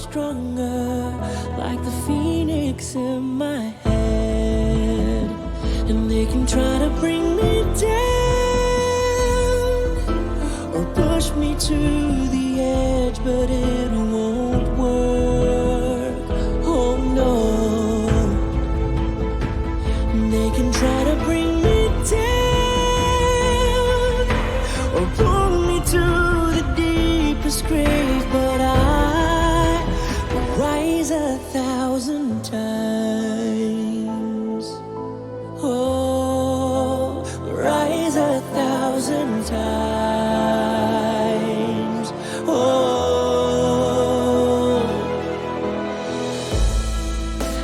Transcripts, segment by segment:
stronger, like the phoenix in my head. And they can try to bring me down or push me to the edge, but it won't work. Oh no. They can try to bring me down or pull me to the deepest grave, but I will rise 1,000 times. Oh, rise 1,000 times. Oh,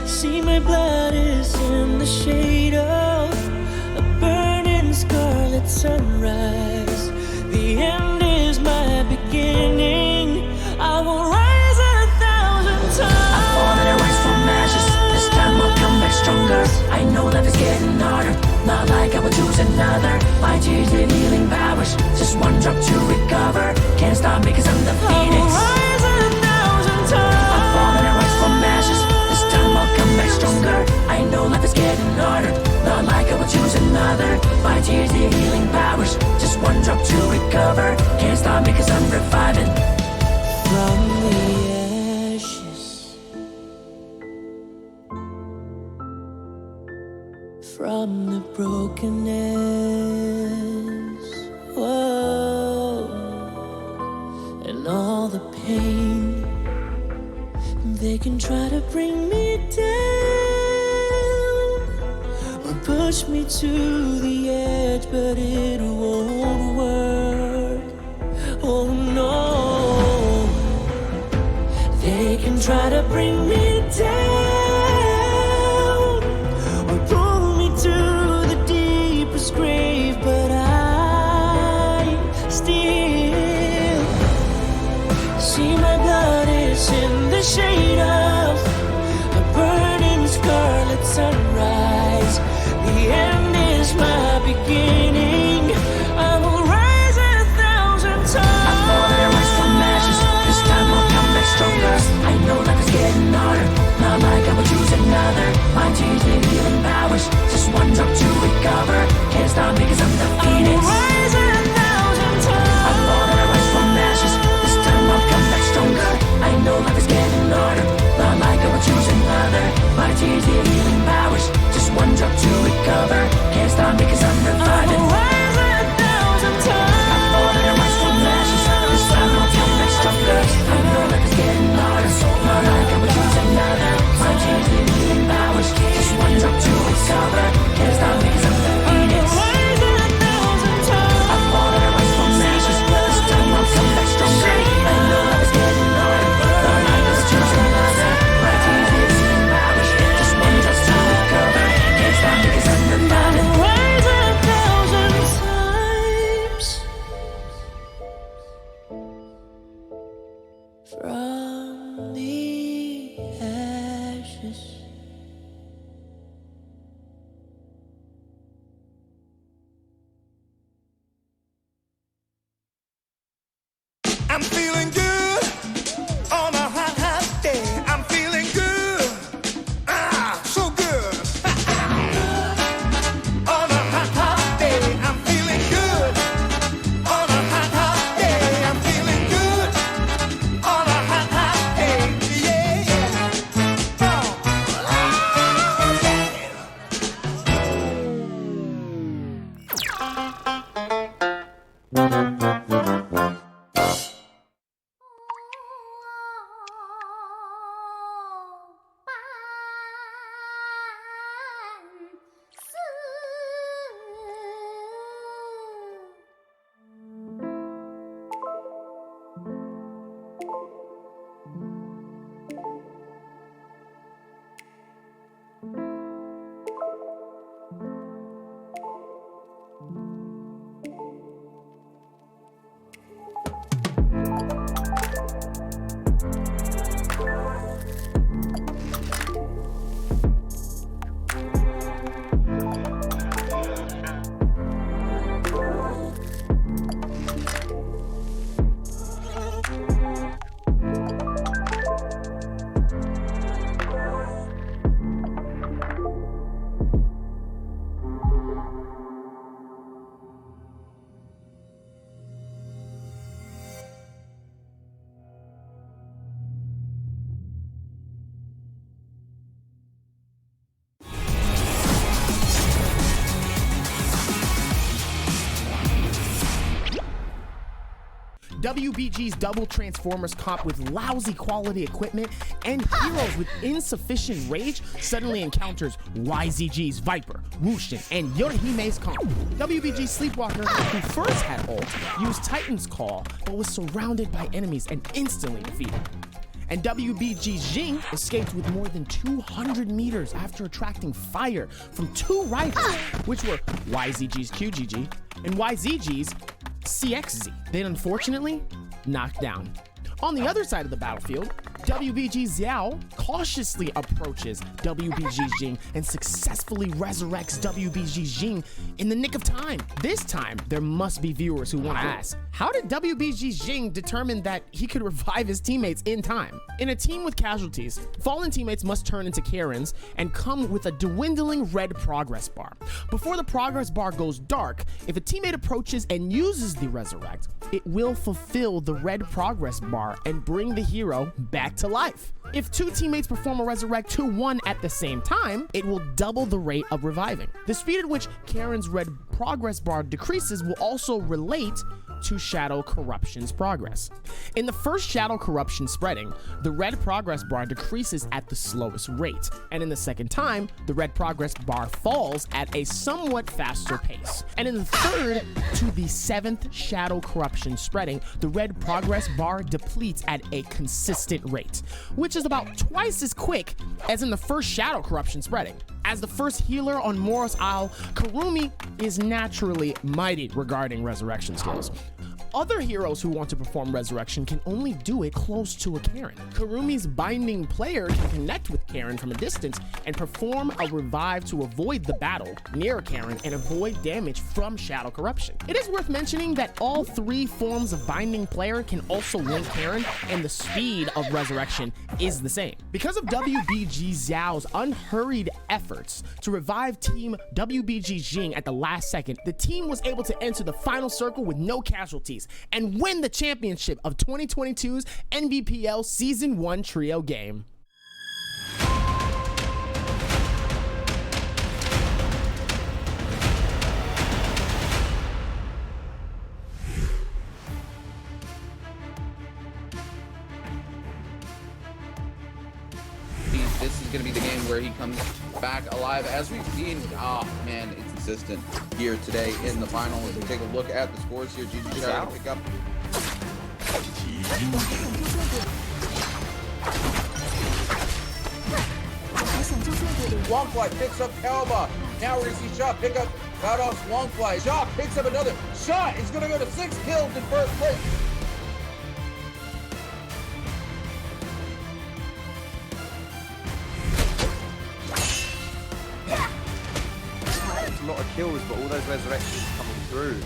see, my blood is in the shade of a burning scarlet sunrise. The end is my beginning. I will rise 1,000 times. I've fallen and rise from ashes. This time I'll come back stronger. I know life is getting harder, not like I will choose another. My tears need healing powers, just one drop to recover. Can't stop me cause I'm the phoenix. I will rise 1,000 times. I've fallen and rise from ashes. This time I'll come back stronger. I know life is getting harder, not like I will choose another. My tears need healing powers, just one drop to recover. Can't stop me cause I'm reviving. From the ashes, from the brokenness, whoa, and all the pain. They can try to bring me down or push me to the edge, but it won't work. Oh no. They can try to bring me down or pull me to the deepest grave, but I still see my blood is in the shade of a burning scarlet sunrise. The end is my beginning. I will rise 1,000 times. I've fallen and rise from ashes. This time I'll come back stronger. I know life is getting harder, not like I will choose another. My tears need healing powers, just one drop to recover. Can't stop me cause I'm the phoenix. I will rise 1,000 times. I've fallen and rise from ashes. This time I'll come back stronger. I know life is getting harder, not like I will choose another. My tears need healing powers, just one drop to recover. Can't stop me cause I'm I reviving. will rise 1,000 times. I've fallen and rise from ashes. This time I'll come back stronger. I know life is getting harder, not like I will choose another. My tears need healing powers, just one drop to recover. Can't stop me cause I'm the phoenix. Rise 1,000 times. I've fallen and rise from ashes. This time I'll come back stronger. I know life is getting harder, not like I will choose another. My tears need healing powers, just one drop to recover. Can't stop me cause I'm reviving. Rise 1,000 times. From the ashes. I'm feeling good on a hot, hot day. I'm feeling good, so good. On a hot, hot day, I'm feeling good. On a hot, hot day, I'm feeling good. On a hot, hot day, yeah, yeah. WBG's double Transformers comp with lousy quality equipment and heroes with insufficient rage suddenly encounters YZG's Viper, Wushin, and Yorihime's comp. WBG's Sleepwalker, who first had ult, used Titan's Call but was surrounded by enemies and instantly defeated. And WBG's Jing escaped with more than 200 meters after attracting fire from two rivals, which were YZG's QGG and YZG's CXZ. Then unfortunately, knocked down. On the other side of the battlefield, WBG Xiao cautiously approaches WBG Jing and successfully resurrects WBG Jing in the nick of time. This time, there must be viewers who want to ask, how did WBG Jing determine that he could revive his teammates in time? In a team with casualties, fallen teammates must turn into Karens and come with a dwindling red progress bar. Before the progress bar goes dark, if a teammate approaches and uses the resurrect, it will fulfill the red progress bar and bring the hero back to life. If two teammates perform a resurrect 2-1 at the same time, it will double the rate of reviving. The speed at which Karen's red progress bar decreases will also relate to Shadow Corruption's progress. In the first Shadow Corruption spreading, the red progress bar decreases at the slowest rate, and in the second time, the red progress bar falls at a somewhat faster pace. And in the third to the seventh Shadow Corruption spreading, the red progress bar depletes at a consistent rate, which is about twice as quick as in the first Shadow Corruption spreading. As the first healer on Moros Isle, Karumi is naturally mighty regarding resurrection skills. Other heroes who want to perform resurrection can only do it close to a Karen. Karumi's binding player can connect with Karen from a distance and perform a revive to avoid the battle near a Karen and avoid damage from Shadow Corruption. It is worth mentioning that all three forms of binding player can also link Karen, and the speed of resurrection is the same. Because of WBG Xiao's unhurried efforts to revive team WBG Jing at the last second, the team was able to enter the final circle with no casualties and win the championship of 2022's Nbpl Season 1 Trio game. This is going to be the game where he comes back alive, as we've seen. Oh man, it's consistent here today in the final. If we take a look at the scores here, GG Shadow to pick up. Longfly picks up Kalba. Now we're going to see Shot pick up Vados Longfly. Shot picks up another. Shot is going to go to 6 kills in first place. A lot of kills, but all those resurrections coming through.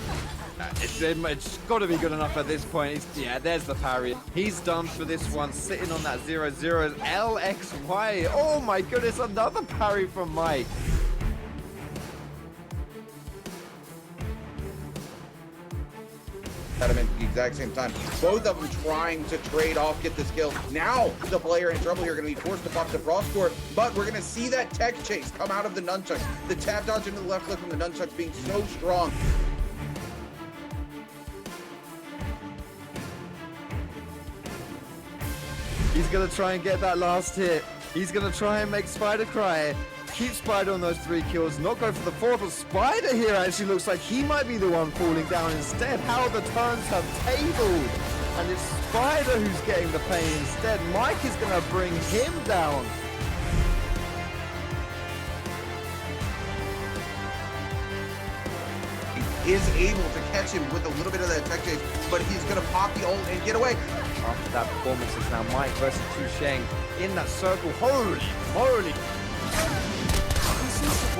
It's got to be good enough at this point. Yeah, there's the parry. He's done for this one, sitting on that 0-0 LXY. Oh my goodness, another parry from Mike. At him at the exact same time. Both of them trying to trade off, get this kill. Now the player in trouble here, going to be forced to pop the frost core, but we're going to see that tech chase come out of the nunchucks. The tap dodge into the left click from the nunchucks being so strong. He's going to try and get that last hit. He's going to try and make Spider cry. Keep Spider on those 3 kills, not go for the 4th, but Spider here actually looks like he might be the one falling down instead. How the turns have tabled, and it's Spider who's getting the pain instead. Mike is going to bring him down. He is able to catch him with a little bit of that tech chase, but he's going to pop the ult and get away. After that performance, it's now Mike versus Chu Sheng in that circle. Holy.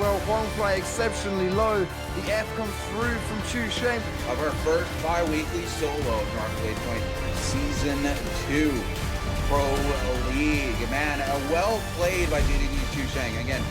Well, Huangfly exceptionally low. The F comes through from Chu Sheng. Of our first bi-weekly solo of Naraka Blade Point Season 2 Pro League. Man, well played by DDD Chu Sheng. Again,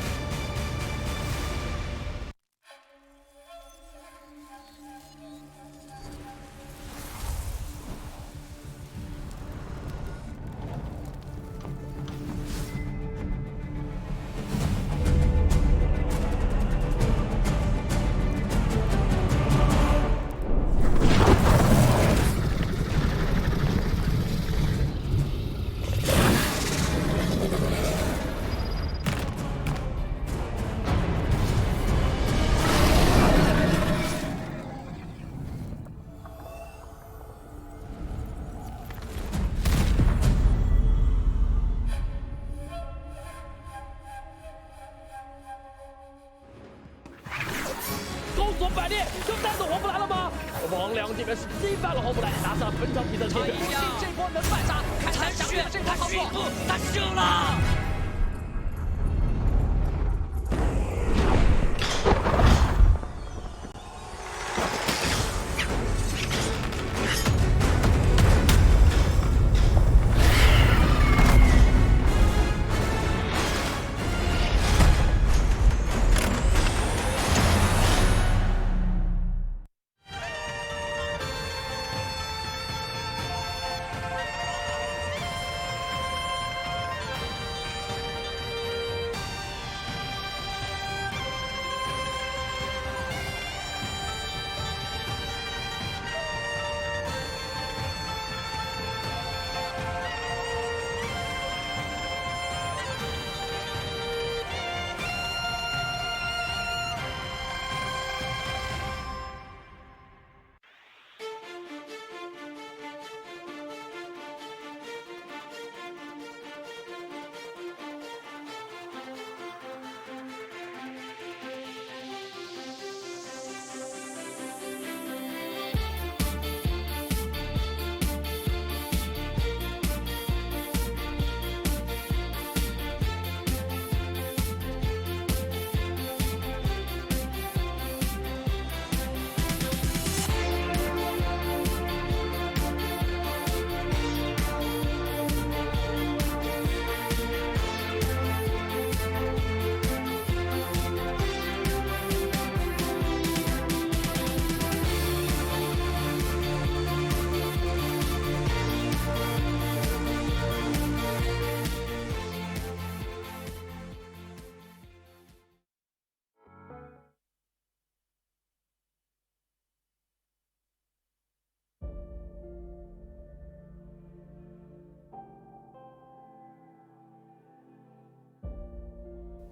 黄良这边是击败了红不来，拿下本场比赛的铁拳。这波能反杀，看起来祥月这波操作，他输了。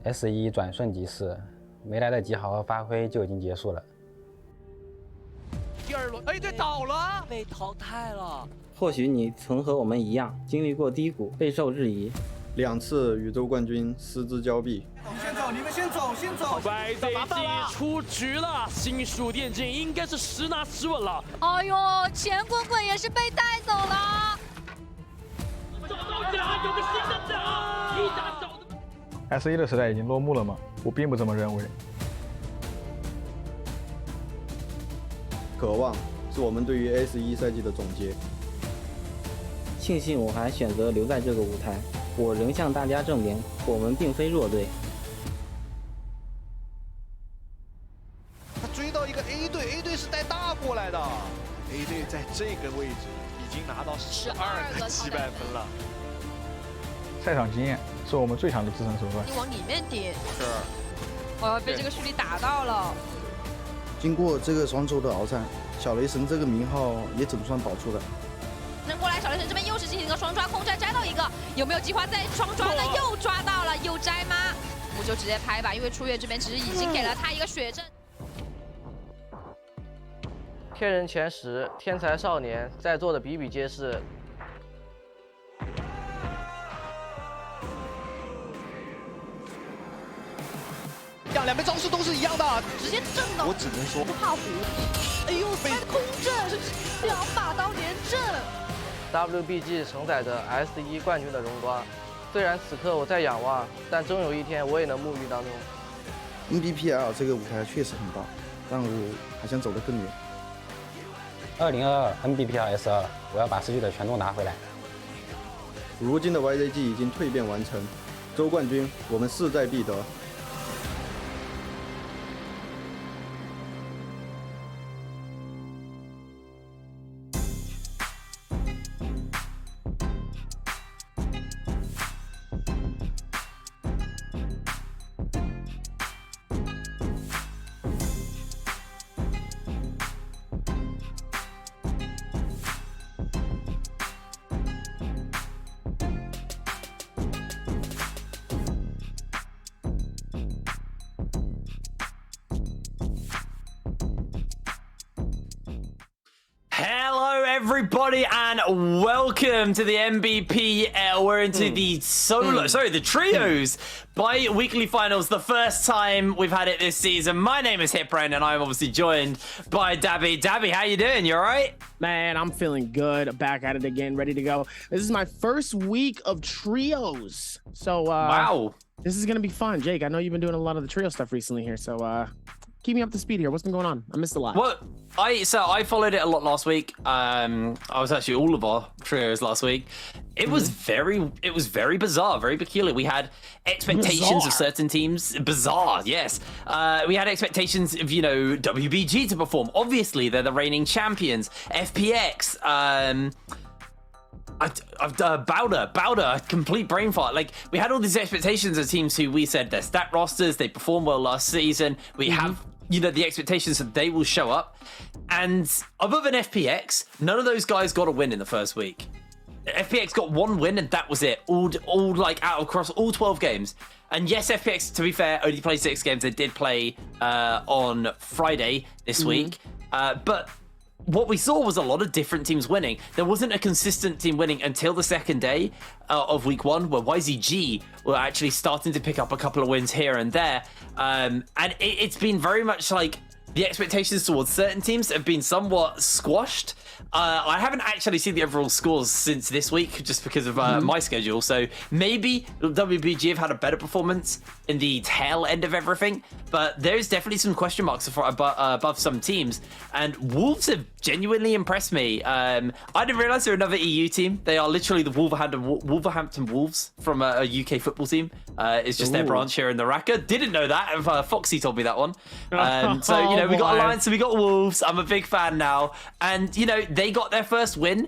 S1转瞬即逝，没来得及好好发挥就已经结束了。第二轮，哎，对，倒了，被淘汰了。或许你曾和我们一样经历过低谷，备受质疑。2次宇宙冠军失之交臂。你们先走，先走。YZG 出局了，新蜀电竞应该是10拿10稳了。哎呦，钱滚滚也是被带走了。找到奖，有个新的奖，一打找。S1的时代已经落幕了吗？我并不这么认为。渴望是我们对于 S1赛季的总结。庆幸我还选择留在这个舞台，我仍向大家证明，我们并非弱队。他追到一个 A 队 ，A 队是带大过来的。A 队在这个位置已经拿到12个击败分了。赛场经验是我们最强的支撑手段。你往里面顶。是。我要被这个蓄力打到了。经过这个双周的鏖战，小雷神这个名号也总算保出来。那过来，小雷神这边又是进行一个双抓，空摘摘到一个，有没有计划再双抓呢？又抓到了，又摘吗？我就直接拍吧，因为初月这边其实已经给了他一个血阵。天人前10，天才少年，在座的比比皆是。两边招式都是一样的，直接震到。我只能说不怕虎。哎呦，被空震，2把刀连震。WBG 承载着 S1冠军的荣光，虽然此刻我在仰望，但终有一天我也能沐浴当中。Nbpl 这个舞台确实很大，但我还想走得更远。2022 Nbpl S2，我要把失去的全都拿回来。如今的 YZG 已经蜕变完成，周冠军我们势在必得。everybody, and welcome to the Nbpl. We're into the the trios bi-weekly finals. The first time we've had it this season. My name is Hipbrain, and I'm obviously joined by Dabby. Dabby, how you doing? You all right? Man, I'm feeling good. Back at it again, ready to go. This is my first week of trios. So, wow. This is going to be fun. Jake, I know you've been doing a lot of the trio stuff recently here, so keep me up to speed here. What's been going on? I missed a lot. Well, I followed it a lot last week. I was actually all of our trios last week. It was very bizarre, very peculiar. We had expectations of certain teams. Bizarre, yes. We had expectations of, WBG to perform. Obviously, they're the reigning champions. FPX, Bowder, complete brain fart. Like, we had all these expectations of teams who we said their stat rosters, they performed well last season. We have, the expectations that they will show up. And other than FPX, none of those guys got a win in the first week. FPX got one win, and that was it. All like out across all 12 games. And yes, FPX, to be fair, only played 6 games. They did play on Friday this week. But what we saw was a lot of different teams winning. There wasn't a consistent team winning until the second day of week 1, where YZG were actually starting to pick up a couple of wins here and there. And it's been very much like the expectations towards certain teams have been somewhat squashed. I haven't actually seen the overall scores since this week, just because of my schedule. So maybe WBG have had a better performance in the tail end of everything, but there's definitely some question marks above some teams. And Wolves have genuinely impressed me. I didn't realize they're another EU team. They are literally the Wolverhampton Wolves from a UK football team. It's just their branch here in Naraka. Didn't know that. Foxy told me that one. So, we got Alliance and we got Wolves. I'm a big fan now. And, they got their first win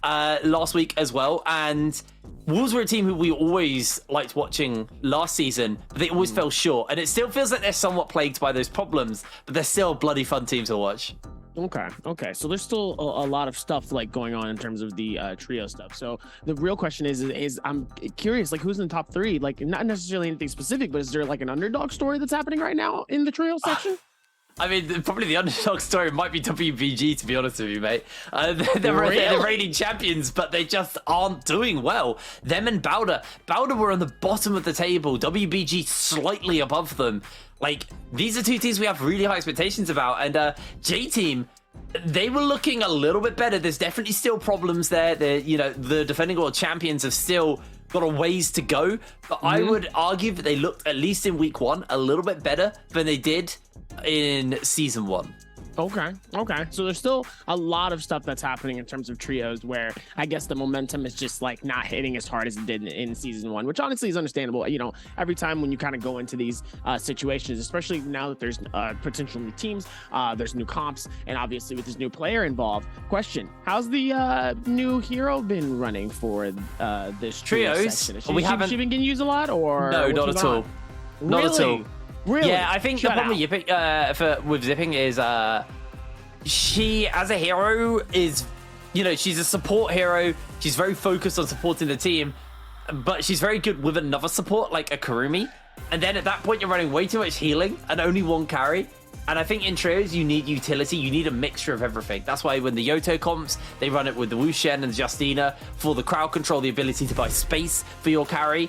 last week as well. And Wolves were a team who we always liked watching last season, but they always fell short. And it still feels like they're somewhat plagued by those problems, but they're still a bloody fun team to watch. Okay. So there's still a lot of stuff like going on in terms of the trio stuff. So the real question is I'm curious, like, who's in the top 3? Like, not necessarily anything specific, but is there like an underdog story that's happening right now in the trio section? I mean, probably the underdog story might be WBG, to be honest with you, mate. They're reigning champions, but they just aren't doing well. Them and Bowder were on the bottom of the table. WBG slightly above them. Like, these are 2 teams we have really high expectations about. And J-Team, they were looking a little bit better. There's definitely still problems there. The defending world champions have still got a ways to go. But I would argue that they looked, at least in week 1, a little bit better than they did in season 1. Okay. So there's still a lot of stuff that's happening in terms of trios where I guess the momentum is just like not hitting as hard as it did in season 1, which honestly is understandable. Every time when you kind of go into these situations, especially now that there's potential new teams, there's new comps, and obviously with this new player involved. Question: how's the new hero been running for this trios? Section? She been getting used a lot, or no? Not at all. Not at all. Really? Yeah, I think the problem with Zipping is she, as a hero, is, she's a support hero. She's very focused on supporting the team, but she's very good with another support, like a Kurumi. And then at that point, you're running way too much healing and only one carry. And I think in trios, you need utility. You need a mixture of everything. That's why when the Yoto comps, they run it with the Wushen and Justina for the crowd control, the ability to buy space for your carry.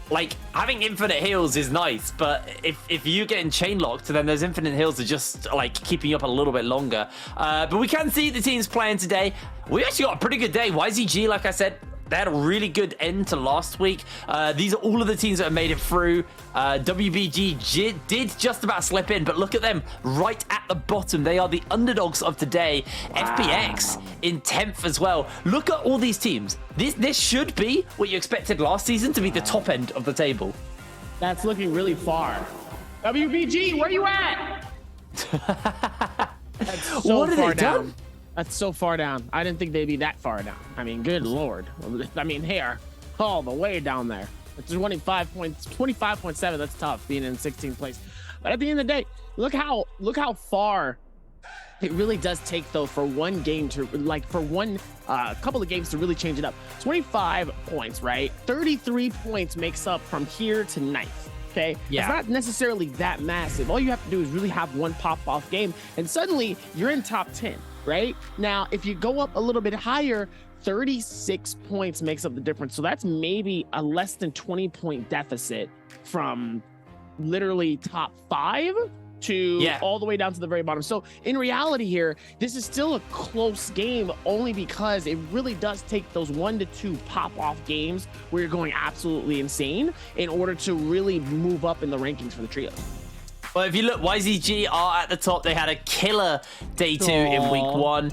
Like, having infinite heals is nice, but if you get in chain locked, then those infinite heals are just, like, keeping you up a little bit longer. But we can see the teams playing today. We actually got a pretty good day. YZG, like I said, they had a really good end to last week. These are all of the teams that have made it through. WBG did just about slip in, but look at them right at the bottom. They are the underdogs of today. Wow. FPX in 10th as well. Look at all these teams. This should be what you expected last season to be the top end of the table. That's looking really far. WBG, where you at? That's so what have they done? That's so far down. I didn't think they'd be that far down. I mean, good Lord. I mean, they are all the way down there. It's 25.7. That's tough being in 16th place. But at the end of the day, look how far it really does take, though, for one game to, like, for one couple of games to really change it up. 25 points, right? 33 points makes up from here to 9th. Okay, yeah. It's not necessarily that massive. All you have to do is really have one pop-off game, and suddenly you're in top 10. right? Now, if you go up a little bit higher, 36 points makes up the difference. So that's maybe a less than 20-point deficit from literally top 5 to all the way down to the very bottom. So in reality here, this is still a close game only because it really does take those 1 to 2 pop-off games where you're going absolutely insane in order to really move up in the rankings for the trio. Well, if you look, YZG are at the top. They had a killer day 2 in week 1.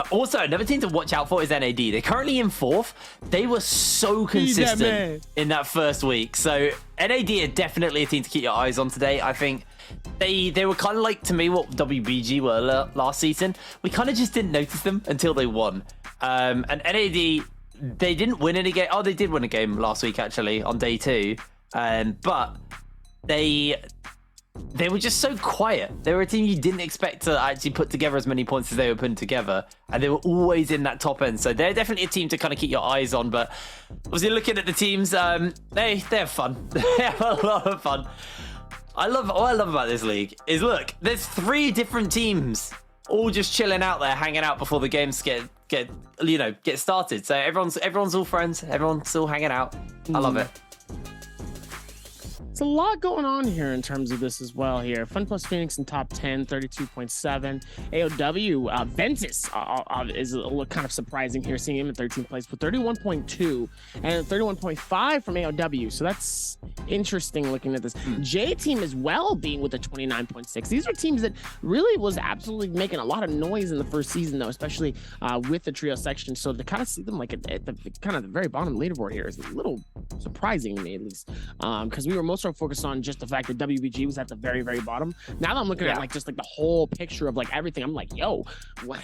Also, another team to watch out for is NAD. They're currently in 4th. They were so consistent in that first week. So NAD are definitely a team to keep your eyes on today. I think they were kind of like, to me, what WBG were last season. We kind of just didn't notice them until they won. And NAD, they didn't win any game. Oh, they did win a game last week, actually, on day 2. But they were just so quiet. They were a team you didn't expect to actually put together as many points as they were putting together. And they were always in that top end. So they're definitely a team to kind of keep your eyes on. But obviously looking at the teams, they have fun. They have a lot of fun. What I love about this league is, look, there's 3 different teams all just chilling out there, hanging out before the games get started. So everyone's all friends. Everyone's all hanging out. I love it. There's a lot going on here in terms of this as well here. Fun Plus Phoenix in top 10, 32.7. AOW, Ventus is a little kind of surprising here, seeing him in 13th place with 31.2 and 31.5 from AOW. So that's interesting looking at this. J Team as well being with a 29.6. These are teams that really was absolutely making a lot of noise in the first season, though, especially with the trio section. So to kind of see them like at the kind of the very bottom leaderboard here is a little surprising to me, at least, because we were most focused on just the fact that WBG was at the very, very bottom. Now that I'm looking at like just like the whole picture of like everything, I'm like, yo, what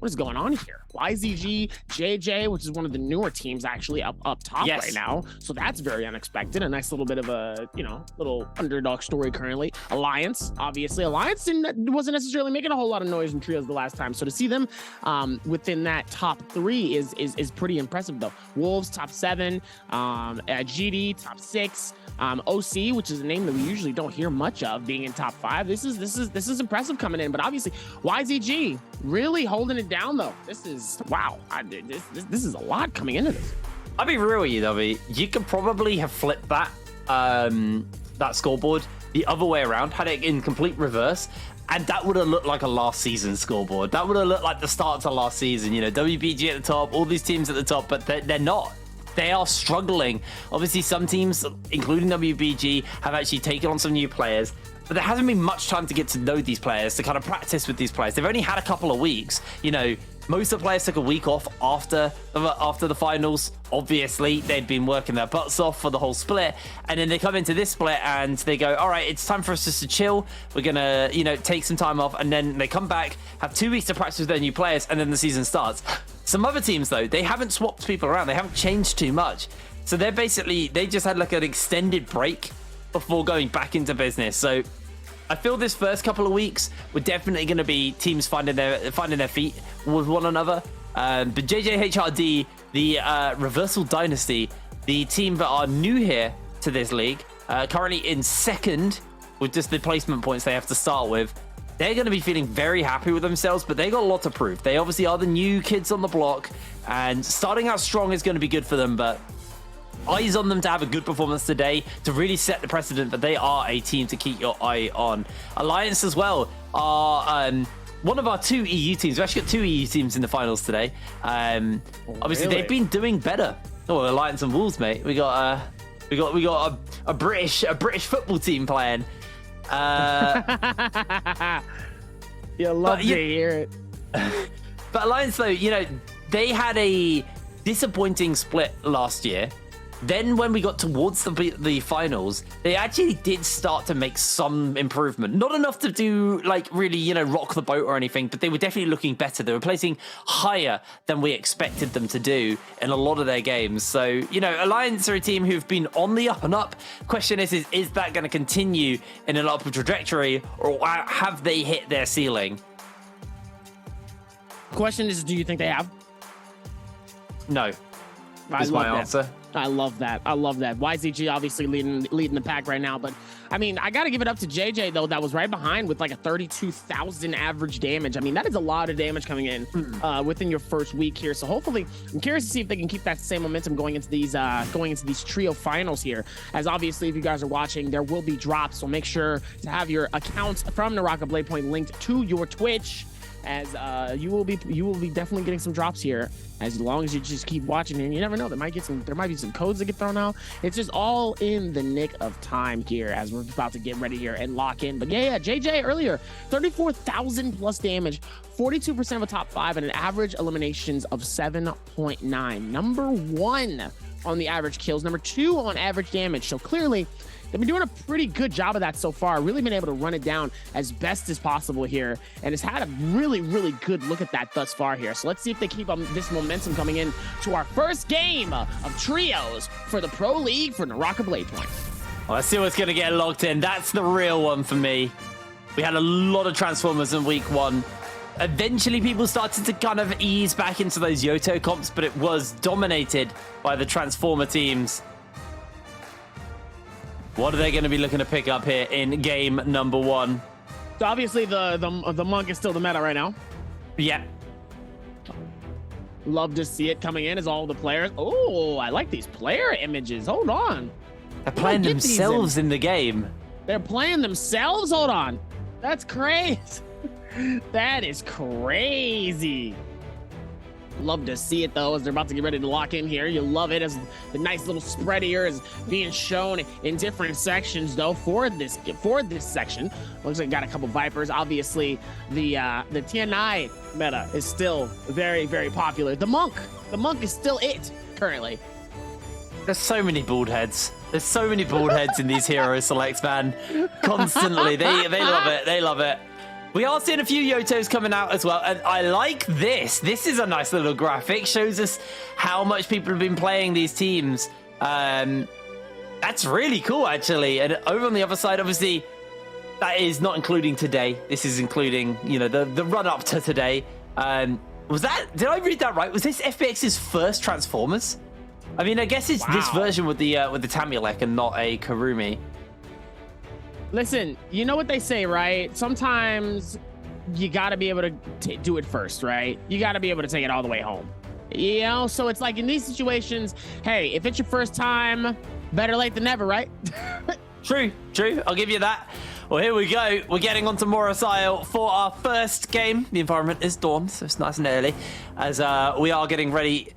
is going on here? YZG, JJ, which is one of the newer teams actually up top right now. So that's very unexpected. A nice little bit of a, little underdog story currently. Alliance, obviously. Alliance wasn't necessarily making a whole lot of noise in trios the last time. So to see them within that top 3 is pretty impressive though. Wolves top 7, GD top 6, OC, which is a name that we usually don't hear much of, being in top 5. This is impressive coming in, but obviously YZG really holding it down though. This is wow. This is a lot coming into this. I'll be real with you, Dobby. You could probably have flipped that scoreboard the other way around, had it in complete reverse, and that would have looked like a last season scoreboard. That would have looked like the start to last season. WBG at the top, all these teams at the top, but they're not. They are struggling. Obviously, some teams, including WBG, have actually taken on some new players, but there hasn't been much time to get to know these players, to kind of practice with these players. They've only had a couple of weeks. Most of the players took a week off after the finals. Obviously, they'd been working their butts off for the whole split, and then they come into this split and they go, all right, it's time for us just to chill. We're gonna, take some time off, and then they come back, have 2 weeks to practice with their new players, and then the season starts. Some other teams, though, they haven't swapped people around. They haven't changed too much. So they just had like an extended break before going back into business. So I feel this first couple of weeks were definitely going to be teams finding their feet with one another. But JJHRD, the Reversal Dynasty, the team that are new here to this league, currently in 2nd with just the placement points they have to start with. They're going to be feeling very happy with themselves, but they got a lot to prove. They obviously are the new kids on the block, and starting out strong is going to be good for them, but eyes on them to have a good performance today, to really set the precedent that they are a team to keep your eye on. Alliance as well are one of our 2 EU teams. We've actually got 2 EU teams in the finals today. Obviously, they've been doing better. Oh, Alliance and Wolves, mate. We got a British football team playing. You love to hear it. But Alliance, though, they had a disappointing split last year. Then when we got towards the finals, they actually did start to make some improvement. Not enough to do, really, rock the boat or anything, but they were definitely looking better. They were placing higher than we expected them to do in a lot of their games. So, Alliance are a team who've been on the up and up. Question is that going to continue in an upward trajectory, or have they hit their ceiling? Question is, do you think they have? No. Is my answer. I love that. YZG obviously leading the pack right now, but I mean, I got to give it up to JJ, though, that was right behind with like a 32,000 average damage. I mean, that is a lot of damage coming in within your first week here. So hopefully, I'm curious to see if they can keep that same momentum going into these trio finals here. As obviously, if you guys are watching, there will be drops. So make sure to have your accounts from Naraka Blade Point linked to your Twitch, as you will be definitely getting some drops here as long as you just keep watching. And you never know, there might be some codes that get thrown out. It's just all in the nick of time here as we're about to get ready here and lock in. But yeah, JJ earlier, 34,000 plus damage, 42% of a top 5, and an average eliminations of 7.9. Number 1 on the average kills, number 2 on average damage. So clearly they've been doing a pretty good job of that so far. Really been able to run it down as best as possible here, and has had a really, really good look at that thus far here. So let's see if they keep this momentum coming in to our first game of trios for the Pro League for Naraka Blade Point. Well, let's see what's going to get locked in. That's the real one for me. We had a lot of Transformers in week 1. Eventually, people started to kind of ease back into those Yoto comps, but it was dominated by the Transformer teams. What are they going to be looking to pick up here in game number 1? So obviously the monk is still the meta right now. Yeah. Love to see it coming in as all the players. Oh, I like these player images. Hold on. They're playing themselves in the game. They're playing themselves? Hold on. That's crazy. That is crazy. Love to see it, though, as they're about to get ready to lock in here. You love it as the nice little spread here is being shown in different sections, though, for this section. Looks like got a couple Vipers. Obviously, the TNI meta is still very, very popular. The monk is still it currently. There's so many bald heads. There's so many bald heads in these hero selects, man. Constantly. They love it. They love it. We are seeing a few Yotos coming out as well, and I like this. This is a nice little graphic. Shows us how much people have been playing these teams. That's really cool, actually. And over on the other side, obviously, that is not including today. This is including, you know, the run-up to today. Did I read that right? Was this FPX's first Transformers? I mean, I guess it's this version with the Tamulek and not a Karumi. Listen, you know what they say, right? Sometimes you got to be able to do it first, right? You got to be able to take it all the way home. You know, so it's like in these situations, hey, if it's your first time, better late than never, right? True. I'll give you that. Well, here we go. We're getting onto Morasile for our first game. The environment is dawn, so it's nice and early as we are getting ready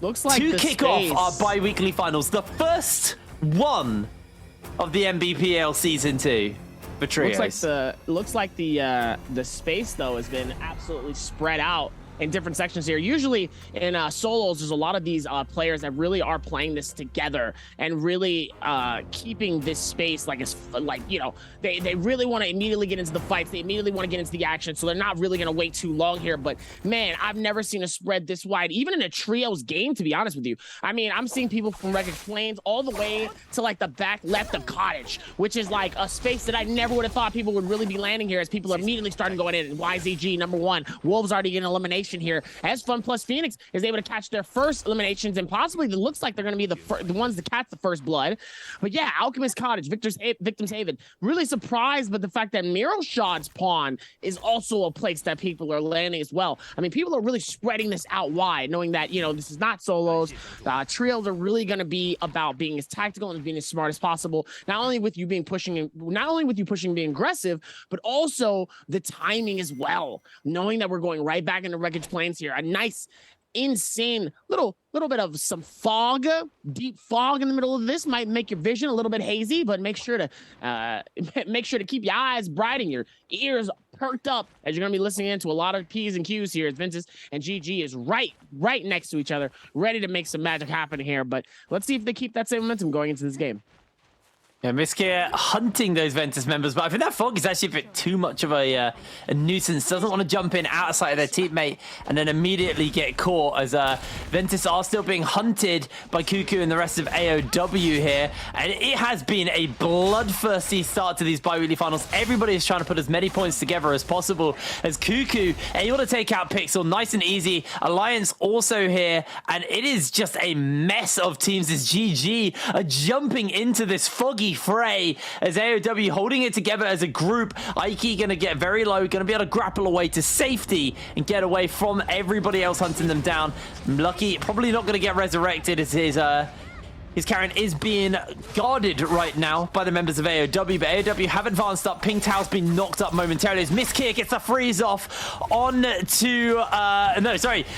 to kick off our bi-weekly finals. The first one of the Nbpl season 2 for trios. Looks like the space though has been absolutely spread out in different sections here. Usually in solos, there's a lot of these players that really are playing this together and really keeping this space like you know, they really want to immediately get into the fights. They immediately want to get into the action, so they're not really going to wait too long here. But man, I've never seen a spread this wide, even in a trios game, to be honest with you. I mean, I'm seeing people from Wreckage Plains all the way to like the back left of Cottage, which is like a space that I never would have thought people would really be landing here, as people are immediately starting going in. YZG #1, Wolves already getting elimination here, as Fun Plus Phoenix is able to catch their first eliminations, and possibly it looks like they're going to be the ones to catch the first blood. But yeah, Alchemist Cottage, Victim's Haven, really surprised by the fact that Mirrorshot's Pawn is also a place that people are landing as well. I mean, people are really spreading this out wide, knowing that, you know, this is not solos. Trios are really going to be about being as tactical and being as smart as possible. Not only with you pushing and being aggressive, but also the timing as well. Knowing that we're going right back into Wreckage Plains here, a nice, insane little bit of some fog, deep fog in the middle of this might make your vision a little bit hazy, but make sure to keep your eyes bright and your ears perked up as you're going to be listening into a lot of P's and Q's here, as Ventus and GG is right next to each other, ready to make some magic happen here. But let's see if they keep that same momentum going into this game. Yeah, Miskia hunting those Ventus members, but I think that fog is actually a bit too much of a nuisance. Doesn't want to jump in outside of their teammate and then immediately get caught, as Ventus are still being hunted by Cuckoo and the rest of AOW here. And it has been a bloodthirsty start to these bi-weekly finals. Everybody is trying to put as many points together as possible, as Cuckoo able to take out Pixel nice and easy. Alliance also here, and it is just a mess of teams as GG are jumping into this foggy fray as AOW holding it together as a group. Aiki going to get very low, going to be able to grapple away to safety and get away from everybody else hunting them down. Lucky probably not going to get resurrected as his Karen is being guarded right now by the members of AOW, but AOW have advanced up. Ping Tao's been knocked up momentarily as Miss Kia gets the freeze off on to,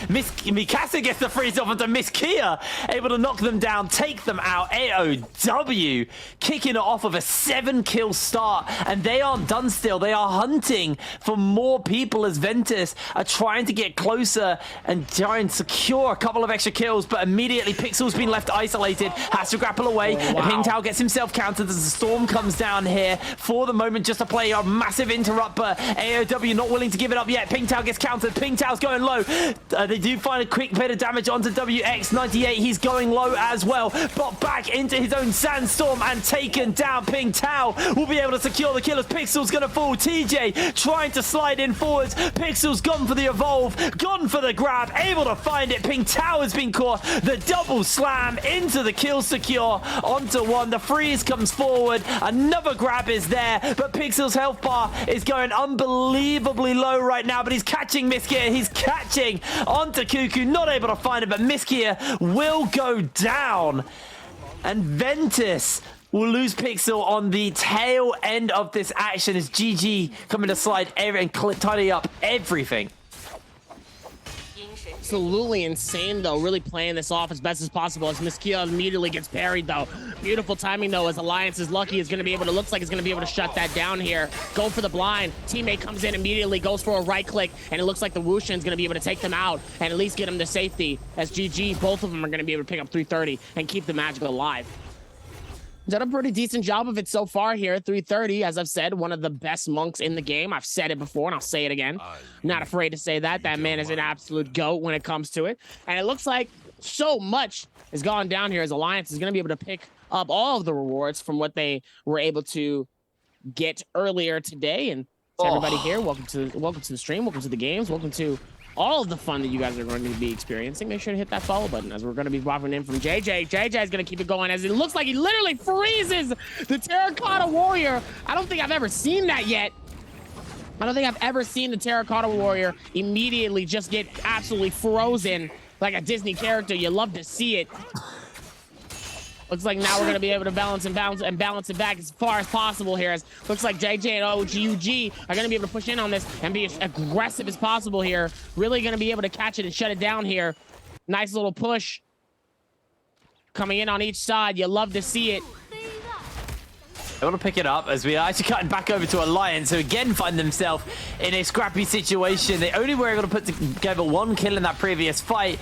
Mikasa gets the freeze off onto Miss Kia, able to knock them down, take them out. AOW kicking it off of a 7-kill start, and they aren't done still. They are hunting for more people as Ventus are trying to get closer and try and secure a couple of extra kills, but immediately Pixel's been left isolated. Has to grapple away. Ping Tao gets himself countered as the storm comes down here. For the moment, just to play a massive interrupt, but AOW not willing to give it up yet. Ping Tao gets countered. Ping Tao's going low. They do find a quick bit of damage onto WX98. He's going low as well, but back into his own sandstorm and taken down. Ping Tao will be able to secure the killers. Pixel's going to fall. TJ trying to slide in forwards. Pixel's gone for the evolve, gone for the grab, able to find it. Ping Tao has been caught. The double slam into the kill secure onto one. The freeze comes forward. Another grab is there, but Pixel's health bar is going unbelievably low right now, but he's catching Miskia. He's catching onto Cuckoo. Not able to find it, but Miskia will go down. And Ventus will lose Pixel on the tail end of this action as GG coming to slide and tidy up everything. Absolutely insane, though. Really playing this off as best as possible as Miss Kia immediately gets parried, though. Beautiful timing, though, as Alliance is lucky. Is going to be able to, looks like it's going to be able to shut that down here. Go for the blind. Teammate comes in immediately, goes for a right click, and it looks like the Wushin's going to be able to take them out and at least get them to safety. As GG, both of them are going to be able to pick up 330 and keep the Magic alive. Done a pretty decent job of it so far here. 330, as I've said, one of the best monks in the game. I've said it before and I'll say it again. Not afraid to say that. That man is an absolute GOAT when it comes to it. And it looks like so much has gone down here as Alliance is going to be able to pick up all of the rewards from what they were able to get earlier today. And to everybody here, welcome to the stream, welcome to the games, welcome to all of the fun that you guys are going to be experiencing. Make sure to hit that follow button as we're going to be popping in from JJ. JJ is going to keep it going as it looks like he literally freezes the Terracotta Warrior. I don't think I've ever seen that yet. I don't think I've ever seen the Terracotta Warrior immediately just get absolutely frozen like a Disney character. You love to see it. Looks like now we're going to be able to balance it back as far as possible here. As looks like JJ and OGUG are going to be able to push in on this and be as aggressive as possible here. Really going to be able to catch it and shut it down here. Nice little push coming in on each side. You love to see it. They want to pick it up as we are actually cutting back over to Alliance, who again find themselves in a scrappy situation. They only were able to put together one kill in that previous fight.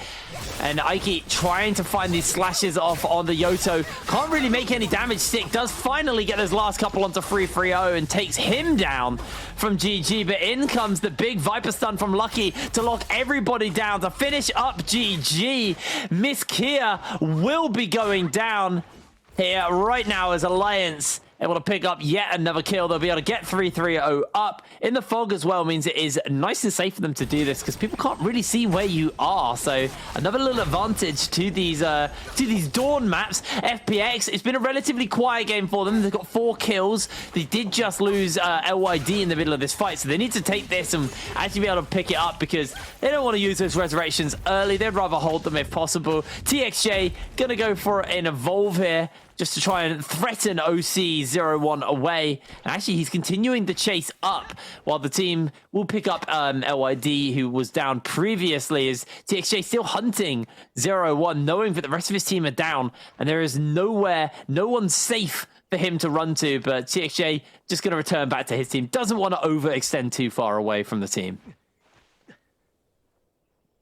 And Aiki trying to find these slashes off on the Yoto. Can't really make any damage. Stick does finally get his last couple onto 3-3-0 and takes him down from GG. But in comes the big Viper stun from Lucky to lock everybody down to finish up GG. Miss Kia will be going down here right now as Alliance able to pick up yet another kill. They'll be able to get 3-3-0 up in the fog as well. Means it is nice and safe for them to do this because people can't really see where you are. So another little advantage to these Dawn maps. FPX, it's been a relatively quiet game for them. They've got 4 kills. They did just lose LYD in the middle of this fight, so they need to take this and actually be able to pick it up because they don't want to use those resurrections early. They'd rather hold them if possible. TXJ gonna go for an evolve here, just to try and threaten OC01 away. And actually, he's continuing the chase up while the team will pick up LYD, who was down previously, as TXJ still hunting 01, knowing that the rest of his team are down, and there is no one safe for him to run to, but TXJ just going to return back to his team. Doesn't want to overextend too far away from the team.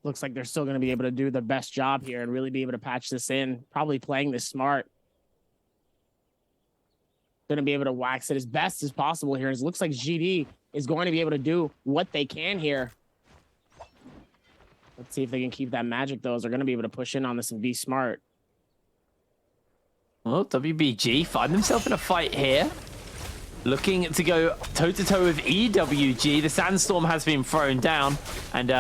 Looks like they're still going to be able to do their best job here and really be able to patch this in, probably playing this smart. Going to be able to wax it as best as possible here. It looks like GD is going to be able to do what they can here. Let's see if they can keep that magic, though, as they're going to be able to push in on this and be smart. Well, WBG find themselves in a fight here. Looking to go toe-to-toe with EWG. The Sandstorm has been thrown down. And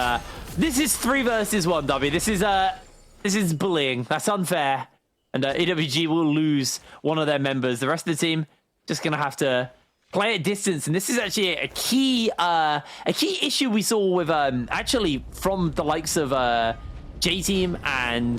this is 3 versus 1, W. This is bullying. That's unfair. And EWG will lose one of their members. The rest of the team just going to have to play at distance. And this is actually a key issue we saw with actually from the likes of J-Team and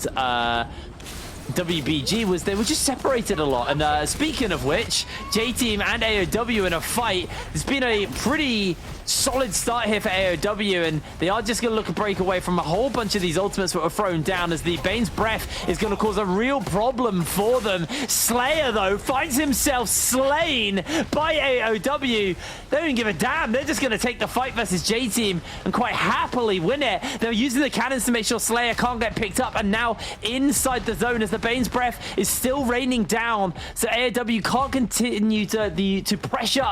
WBG was they were just separated a lot. And speaking of which, J-Team and AOW in a fight. It's been a pretty solid start here for AOW, and they are just going to look to break away from a whole bunch of these ultimates that were thrown down, as the Bane's Breath is going to cause a real problem for them. Slayer, though, finds himself slain by AOW. They don't even give a damn. They're just going to take the fight versus J-Team and quite happily win it. They're using the cannons to make sure Slayer can't get picked up, and now inside the zone as the Bane's Breath is still raining down, so AOW can't continue to pressure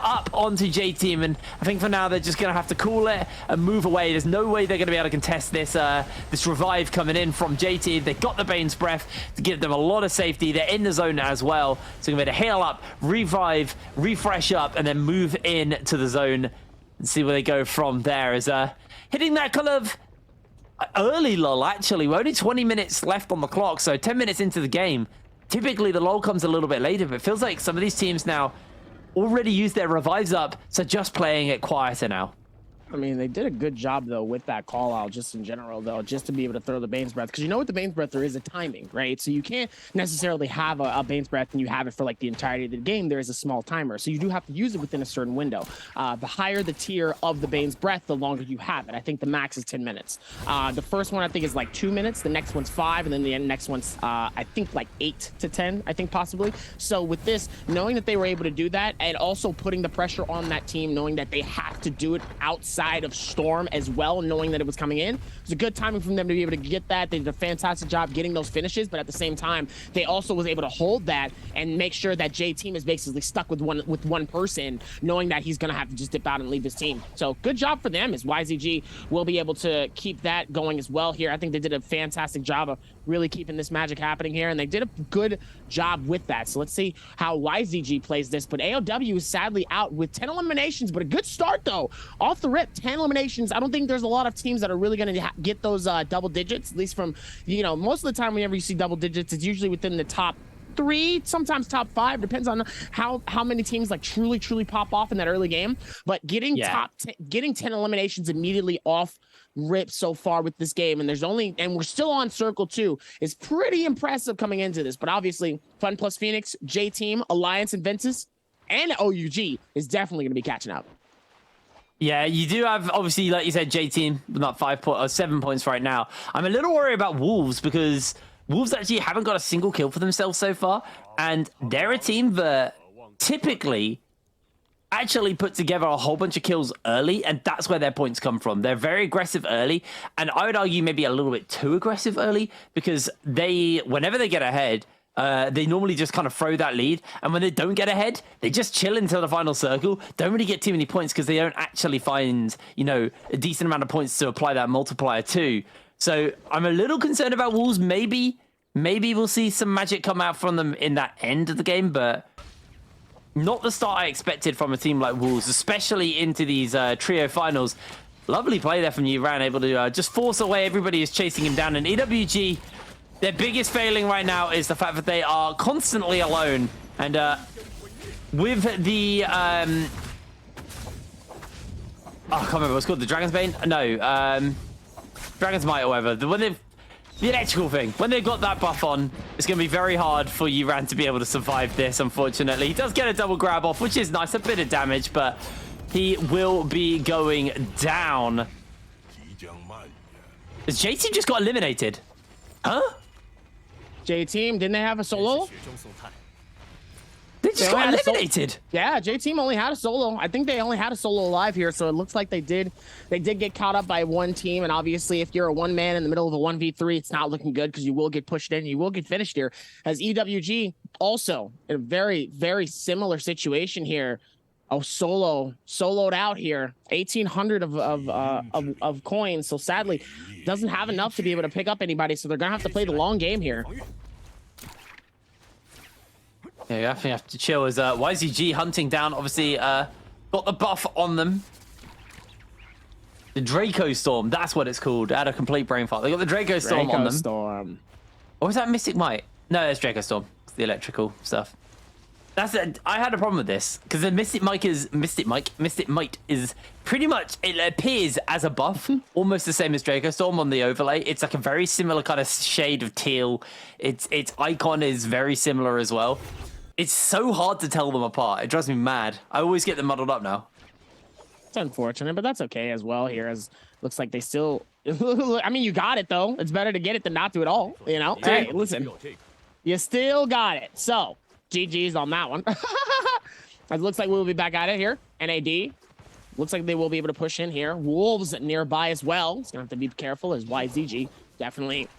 up onto J-Team, and I think for now they're just going to have to cool it and move away. There's no way they're going to be able to contest this this revive coming in from J-Team. They got the Bane's Breath to give them a lot of safety. They're in the zone as well, so they're going to heal up, revive, refresh up, and then move in to the zone and see where they go from there. As hitting that kind of early lull, actually. We're only 20 minutes left on the clock, so 10 minutes into the game. Typically the lull comes a little bit later, but it feels like some of these teams now already used their revives up, so just playing it quieter now. I mean, they did a good job, though, with that call out, just in general, though, just to be able to throw the Bane's Breath. Because you know with the Bane's Breath, there is a timing, right? So you can't necessarily have a Bane's Breath and you have it for like the entirety of the game. There is a small timer. So you do have to use it within a certain window. The higher the tier of the Bane's Breath, the longer you have it. I think the max is 10 minutes. The first one, I think, is like 2 minutes. The next one's 5. And then the next one's, I think, like 8 to 10, I think, possibly. So with this, knowing that they were able to do that and also putting the pressure on that team, knowing that they have to do it outside of Storm as well, knowing that it was coming in. It was a good timing from them to be able to get that. They did a fantastic job getting those finishes, but at the same time, they also was able to hold that and make sure that J-Team is basically stuck with one person, knowing that he's going to have to just dip out and leave his team. So good job for them, as YZG will be able to keep that going as well here. I think they did a fantastic job of really keeping this magic happening here, and they did a good job with that. So let's see how YZG plays this, but AOW is sadly out with 10 eliminations, but a good start, though. Off the rip, 10 eliminations. I don't think there's a lot of teams that are really going to get those double digits, at least from, you know, most of the time whenever you see double digits, it's usually within the top 3, sometimes top 5, depends on how many teams like truly pop off in that early game. But getting getting 10 eliminations immediately off rip so far with this game, and we're still on Circle 2, is pretty impressive coming into this. But obviously Fun plus Phoenix, J-Team, Alliance, and Ventus, and OUG is definitely going to be catching up. Yeah, you do have, obviously, like you said, J-Team with not 7 points right now. I'm a little worried about Wolves, because Wolves actually haven't got a single kill for themselves so far, and they're a team that typically actually put together a whole bunch of kills early, and that's where their points come from. They're very aggressive early, and I would argue maybe a little bit too aggressive early, because whenever they get ahead, they normally just kind of throw that lead, and when they don't get ahead, they just chill until the final circle, don't really get too many points because they don't actually find, you know, a decent amount of points to apply that multiplier to. So I'm a little concerned about Wolves. Maybe we'll see some magic come out from them in that end of the game, but not the start I expected from a team like Wolves, especially into these trio finals. Lovely play there from Uran, able to just force away everybody who's chasing him down. And EWG, their biggest failing right now is the fact that they are constantly alone. And with the... I can't remember what's called. The Dragon's Bane? No. Dragon's Might or whatever. The electrical thing. When they've got that buff on, it's going to be very hard for Uran to be able to survive this, unfortunately. He does get a double grab off, which is nice. A bit of damage, but he will be going down. Has J-Team just got eliminated? Huh? J-Team, didn't they have a solo? They just got eliminated. Yeah, J-Team only had a solo. I think they only had a solo alive here, so it looks like they did get caught up by one team. And obviously, if you're a one man in the middle of a 1v3, it's not looking good because you will get pushed in, you will get finished here. As EWG also in a very, very similar situation here. Soloed out here, 1,800 of coins. So sadly, doesn't have enough to be able to pick up anybody. So they're gonna have to play the long game here. Yeah, you definitely have to chill. As YZG hunting down, obviously got the buff on them. The Draco Storm, that's what it's called. I had a complete brain fart. They got the Draco Storm on them. Storm. Or is that Mystic Might? No, it's Draco Storm. It's the electrical stuff. That's it. I had a problem with this because the Mystic Might is pretty much, it appears as a buff, almost the same as Draco Storm on the overlay. It's like a very similar kind of shade of teal. Its icon is very similar as well. It's so hard to tell them apart. It drives me mad. I always get them muddled up now. It's unfortunate, but that's okay as well here, as looks like they still... I mean, you got it, though. It's better to get it than not to at all, you know? Hey, listen. You still got it. So, GG's on that one. It looks like we'll be back at it here. NAD. Looks like they will be able to push in here. Wolves nearby as well. It's going to have to be careful as YZG definitely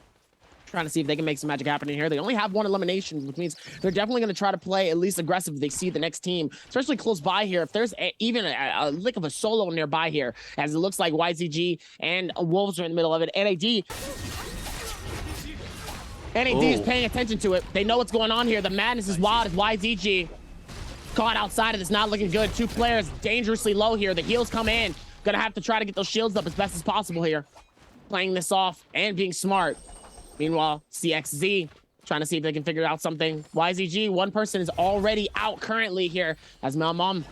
trying to see if they can make some magic happen in here. They only have 1 elimination, which means they're definitely going to try to play at least aggressive if they see the next team, especially close by here. If there's even a lick of a solo nearby here, as it looks like YZG and Wolves are in the middle of it. NAD is paying attention to it. They know what's going on here. The madness is wild as YZG caught outside of this, not looking good. 2 players dangerously low here. The heals come in. Gonna have to try to get those shields up as best as possible here. Playing this off and being smart. Meanwhile, CXZ trying to see if they can figure out something. YZG, 1 person is already out currently here as Melmom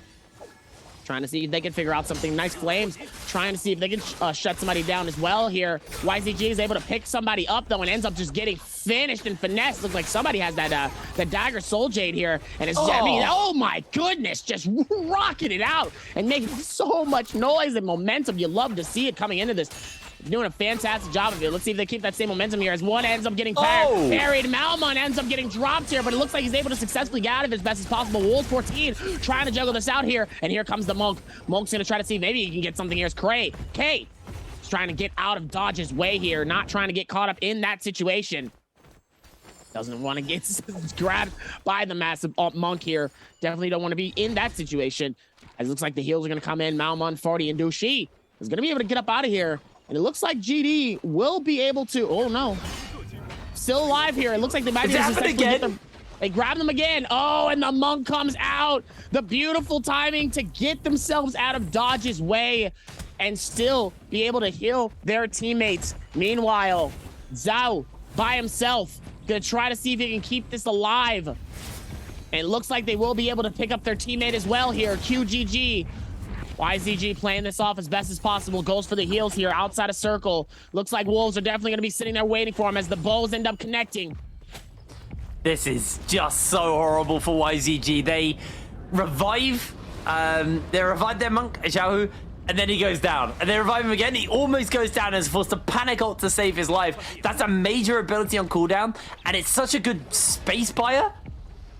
trying to see if they can figure out something. Nice flames, trying to see if they can shut somebody down as well here. YZG is able to pick somebody up though and ends up just getting finished and finessed. Looks like somebody has that the dagger soul jade here, and it's I mean, oh my goodness, just rocking it out and making so much noise and momentum. You love to see it coming into this. Doing a fantastic job of it. Let's see if they keep that same momentum here as one ends up getting parried. Malmon ends up getting dropped here, but it looks like he's able to successfully get out of it as best as possible. Wolves 14 trying to juggle this out here, and here comes the Monk. Monk's gonna try to see if maybe he can get something here. It's K is trying to get out of Dodge's way here, not trying to get caught up in that situation. Doesn't want to get grabbed by the massive Monk here. Definitely don't want to be in that situation. As it looks like the heals are gonna come in. Malmon, 40, and Dushi is gonna be able to get up out of here. And it looks like GD will be able to... Oh, no. Still alive here. It looks like they might be able to get them. They grab them again. Oh, and the Monk comes out. The beautiful timing to get themselves out of Dodge's way and still be able to heal their teammates. Meanwhile, Zhao by himself going to try to see if he can keep this alive. And it looks like they will be able to pick up their teammate as well here. QGG. YZG playing this off as best as possible. Goes for the heals here outside of circle. Looks like Wolves are definitely going to be sitting there waiting for him as the bows end up connecting. This is just so horrible for YZG. They revive their Monk, Xiaohu, and then he goes down. And they revive him again. He almost goes down and is forced to panic ult to save his life. That's a major ability on cooldown, and it's such a good space buyer.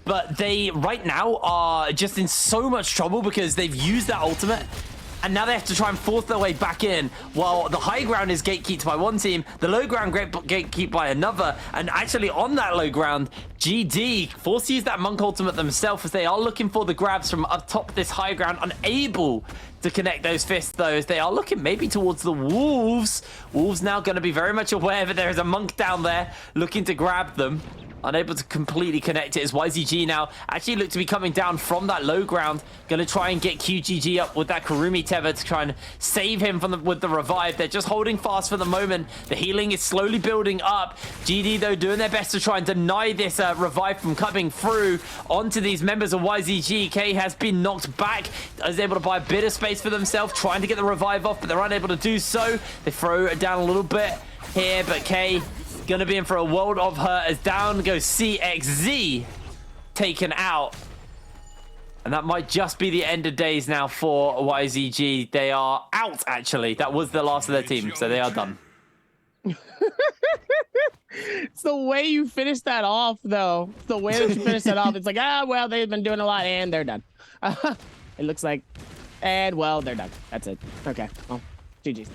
But they, right now, are just in so much trouble because they've used that ultimate. And now they have to try and force their way back in. While the high ground is gatekeeped by one team, the low ground gatekeeped by another. And actually on that low ground, GD forced to use that Monk ultimate themselves as they are looking for the grabs from up top this high ground. Unable to connect those fists, though, as they are looking maybe towards the Wolves. Wolves now going to be very much aware that there is a Monk down there looking to grab them. Unable to completely connect it as YZG now actually look to be coming down from that low ground. Going to try and get QGG up with that Kurumi Tether to try and save him from with the revive. They're just holding fast for the moment. The healing is slowly building up. GD, though, doing their best to try and deny this revive from coming through onto these members of YZG. K has been knocked back. Is able to buy a bit of space for themselves, trying to get the revive off, but they're unable to do so. They throw it down a little bit here, but K gonna be in for a world of hurt as down goes CXZ, taken out. And that might just be the end of days now for YZG. They are out, actually. That was the last of their team, so they are done. It's the way you finish that off, though. It's the way that you finish that off. It's like, well, they've been doing a lot, and they're done. It looks like, and, well, they're done. That's it. Okay, well. GG's.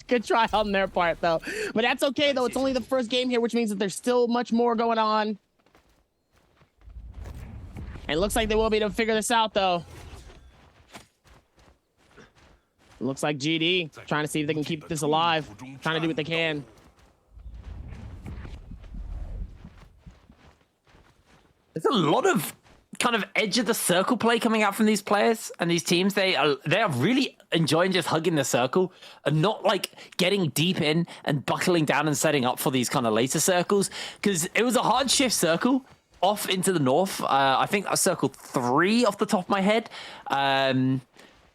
good try on their part, though. But that's okay, though. It's only the first game here, which means that there's still much more going on. And it looks like they will be able to figure this out, though. It looks like GD trying to see if they can keep this alive. Trying to do what they can. There's a lot of kind of edge of the circle play coming out from these players and these teams. They are really enjoying just hugging the circle and not like getting deep in and buckling down and setting up for these kind of later circles, because it was a hard shift circle off into the north. I think that's circle 3 off the top of my head.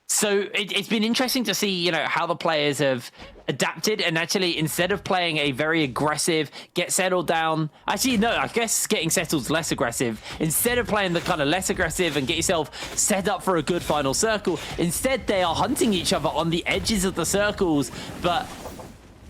So it's been interesting to see, you know, how the players have adapted, and actually instead of playing a very aggressive get settled down, actually no, I guess getting settled is less aggressive. Instead of playing the kind of less aggressive and get yourself set up for a good final circle, instead they are hunting each other on the edges of the circles, but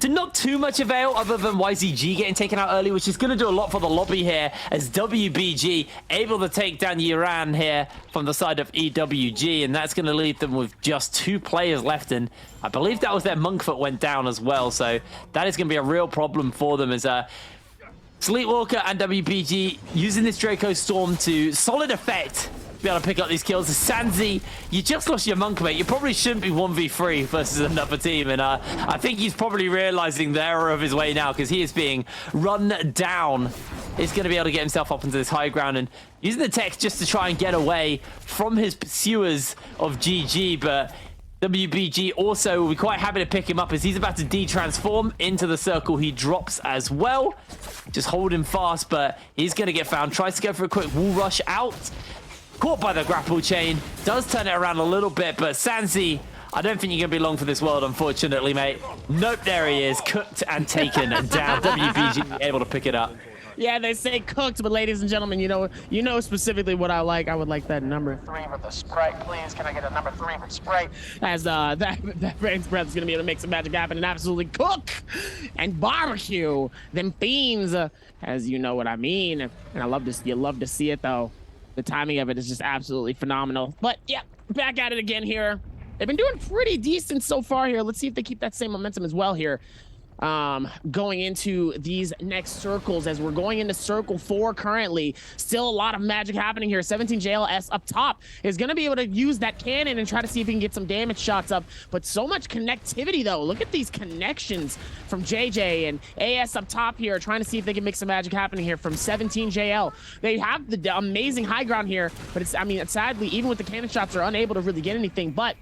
to not too much avail other than YZG getting taken out early, which is going to do a lot for the lobby here, as WBG able to take down Iran here from the side of EWG, and that's going to leave them with just 2 players left, and I believe that was their monk that went down as well, so that is going to be a real problem for them as Sleepwalker and WBG using this Draco Storm to solid effect be able to pick up these kills. Sanzi, you just lost your monk, mate. You probably shouldn't be 1v3 versus another team, and I think he's probably realizing the error of his way now, because he is being run down. He's going to be able to get himself up into this high ground and using the tech just to try and get away from his pursuers of GG, but WBG also will be quite happy to pick him up as he's about to de-transform into the circle. He drops as well. Just hold him fast, but he's going to get found. Tries to go for a quick wall rush out. Caught by the grapple chain. Does turn it around a little bit, but Sanzi, I don't think you're going to be long for this world, unfortunately, mate. Nope, there he is. Cooked and taken down. WBG able to pick it up. Yeah, they say cooked, but ladies and gentlemen, you know specifically what I like. I would like that number 3 with the Sprite, please. Can I get a number 3 for Sprite? As that Brain's Breath is gonna be able to make some magic happen and absolutely cook and barbecue them fiends, as you know what I mean. And you love to see it though. The timing of it is just absolutely phenomenal. But yeah, back at it again here. They've been doing pretty decent so far here. Let's see if they keep that same momentum as well here. Going into these next circles, as we're going into circle 4 currently. Still a lot of magic happening here. 17JLS up top is going to be able to use that cannon and try to see if he can get some damage shots up, but so much connectivity though. Look at these connections from JJ and AS up top here, trying to see if they can make some magic happening here from 17JL. They have the amazing high ground here, but it's sadly, even with the cannon shots, they're unable to really get anything, but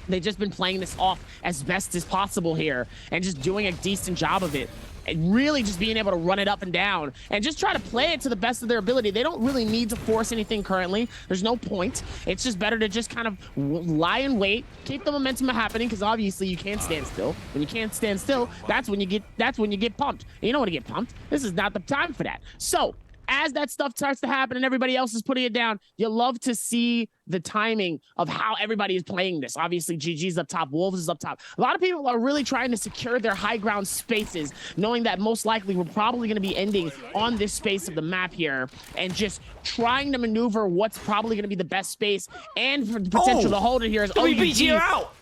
they've just been playing this off as best as possible here and just doing a decent job of it. And really just being able to run it up and down and just try to play it to the best of their ability. They don't really need to force anything currently. There's no point. It's just better to just kind of lie and wait, keep the momentum happening, because obviously you can't stand still. When you can't stand still, that's when you get pumped. And you don't want to get pumped. This is not the time for that. So as that stuff starts to happen and everybody else is putting it down, you love to see the timing of how everybody is playing this. Obviously, GG's up top, Wolves is up top. A lot of people are really trying to secure their high ground spaces, knowing that most likely we're probably going to be ending on this space of the map here, and just trying to maneuver what's probably going to be the best space and for the potential to hold it here is WBG are out.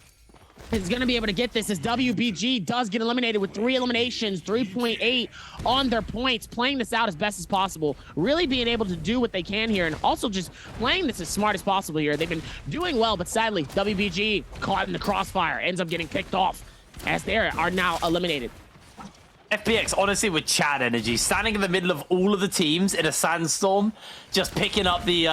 Is going to be able to get this as WBG does get eliminated with 3 eliminations, 3.8 on their points, playing this out as best as possible, really being able to do what they can here, and also just playing this as smart as possible here. They've been doing well, but sadly, WBG caught in the crossfire, ends up getting picked off as they are now eliminated. FPX, honestly, with Chad energy, standing in the middle of all of the teams in a sandstorm, just picking up the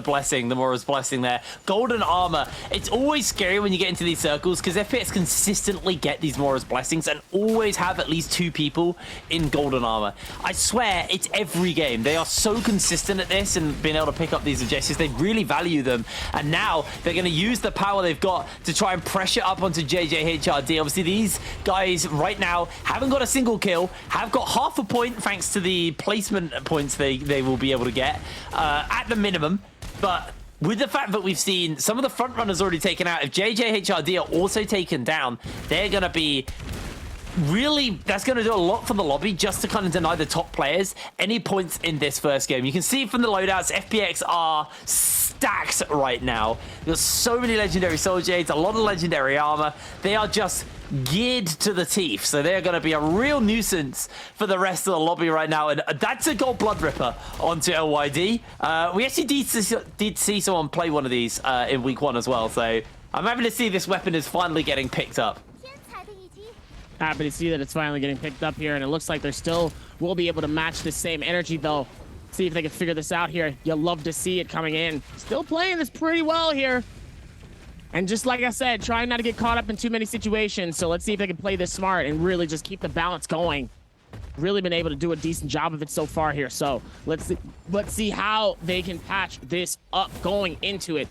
blessing, the Mora's blessing there. Golden armor. It's always scary when you get into these circles because FPX consistently get these Mora's blessings and always have at least 2 people in golden armor. I swear, it's every game. They are so consistent at this and being able to pick up these objectives. They really value them, and now they're going to use the power they've got to try and pressure up onto JJHRD. Obviously, these guys right now haven't got a single kill, have got half a point thanks to the placement points they will be able to get at the minimum. But with the fact that we've seen some of the front runners already taken out, if JJHRD are also taken down, they're going to be really, that's going to do a lot for the lobby just to kind of deny the top players any points in this first game. You can see from the loadouts, FPX are stacked right now. There's so many legendary soul jades, a lot of legendary armor. They are just geared to the teeth, so they're going to be a real nuisance for the rest of the lobby right now, and that's a gold blood ripper onto LYD. We actually did see someone play one of these in week 1 as well, so I'm happy to see this weapon is finally getting picked up. Happy to see that it's finally getting picked up here, and it looks like they still will be able to match the same energy though. See if they can figure this out here. You'll love to see it coming in. Still playing this pretty well here. And just like I said, trying not to get caught up in too many situations. So let's see if they can play this smart and really just keep the balance going. Really been able to do a decent job of it so far here. So let's see how they can patch this up going into it.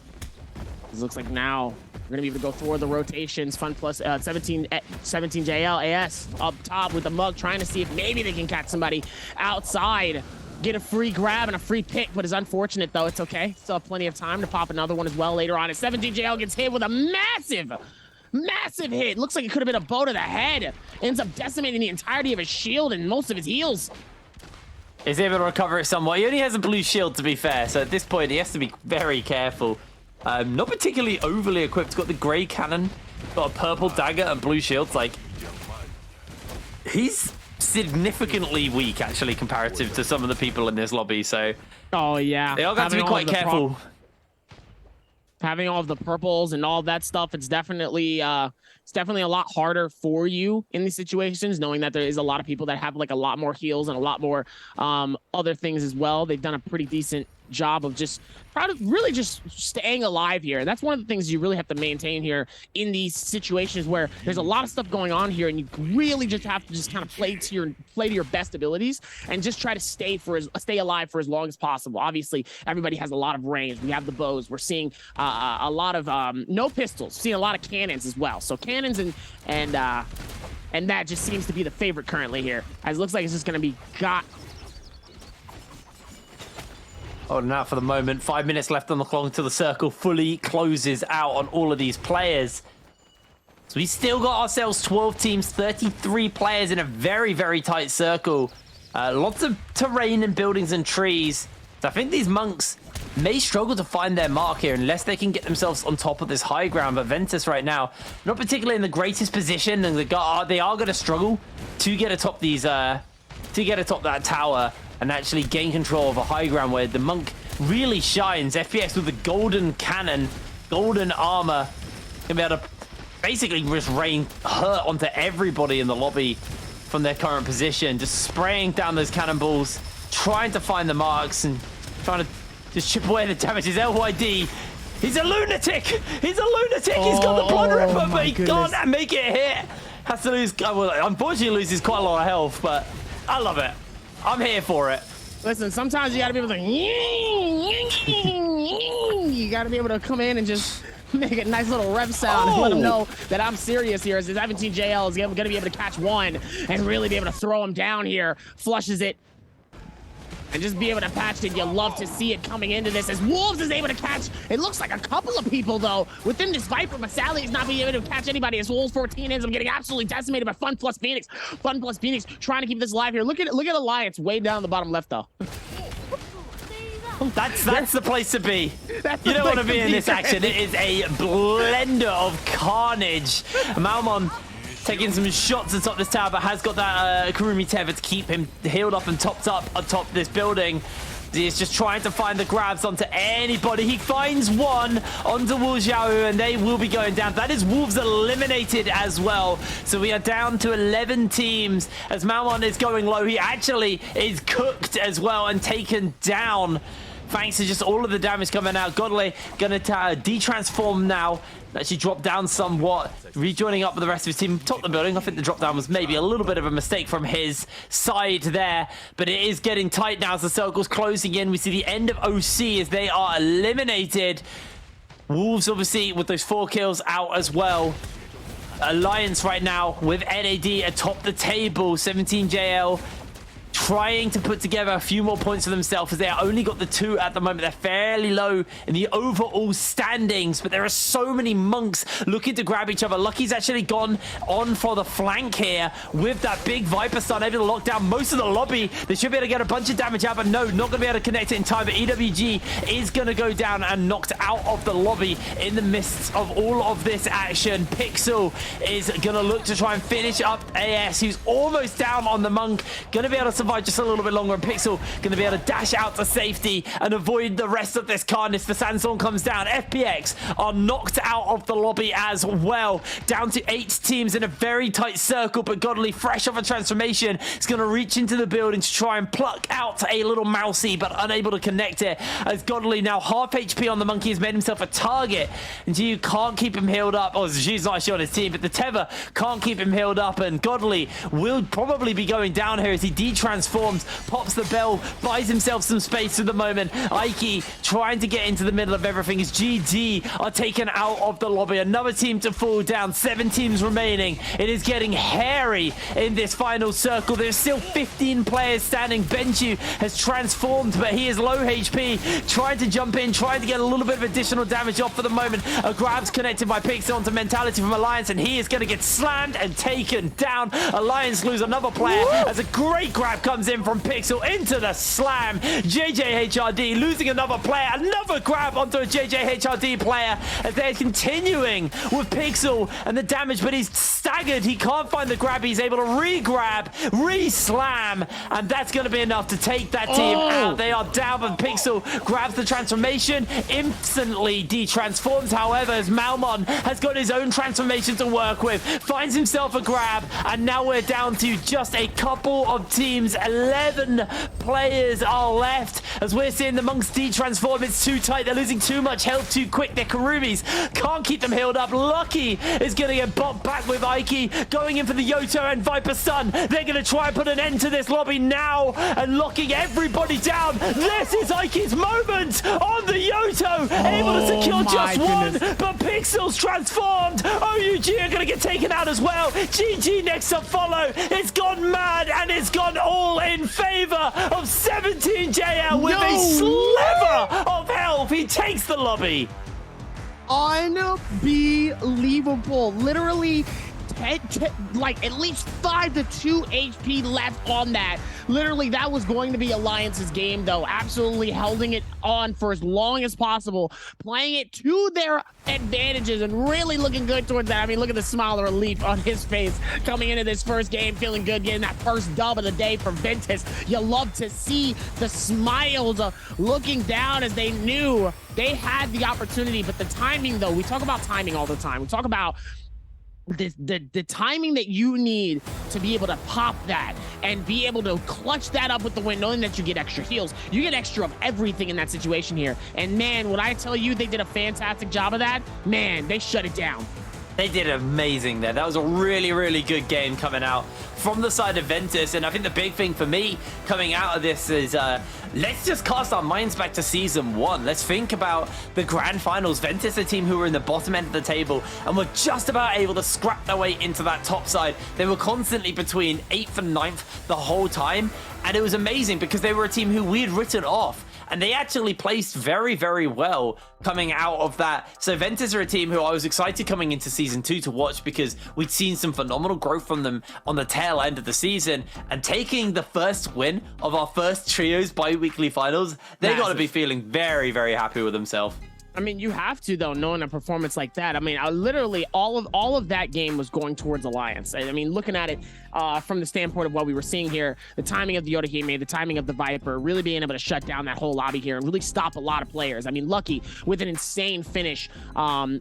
It looks like now we're gonna be able to go through the rotations. Fun plus 17 JL AS up top with the mug, trying to see if maybe they can catch somebody outside. Get a free grab and a free pick, but it's unfortunate though. It's okay. Still have plenty of time to pop another one as well later on. As 17 JL gets hit with a massive hit. Looks like it could have been a bow to the head. Ends up decimating the entirety of his shield and most of his heals. He's able to recover it somewhat. He only has a blue shield, to be fair, so at this point he has to be very careful. Not particularly overly equipped. Got the grey cannon, got a purple dagger and blue shields. Like, he's significantly weak, actually, comparative to some of the people in this lobby. So, oh yeah, they all got to be quite careful. Having all of the purples and all that stuff, it's definitely a lot harder for you in these situations, knowing that there is a lot of people that have like a lot more heals and a lot more other things as well. They've done a pretty decent job of just really just staying alive here. That's one of the things you really have to maintain here in these situations where there's a lot of stuff going on here, and you really just have to just kind of play to your best abilities and just try to stay alive for as long as possible. Obviously, everybody has a lot of range. We have the bows. We're seeing a lot of no pistols. Seeing a lot of cannons as well. So cannons and that just seems to be the favorite currently here. As it looks like it's just going to be got. Holding out for the moment. 5 minutes left on the clock until the circle fully closes out on all of these players. So we still got ourselves 12 teams, 33 players in a very, very tight circle. Lots of terrain and buildings and trees. So I think these monks may struggle to find their mark here unless they can get themselves on top of this high ground. But Ventus right now, not particularly in the greatest position, and they are going to struggle to get atop that tower and actually gain control of a high ground where the monk really shines. FPS with the golden cannon, golden armor, gonna be able to basically just rain hurt onto everybody in the lobby from their current position, just spraying down those cannonballs, trying to find the marks and trying to just chip away the damage. His LYD, he's a lunatic! He's a lunatic! He's got the blood ripper, but he can't make it hit! Has to lose, well, unfortunately loses quite a lot of health, but I love it. I'm here for it. Listen, sometimes you gotta be able to you gotta be able to come in and just make a nice little rev sound and let them know that I'm serious here. As the 17 JL is gonna be able to catch one and really be able to throw him down here. Flushes it and just be able to patch it. You love to see it coming into this as Wolves is able to catch. It looks like a couple of people though within this Viper, but Sally is not being able to catch anybody as Wolves 14 ends up getting absolutely decimated by Fun plus Phoenix. Fun plus Phoenix trying to keep this alive here. Look at Alliance way down the bottom left though. That's the place to be. You don't want to be in this action. It is a blender of carnage. Malmon taking some shots atop this tower, but has got that Kurumi tether to keep him healed up and topped up atop this building. He's just trying to find the grabs onto anybody. He finds one onto Wu Xiao, and they will be going down. That is Wolves eliminated as well. So we are down to 11 teams as Malmon is going low. He actually is cooked as well and taken down thanks to just all of the damage coming out. Godley gonna de-transform now. Actually dropped down somewhat, rejoining up with the rest of his team. Top the building. I think the drop down was maybe a little bit of a mistake from his side there, but it is getting tight now as the circle's closing in. We see the end of OC as they are eliminated. Wolves obviously with those 4 kills out as well. Alliance right now with NAD atop the table. 17 JL trying to put together a few more points for themselves as they are only got the 2 at the moment. They're fairly low in the overall standings, but there are so many monks looking to grab each other. Lucky's actually gone on for the flank here with that big Viper stun, able to lock down most of the lobby. They should be able to get a bunch of damage out, but no, not going to be able to connect it in time. But EWG is going to go down and knocked out of the lobby in the midst of all of this action. Pixel is going to look to try and finish up AS, who's almost down on the monk. Going to be able to survive survive just a little bit longer, and Pixel going to be able to dash out to safety and avoid the rest of this carnage. The Sandstorm comes down. FPX are knocked out of the lobby as well. Down to 8 teams in a very tight circle, but Godly, fresh off a transformation, is going to reach into the building to try and pluck out a little mousey, but unable to connect it, as Godly now half HP on the monkey has made himself a target, and you can't keep him healed up. Oh, Zhu's not actually on his team, but the Tether can't keep him healed up, and Godly will probably be going down here as he de-transforms, pops the bell, buys himself some space for the moment. Ike trying to get into the middle of everything as GG are taken out of the lobby. Another team to fall down, 7 teams remaining. It is getting hairy in this final circle. There's still 15 players standing. Benju has transformed, but he is low HP, trying to jump in, trying to get a little bit of additional damage off for the moment. A grab's connected by Pixel onto Mentality from Alliance, and he is going to get slammed and taken down. Alliance lose another player as a great grab comes in from Pixel into the slam. JJHRD losing another player, another grab onto a JJHRD player as they're continuing with Pixel and the damage, but he's staggered. He can't find the grab. He's able to re-grab, re-slam, and that's going to be enough to take that team out. They are down, but Pixel grabs the transformation, instantly de-transforms, however, as Malmon has got his own transformation to work with, finds himself a grab, and now we're down to just a couple of teams. 11 players are left as we're seeing the monks de-transform. It's too tight. They're losing too much health too quick. Their Karumis can't keep them healed up. Lucky is going to get bopped back with Ike, going in for the Yoto and Viper Stun. They're going to try and put an end to this lobby now and locking everybody down. This is Ike's moment on the Yoto, able to secure just one, but Pixel's transformed. OUG are going to get taken out as well. GG next to follow. It's gone mad, and it's gone all in favor of 17JL with a sliver of health. He takes the lobby. Unbelievable. Literally, like at least 5 to 2 HP left on that. Literally, that was going to be Alliance's game, though. Absolutely holding it on for as long as possible, playing it to their advantages and really looking good towards that. I mean, look at the smile of relief on his face coming into this first game, feeling good, getting that first dub of the day for Ventus. You love to see the smiles looking down as they knew they had the opportunity, but the timing, though, we talk about timing all the time. We talk about the timing that you need to be able to pop that and be able to clutch that up with the win, knowing that you get extra heals. You get extra of everything in that situation here. And man, when I tell you they did a fantastic job of that, man, they shut it down. They did amazing there. That was a really, really good game coming out from the side of Ventus. And I think the big thing for me coming out of this is let's just cast our minds back to Season 1. Let's think about the Grand Finals. Ventus, a team who were in the bottom end of the table and were just about able to scrap their way into that top side. They were constantly between 8th and 9th the whole time. And it was amazing because they were a team who we had written off. And they actually placed very, very well coming out of that. So Ventus are a team who I was excited coming into Season 2 to watch because we'd seen some phenomenal growth from them on the tail end of the season. And taking the first win of our first Trios Biweekly Finals, they got to be feeling very, very happy with themselves. I mean, you have to, though, knowing a performance like that. I mean, literally all of that game was going towards Alliance. I mean, looking at it from the standpoint of what we were seeing here, the timing of the Yotahime, the timing of the Viper, really being able to shut down that whole lobby here and really stop a lot of players. I mean, Lucky with an insane finish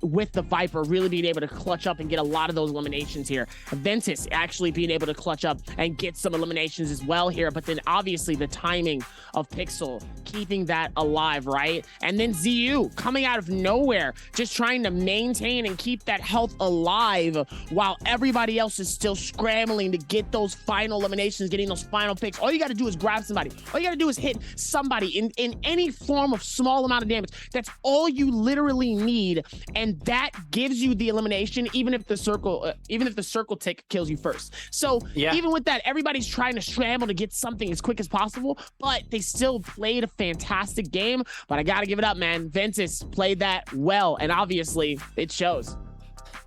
with the Viper, really being able to clutch up and get a lot of those eliminations here. Ventus actually being able to clutch up and get some eliminations as well here. But then obviously the timing of Pixel, keeping that alive, right? And then ZU coming out of nowhere, just trying to maintain and keep that health alive while everybody else is still scrambling to get those final eliminations, getting those final picks. All you got to do is grab somebody. All you got to do is hit somebody in any form of small amount of damage. That's all you literally need, and that gives you the elimination, even if the circle tick kills you first. So even with that, everybody's trying to scramble to get something as quick as possible, but they still played a fantastic game. But I got to give it up, man. Ventus played that well, and obviously it shows.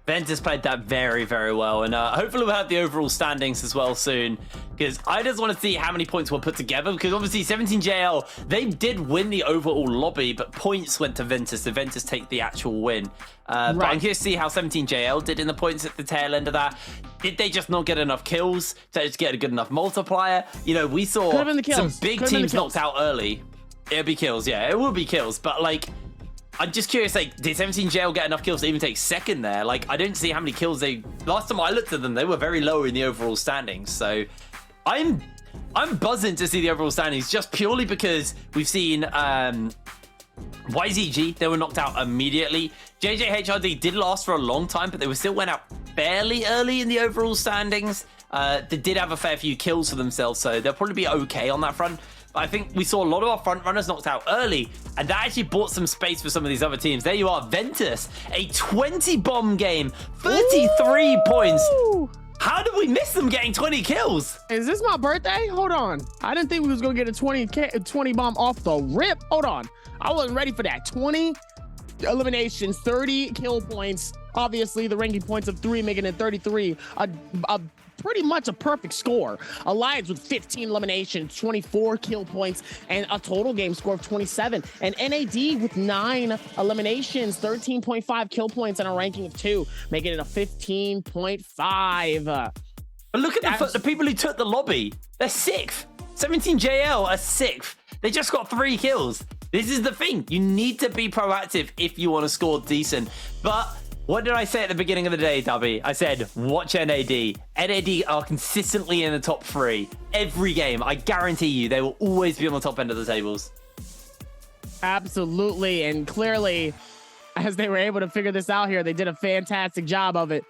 Ventus played that very, very well, and hopefully we'll have the overall standings as well soon, because I just want to see how many points we'll put together, because obviously 17JL, they did win the overall lobby, but points went to Ventus, so Ventus take the actual win. But I'm curious to see how 17JL did in the points at the tail end of that. Did they just not get enough kills to just get a good enough multiplier? You know, we saw some big teams knocked out early. It'll be kills, yeah, it will be kills, but like, I'm just curious, like, did 17JL get enough kills to even take second there? Like, I don't see how many kills they... Last time I looked at them, they were very low in the overall standings. So, I'm buzzing to see the overall standings just purely because we've seen YZG, they were knocked out immediately. JJHRD did last for a long time, but they still went out fairly early in the overall standings. They did have a fair few kills for themselves, so they'll probably be okay on that front. I think we saw a lot of our front runners knocked out early, and that actually bought some space for some of these other teams. There you are, Ventus, a 20 bomb game, 33 points. How did we miss them getting 20 kills? Is this my birthday? Hold on. I didn't think we was gonna get a 20 bomb off the rip. Hold on. I wasn't ready for that. 20 eliminations, 30 kill points. Obviously, the ranking points of 3 making it 33. Pretty much a perfect score. Alliance with 15 eliminations, 24 kill points, and a total game score of 27. And NAD with 9 eliminations, 13.5 kill points, and a ranking of 2, making it a 15.5. But look at the people who took the lobby. They're 6th. 17JL are 6th. They just got 3 kills. This is the thing. You need to be proactive if you want to score decent. But what did I say at the beginning of the day, Dubby? I said, watch NAD. NAD are consistently in the top 3 every game. I guarantee you, they will always be on the top end of the tables. Absolutely, and clearly, as they were able to figure this out here, they did a fantastic job of it.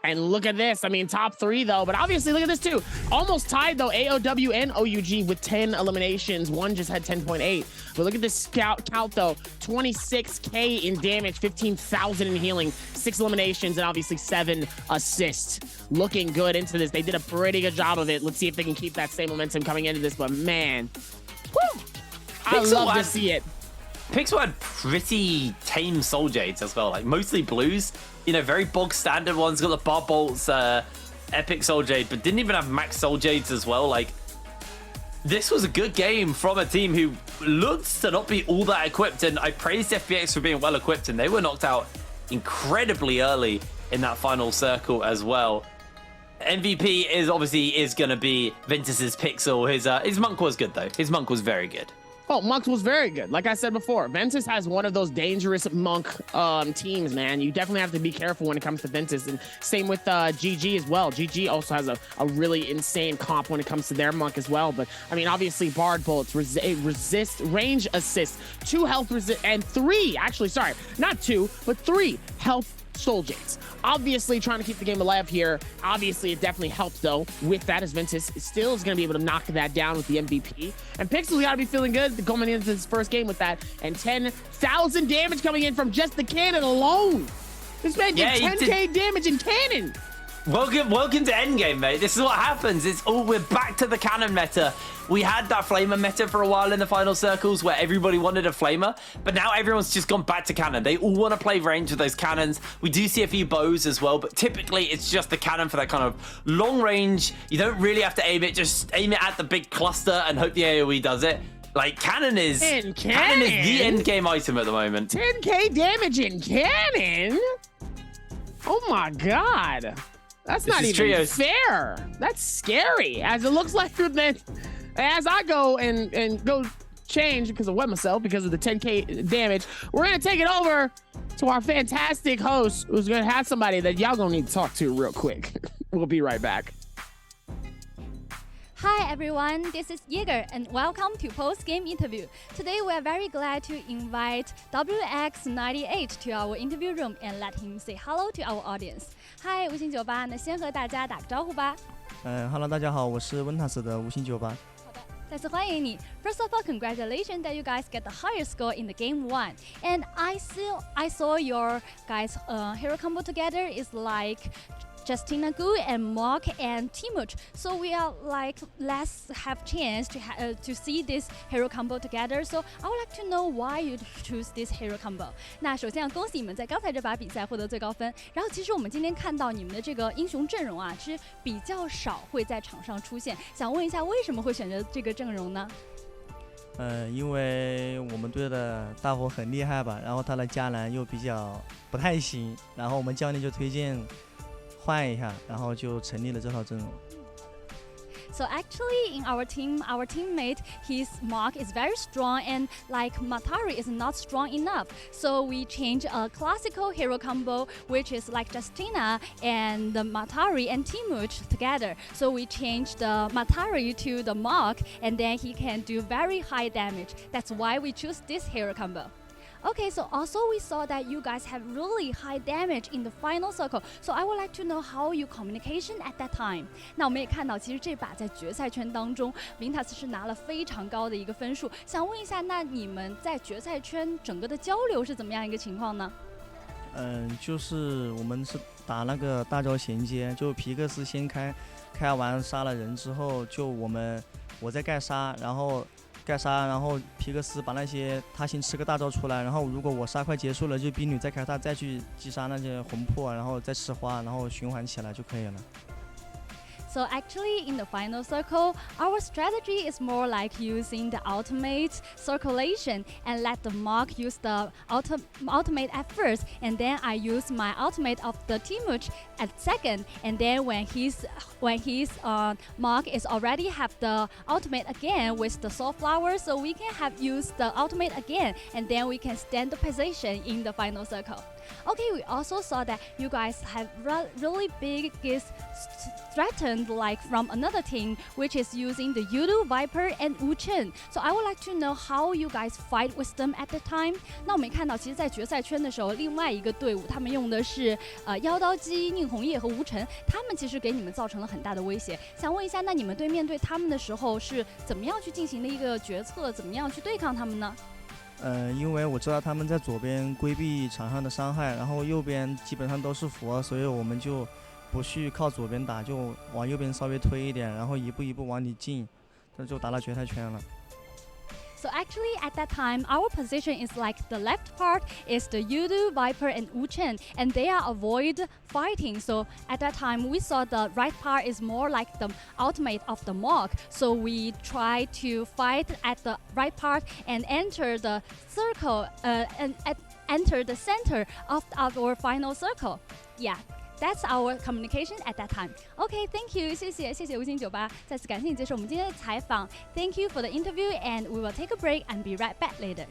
And look at this. I mean, top 3, though. But obviously, look at this, too. Almost tied, though, AOW and OUG with 10 eliminations. One just had 10.8. But look at this count, though. 26K in damage, 15,000 in healing, 6 eliminations, and obviously 7 assists. Looking good into this. They did a pretty good job of it. Let's see if they can keep that same momentum coming into this. But, man, woo! I love to see it. Pixel had pretty tame Soul Jades as well, like mostly blues. You know, very bog standard ones. Got the Bar Bolts, Epic Soul Jade, but didn't even have Max Soul Jades as well. Like, this was a good game from a team who looked to not be all that equipped, and I praised FBX for being well equipped, and they were knocked out incredibly early in that final circle as well. MVP is obviously going to be Ventus's Pixel. His Monk was good though. His Monk was very good. Oh, Monk was very good. Like I said before, Ventus has one of those dangerous Monk teams, man. You definitely have to be careful when it comes to Ventus. And same with GG as well. GG also has a really insane comp when it comes to their Monk as well. But, I mean, obviously, Bard Bullets, resist, range assist, 2 health resist, and 3, actually, sorry, not 2, but 3 health Soul Jades. Obviously trying to keep the game alive here. Obviously it definitely helped though with that, as Ventus still is going to be able to knock that down with the MVP. And Pixel got to be feeling good going into this first game with that. And 10,000 damage coming in from just the cannon alone. This man did 10k damage in cannon. Welcome to endgame, mate. This is what happens. We're back to the cannon meta. We had that flamer meta for a while in the final circles where everybody wanted a flamer, but now everyone's just gone back to cannon. They all want to play range with those cannons. We do see a few bows as well, but typically it's just the cannon for that kind of long range. You don't really have to aim it. Just aim it at the big cluster and hope the AoE does it. Like, cannon is the end game item at the moment. 10k damage in cannon? Oh my god. That's not even fair. That's scary. As it looks like, as I go and go change because I wet myself because of the 10k damage, we're gonna take it over to our fantastic host, who's gonna have somebody that y'all gonna need to talk to real quick. We'll be right back. Hi everyone, this is Yeager and welcome to post-game interview. Today we are very glad to invite WX98 to our interview room and let him say hello to our audience. Hi 无心酒吧，那先和大家打个招呼吧。Hello 大家好，我是温塔斯的无心酒吧。再次欢迎你。First of all, congratulations that you guys get the highest score in the game 1. And I saw your guys hero combo together is like Justina Gu and Mark and Timuch. So we are like let's have chance to see this hero combo together. So I would like to know why you choose this hero combo. 那首先要恭喜你们在刚才这把比赛获得最高分。然后其实我们今天看到你们的这个英雄阵容啊，是比较少会在场上出现。想问一下，为什么会选择这个阵容呢？因为我们队的大火很厉害吧，然后他的加蓝又比较不太行，然后我们教练就推荐换一下，然后就成立了这套阵容。So actually in our team, our teammate, his Mark is very strong and like Matari is not strong enough. So we change a classical hero combo which is like Justina and the Matari and Timuch together. So we change the Matari to the Mark and then he can do very high damage. That's why we choose this hero combo. Okay, so also we saw that you guys have really high damage in the final circle. So I would like to know how you communication at that time. 那我们也看到，其实这把在决赛圈当中，Vintas 是拿了非常高的一个分数。想问一下，那你们在决赛圈整个的交流是怎么样一个情况呢？就是我们是打那个大招衔接，就皮克斯先开完杀了人之后，就我在盖杀，然后皮克斯把那些他先吃个大招出来，然后如果我杀快结束了，就逼女再开他再去击杀那些魂魄，然后再吃花，然后循环起来就可以了。So actually in the final circle, our strategy is more like using the ultimate circulation and let the Mark use the ultimate at first, and then I use my ultimate of the Timuch at second, and then when his Mark is already have the ultimate again with the soul flower, so we can have used the ultimate again, and then we can stand the position in the final circle. Okay, we also saw that you guys have really biggest threatened like from another team, which is using the Yudu, Viper and Wuchen. So I would like to know how you guys fight with them at the time. 那我们看到，其实，在决赛圈的时候，另外一个队伍他们用的是妖刀姬、宁红叶和吴晨，他们其实给你们造成了很大的威胁。想问一下，那你们面对他们的时候是怎么样去进行的一个决策？怎么样去对抗他们呢？因为我知道他们在左边规避场上的伤害，然后右边基本上都是佛，所以我们就不去靠左边打，就往右边稍微推一点，然后一步一步往里进，这就打到决赛圈了。So actually at that time, our position is like the left part is the Yudu, Viper and Wuchen, and they are avoid fighting. So at that time, we saw the right part is more like the ultimate of the Mark. So we try to fight at the right part and enter the circle, and enter the center of our final circle. Yeah. That's our communication at that time. Okay, thank you. 谢谢无心酒吧，再次感谢你接受我们今天的采访。Thank you for the interview, and we will take a break and be right back later.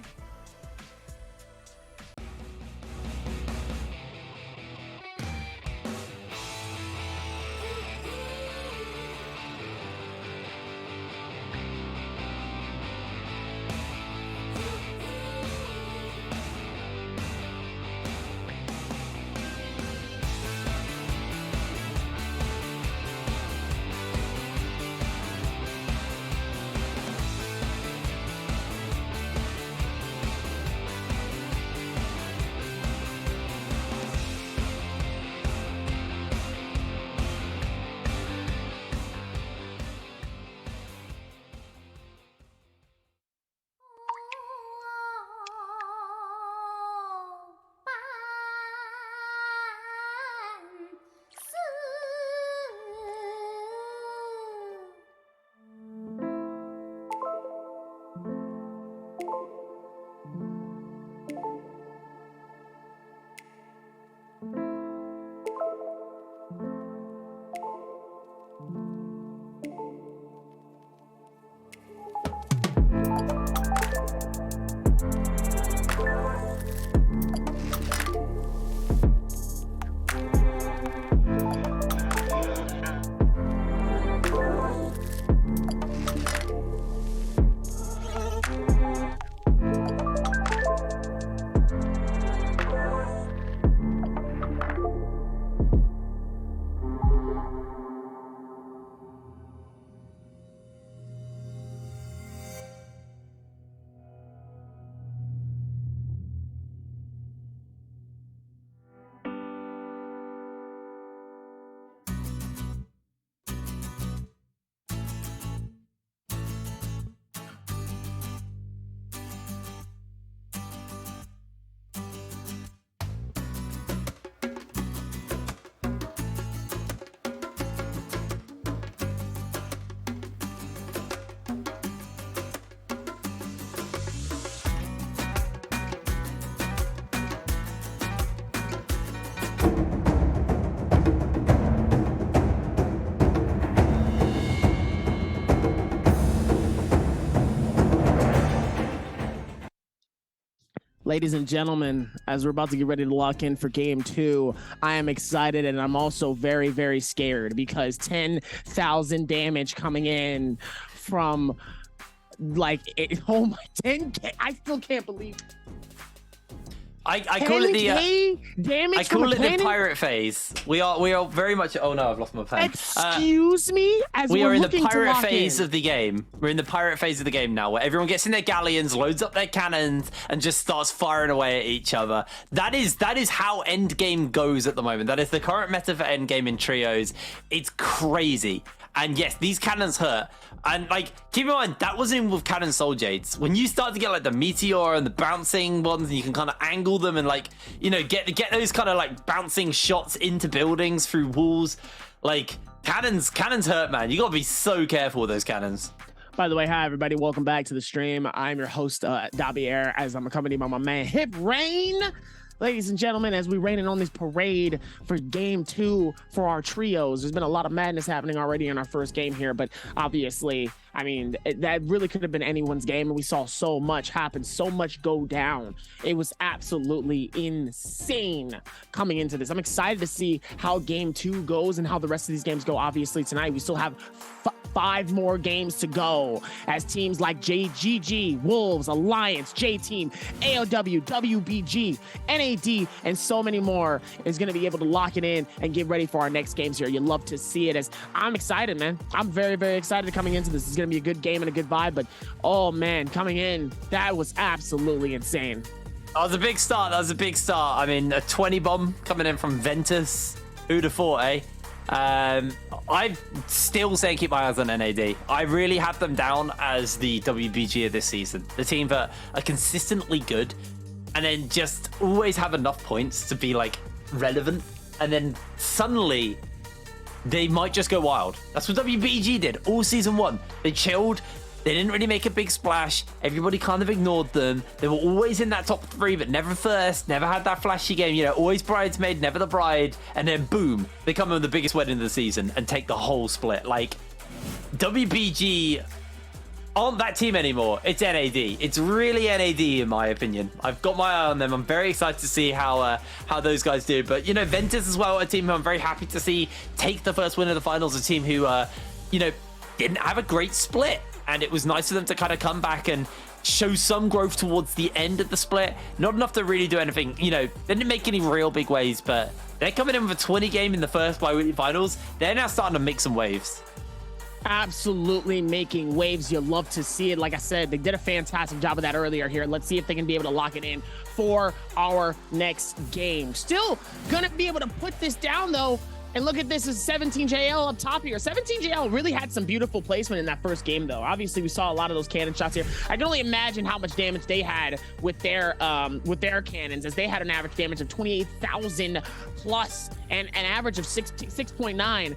Ladies and gentlemen, as we're about to get ready to lock in for game 2, I am excited and I'm also very, very scared because 10,000 damage coming in from oh my 10K. I still can't believe I call it the damage. I call it the pirate phase. We are very much. Oh no, I've lost my pen. Excuse me. As we are in the looking to pirate lock phase in. of the game. We're in the pirate phase of the game now, where everyone gets in their galleons, loads up their cannons, and just starts firing away at each other. That is how endgame goes at the moment. That is the current meta for endgame in trios. It's crazy. And yes, these cannons hurt. And keep in mind, that wasn't even with cannon soul jades. When you start to get the meteor and the bouncing ones, and you can kind of angle them and get those kind of bouncing shots into buildings through walls. Cannons hurt, man. You gotta be so careful with those cannons. By the way, hi everybody, welcome back to the stream. I'm your host, Nbpl, as I'm accompanied by my man Hip Rain. Ladies and gentlemen, as we raining on this parade for game 2 for our trios, there's been a lot of madness happening already in our first game here, but obviously, I mean, that really could have been anyone's game, and we saw so much happen, so much go down. It was absolutely insane coming into this. I'm excited to see how game 2 goes and how the rest of these games go. Obviously, tonight we still have 5 more games to go as teams like JGG, Wolves, Alliance, J-Team, AOW, WBG, NAD, and so many more is going to be able to lock it in and get ready for our next games here. You'd love to see it. As I'm excited, man. I'm very, very excited coming into this. It's going to be a good game and a good vibe, but oh man, coming in, that was absolutely insane. That was a big start. I mean, a 20 bomb coming in from Ventus. Who'd have thought, eh? I'm still saying keep my eyes on NAD. I really have them down as the WBG of this season. The team that are consistently good and then just always have enough points to be relevant, and then suddenly they might just go wild. That's what WBG did all season 1. They chilled. They didn't really make a big splash. Everybody kind of ignored them. They were always in that top 3, but never first. Never had that flashy game. Always bridesmaid, never the bride. And then boom, they come in the biggest wedding of the season and take the whole split. WBG aren't that team anymore. It's NAD. It's really NAD in my opinion. I've got my eye on them. I'm very excited to see how those guys do. But Ventus as well, a team who I'm very happy to see take the first win of the finals. A team who didn't have a great split. And it was nice for them to kind of come back and show some growth towards the end of the split. Not enough to really do anything. They didn't make any real big waves, but they're coming in with a 20 game in the first Biweekly finals. They're now starting to make some waves. Absolutely making waves. You'll love to see it. Like I said, they did a fantastic job of that earlier here. Let's see if they can be able to lock it in for our next game. Still gonna be able to put this down though. And look at this, is 17JL up top here. 17JL really had some beautiful placement in that first game, though. Obviously, we saw a lot of those cannon shots here. I can only imagine how much damage they had with their cannons, as they had an average damage of 28,000 plus and an average of 6.9.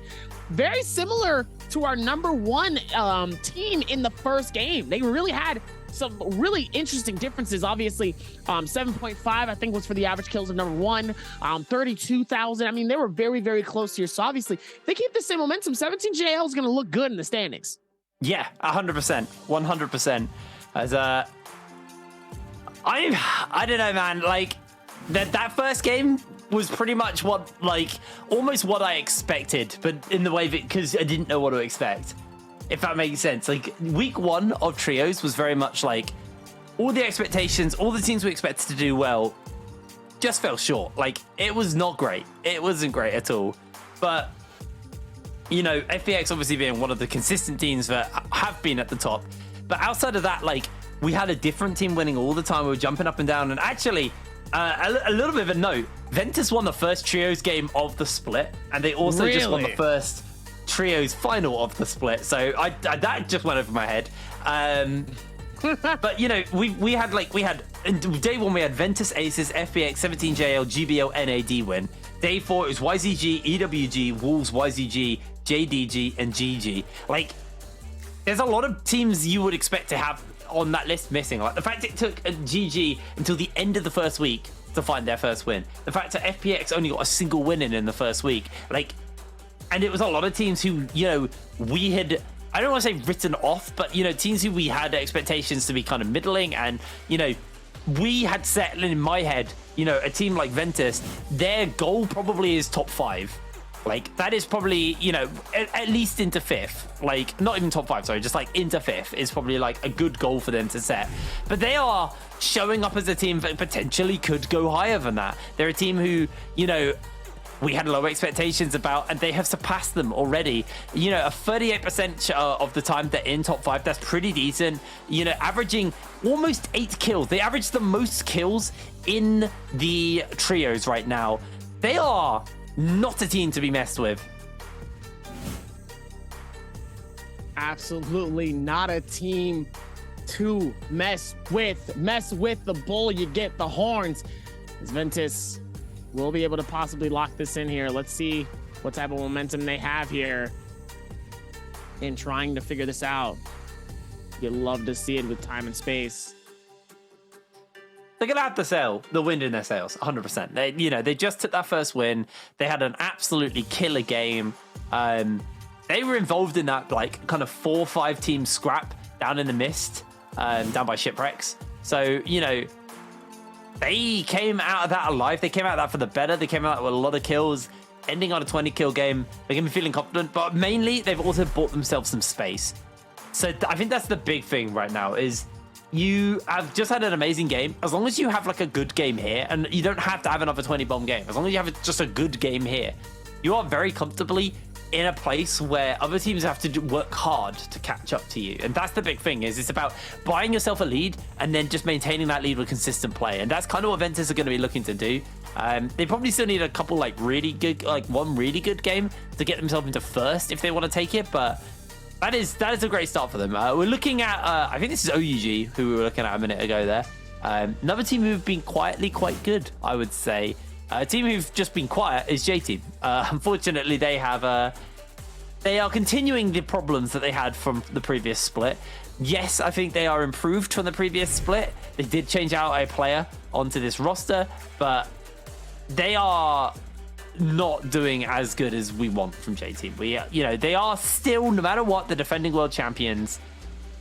Very similar to our #1 team in the first game. They really had some really interesting differences. Obviously, 7.5 I think was for the average kills of #1. 32,000. I mean, they were very, very close here. So obviously, if they keep the same momentum, 17JL is going to look good in the standings. Yeah, 100%, 100%. As I don't know, man. That first game was pretty much almost what I expected, but in the way that, because I didn't know what to expect. If that makes sense. Week 1 of trios was very much all the expectations, all the teams we expected to do well just fell short. It was not great. It wasn't great at all. But FPX obviously being one of the consistent teams that have been at the top. But outside of that, we had a different team winning all the time. We were jumping up and down. And actually, a little bit of a note, Ventus won the first trios game of the split, and they also just won the first trios final of the split. So that just went over my head. But we had in day 1 we had Ventus Aces, FPX, 17JL, GBL, NAD win. Day 4 it was YZG, EWG, Wolves, YZG, JDG, and GG. There's a lot of teams you would expect to have on that list missing. The fact it took a GG until the end of the first week to find their first win. The fact that FPX only got a single win in the first week. And it was a lot of teams who, we had, I don't want to say written off, but, teams who we had expectations to be kind of middling and, we had set in my head, you know, a team like Ventus, their goal probably is top 5. Like, that is probably, you know, at least into 5th. Like, not even top 5, sorry, just like into 5th is probably like a good goal for them to set. But they are showing up as a team that potentially could go higher than that. They're a team who, you know, we had low expectations about, and they have surpassed them already. You know, a 38% of the time they're in top 5, that's pretty decent. You know, averaging almost 8 kills. They average the most kills in the trios right now. They are not a team to be messed with. Absolutely not a team to mess with. Mess with the bull, you get the horns. As Ventus will be able to possibly lock this in here. Let's see what type of momentum they have here in trying to figure this out. You'd love to see it with time and space. They're gonna have to sell the wind in their sails, 100%. They, you know, they just took that first win. They had an absolutely killer game. They were involved in that like kind of 4-5 team scrap down in the mist, down by shipwrecks. So, you know, they came out of that alive. They came out of that for the better. They came out with a lot of kills, ending on a 20-kill game. They're gonna be feeling confident, but mainly they've also bought themselves some space. So I think that's the big thing right now is you have just had an amazing game. As long as you have like a good game here, and you don't have to have another 20-bomb game, as long as you have just a good game here, you are very comfortably in a place where other teams have to work hard to catch up to you. And that's the big thing, is it's about buying yourself a lead and then just maintaining that lead with consistent play. And that's kind of what Ventus are going to be looking to do. They probably still need a couple like really good, like one really good game to get themselves into first if they want to take it, but that is a great start for them. We're looking at, I think this is OUG, who we were looking at a minute ago there. Another team who've been quietly quite good, I would say. A team who've just been quiet is J-Team. Unfortunately, they are continuing the problems that they had from the previous split. Yes, I think they are improved from the previous split. They did change out a player onto this roster, but they are not doing as good as we want from J-Team. You know, they are still, no matter what, the defending world champions.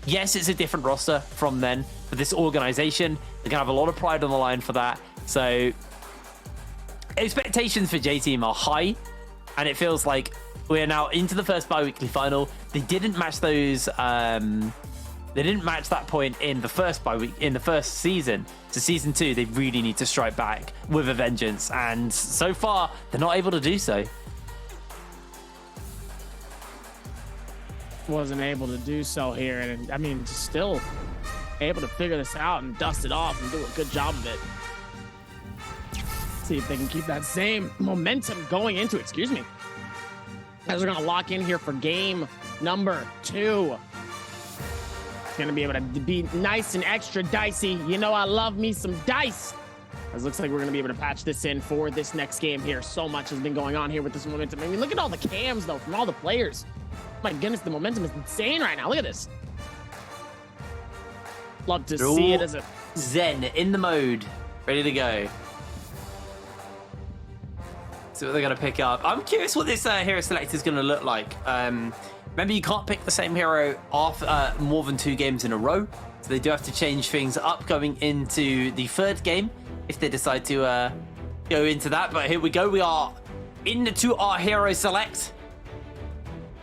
Yes, it's a different roster from then, but this organization, they're gonna have a lot of pride on the line for that. So expectations for J-Team are high, and it feels like we're now into the first bi-weekly final. They didn't match those they didn't match that point in the first season. So season 2, they really need to strike back with a vengeance, and so far they're not able to do so. Wasn't able to do so here, and I mean, still able to figure this out and dust it off and do a good job of it. See if they can keep that same momentum going into it. Excuse me. As we're gonna lock in here for game number 2. It's gonna be able to be nice and extra dicey. You know I love me some dice. As looks like we're gonna be able to patch this in for this next game here. So much has been going on here with this momentum. I mean, look at all the cams though from all the players. My goodness, the momentum is insane right now. Look at this. Love to see it as a Zen in the mode, ready to go. See what they're going to pick up. I'm curious what this hero select is going to look like. Remember, you can't pick the same hero off more than 2 games in a row. So they do have to change things up going into the 3rd game if they decide to go into that. But here we go. We are into our hero select.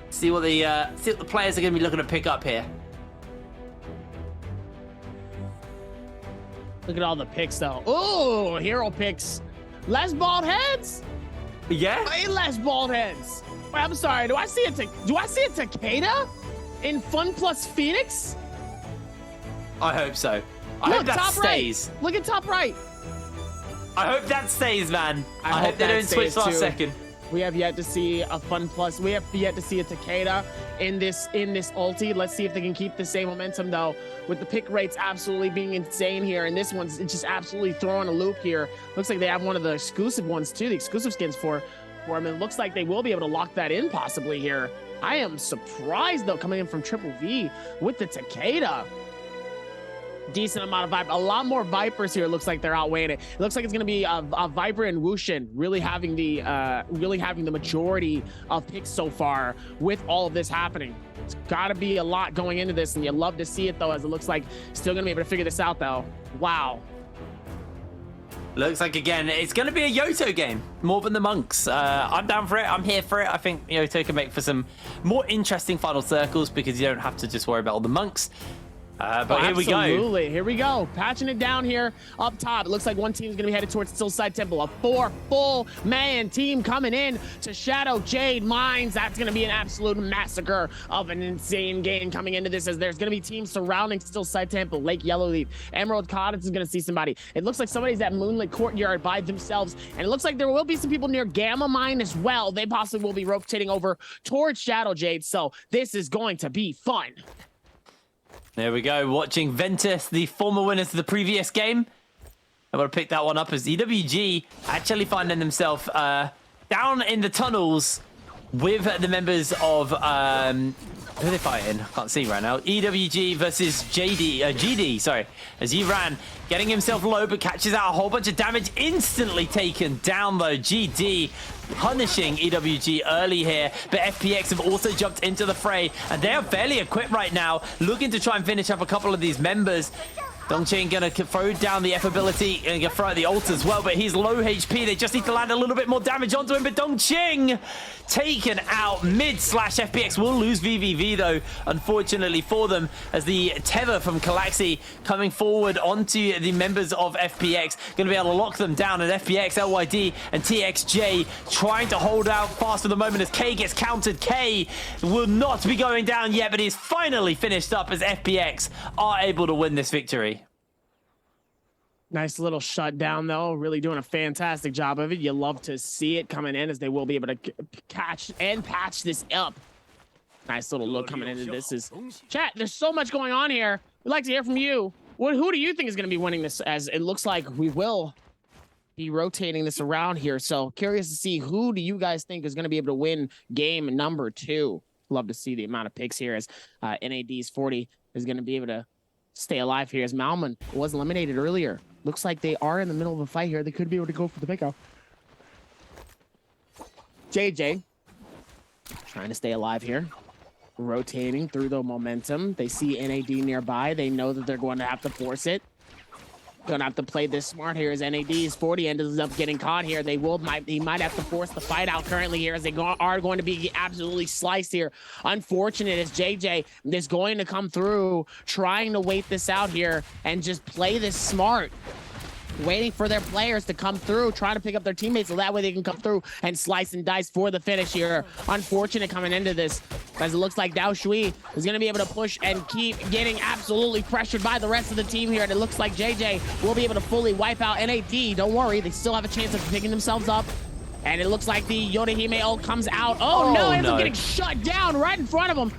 See what the players are going to be looking to pick up here. Look at all the picks though. Oh, hero picks. Less bald heads. Yeah. Way less bald heads. Wait, I'm sorry. Do I see a Takeda in Fun Plus Phoenix? I hope so. I hope that stays. Right. Look at top right. I hope that stays, man. I hope they don't switch last second. We have yet to see a Fun Plus. We have yet to see a Takeda in this ulti. Let's see if they can keep the same momentum though, with the pick rates absolutely being insane here. And this one's just absolutely throwing a loop here. Looks like they have one of the exclusive ones too, the exclusive skins for them. It looks like they will be able to lock that in possibly here. I am surprised though, coming in from Triple V with the Takeda. Decent amount of Viper, a lot more Vipers here. It looks like they're outweighing it. It looks like it's going to be a Viper and Wushin really having the majority of picks so far with all of this happening. It's got to be a lot going into this, and you love to see it though, as it looks like still going to be able to figure this out though. Wow. Looks like, again, it's going to be a Yoto game more than the Monks. I'm down for it. I'm here for it. I think Yoto can make for some more interesting final circles because you don't have to just worry about all the Monks. But here we go. Absolutely. Here we go. Patching it down here up top. It looks like one team is going to be headed towards Stillside Temple. A 4 full-man team coming in to Shadow Jade Mines. That's going to be an absolute massacre of an insane game coming into this, as there's going to be teams surrounding Stillside Temple, Lake Yellowleaf. Emerald Cottage is going to see somebody. It looks like somebody's at Moonlit Courtyard by themselves. And it looks like there will be some people near Gamma Mine as well. They possibly will be rotating over towards Shadow Jade. So this is going to be fun. There we go, watching Ventus, the former winners of the previous game. I'm going to pick that one up as EWG actually finding themselves down in the tunnels with the members of... who are they fighting? I can't see right now. EWG versus GD, sorry. As Uran getting himself low, but catches out a whole bunch of damage. Instantly taken down, though. GD punishing EWG early here, but FPX have also jumped into the fray, and they are fairly equipped right now, looking to try and finish up a couple of these members. Dongqing gonna throw down the F ability and gonna throw out the ult as well, but he's low HP. They just need to land a little bit more damage onto him, but Dongqing taken out mid/FPX will lose VVV though, unfortunately for them, as the tether from Calaxy coming forward onto the members of FPX, gonna be able to lock them down, and FPX, LYD, and TXJ trying to hold out fast for the moment as K gets countered. K will not be going down yet, but he's finally finished up as FPX are able to win this victory. Nice little shutdown, though. Really doing a fantastic job of it. You love to see it coming in, as they will be able to catch and patch this up. Nice little look coming into this. Is chat, there's so much going on here. We'd like to hear from you. Who do you think is going to be winning this, as it looks like we will be rotating this around here. So curious to see, who do you guys think is going to be able to win game number 2? Love to see the amount of picks here, as NAD's 40 is going to be able to stay alive here, as Malman was eliminated earlier. Looks like they are in the middle of a fight here. They could be able to go for the pickoff. JJ trying to stay alive here. Rotating through the momentum. They see NAD nearby. They know that they're going to have to force it. Gonna have to play this smart here, as NAD's 40 ends up getting caught here. He might have to force the fight out currently here, as they are going to be absolutely sliced here. Unfortunate, as JJ is going to come through, trying to wait this out here and just play this smart. Waiting for their players to come through, trying to pick up their teammates so that way they can come through and slice and dice for the finish here. Unfortunate coming into this, as it looks like Dao Shui is going to be able to push and keep getting absolutely pressured by the rest of the team here. And it looks like JJ will be able to fully wipe out NAD. Don't worry, they still have a chance of picking themselves up. And it looks like the Yorihime ult comes out. Oh no, ends up getting shut down right in front of him.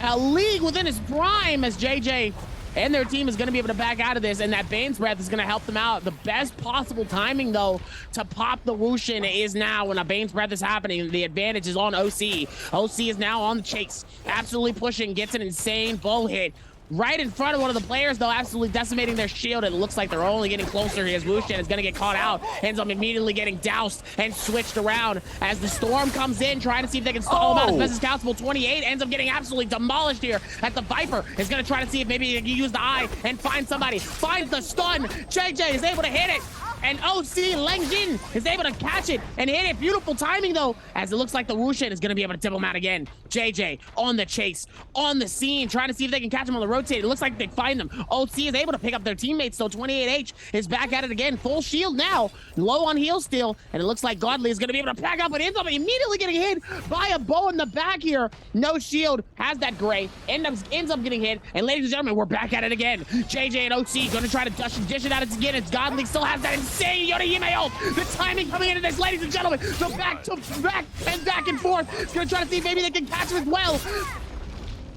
A league within his prime, as JJ and their team is going to be able to back out of this, and that Bane's Breath is going to help them out. The best possible timing, though, to pop the Wushin is now when a Bane's Breath is happening. The advantage is on OC. OC is now on the chase, absolutely pushing, gets an insane bow hit right in front of one of the players, though, absolutely decimating their shield. It looks like they're only getting closer here, as Wushin is going to get caught out, ends up immediately getting doused and switched around as the Storm comes in, trying to see if they can stall him out as best as possible. 28 ends up getting absolutely demolished here, as the Viper is going to try to see if maybe he can use the eye and find somebody. Finds the stun. JJ is able to hit it, and OC Lengjin is able to catch it and hit it. Beautiful timing, though, as it looks like the Wushin is going to be able to tip him out again. JJ on the chase, on the scene, trying to see if they can catch him on the rotate. It looks like they find them. OC is able to pick up their teammates, so 28H is back at it again. Full shield now, low on heal still, and it looks like Godly is going to be able to pack up, but ends up immediately getting hit by a bow in the back here. No shield, has that gray, ends up getting hit, and ladies and gentlemen, we're back at it again. JJ and OC going to try to dish it out again. It's Godly still has that insane Yorihime ult. The timing coming into this, ladies and gentlemen, the back to back and back and forth. It's going to try to see if maybe they can catch him as well.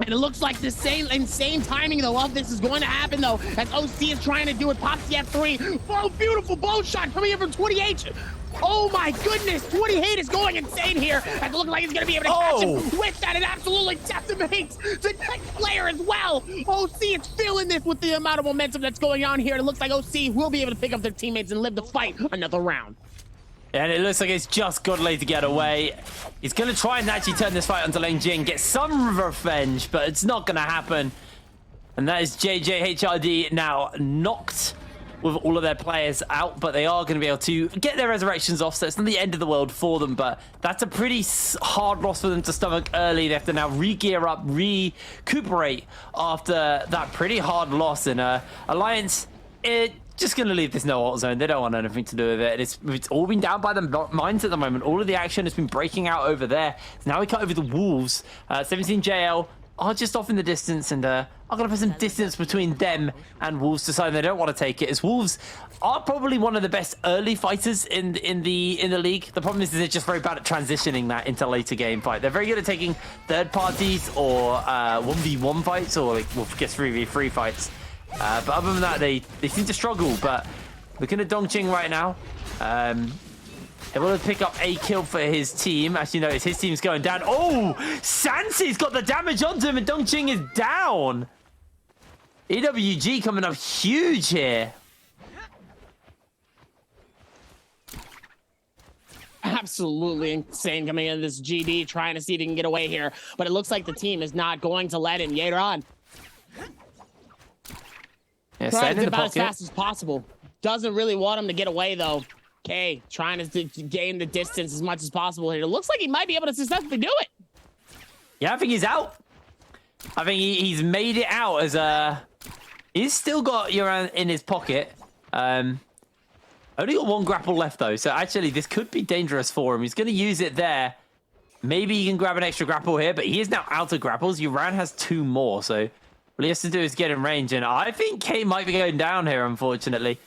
And it looks like the same insane timing, though, of this is going to happen, though, as OC is trying to do it. Pops the F3. Oh, beautiful bow shot coming in from 28. Oh my goodness, 28 is going insane here. As it looks like he's going to be able to catch him with that. It absolutely decimates the next player as well. OC is feeling this with the amount of momentum that's going on here. It looks like OC will be able to pick up their teammates and live to fight another round. And it looks like it's just Godly to get away. He's going to try and actually turn this fight onto Lane Jing, get some revenge, but it's not going to happen. And that is JJ HRD now knocked with all of their players out, but they are going to be able to get their resurrections off, so it's not the end of the world for them, but that's a pretty hard loss for them to stomach early. They have to now re-gear up, recuperate after that pretty hard loss. And Alliance, just going to leave this no ult zone. They don't want anything to do with it. It's all been down by the mines at the moment. All of the action has been breaking out over there. So now we cut over the Wolves. 17JL are just off in the distance, and are going to put some distance between them and Wolves, deciding they don't want to take it, as Wolves are probably one of the best early fighters in the league. The problem is they're just very bad at transitioning that into later game fight. They're very good at taking third parties or 1v1 fights, or like, well, I guess 3v3 fights. But other than that, they seem to struggle. But looking at Dongqing right now, able to pick up a kill for his team. As you notice, his team's going down. Oh, Sansi's got the damage onto him, and Dongqing is down. EWG coming up huge here. Absolutely insane coming into this GD, trying to see if he can get away here. But it looks like the team is not going to let him. Yeron. Yeah, trying to get about as fast as possible. Doesn't really want him to get away, though. Okay, trying to gain the distance as much as possible here. It looks like he might be able to successfully do it. Yeah, I think he's out. I think he's made it out as he's still got Yoran in his pocket. Only got one grapple left though, so actually this could be dangerous for him. He's going to use it there. Maybe he can grab an extra grapple here, but he is now out of grapples. Yoran has 2 more, so what he has to do is get in range, and I think K might be going down here, unfortunately.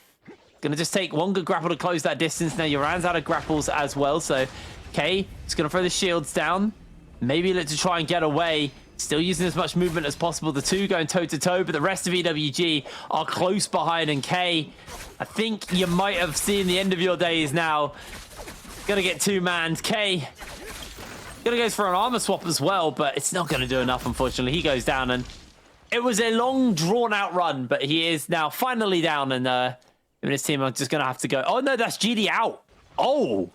Gonna just take one good grapple to close that distance. Now Yoran's out of grapples as well, so K is gonna throw the shields down. Maybe look to try and get away. Still using as much movement as possible. The 2 going toe-to-toe, but the rest of EWG are close behind, and K, I think you might have seen the end of your days now. Gonna get 2-manned. K gonna go for an armor swap as well, but it's not gonna do enough, unfortunately. He goes down, and it was a long, drawn-out run, but he is now finally down, and him and his team are just gonna have to go. Oh no, that's GD out. Oh,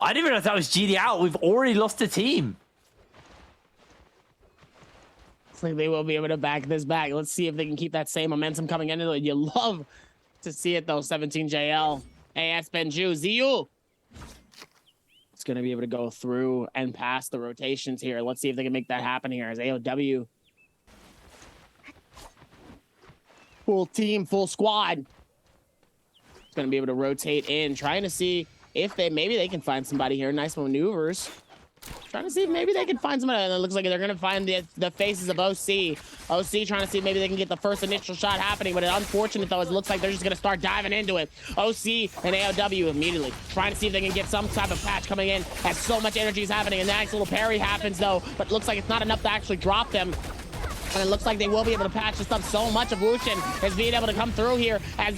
I didn't realize that was GD out. We've already lost a team. Looks like they will be able to back this back. Let's see if they can keep that same momentum coming into it. You love to see it though. 17JL, AS Benju, ZU. It's gonna be able to go through and pass the rotations here. Let's see if they can make that happen here as AOW. Full team, full squad. Going to be able to rotate in, trying to see if maybe they can find somebody here. Nice maneuvers. Trying to see if maybe they can find somebody. And it looks like they're going to find the faces of OC. OC trying to see if maybe they can get the first initial shot happening. But it's unfortunate, though, it looks like they're just going to start diving into it. OC and AOW immediately trying to see if they can get some type of patch coming in as so much energy is happening. And that nice little parry happens, though. But it looks like it's not enough to actually drop them. And it looks like they will be able to patch this up. So much of Wushin is being able to come through here as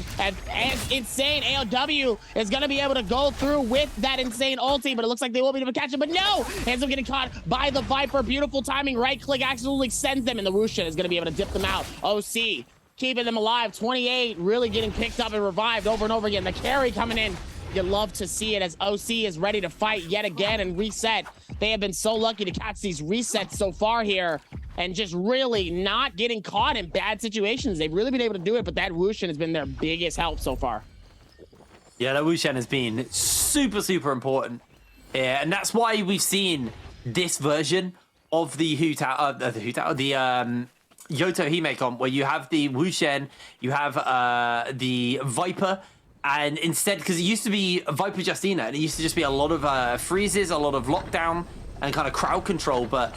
insane. AOW is going to be able to go through with that insane ulti, but it looks like they will be able to catch it. But no! Ends up getting caught by the Viper. Beautiful timing. Right click absolutely sends them, and the Wushin is going to be able to dip them out. OC keeping them alive. 28 really getting picked up and revived over and over again. The carry coming in. You love to see it as OC is ready to fight yet again and reset. They have been so lucky to catch these resets so far here and just really not getting caught in bad situations. They've really been able to do it, but that Wushin has been their biggest help so far. Yeah, that Wushin has been super, super important. Yeah, and that's why we've seen this version of the Yoto Hime comp, where you have the Wushin, you have the Viper, and instead, because it used to be Viper Justina, and it used to just be a lot of freezes, a lot of lockdown, and kind of crowd control, but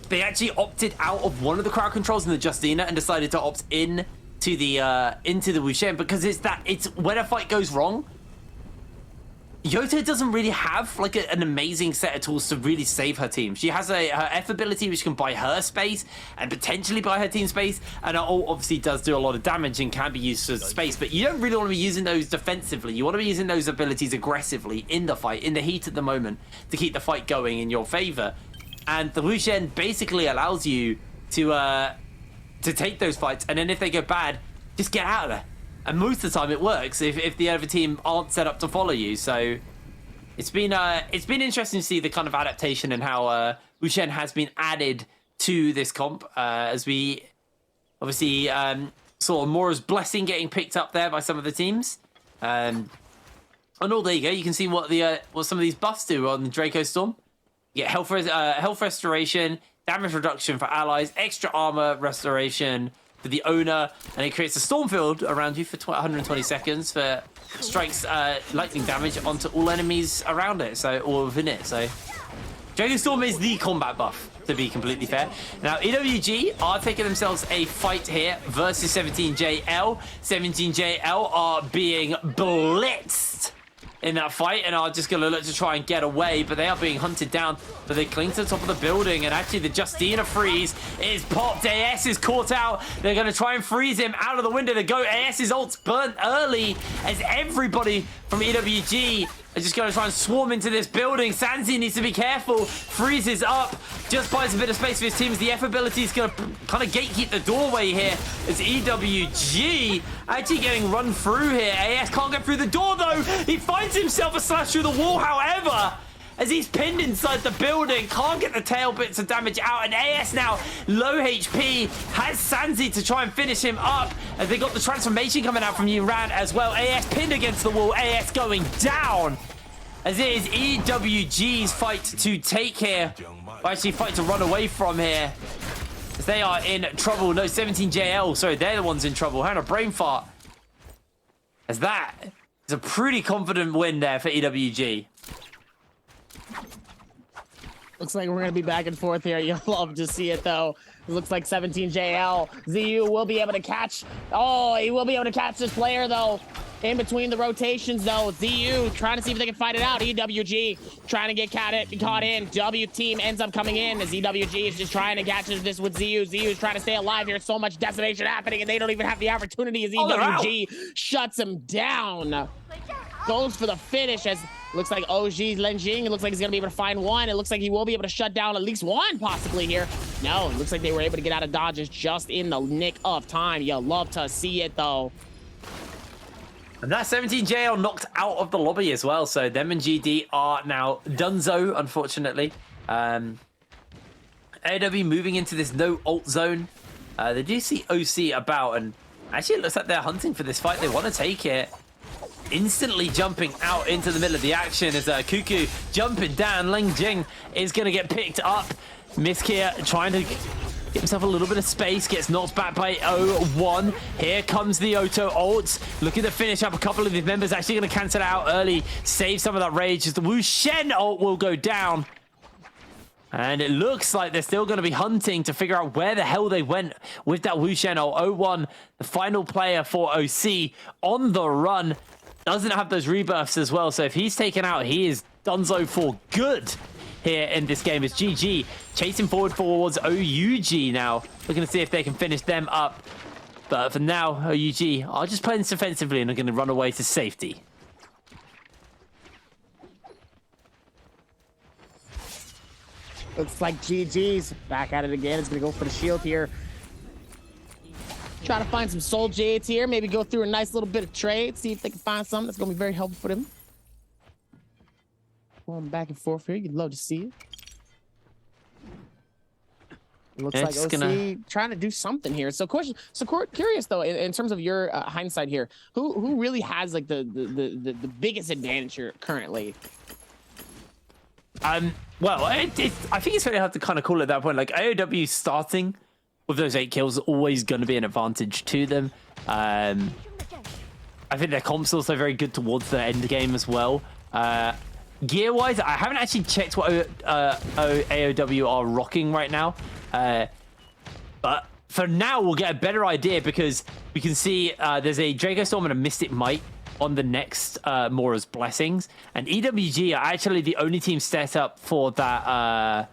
they actually opted out of one of the crowd controls in the Justina and decided to opt in to the Wushin, because it's when a fight goes wrong, Yoto doesn't really have like an amazing set of tools to really save her team. She has her F ability, which can buy her space and potentially buy her team space, and her ult obviously does do a lot of damage and can be used for space, but you don't really want to be using those defensively. You want to be using those abilities aggressively in the fight, in the heat of the moment, to keep the fight going in your favor. And the Wushin basically allows you to take those fights, and then if they go bad, just get out of there. And most of the time it works if the other team aren't set up to follow you. So it's been interesting to see the kind of adaptation and how Wushin has been added to this comp, as we obviously sort of Mora's Blessing getting picked up there by some of the teams. And oh, there you go. You can see what some of these buffs do on the Draco Storm. You get health restoration, damage reduction for allies, extra armor restoration for the owner, and it creates a storm field around you for 120 seconds for strikes lightning damage onto all enemies around it, so or within it. So Draco Storm is the combat buff, to be completely fair. Now, EWG are taking themselves a fight here versus 17JL. 17JL are being blitzed in that fight and are just going to look to try and get away, but they are being hunted down, but they cling to the top of the building, and actually the Justina freeze is popped. AS is caught out. They're going to try and freeze him out of the window to go. AS's ult's burnt early as everybody from EWG are just going to try and swarm into this building. Sanzi needs to be careful. Freezes up, just buys a bit of space for his teams. The F ability is going to kind of gatekeep the doorway here as EWG actually getting run through here. AS can't get through the door though. He finds himself a slash through the wall, however, as he's pinned inside the building, can't get the tail bits of damage out, and AS now low HP, has Sanzi to try and finish him up, as they got the transformation coming out from Uran as well. AS pinned against the wall, AS going down, as it is EWG's fight to take here, or actually fight to run away from here, as they are in trouble. No, 17JL, sorry, they're the ones in trouble. Having a brain fart, as that is a pretty confident win there for EWG. Looks like we're going to be back and forth here. You'll love to see it, though. It looks like 17JL. ZU will be able to catch. Oh, he will be able to catch this player, though. In between the rotations, though. ZU trying to see if they can fight it out. EWG trying to get caught in. W team ends up coming in as EWG is just trying to catch this with ZU. ZU is trying to stay alive here. So much decimation happening, and they don't even have the opportunity as EWG shuts him down. Goes for the finish as looks like OG Lenjing. It looks like he's going to be able to find one. It looks like he will be able to shut down at least one possibly here. No, it looks like they were able to get out of dodges just in the nick of time. You love to see it, though. And that 17JL knocked out of the lobby as well. So them and GD are now donezo, unfortunately. AW moving into this no ult zone. They do see OC about, and actually it looks like they're hunting for this fight. They want to take it. Instantly jumping out into the middle of the action as Cuckoo jumping down. Leng Jing is going to get picked up. Miskia trying to get himself a little bit of space, gets knocked back by 0-1. Here comes the Oto ult, looking to finish up a couple of his members. Actually going to cancel it out early, save some of that rage as the Wu Shen ult will go down. And it looks like they're still going to be hunting to figure out where the hell they went with that Wu Shen ult. 0-1, the final player for OC on the run. Doesn't have those rebuffs as well, so if he's taken out, he is donezo for good here in this game. It's GG chasing forward towards OUG now, looking to see if they can finish them up. But for now, OUG are just playing defensively and are going to run away to safety. Looks like GG's back at it again. It's going to go for the shield here. Try to find some soul jades here. Maybe go through a nice little bit of trade. See if they can find something that's going to be very helpful for them. Going back and forth here. You'd love to see it. It looks like OC trying to do something here. So curious though, in terms of your hindsight here, who really has like the biggest advantage here currently? Well, I think it's very hard to kind of call it at that point. Like AOW starting with those 8 kills is always going to be an advantage to them. I think their comp's also very good towards the end game as well. Gear-wise, I haven't actually checked what AOW are rocking right now. But for now, we'll get a better idea because we can see there's a Draco Storm and a Mystic Might on the next Mora's Blessings. And EWG are actually the only team set up for that...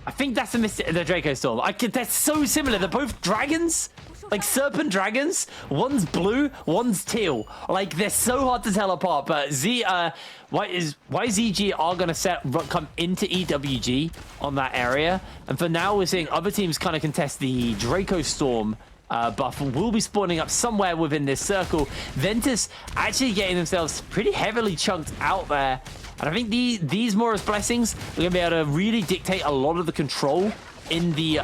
I think that's the Draco Storm. They're so similar. They're both dragons. Like serpent dragons. One's blue, one's teal. Like they're so hard to tell apart. But YZG are going to come into EWG on that area. And for now, we're seeing other teams kind of contest the Draco Storm buff. Will be spawning up somewhere within this circle. Ventus actually getting themselves pretty heavily chunked out there. And I think these Mora's Blessings are going to be able to really dictate a lot of the control in the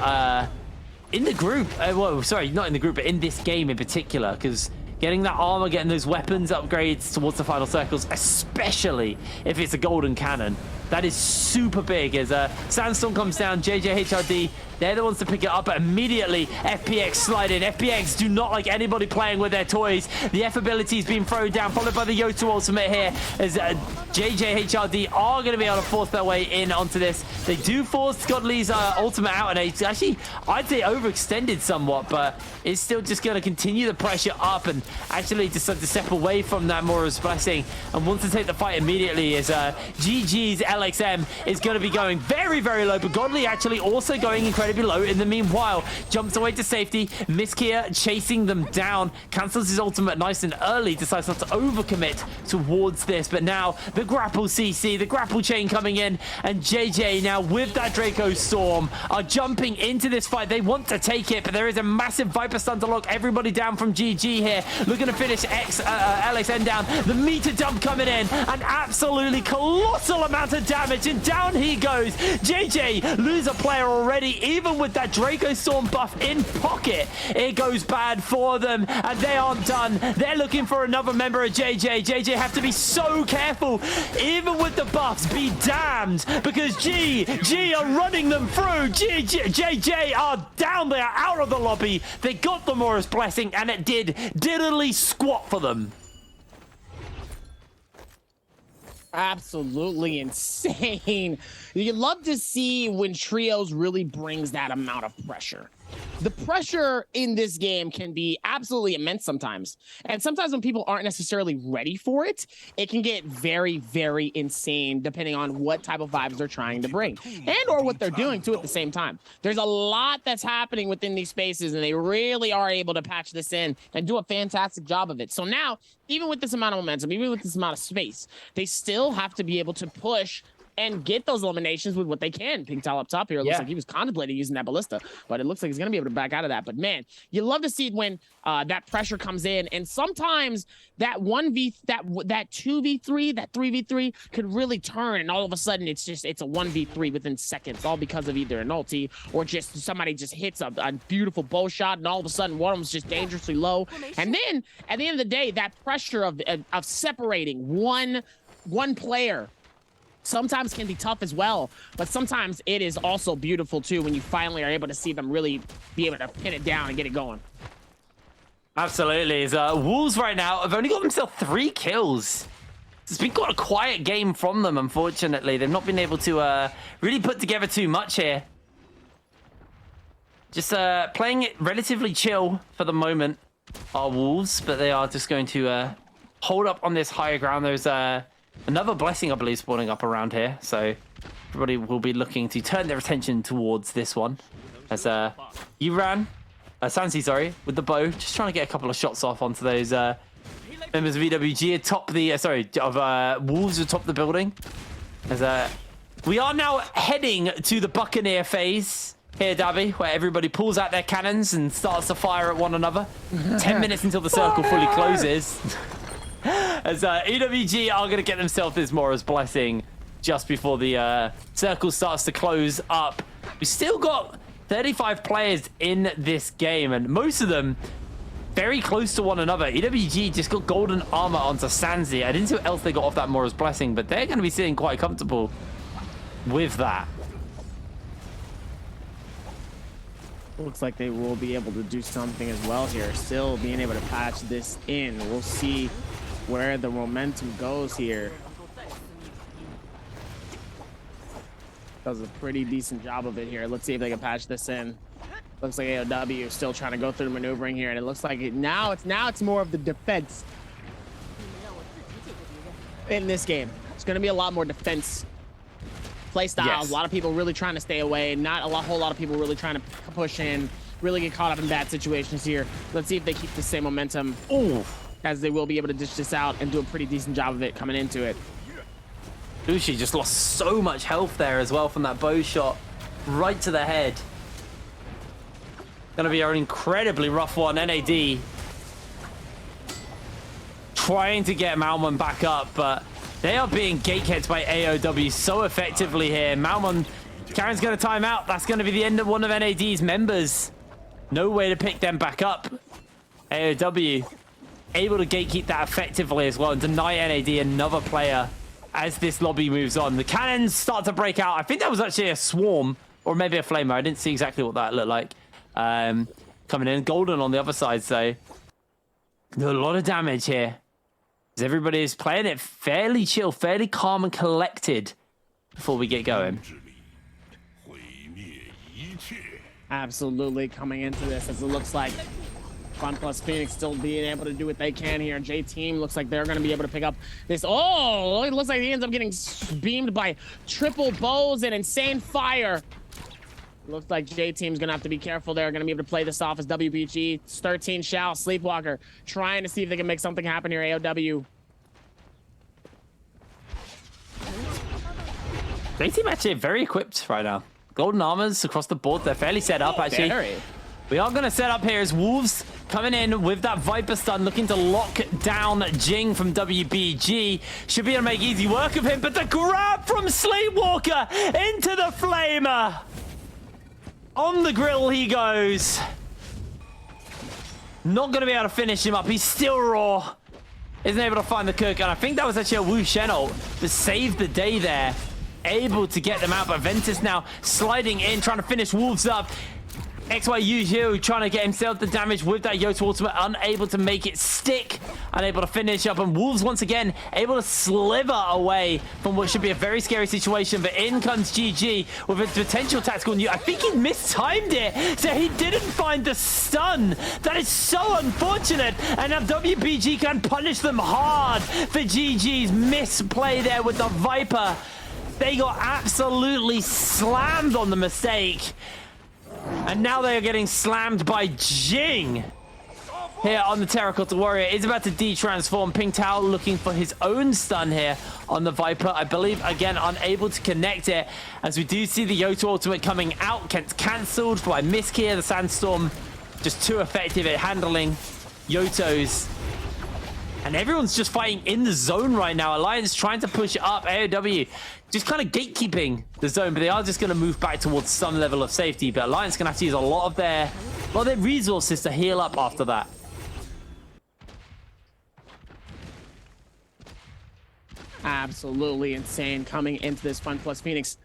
in the group, well, sorry, not in the group, but in this game in particular, because getting that armor, getting those weapons upgrades towards the final circles, especially if it's a golden cannon, that is super big. As Sandstorm comes down, JJHRD, they're the ones to pick it up, but immediately FPX slide in. FPX do not like anybody playing with their toys. The F ability is being thrown down, followed by the Yoto ultimate here, as JJHRD are going to be able to force their way in onto this. They do force Godly's ultimate out, and it's actually, I'd say, overextended somewhat, but it's still just going to continue the pressure up and actually decide to step away from that Mora's Blessing and wants to take the fight immediately, as GG's LXM is going to be going very, very low, but Godly actually also going incredibly low. In the meanwhile, jumps away to safety. Miskia chasing them down, cancels his ultimate nice and early, decides not to overcommit towards this, but now the grapple CC, the grapple chain coming in, and JJ now with that Draco Storm are jumping into this fight. They want to take it, but there is a massive Viper stun to lock everybody down from GG here, looking to finish LXN down. The meter dump coming in, an absolutely colossal amount of damage, and down he goes. JJ lose a player already, even with that Draco Storm buff in pocket. It goes bad for them, and they aren't done. They're looking for another member of JJ. JJ have to be so careful, even with the buffs. Be damned, because G are running them through. JJ are down there, out of the lobby. They got the Mora's Blessing, and it did diddly squat for them. Absolutely insane. You love to see when trios really brings that amount of pressure. The pressure in this game can be absolutely immense sometimes. And sometimes when people aren't necessarily ready for it, it can get very, very insane depending on what type of vibes they're trying to bring and or what they're doing too at the same time. There's a lot that's happening within these spaces, and they really are able to patch this in and do a fantastic job of it. So now, even with this amount of momentum, even with this amount of space, they still have to be able to push and get those eliminations with what they can. Pigtail up top here. It looks like he was contemplating using that ballista, but it looks like he's going to be able to back out of that. But man, you love to see it when that pressure comes in, and sometimes that 2v3, that 3v3 could really turn, and all of a sudden it's a 1v3 within seconds, all because of either an ulti or just somebody just hits a beautiful bow shot, and all of a sudden one of them's just dangerously low. And then at the end of the day, that pressure of separating one player sometimes can be tough as well, but sometimes it is also beautiful too when you finally are able to see them really be able to pin it down and get it going. Absolutely. Wolves right now have only got themselves 3 kills. It's been quite a quiet game from them, unfortunately. They've not been able to really put together too much here. Just playing it relatively chill for the moment are Wolves, but they are just going to hold up on this higher ground. There's another Blessing, I believe, spawning up around here, so everybody will be looking to turn their attention towards this one. As Sansi, sorry, with the bow, just trying to get a couple of shots off onto those members of EWG atop the, Wolves atop the building. As we are now heading to the Buccaneer phase here, Dabby, where everybody pulls out their cannons and starts to fire at one another. 10 minutes until the circle fully closes. As EWG are going to get themselves this Mora's Blessing just before the circle starts to close up. We've still got 35 players in this game, and most of them very close to one another. EWG just got golden armor onto Sansi. I didn't see what else they got off that Mora's Blessing, but they're going to be sitting quite comfortable with that. Looks like they will be able to do something as well here, still being able to patch this in. We'll see where the momentum goes here. Does a pretty decent job of it here. Let's see if they can patch this in. Looks like AOW is still trying to go through maneuvering here, and it looks like now it's more of the defense in this game. It's going to be a lot more defense play styles. Yes. A lot of people really trying to stay away. Not a whole lot of people really trying to push in, really get caught up in bad situations here. Let's see if they keep the same momentum. Ooh. As they will be able to dish this out and do a pretty decent job of it coming into it. Ushi just lost so much health there as well from that bow shot right to the head. Gonna be an incredibly rough one. NAD trying to get Malmon back up, but they are being gatekept by AOW so effectively here. Malmon, Karen's gonna time out. That's gonna be the end of one of NAD's members. No way to pick them back up. AOW able to gatekeep that effectively as well and deny NAD another player as this lobby moves on. The cannons start to break out. I think that was actually a swarm or maybe a flamer. I didn't see exactly what that looked like. Coming in. Golden on the other side, so a lot of damage here. As everybody is playing it fairly chill, fairly calm and collected before we get going. Absolutely coming into this as it looks like Fun plus Phoenix still being able to do what they can here. J Team looks like they're going to be able to pick up this. Oh, it looks like he ends up getting beamed by triple bows and insane fire. Looks like J Team's going to have to be careful. They're going to be able to play this off as WBG. It's 13 Shao, Sleepwalker, trying to see if they can make something happen here. AOW. J Team actually very equipped right now. Golden armors across the board. They're fairly set up, actually. We are going to set up here as Wolves coming in with that Viper stun, looking to lock down Jing from WBG. Should be able to make easy work of him, but the grab from Sleepwalker into the Flamer. On the grill he goes. Not going to be able to finish him up. He's still raw. Isn't able to find the cook, and I think that was actually a Wu Shen ult to save the day there. Able to get them out, but Ventus now sliding in, trying to finish Wolves up. XYU here trying to get himself the damage with that Yoto ultimate, unable to make it stick, unable to finish up, and Wolves once again able to sliver away from what should be a very scary situation. But in comes GG with a potential tactical new. I think he mistimed it, so he didn't find the stun. That is so unfortunate, and now WBG can punish them hard for GG's misplay there with the Viper. They got absolutely slammed on the mistake. And now they are getting slammed by Jing. Here on the Terracotta Warrior is about to de-transform. Ping Tao looking for his own stun here on the Viper. I believe, again, unable to connect it. As we do see the Yoto ultimate coming out. Cancelled by Misk here. The Sandstorm just too effective at handling Yotos. And everyone's just fighting in the zone right now. Alliance trying to push up. AOW just kind of gatekeeping the zone, but they are just going to move back towards some level of safety. But Alliance going to have to use a lot of their resources to heal up after that. Absolutely insane coming into this Fun plus Phoenix.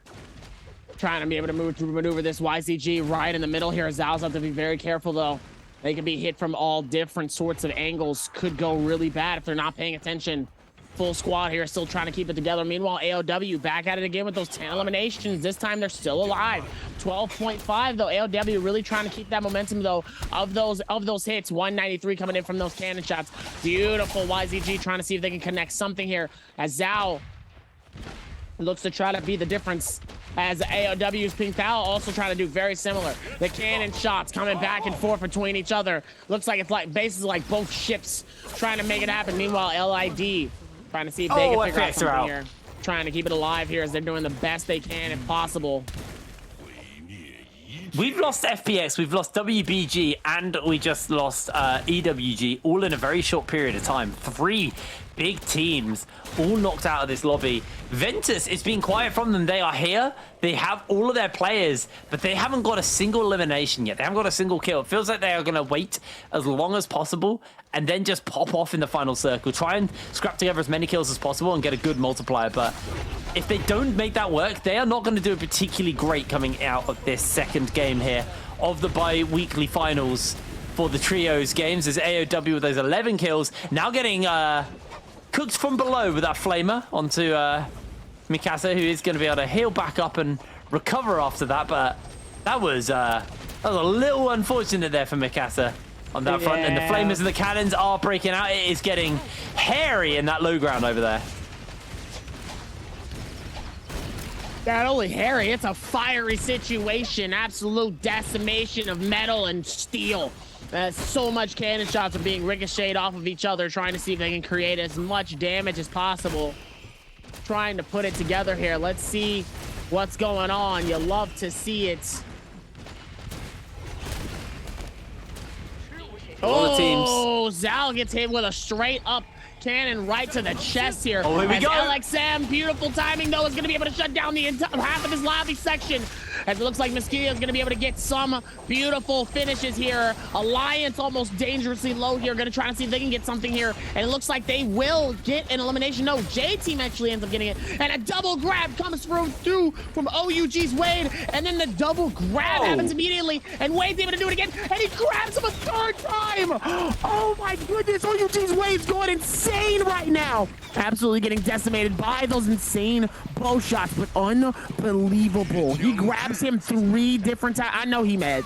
Trying to be able to maneuver this YZG right in the middle here. Zhao's have to be very careful, though. They can be hit from all different sorts of angles. Could go really bad if they're not paying attention. Full squad here still trying to keep it together. Meanwhile, AOW back at it again with those 10 eliminations. This time they're still alive. 12.5 though. AOW really trying to keep that momentum though of those hits. 193 coming in from those cannon shots. Beautiful YZG trying to see if they can connect something here as Zhao looks to try to be the difference, as AOW's Ping Tao also trying to do very similar. The cannon shots coming back and forth between each other. Looks like it's like basically like both ships trying to make it happen. Meanwhile, LID trying to see if they can figure out something here. Trying to keep it alive here as they're doing the best they can if possible. We've lost FPX, we've lost WBG, and we just lost EWG, all in a very short period of time. 3 big teams all knocked out of this lobby. Ventus, it's been quiet from them. They are here. They have all of their players, but they haven't got a single elimination yet. They haven't got a single kill. It feels like they are going to wait as long as possible and then just pop off in the final circle. Try and scrap together as many kills as possible and get a good multiplier. But if they don't make that work, they are not going to do it particularly great coming out of this second game here of the bi-weekly finals for the trios games. As AOW with those 11 kills, now getting cooked from below with that flamer onto Mikasa, who is going to be able to heal back up and recover after that. But that was a little unfortunate there for Mikasa on that front. And the flamers and the cannons are breaking out. It is getting hairy in that low ground over there. Not only hairy, it's a fiery situation. Absolute decimation of metal and steel. So much cannon shots are being ricocheted off of each other, trying to see if they can create as much damage as possible. Trying to put it together here. Let's see what's going on. You love to see it. All the teams. Oh, Zal gets hit with a straight up cannon right to the chest here. Oh, here we as go. LXM, beautiful timing though, is going to be able to shut down the entire half of his lobby section. As it looks like Mosquito is going to be able to get some beautiful finishes here. Alliance almost dangerously low here. Going to try to see if they can get something here. And it looks like they will get an elimination. No, J-Team actually ends up getting it. And a double grab comes through from OUG's Wade. And then the double grab happens immediately. And Wade's able to do it again. And he grabs him a third time. Oh my goodness. OUG's Wade's going insane right now. Absolutely getting decimated by those insane bow shots, but unbelievable. He grabs him 3 different times. I know he mad.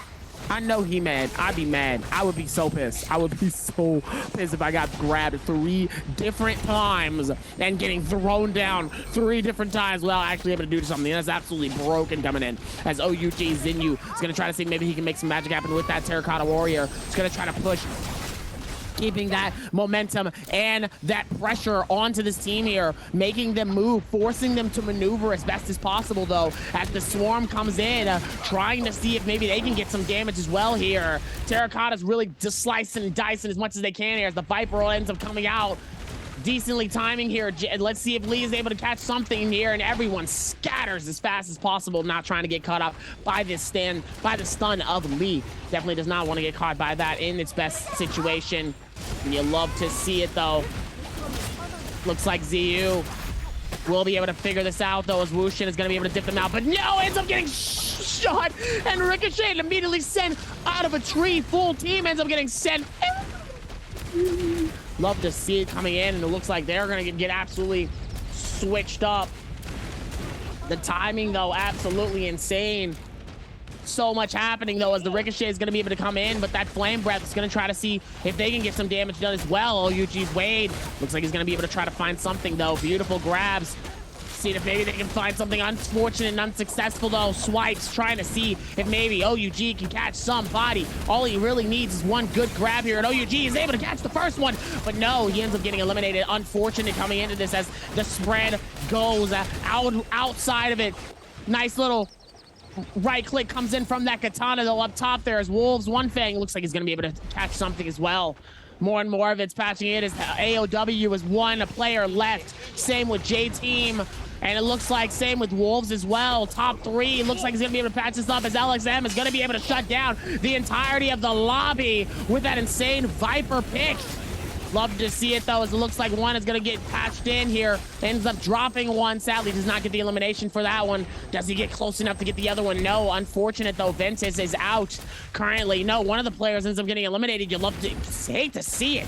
I know he mad. I'd be mad. I would be so pissed. I would be so pissed if I got grabbed 3 different times and getting thrown down 3 different times without actually able to do something. That's absolutely broken coming in as OUG Zinyu is going to try to see maybe he can make some magic happen with that Terracotta Warrior. He's going to try to push, keeping that momentum and that pressure onto this team here, making them move, forcing them to maneuver as best as possible though, as the swarm comes in, trying to see if maybe they can get some damage as well here. Terracotta's really just slicing and dicing as much as they can here as the Viper ends up coming out. Decently timing here. Let's see if Lee is able to catch something here, and everyone scatters as fast as possible, not trying to get caught up by the stun of Lee. Definitely does not want to get caught by that in its best situation. And you love to see it though. Looks like ZU will be able to figure this out though, as Wushin is going to be able to dip them out, but no, ends up getting shot and ricocheted, immediately sent out of a tree. Full team ends up getting sent. Love to see it coming in, and it looks like they're going to get absolutely switched up. The timing, though, absolutely insane. So much happening, though, as the Ricochet is going to be able to come in, but that Flame Breath is going to try to see if they can get some damage done as well. OUG's Wade looks like he's going to be able to try to find something, though. Beautiful grabs. See if maybe they can find something. Unfortunate and unsuccessful though. Swipes trying to see if maybe OUG can catch somebody. All he really needs is one good grab here, and OUG is able to catch the first one, but no, he ends up getting eliminated. Unfortunate coming into this as the spread goes outside of it. Nice little right click comes in from that katana though up top there as Wolves One Fang looks like he's going to be able to catch something as well. More and more of it's patching it as AOW is one player left. Same with J-Team. And it looks like same with Wolves as well. Top 3, looks like he's going to be able to patch this up as LXM is going to be able to shut down the entirety of the lobby with that insane Viper pick. Love to see it though, as it looks like one is going to get patched in here. Ends up dropping one. Sadly does not get the elimination for that one. Does he get close enough to get the other one? No. Unfortunate though, Ventus is out currently. No, one of the players ends up getting eliminated. You love to hate to see it.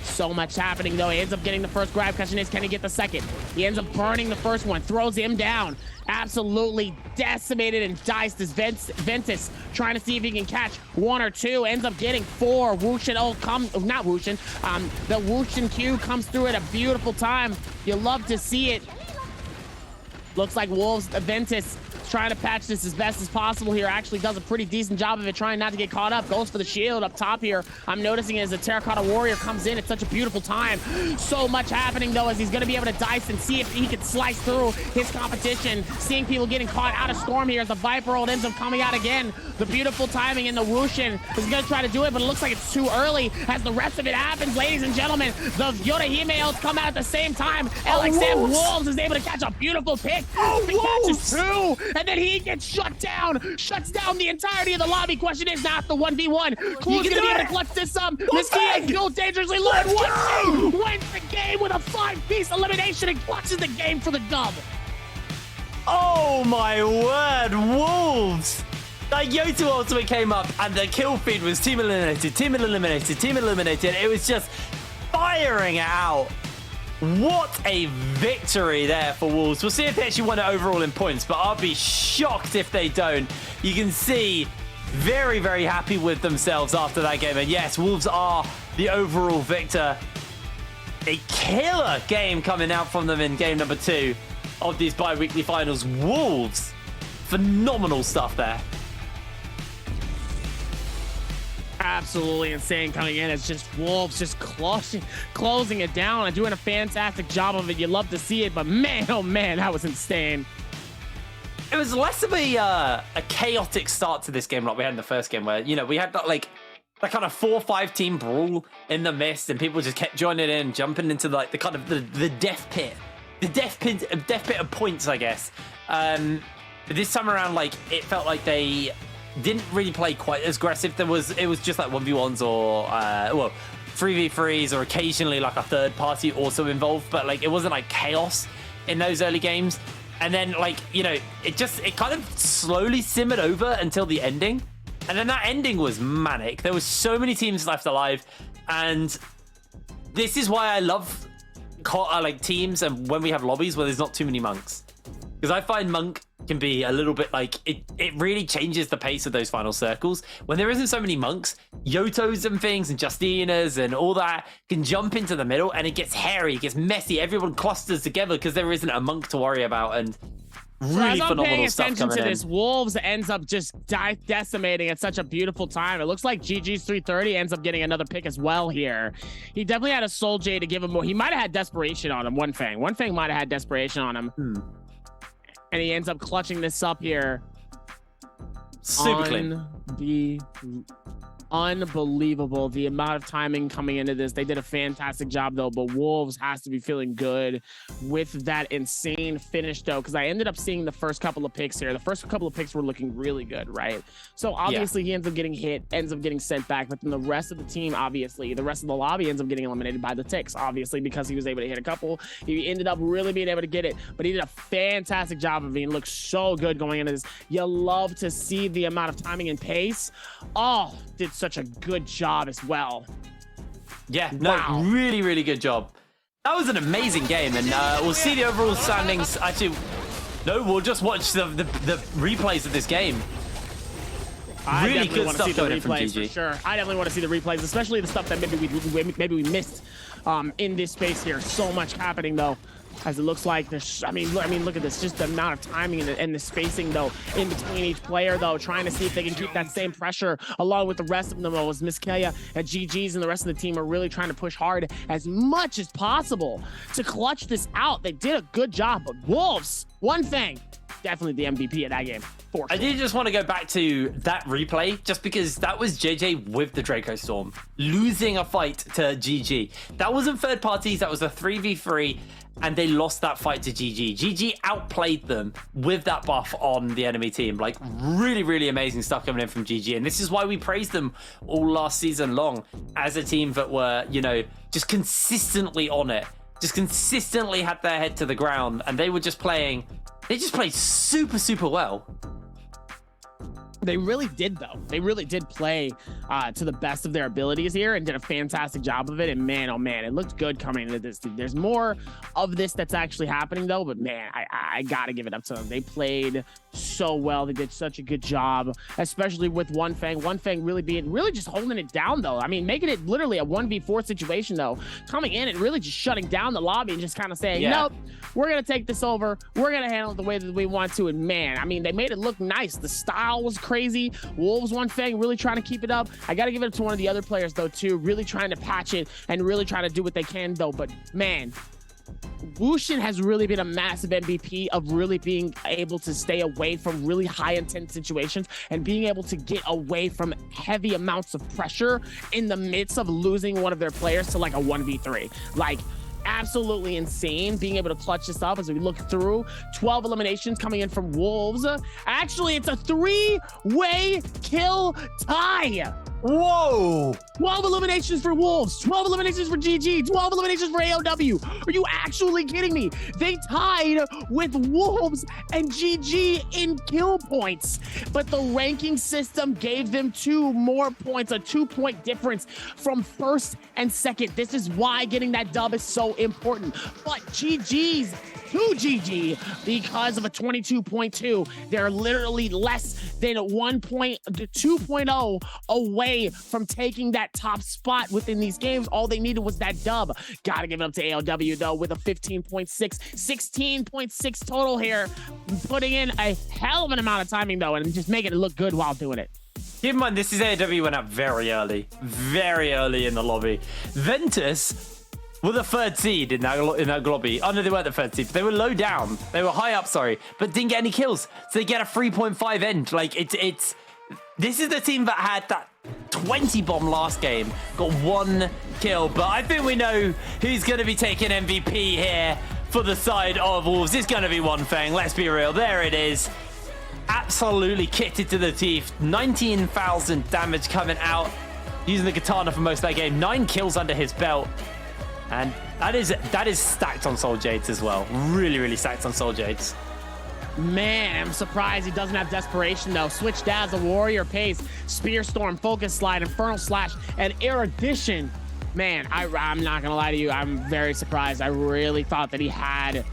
So much happening though. He ends up getting the first grab. Question is, can he get the second? He ends up burning the first one, throws him down. Absolutely decimated and diced as Ventus trying to see if he can catch 1 or 2. Ends up getting 4. Wushin, not Wushin. The Wushin Q comes through at a beautiful time. You love to see it. Looks like Wolves, Ventus trying to patch this as best as possible here. Actually does a pretty decent job of it, trying not to get caught up. Goes for the shield up top here. I'm noticing as the Terracotta Warrior comes in at such a beautiful time. So much happening though, as he's going to be able to dice and see if he can slice through his competition. Seeing people getting caught out of Storm here as the Viper ult ends up coming out again. The beautiful timing in the Wushin is going to try to do it, but it looks like it's too early as the rest of it happens. Ladies and gentlemen, the Yorahime ults come out at the same time. LXM Wolves is able to catch a beautiful pick. He catches 2, and then he gets shut down. Shuts down the entirety of the lobby. Question is not the 1v1. Clue's gonna be able to clutch this up. Mesquite killed dangerously low. One wins the game with a 5-piece elimination and clutches the game for the dub. Oh my word, Wolves! That Yoto ultimate came up and the kill feed was team eliminated, team eliminated, team eliminated. It was just firing out. What a victory there for Wolves. We'll see if they actually won it overall in points, but I'll be shocked if they don't. You can see very, very happy with themselves after that game. And yes, Wolves are the overall victor. A killer game coming out from them in game number 2 of these bi-weekly finals. Wolves, phenomenal stuff there. Absolutely insane coming in. It's just Wolves just closing it down and doing a fantastic job of it. You love to see it, but man, oh man, that was insane. It was less of a chaotic start to this game like we had in the first game, where, you know, we had that like that kind of 4-5 team brawl in the mist, and people just kept joining in, jumping into like the kind of the death pit, death pit of points, I guess. But this time around, like, it felt like they didn't really play quite as aggressive. It was just like 1v1s or 3v3s, or occasionally like a third party also involved, but like it wasn't like chaos in those early games. And then, like, you know, it kind of slowly simmered over until the ending. And then that ending was manic. There was so many teams left alive. And this is why I love like teams and when we have lobbies where there's not too many monks. Because I find monk can be a little bit like, it really changes the pace of those final circles. When there isn't so many monks, Yotos and things and Justinas and all that can jump into the middle, and it gets hairy, it gets messy. Everyone clusters together because there isn't a monk to worry about, and really so as I'm phenomenal paying stuff attention coming to this, in. Wolves ends up just decimating at such a beautiful time. It looks like GG's 330 ends up getting another pick as well here. He definitely had a Soul J to give him more. He might have had Desperation on him, One Fang might have had Desperation on him. And he ends up clutching this up here. Super clean. Unbelievable. The amount of timing coming into this. They did a fantastic job, though. But Wolves has to be feeling good with that insane finish, though, because I ended up seeing the first couple of picks here. The first couple of picks were looking really good, right? So obviously he ends up getting hit, ends up getting sent back. But then the rest of the team, obviously, the rest of the lobby ends up getting eliminated by the ticks, obviously, because he was able to hit a couple. He ended up really being able to get it. But he did a fantastic job of it. He looked so good going into this. You love to see the amount of timing and pace. Oh, did such a good job as well. Yeah, no, really, really good job. That was an amazing game, and we'll see the overall standings. Actually, no, we'll just watch the replays of this game. I Really definitely good want to see stuff the coming from replays for GG. sure. I definitely want to see the replays, especially the stuff that maybe we missed in this space here. So much happening though, as it looks like there's. I mean, look at this. Just the amount of timing and the spacing though in between each player though, trying to see if they can keep that same pressure along with the rest of them though. As Miskaya and GG's and the rest of the team are really trying to push hard as much as possible to clutch this out. They did a good job, but Wolves, One Thing, definitely the MVP of that game. For sure. I did just want to go back to that replay, just because that was JJ with the Draco Storm, losing a fight to GG. That wasn't third parties, that was a 3v3, and they lost that fight to GG. GG outplayed them with that buff on the enemy team. Like, really, really amazing stuff coming in from GG. And this is why we praised them all last season long as a team that were, you know, just consistently on it. Just consistently had their head to the ground, and they were just playing. They just played super, super well. They really did, though. They really did play to the best of their abilities here and did a fantastic job of it. And man, oh man, it looked good coming into this. There's more of this that's actually happening, though. But man, I got to give it up to them. They played so well. They did such a good job, especially with One Fang. One Fang really just holding it down, though. I mean, making it literally a 1v4 situation, though. Coming in and really just shutting down the lobby and just kind of saying, nope, we're going to take this over. We're going to handle it the way that we want to. And man, I mean, they made it look nice. The style was crazy. Wolves, One Fang really trying to keep it up. I got to give it up to one of the other players, though, too. Really trying to patch it and really trying to do what they can, though. But man, Wushin has really been a massive MVP of really being able to stay away from really high intense situations and being able to get away from heavy amounts of pressure in the midst of losing one of their players to like a 1v3. Like, absolutely insane being able to clutch this up as we look through 12 eliminations coming in from Wolves. Actually, it's a 3-way kill tie. Whoa! 12 eliminations for Wolves, 12 eliminations for GG, 12 eliminations for AOW. Are you actually kidding me? They tied with Wolves and GG in kill points, but the ranking system gave them 2 more points, a 2-point difference from first and second. This is why getting that dub is so important. But GG's to GG, because of a 22.2, they're literally less than 2.0 away from taking that top spot within these games. All they needed was that dub. Gotta give it up to ALW, though, with a 15.6, 16.6 total here, putting in a hell of an amount of timing, though, and just making it look good while doing it. Keep in mind, this is AEW went up very early in the lobby. Ventus were the third seed in that lobby. Oh no, they weren't the third seed, but they were low down. They were high up, sorry, but didn't get any kills. So they get a 3.5 end. Like, it's this is the team that had that 20 bomb last game, got 1 kill. But I think we know who's going to be taking MVP here for the side of Wolves. It's going to be One Feng, let's be real. There it is. Absolutely kitted to the teeth. 19,000 damage coming out. Using the katana for most of that game. 9 kills under his belt. And that is stacked on Soul Jades as well. Really, really stacked on Soul Jades. Man, I'm surprised he doesn't have Desperation, though. Switch Daz, a Warrior Pace, Spear Storm, Focus Slide, Infernal Slash, and Erudition. Man, I'm not going to lie to you. I'm very surprised. I really thought that he had...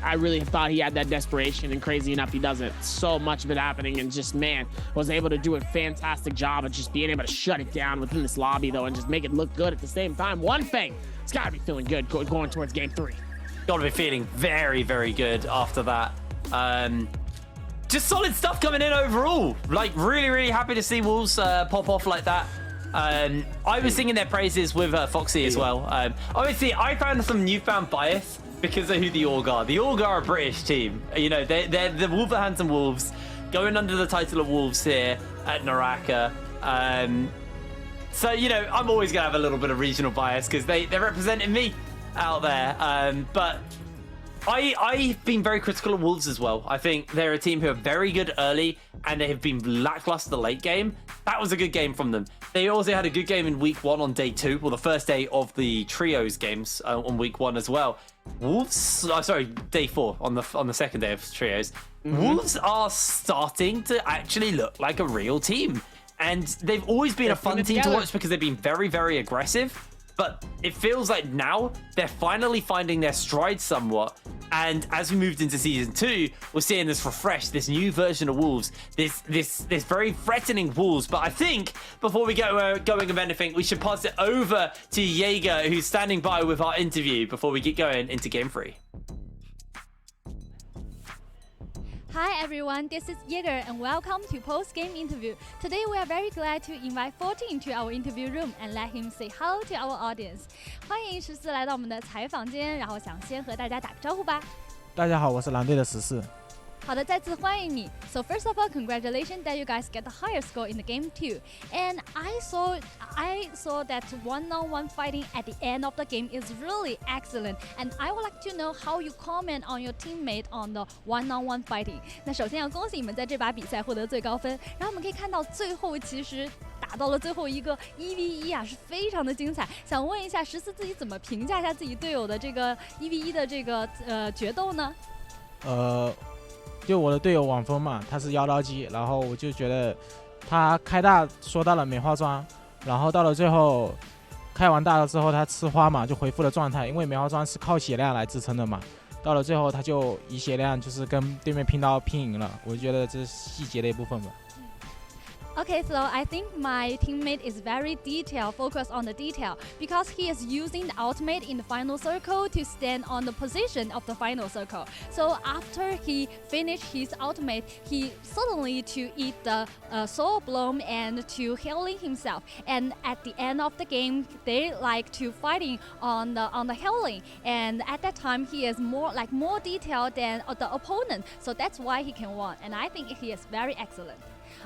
I really thought he had that Desperation, and crazy enough, he doesn't. So much of it happening, and just, man, was able to do a fantastic job of just being able to shut it down within this lobby, though, and just make it look good at the same time. One Feng, it's got to be feeling good going towards game 3. Got to be feeling very, very good after that. Just solid stuff coming in overall. Like, really, really happy to see Wolves pop off like that. I was singing their praises with Foxy as well. Obviously, I found some newfound bias because of who the Org are. The Org are a British team. You know, they're the Wolverhampton Wolves, going under the title of Wolves here at Naraka. So, you know, I'm always going to have a little bit of regional bias because they're representing me out there. But I've been very critical of Wolves as well. I think they're a team who are very good early and they have been lackluster late game. That was a good game from them. They also had a good game in week 1 on day 2, well, the first day of the trios games on week 1 as well. Wolves, day 4 on the second day of trios. Wolves are starting to actually look like a real team, and they've always been a fun team to watch because they've been very, very aggressive. But it feels like now they're finally finding their stride somewhat. And as we moved into season 2, we're seeing this refreshed, this new version of Wolves, this very threatening Wolves. But I think before we get going of anything, we should pass it over to Jaeger, who's standing by with our interview before we get going into game 3. Hi everyone, this is Jaeger and welcome to post-game interview. Today we are very glad to invite 14 to our interview room and let him say hello to our audience. 欢迎14来到我们的采访间，然后想先和大家打个招呼吧。大家好，我是蓝队的14。好的，再次欢迎你。So first of all, congratulations that you guys get the higher score in the game too. And I saw that one-on-one fighting at the end of the game is really excellent. And I would like to know how you comment on your teammate on the one-on-one fighting. 那首先要恭喜你们在这把比赛获得最高分。然后我们可以看到最后其实打到了最后一个1v1啊，是非常的精彩。想问一下14自己怎么评价一下自己队友的这个1v1的这个决斗呢？就我的队友网风嘛，他是妖刀姬，然后我就觉得他开大说到了梅花桩，然后到了最后开完大了之后，他吃花嘛就恢复了状态，因为梅花桩是靠血量来支撑的嘛，到了最后他就以血量就是跟对面拼赢了，我觉得这是细节的一部分吧。Okay, so I think my teammate is very focused on the detail, because he is using the ultimate in the final circle to stand on the position of the final circle. So after he finished his ultimate, he suddenly to eat the soul bloom and to healing himself. And at the end of the game, they like to fighting on the healing. And at that time, he is more detailed than the opponent. So that's why he can win. And I think he is very excellent.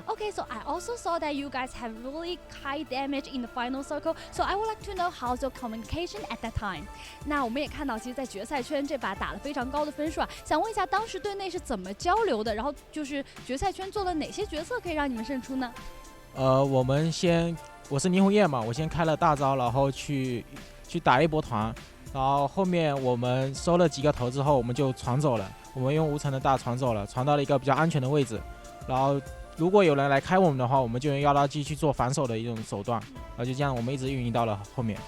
Okay, so I also saw that you guys have really high damage in the final circle. So I would like to know how's your communication at that time. 那我们也看到，其实，在决赛圈这把打了非常高的分数啊。想问一下，当时队内是怎么交流的？然后就是决赛圈做了哪些决策可以让你们胜出呢？我是霓虹叶嘛，我先开了大招，然后去打一波团，然后后面我们收了几个头之后，我们就传走了。我们用无尘的大传走了，传到了一个比较安全的位置，然后如果有人来开我们的话，我们就用妖刀姬去做反手的一种手段，然后就这样我们一直运营到了后面。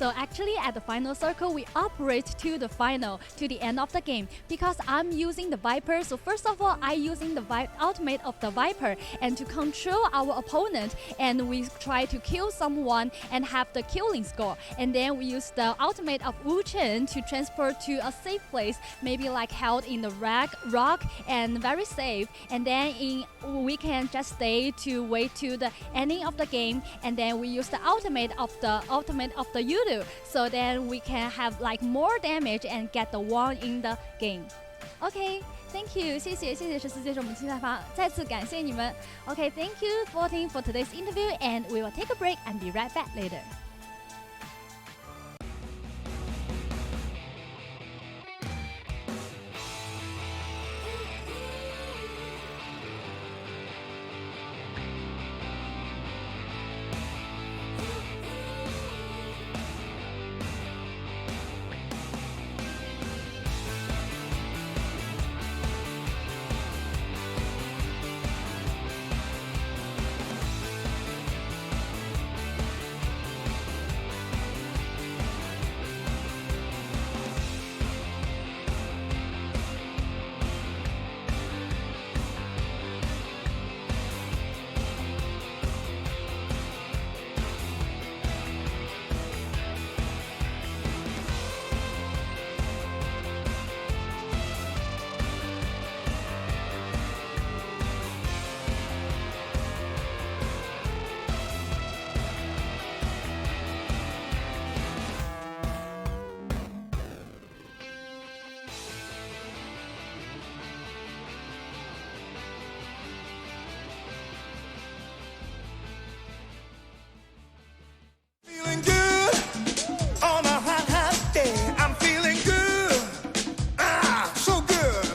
So actually at the final circle, we operate to the final, to the end of the game, because I'm using the Viper. So first of all, I using the ultimate of the Viper and to control our opponent, and we try to kill someone and have the killing score. And then we use the ultimate of Wu Chen to transport to a safe place, maybe like held in the rock and very safe. And then we can just stay to wait to the ending of the game, and then we use the ultimate of the Yudu. So then we can have like more damage and get the one in the game. Okay, Thank you， 谢谢14届是我们竞赛方，再次感谢你们。Okay, thank you voting for today's interview, and we will take a break and be right back later. Feeling good on a hot, hot day. I'm feeling good. So good.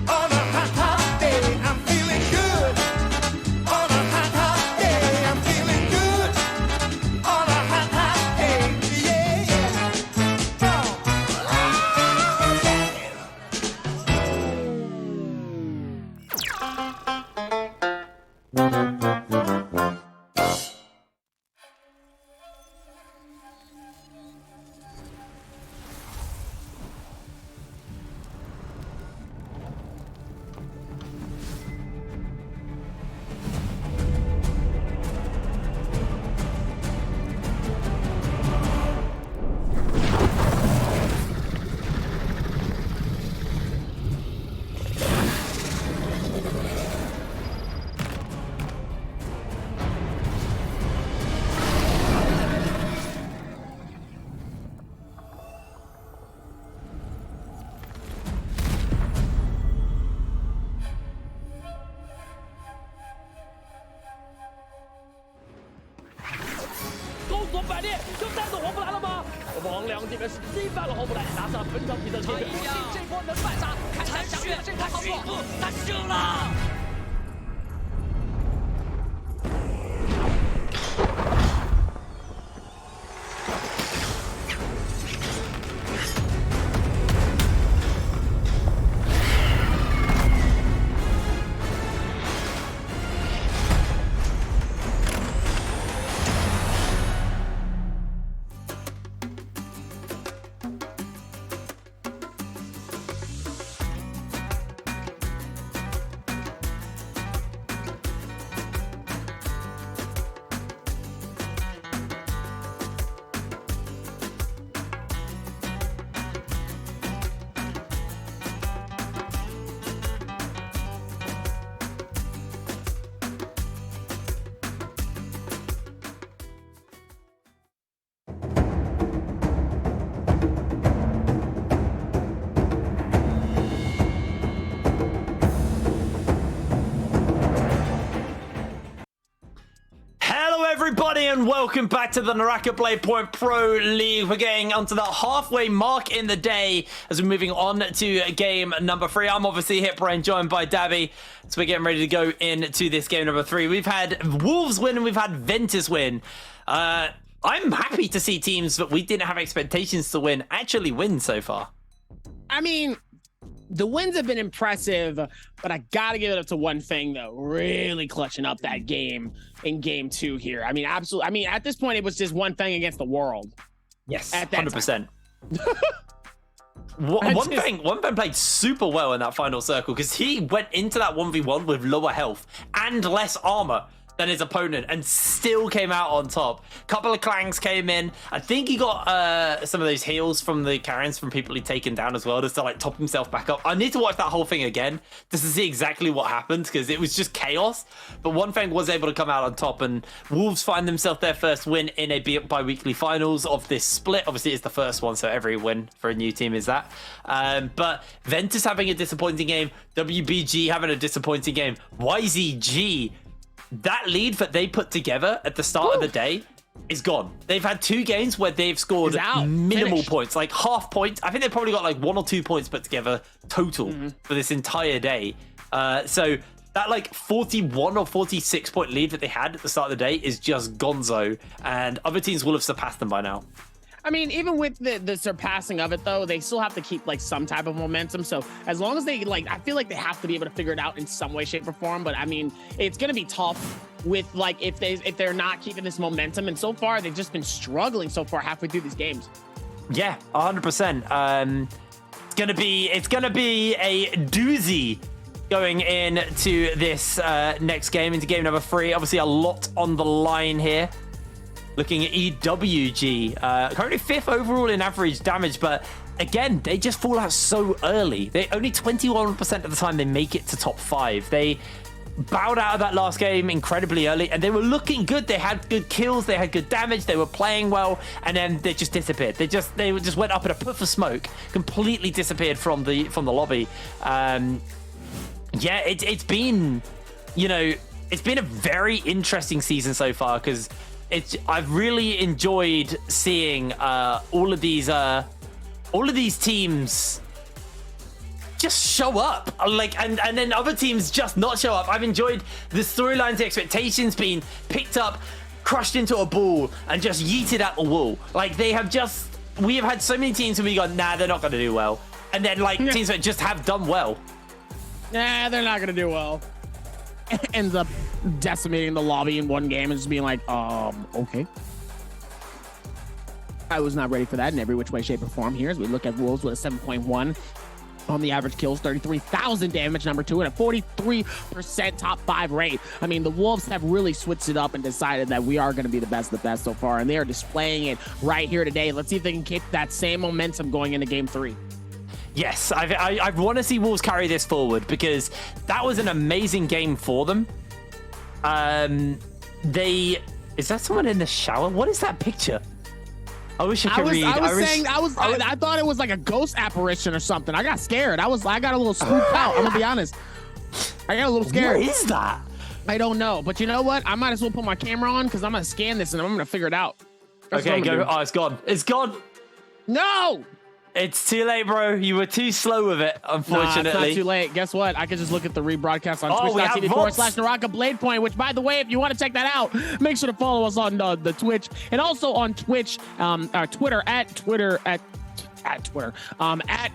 On a hot, hot day. I'm feeling good. On a hot, hot day. I'm feeling good. On a hot, hot day. Yeah, yeah.高左百列就带走黄不来了吗？王良这边是击败了黄不来，拿下本场比赛的铁粉。这波能反杀，看一下翔宇的这波操作，他秀了。Everybody, and welcome back to the Naraka Blade Point Pro League. We're getting onto the halfway mark in the day as we're moving on to game number 3. I'm obviously HitBrain, joined by Dabby. So we're getting ready to go into this game number 3. We've had Wolves win and we've had Ventus win. I'm happy to see teams that we didn't have expectations to win actually win so far. I mean, the wins have been impressive, but I gotta give it up to one thing though. Really clutching up that game in game 2 here. I mean, absolutely. I mean, at this point, it was just one thing against the world. Yes, at that 100%. One thing played super well in that final circle because he went into that 1v1 with lower health and less armor than his opponent and still came out on top. Couple of clangs came in. I think he got some of those heals from the Karens from people he'd taken down as well, just to like top himself back up. I need to watch that whole thing again just to see exactly what happened, because it was just chaos. But One Fang was able to come out on top, and Wolves find themselves their first win in a bi-weekly finals of this split. Obviously it's the first one, so every win for a new team is that. But Ventus having a disappointing game, WBG having a disappointing game, YZG, that lead that they put together at the start of the day is gone. They've had 2 games where they've scored minimal points, like half points. I think they've probably got like 1 or 2 points put together total for this entire day. So that like 41 or 46 point lead that they had at the start of the day is just gonzo, and other teams will have surpassed them by now. I mean, even with the surpassing of it, though, they still have to keep like some type of momentum. So as long as they like, I feel like they have to be able to figure it out in some way, shape, or form. But I mean, it's gonna be tough with like if they're not keeping this momentum. And so far, they've just been struggling so far halfway through these games. Yeah, 100%. It's gonna be a doozy going into this next game, into game number 3. Obviously, a lot on the line here. Looking at EWG, currently 5th overall in average damage, but again, they just fall out so early. They only 21% of the time they make it to top 5. They bowed out of that last game incredibly early, and they were looking good. They had good kills, they had good damage, they were playing well, and then they just disappeared. They just went up in a puff of smoke, completely disappeared from the lobby. Yeah, it's been, you know, it's been a very interesting season so far, because I've really enjoyed seeing all of these teams just show up, like, and then other teams just not show up. I've enjoyed the storylines, the expectations being picked up, crushed into a ball, and just yeeted at the wall. Like, we have had so many teams where we go, nah, they're not going to do well, and then like teams that just have done well. Nah, they're not going to do well. Ends up decimating the lobby in one game and just being like, okay. I was not ready for that in every which way, shape, or form here as we look at Wolves with a 7.1 on the average kills, 33,000 damage, number 2, and a 43% top 5 rate. I mean, the Wolves have really switched it up and decided that we are going to be the best of the best so far, and they are displaying it right here today. Let's see if they can keep that same momentum going into game 3. Yes, I want to see Wolves carry this forward, because that was an amazing game for them. Is that someone in the shower? What is that picture? I wish I could read. I thought it was like a ghost apparition or something. I got scared. I got a little spooked out. I'm gonna be honest. I got a little scared. What is that? I don't know, but you know what? I might as well put my camera on, because I'm gonna scan this and I'm gonna figure it out. Okay, go. Oh, it's gone. It's gone. No. It's too late, bro. You were too slow with it, unfortunately. Nah, it's not too late. Guess what? I can just look at the rebroadcast on twitch.tv/Naraka Blade Point, which, by the way, if you want to check that out, make sure to follow us on the Twitch, and also on Twitch, Twitter at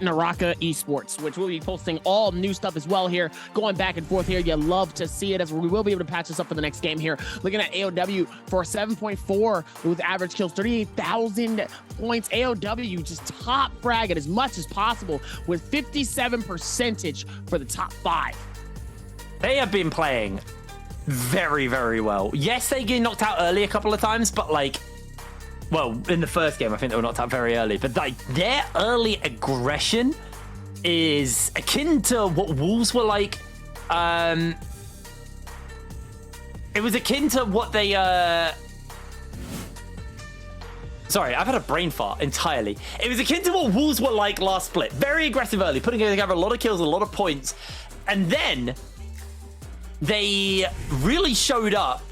Naraka Esports, which we'll be posting all new stuff as well here, going back and forth here. You love to see it, as we will be able to patch this up for the next game here. Looking at AOW for 7.4 with average kills, 38,000 points. AOW just top frag it as much as possible with 57% for the top 5. They have been playing very, very well. Yes, they get knocked out early a couple of times, but like, well, in the first game, I think they were knocked out very early, but like their early aggression is akin to what Wolves were like. It was akin to what they, sorry, I've had a brain fart entirely. It was akin to what Wolves were like last split. Very aggressive early, putting together a lot of kills, a lot of points. And then they really showed up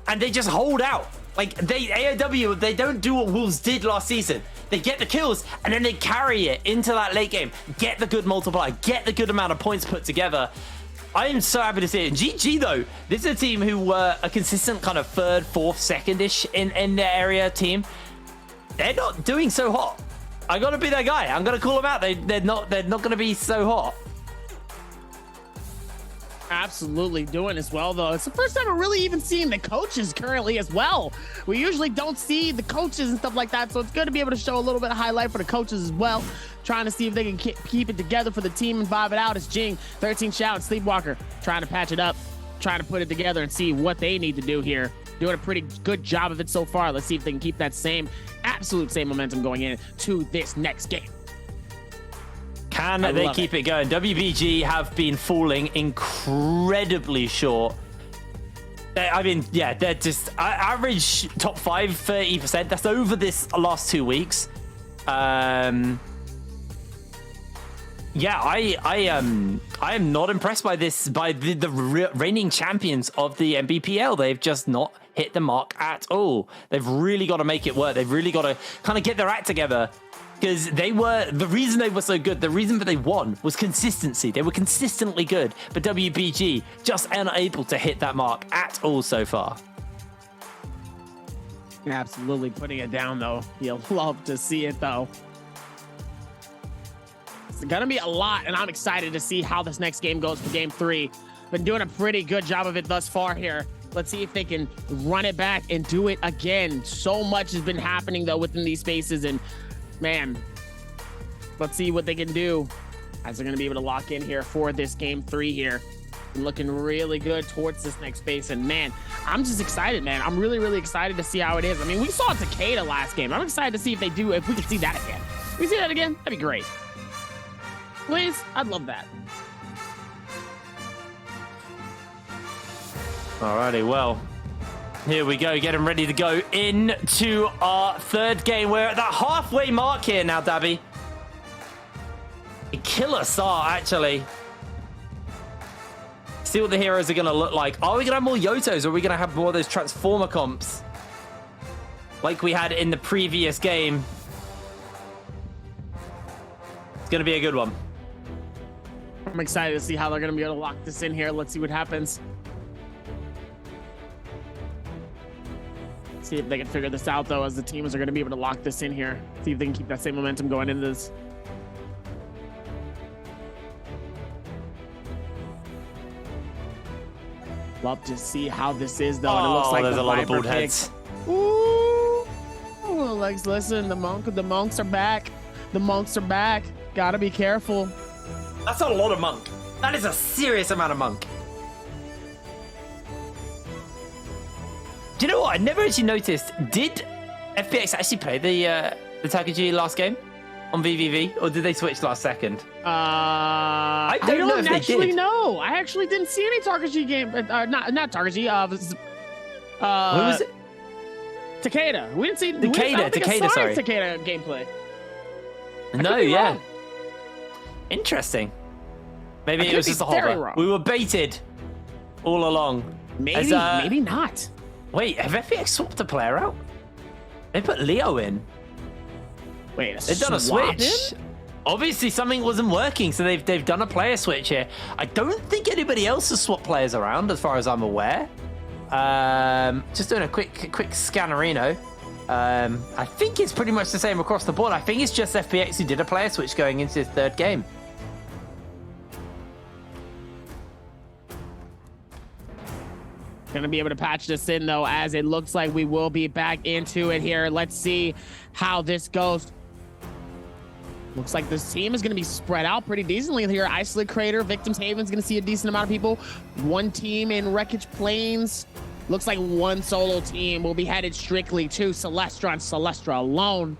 and they just hold out. Like, AOW, they don't do what Wolves did last season. They get the kills, and then they carry it into that late game. Get the good multiplier, get the good amount of points put together. I am so happy to see it. GG, though, this is a team who were a consistent kind of 3rd, 4th, 2nd-ish in their area team. They're not doing so hot. I gotta be that guy. I'm gonna call them out. They're not gonna be so hot. Absolutely doing as well, though. It's the first time we're really even seeing the coaches currently as well. We usually don't see the coaches and stuff like that, so it's good to be able to show a little bit of highlight for the coaches as well. Trying to see if they can keep it together for the team and vibe it out. It's Jing, 13 Shout, and Sleepwalker trying to patch it up. trying to put it together and see what they need to do here. Doing a pretty good job of it so far. Let's see if they can keep that absolute same momentum going into this next game. Can they keep it going? WBG have been falling incredibly short. I mean, yeah, they're just average top 5, 30%. That's over this last 2 weeks. Yeah, I am not impressed by this, by the reigning champions of the Nbpl. They've just not hit the mark at all. They've really got to make it work. They've really got to kind of get their act together, because the reason they were so good, the reason that they won was consistency. They were consistently good, but WBG just unable to hit that mark at all so far. Absolutely putting it down, though. You'll love to see it, though. It's gonna be a lot, and I'm excited to see how this next game goes for game 3. Been doing a pretty good job of it thus far here. Let's see if they can run it back and do it again. So much has been happening, though, within these spaces, and man, let's see what they can do as they're gonna be able to lock in here for this game 3 here. Looking really good towards this next space, and man, I'm just excited, man. I'm really, really excited to see how it is. I mean, we saw Takeda last game. I'm excited to see if we can see that again. If we see that again, that'd be great. Please, I'd love that. Alrighty, well, here we go, getting ready to go into our 3rd game. We're at that halfway mark here now, Dabby. A killer start, actually. See what the heroes are going to look like. Are we going to have more Yotos, or are we going to have more of those Transformer comps like we had in the previous game? It's going to be a good one. I'm excited to see how they're going to be able to lock this in here. Let's see what happens. See if they can figure this out, though, as the teams are going to be able to lock this in here. See if they can keep that same momentum going into this. Love to see how this is, though. And it looks like there's the a lot of Viper bald pick. heads. Ooh, Lex, listen, the monks are back. The monks are back. Gotta be careful. That's not a lot of monk. That is a serious amount of monk. Do you know what? I never actually noticed. Did FPX actually play the Takaji last game on VVV, or did they switch last second? I don't know if they actually did. know. I actually didn't see any Takaji game. Not Takaji. What was it? Takeda. We didn't see Takeda, sorry. Takeda gameplay. No, yeah. Interesting. Maybe it was just a hover. We were baited all along. Maybe, maybe not. Wait, have FPX swapped a player out? They put Leo in. Wait, they've done a switch. Obviously, something wasn't working, so they've done a player switch here. I don't think anybody else has swapped players around, as far as I'm aware. Just doing a quick scannerino. I think it's pretty much the same across the board. I think it's just FPX who did a player switch going into his 3rd game. Gonna be able to patch this in, though, as it looks like we will be back into it here. Let's see how this goes. Looks like this team is going to be spread out pretty decently here. Isolate Crater, Victims Haven is going to see a decent amount of people. One team in Wreckage Plains. Looks like one solo team will be headed strictly to Celestra, and Celestra alone.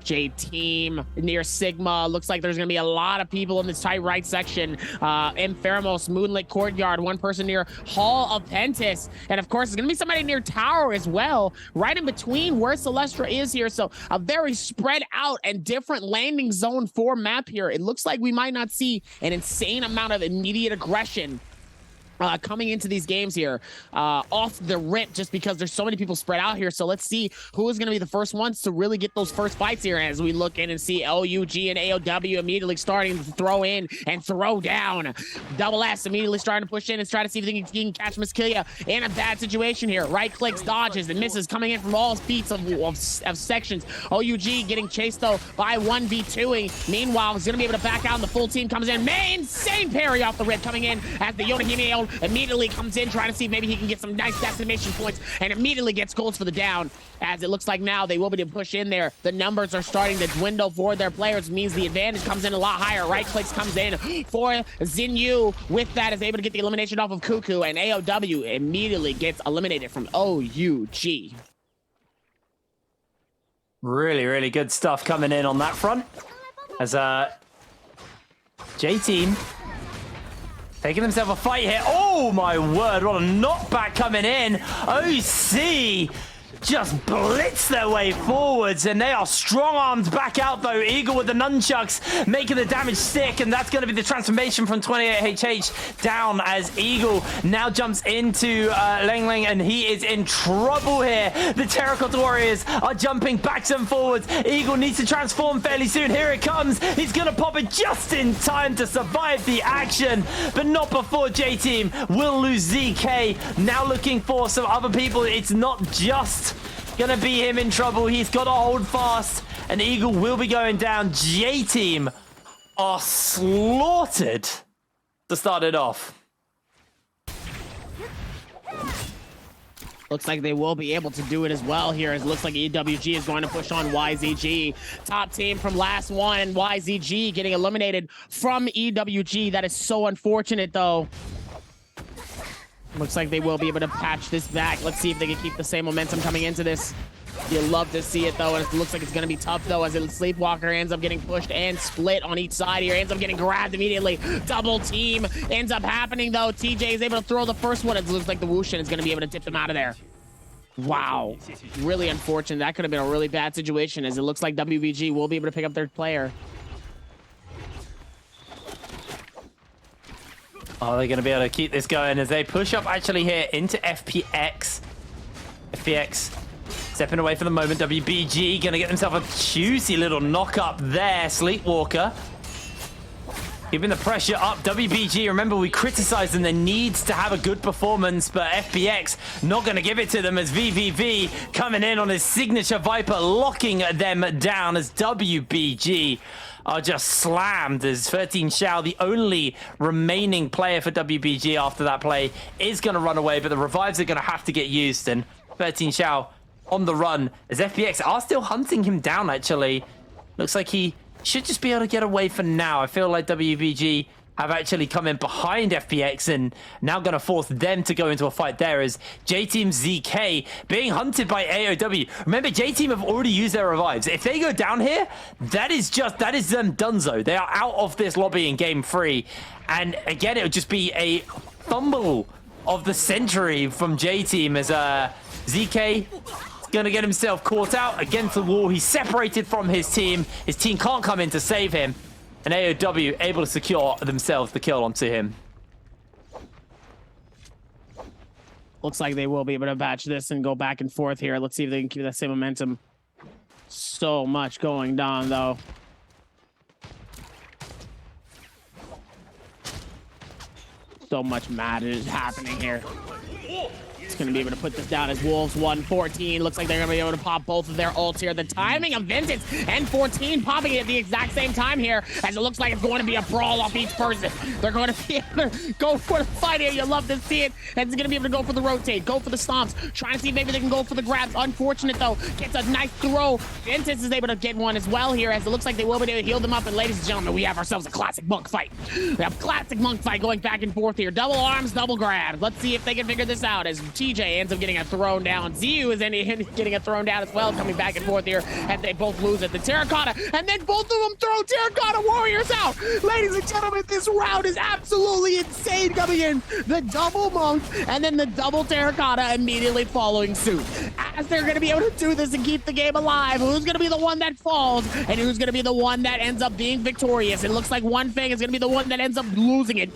J-Team near Sigma. Looks like there's going to be a lot of people in this tight right section. Infermos, Moonlit Courtyard, one person near Hall of Pentis. And of course, there's going to be somebody near Tower as well, right in between where Celestra is here. So a very spread out and different landing zone for map here. It looks like we might not see an insane amount of immediate aggression coming into these games here off the rip, just because there's so many people spread out here. So let's see who is going to be the first ones to really get those first fights here, as we look in and see LUG and AOW immediately starting to throw in and throw down. Double S immediately starting to push in and try to see if they can catch Miss Killia in a bad situation here. Right clicks, dodges, and misses, coming in from all beats of sections. OUG getting chased, though, by 1v2ing. Meanwhile, he's going to be able to back out, and the full team comes in. Man, insane parry off the rip coming in as the Yonahime down. Immediately comes in, trying to see if maybe he can get some nice decimation points, and immediately gets golds for the down. As it looks like now they will be able to push in there. The numbers are starting to dwindle for their players. It means the advantage comes in a lot higher. Right clicks comes in for Xinyu. With that, is able to get the elimination off of Cuckoo, and AOW immediately gets eliminated from OUG. Really, really good stuff coming in on that front. As J-Team taking themselves a fight here. Oh my word, what a knockback coming in. OC just blitz their way forwards, and they are strong-armed back out, though. Eagle with the nunchucks making the damage stick, and that's going to be the transformation from 28HH down as Eagle now jumps into Leng Leng, and he is in trouble here. The Terracotta Warriors are jumping backs and forwards. Eagle needs to transform fairly soon. Here it comes. He's going to pop it just in time to survive the action, but not before J-Team will lose ZK. Now looking for some other people. It's not just gonna be him in trouble. He's got to hold fast, and Eagle will be going down. J-Team are slaughtered to start it off. Looks like they will be able to do it as well here, as it looks like EWG is going to push on YZG. Top team from last one, and YZG getting eliminated from EWG. That is so unfortunate, though. Looks like they will be able to patch this back. Let's see if they can keep the same momentum coming into this. You love to see it, though, and it looks like it's going to be tough, though, as Sleepwalker ends up getting pushed and split on each side here. Ends up getting grabbed immediately. Double team ends up happening, though. TJ is able to throw the first one. It looks like the Wushin is going to be able to dip them out of there. Wow. Really unfortunate. That could have been a really bad situation, as it looks like WBG will be able to pick up their player. Are they going to be able to keep this going as they push up actually here into FPX? FPX stepping away for the moment. WBG going to get themselves a juicy little knock up there. Sleepwalker keeping the pressure up. WBG, remember we criticized them. They need to have a good performance, but FPX not going to give it to them as VVV coming in on his signature Viper, locking them down as WBG are just slammed as 13 Xiao, the only remaining player for WBG after that play, is going to run away, but the revives are going to have to get used, and 13 Xiao on the run as FPX are still hunting him down, actually. Looks like he should just be able to get away for now. I feel like WBG have actually come in behind FPX and now going to force them to go into a fight there as J-Team ZK being hunted by AOW. Remember, J-Team have already used their revives. If they go down here, that is them donezo. They are out of this lobby in game 3. And again, it would just be a fumble of the century from J-Team as ZK going to get himself caught out against the wall. He's separated from his team. His team can't come in to save him. And AOW able to secure themselves the kill onto him. Looks like they will be able to batch this and go back and forth here. Let's see if they can keep that same momentum. So much going down, though. So much mad is happening here. It's going to be able to put this down as Wolves 114. Looks like they're going to be able to pop both of their ults here. The timing of Vincent and 14 popping it at the exact same time here, as it looks like it's going to be a brawl off each person. They're going to be able to go for the fight here. You love to see it. And it's going to be able to go for the rotate, go for the stomps, trying to see if maybe they can go for the grabs. Unfortunate, though. Gets a nice throw. Vincent is able to get one as well here, as it looks like they will be able to heal them up. And ladies and gentlemen, we have ourselves a classic monk fight. We have classic monk fight going back and forth here. Double arms, double grabs. Let's see if they can figure this out, as TJ ends up getting a thrown down. ZU is getting a thrown down as well, coming back and forth here, and they both lose it. The Terracotta, and then both of them throw Terracotta Warriors out. Ladies and gentlemen, this round is absolutely insane coming in. The double monk and then the double Terracotta immediately following suit. As they're going to be able to do this and keep the game alive, who's going to be the one that falls and who's going to be the one that ends up being victorious? It looks like One Fang is going to be the one that ends up losing it.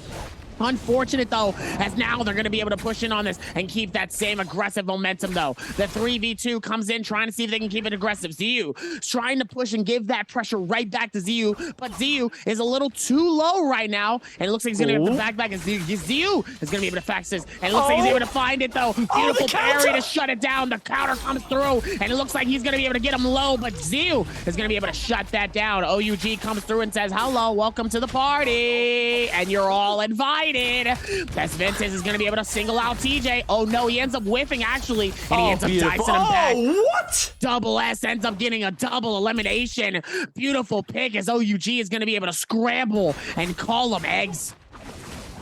Unfortunate, though, as now they're going to be able to push in on this and keep that same aggressive momentum, though. The 3v2 comes in, trying to see if they can keep it aggressive. ZU trying to push and give that pressure right back to ZU, but ZU is a little too low right now, and it looks like he's going to have to back as ZU is going to be able to fax this, and it looks like he's able to find it, though. Beautiful parry to shut it down. The counter comes through, and it looks like he's going to be able to get him low, but ZU is going to be able to shut that down. OUG comes through and says, hello, welcome to the party, and you're all invited. excited. Best Ventus is going to be able to single out TJ. Oh no, he ends up whiffing actually, and he ends up dicing him back. What? Double S ends up getting a double elimination. Beautiful pick as OUG is going to be able to scramble and call him eggs.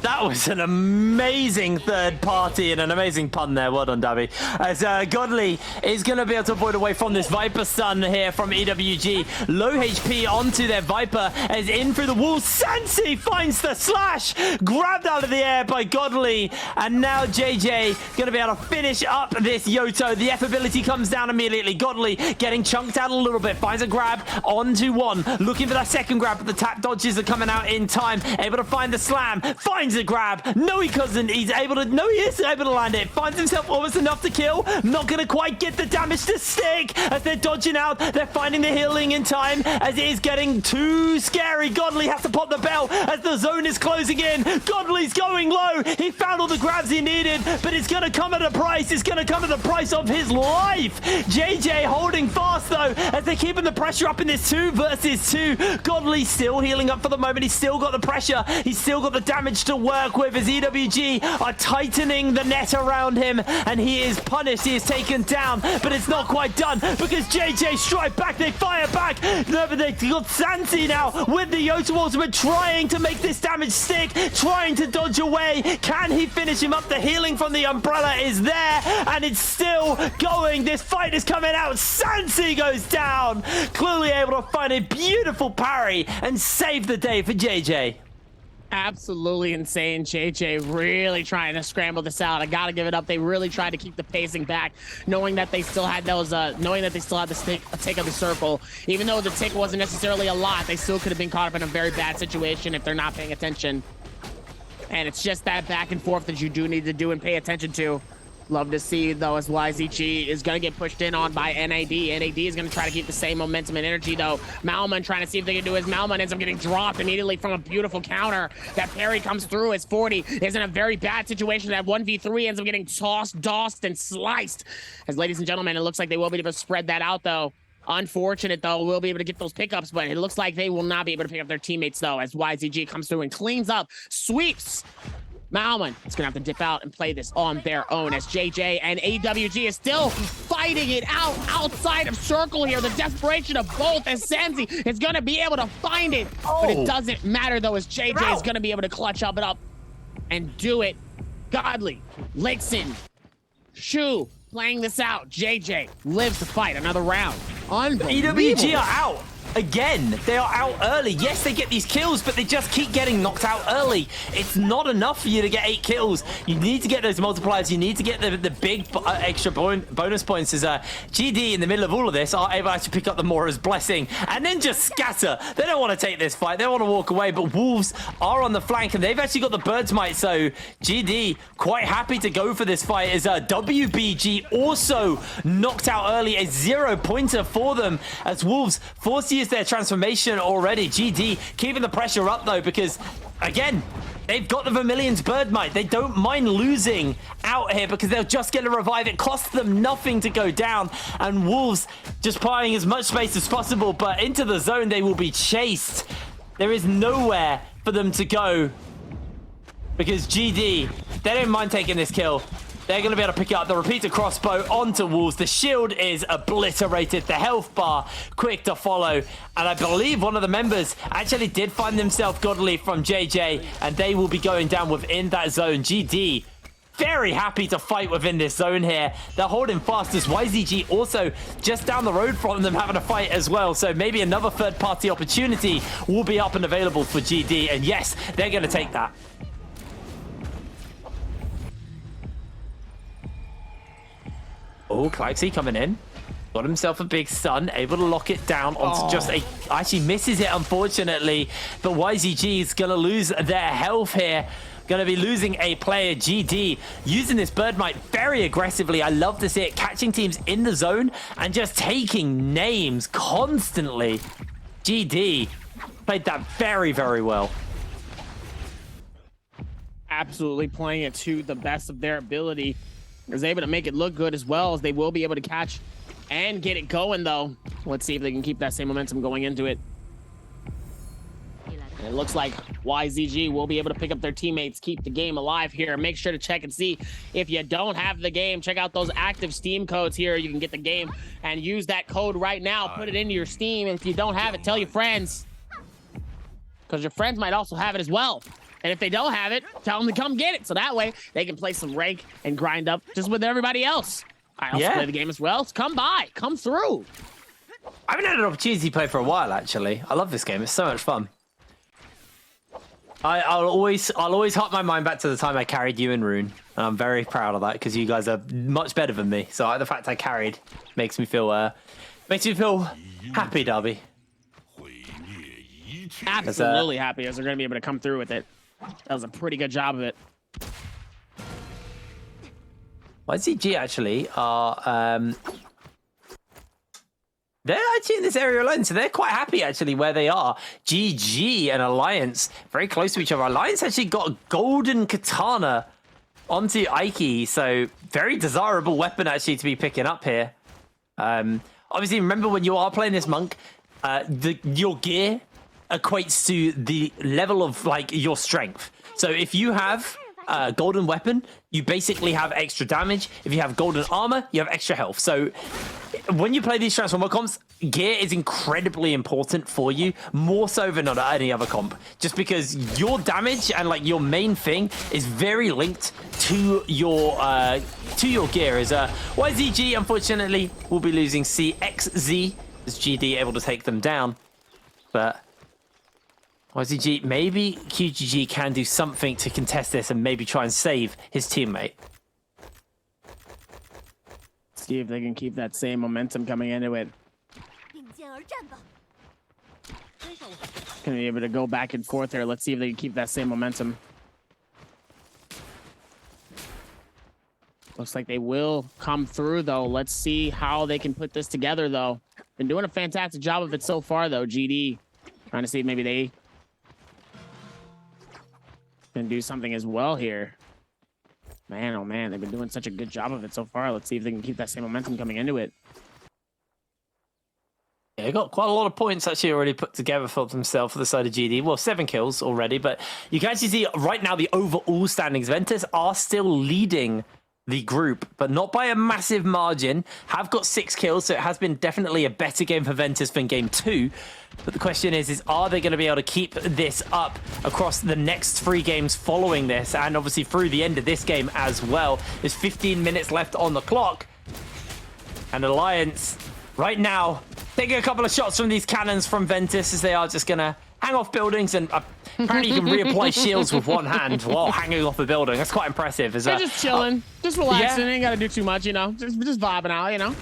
That was an amazing third party and an amazing pun there. Well done, Davy. As Godly is going to be able to avoid away from this Viper stun here from EWG. Low HP onto their Viper as in through the wall. Sansi finds the slash. Grabbed out of the air by Godly. And now JJ going to be able to finish up this Yoto. The F ability comes down immediately. Godly getting chunked out a little bit. Finds a grab onto one. Looking for that second grab, but the tap dodges are coming out in time. Able to find the slam. Finds a grab. No, he couldn't. He's able to. No, he is able to land it. Finds himself almost enough to kill. Not going to quite get the damage to stick as they're dodging out. They're finding the healing in time as it is getting too scary. Godly has to pop the bell as the zone is closing in. Godly's going low. He found all the grabs he needed, but it's going to come at a price. It's going to come at the price of his life. JJ holding fast though as they're keeping the pressure up in this 2 versus 2. Godly still healing up for the moment. He's still got the pressure. He's still got the damage to work with as EWG are tightening the net around him, and he is punished. He is taken down, but it's not quite done because JJ strike back. They fire back. No, but they got Santi now with the Yoto ultimate trying to make this damage stick, trying to dodge away. Can he finish him up? The healing from the umbrella is there, and it's still going. This fight is coming out. Santi goes down. Clearly able to find a beautiful parry and save the day for JJ. Absolutely insane. JJ really trying to scramble this out. I gotta give it up. They really tried to keep the pacing back, knowing that they still had those, knowing that they still had the take of the circle. Even though the tick wasn't necessarily a lot, they still could have been caught up in a very bad situation if they're not paying attention. And it's just that back and forth that you do need to do and pay attention to. Love to see, though, as YZG is going to get pushed in on by NAD. NAD is going to try to keep the same momentum and energy, though. Malman trying to see if they can do his. Malman ends up getting dropped immediately from a beautiful counter. That parry comes through as 40 is in a very bad situation. That 1v3 ends up getting tossed, dossed, and sliced. As, ladies and gentlemen, it looks like they will be able to spread that out, though. Unfortunate, though, we'll be able to get those pickups, but it looks like they will not be able to pick up their teammates, though, as YZG comes through and cleans up, sweeps. Malman is going to have to dip out and play this on their own as JJ and AWG is still fighting it out outside of circle here. The desperation of both as Senzi is going to be able to find it, but it doesn't matter, though, as JJ is going to be able to clutch up it up and do it. Godly, Lixin, Shu playing this out. JJ lives to fight another round. Unbelievable. EWG are out. Again, they are out early. Yes, they get these kills, but they just keep getting knocked out early. It's not enough for you to get 8 kills. You need to get those multipliers. You need to get the big extra bonus points as GD in the middle of all of this are able to pick up the Mora's Blessing and then just scatter. They don't want to take this fight. They want to walk away, but Wolves are on the flank and they've actually got the Bird's Might, so GD quite happy to go for this fight as WBG also knocked out early. A 0-pointer for them as Wolves forced to use their transformation already. GD keeping the pressure up though because again they've got the Vermilion's Bird Might. They don't mind losing out here because they'll just get a revive. It costs them nothing to go down and Wolves just buying as much space as possible, but into the zone they will be chased. There is nowhere for them to go because GD, they don't mind taking this kill. They're going to be able to pick up the repeater crossbow onto Wolves. The shield is obliterated. The health bar quick to follow. And I believe one of the members actually did find themselves Godly from JJ. And they will be going down within that zone. GD very happy to fight within this zone here. They're holding fast as YZG also just down the road from them having a fight as well. So maybe another third-party opportunity will be up and available for GD. And yes, they're going to take that. Oh, Clyxy coming in. Got himself a big stun, able to lock it down onto just a... Actually misses it, unfortunately. But YZG is going to lose their health here. Going to be losing a player. GD using this Bird Might very aggressively. I love to see it. Catching teams in the zone and just taking names constantly. GD played that very, very well. Absolutely playing it to the best of their ability. Was able to make it look good as well as they will be able to catch and get it going though. Let's see if they can keep that same momentum going into it. it looks like YZG will be able to pick up their teammates, keep the game alive here. Make sure to check and see if you don't have the game. Check out those active Steam codes here. You can get the game and use that code right now. Put it into your Steam. And if you don't have it, tell your friends, because your friends might also have it as well. And if they don't have it, tell them to come get it. So that way they can play some rank and grind up just with everybody else. I also play the game as well. So come by, come through. I haven't had an opportunity to play for a while, actually. I love this game. It's so much fun. I'll always hark my mind back to the time I carried you and Rune, and I'm very proud of that because you guys are much better than me. So the fact I carried makes me feel happy, Darby. Absolutely happy as they're going to be able to come through with it. That was a pretty good job of it. YZG actually are they're actually in this area alone, so they're quite happy actually where they are. GG and Alliance very close to each other. Alliance actually got a golden katana onto Aiki, so very desirable weapon actually to be picking up here. Obviously, remember when you are playing this monk, your gear equates to the level of like your strength. So if you have a golden weapon, you basically have extra damage. If you have golden armor, you have extra health. So when you play these transformer comps, gear is incredibly important for you, more so than on any other comp, just because your damage and like your main thing is very linked to your gear. As YZG unfortunately will be losing CXZ as GD able to take them down, but YZG, maybe QGG can do something to contest this and maybe try and save his teammate. See if they can keep that same momentum coming into it. Gonna be able to go back and forth here. Let's see if they can keep that same momentum. Looks like they will come through, though. Let's see how they can put this together, though. Been doing a fantastic job of it so far, though. GD trying to see if maybe they can do something as well here. Man, oh man, they've been doing such a good job of it so far. Let's see if they can keep that same momentum coming into it. Yeah, they got quite a lot of points actually already put together for themselves for the side of GD. Well, 7 kills already, but you can actually see right now the overall standings. Ventus are still leading the group, but not by a massive margin. Have got 6 kills, so it has been definitely a better game for Ventus than game 2. But the question is are they going to be able to keep this up across the next 3 games following this, and obviously through the end of this game as well? There's 15 minutes left on the clock, and Alliance right now taking a couple of shots from these cannons from Ventus as they are just going to hang off buildings, and apparently you can reapply shields with one hand while hanging off a building. That's quite impressive. They're just chilling, just relaxing. Ain't got to do too much, you know. Just vibing out, you know.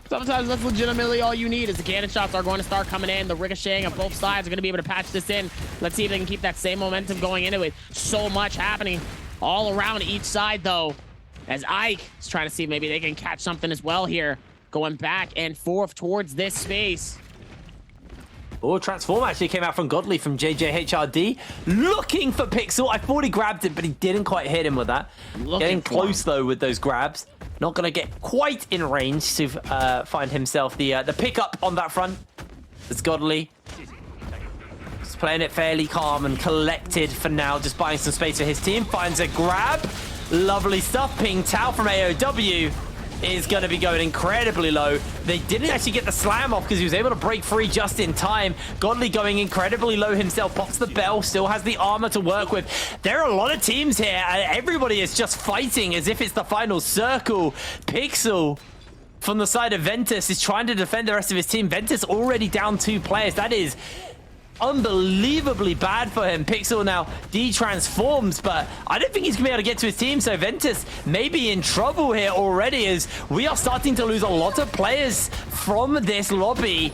Sometimes that's legitimately all you need is the cannon shots are going to start coming in. The ricocheting of both sides are going to be able to patch this in. Let's see if they can keep that same momentum going into it. So much happening all around each side, though, as Ike is trying to see if maybe they can catch something as well here. Going back and forth towards this space. Oh, Transform actually came out from Godly from JJHRD. Looking for Pixel. I thought he grabbed it, but he didn't quite hit him with that. Getting close, though, with those grabs. Not going to get quite in range to find himself the pickup on that front. It's Godly. Just playing it fairly calm and collected for now. Just buying some space for his team. Finds a grab. Lovely stuff. Ping Tao from AOW is going to be going incredibly low. They didn't actually get the slam off because he was able to break free just in time. Godly going incredibly low himself, pops the bell, still has the armor to work with. There are a lot of teams here, and everybody is just fighting as if it's the final circle. Pixel from the side of Ventus is trying to defend the rest of his team. Ventus already down 2 players. That is unbelievably bad for him. Pixel now de-transforms, but I don't think he's gonna be able to get to his team, so Ventus may be in trouble here already as we are starting to lose a lot of players from this lobby.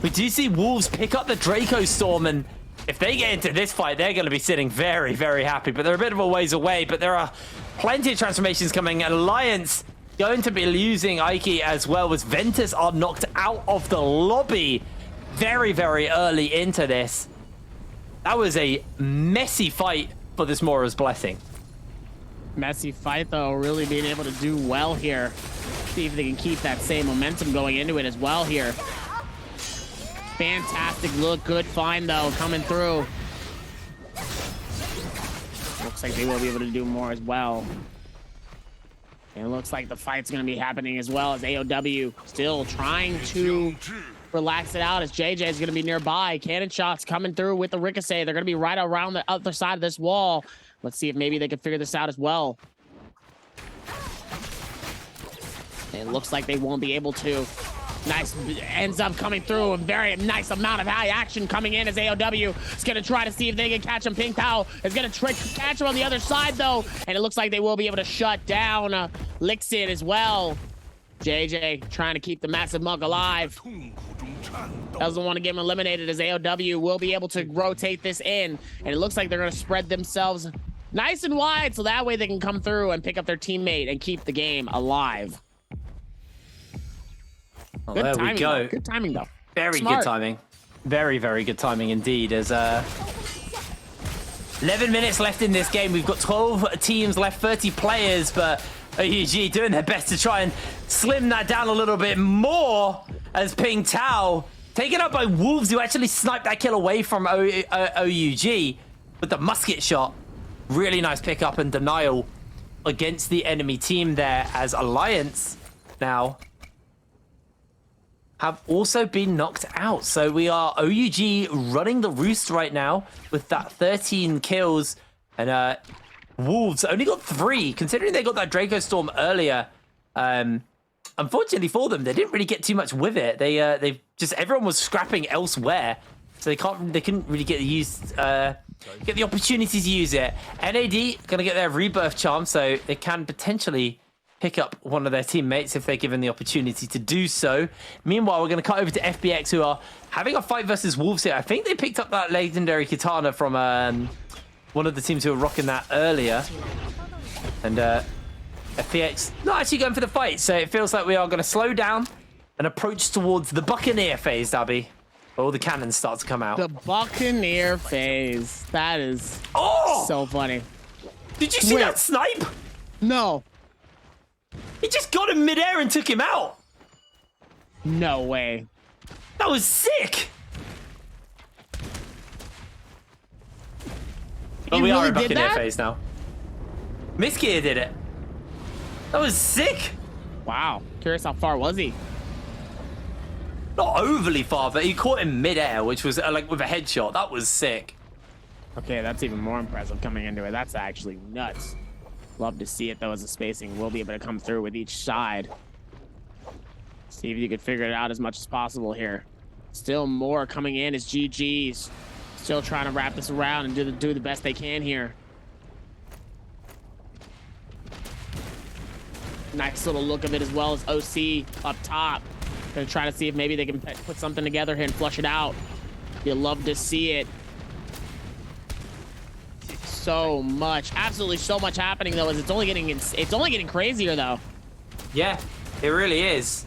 We do see Wolves pick up the Draco Storm, and if they get into this fight, they're gonna be sitting very, very happy, but they're a bit of a ways away, but there are plenty of transformations coming. Alliance going to be losing Aiki as well as Ventus are knocked out of the lobby very, very early into this. That was a messy fight for this Mora's Blessing. Messy fight, though, really being able to do well here. See if they can keep that same momentum going into it as well here. Fantastic look. Good find, though, coming through. Looks like they will be able to do more as well. And it looks like the fight's going to be happening as well as AOW still trying to relax it out as JJ is going to be nearby. Cannon shots coming through with the ricochet. They're going to be right around the other side of this wall. Let's see if maybe they can figure this out as well. It looks like they won't be able to. Nice, ends up coming through. A very nice amount of high action coming in as AOW is going to try to see if they can catch him. Ping Pao is going to catch him on the other side, though. And it looks like they will be able to shut down Lixin as well. JJ trying to keep the massive mug alive. Doesn't want to get him eliminated as AOW will be able to rotate this in. And it looks like they're going to spread themselves nice and wide so that way they can come through and pick up their teammate and keep the game alive. Well, Good there timing, we go. Though. Good timing, though. Very Smart. good timing. Very, very good timing indeed. As 11 minutes left in this game. We've got 12 teams left, 30 players, but OUG doing their best to try and slim that down a little bit more as Ping Tao taken up by Wolves, who actually sniped that kill away from OUG with the musket shot. Really nice pickup and denial against the enemy team there as Alliance now have also been knocked out. So we are OUG running the roost right now with that 13 kills. And Wolves only got 3, considering they got that Draco Storm earlier. Unfortunately for them, they didn't really get too much with it. They just, everyone was scrapping elsewhere. So they couldn't really get the opportunity to use it. NAD gonna get their rebirth charm, so they can potentially pick up one of their teammates if they're given the opportunity to do so. Meanwhile, we're going to cut over to FBX, who are having a fight versus Wolves here. I think they picked up that legendary katana from one of the teams who were rocking that earlier. And FBX not actually going for the fight, so it feels like we are going to slow down and approach towards the Buccaneer phase, Dabby. All the cannons start to come out. The Buccaneer phase. That is so funny. Did you see that snipe? No. He just got him midair and took him out. No way. That was sick. But we are in Buccaneer phase now. Miskier did it. That was sick. Wow. Curious how far was he? Not overly far, but he caught him midair, which was like with a headshot. That was sick. Okay, that's even more impressive coming into it. That's actually nuts. Love to see it, though, as the spacing will be able to come through with each side. See if you could figure it out as much as possible here. Still more coming in as GG's. Still trying to wrap this around and do the best they can here. Nice little look of it as well as OC up top. Gonna try to see if maybe they can put something together here and flush it out. You'll love to see it. So much, absolutely so much happening though, as it's only getting crazier though. Yeah, it really is.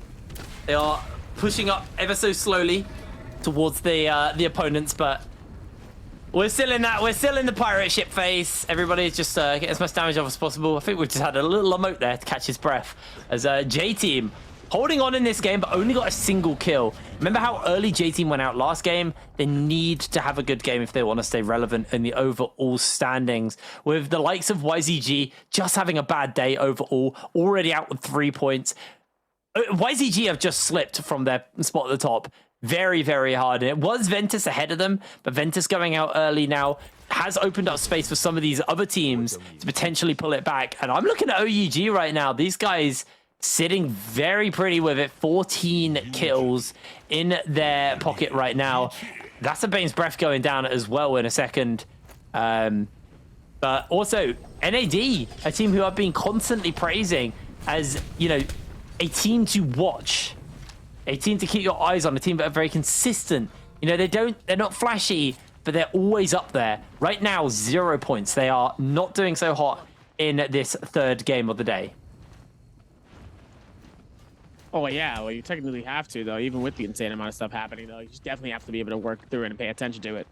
They are pushing up ever so slowly towards the opponents, but we're still in the pirate ship phase. Everybody's just getting as much damage off as possible. I think we just had a little emote there to catch his breath as J-Team holding on in this game, but only got a single kill. Remember how early J-Team went out last game? They need to have a good game if they want to stay relevant in the overall standings. With the likes of YZG just having a bad day overall, already out with 3 points. YZG have just slipped from their spot at the top very, very hard. And it was Ventus ahead of them, but Ventus going out early now has opened up space for some of these other teams to potentially pull it back. And I'm looking at OUG right now. These guys sitting very pretty with it. 14 kills in their pocket right now. That's a Bane's Breath going down as well in a second. But also, NAD, a team who I've been constantly praising as, you know, a team to watch. A team to keep your eyes on. A team that are very consistent. You know, they're not flashy, but they're always up there. Right now, 0 points. They are not doing so hot in this third game of the day. Oh, yeah. Well, you technically have to, though, even with the insane amount of stuff happening, though. You just definitely have to be able to work through it and pay attention to it.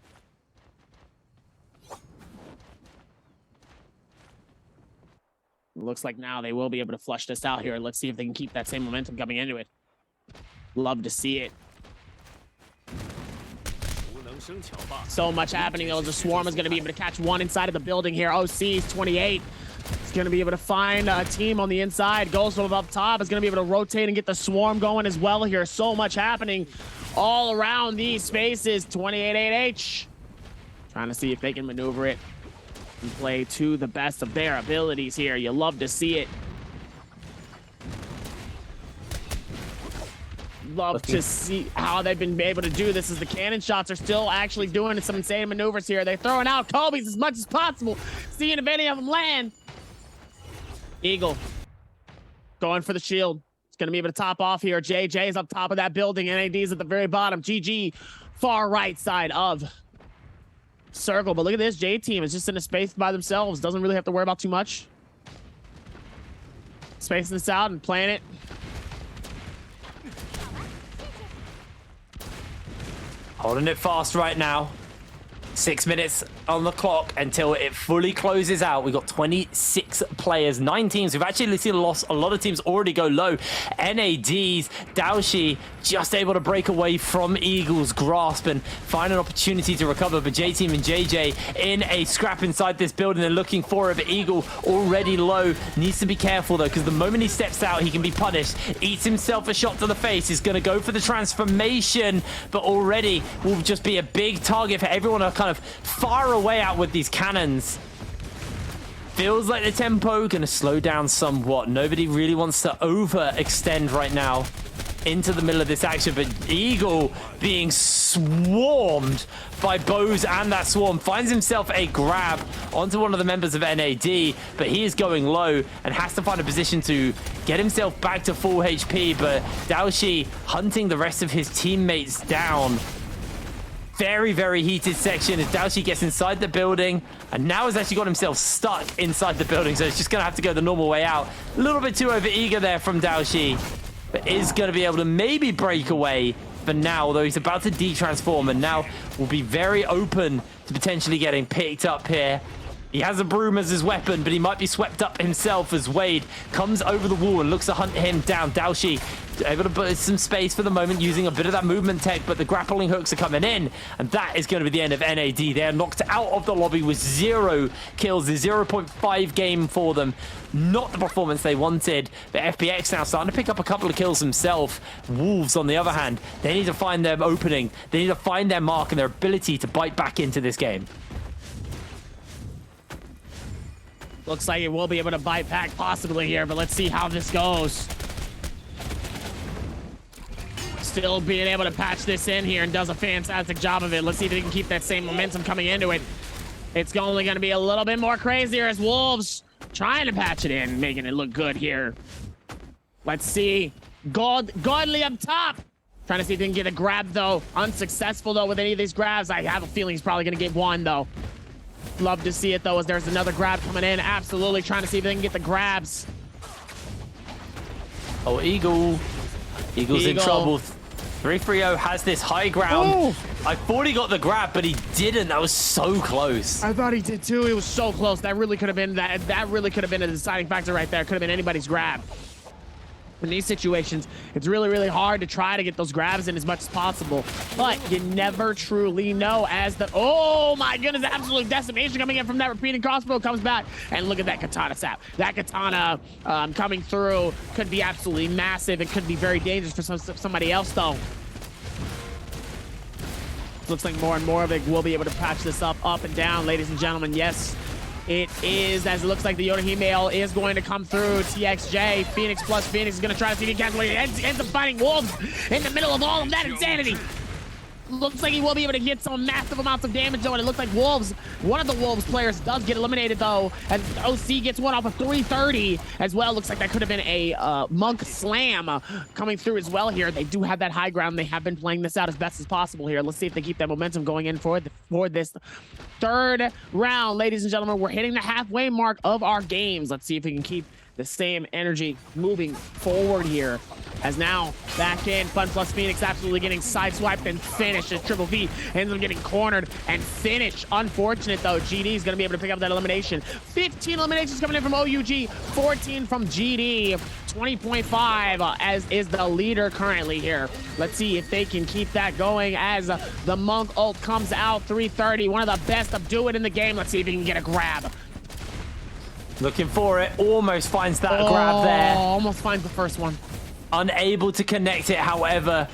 Looks like now they will be able to flush this out here. Let's see if they can keep that same momentum coming into it. Love to see it. So much happening though. The Swarm is going to be able to catch one inside of the building here. OC's 28. He's going to be able to find a team on the inside. Goes from up top. Is going to be able to rotate and get the Swarm going as well here. So much happening all around these spaces. 28-8H. Trying to see if they can maneuver it and play to the best of their abilities here. You love to see it. Love to see how they've been able to do this as the cannon shots are still actually doing some insane maneuvers here. They're throwing out Kobe's as much as possible, seeing if any of them land. Eagle going for the shield. It's going to be able to top off here. JJ's up top of that building. NAD's at the very bottom. GG far right side of circle. But look at this. J team is just in a space by themselves. Doesn't really have to worry about too much. Spacing this out and playing it. Holding it fast right now. 6 minutes on the clock until it fully closes out. We've got 26 players, 9 teams. We've actually seen a lot of teams already go low. NAD's Daoshi just able to break away from Eagle's grasp and find an opportunity to recover. But J-Team and JJ in a scrap inside this building. They're looking for it. But Eagle already low. Needs to be careful though, because the moment he steps out, he can be punished. Eats himself a shot to the face. He's going to go for the transformation, but already will just be a big target for everyone to kind of far away out with these cannons. Feels like the tempo going to slow down somewhat. Nobody really wants to overextend right now into the middle of this action, but Eagle being swarmed by Bose and that swarm finds himself a grab onto one of the members of NAD, but he is going low and has to find a position to get himself back to full HP. But Daoshi hunting the rest of his teammates down. Very, very heated section as Daoshi gets inside the building and now has actually got himself stuck inside the building, so it's just going to have to go the normal way out. A little bit too over eager there from Daoshi, but is going to be able to maybe break away for now, although he's about to de-transform and now will be very open to potentially getting picked up here. He has a broom as his weapon, but he might be swept up himself as Wade comes over the wall and looks to hunt him down. Daoshi able to put some space for the moment using a bit of that movement tech, but the grappling hooks are coming in, and that is going to be the end of NAD. They are knocked out of the lobby with 0 kills, the 0.5 game for them. Not the performance they wanted, but FPX now starting to pick up a couple of kills himself. Wolves, on the other hand, they need to find their opening. They need to find their mark and their ability to bite back into this game. Looks like it will be able to bite back possibly here, but let's see how this goes. Still being able to patch this in here and does a fantastic job of it. Let's see if they can keep that same momentum coming into it. It's only going to be a little bit more crazier as Wolves trying to patch it in, making it look good here. Let's see. Godly up top. Trying to see if they can get a grab, though. Unsuccessful, though, with any of these grabs. I have a feeling he's probably going to get one, though. Love to see it, though, as there's another grab coming in. Absolutely trying to see if they can get the grabs. Oh, Eagle's in trouble. 330 has this high ground. Ooh. I thought he got the grab, but he didn't. That was so close. I thought he did too. It was so close. That really could have been that really could have been a deciding factor right there. Could have been anybody's grab. In these situations, it's really, really hard to try to get those grabs in as much as possible, but you never truly know as the, oh my goodness, absolute decimation coming in from that repeating crossbow comes back, and look at that katana sap. That katana coming through could be absolutely massive. It could be very dangerous for somebody else, though. Looks like more and more of it will be able to patch this up and down, ladies and gentlemen. Yes, it is, as it looks like the Yoda is going to come through. TXJ, Phoenix plus Phoenix is going to try to see if he can cancel it. Ends up fighting Wolves in the middle of all of that insanity. Looks like he will be able to get some massive amounts of damage, though, and it looks like Wolves, one of the Wolves players does get eliminated, though, and OC gets one off of 330 as well. Looks like that could have been a Monk Slam coming through as well here. They do have that high ground. They have been playing this out as best as possible here. Let's see if they keep that momentum going in for this third round. Ladies and gentlemen, we're hitting the halfway mark of our games. Let's see if we can keep the same energy moving forward here. As now, back in, Fun Plus Phoenix absolutely getting sideswiped and finished as Triple V ends up getting cornered and finished. Unfortunate though, GD is going to be able to pick up that elimination. 15 eliminations coming in from OUG, 14 from GD, 20.5 as is the leader currently here. Let's see if they can keep that going as the Monk ult comes out, 330, one of the best of do it in the game. Let's see if he can get a grab. Looking for it, almost finds that grab there. Almost finds the first one. Unable to connect it, however.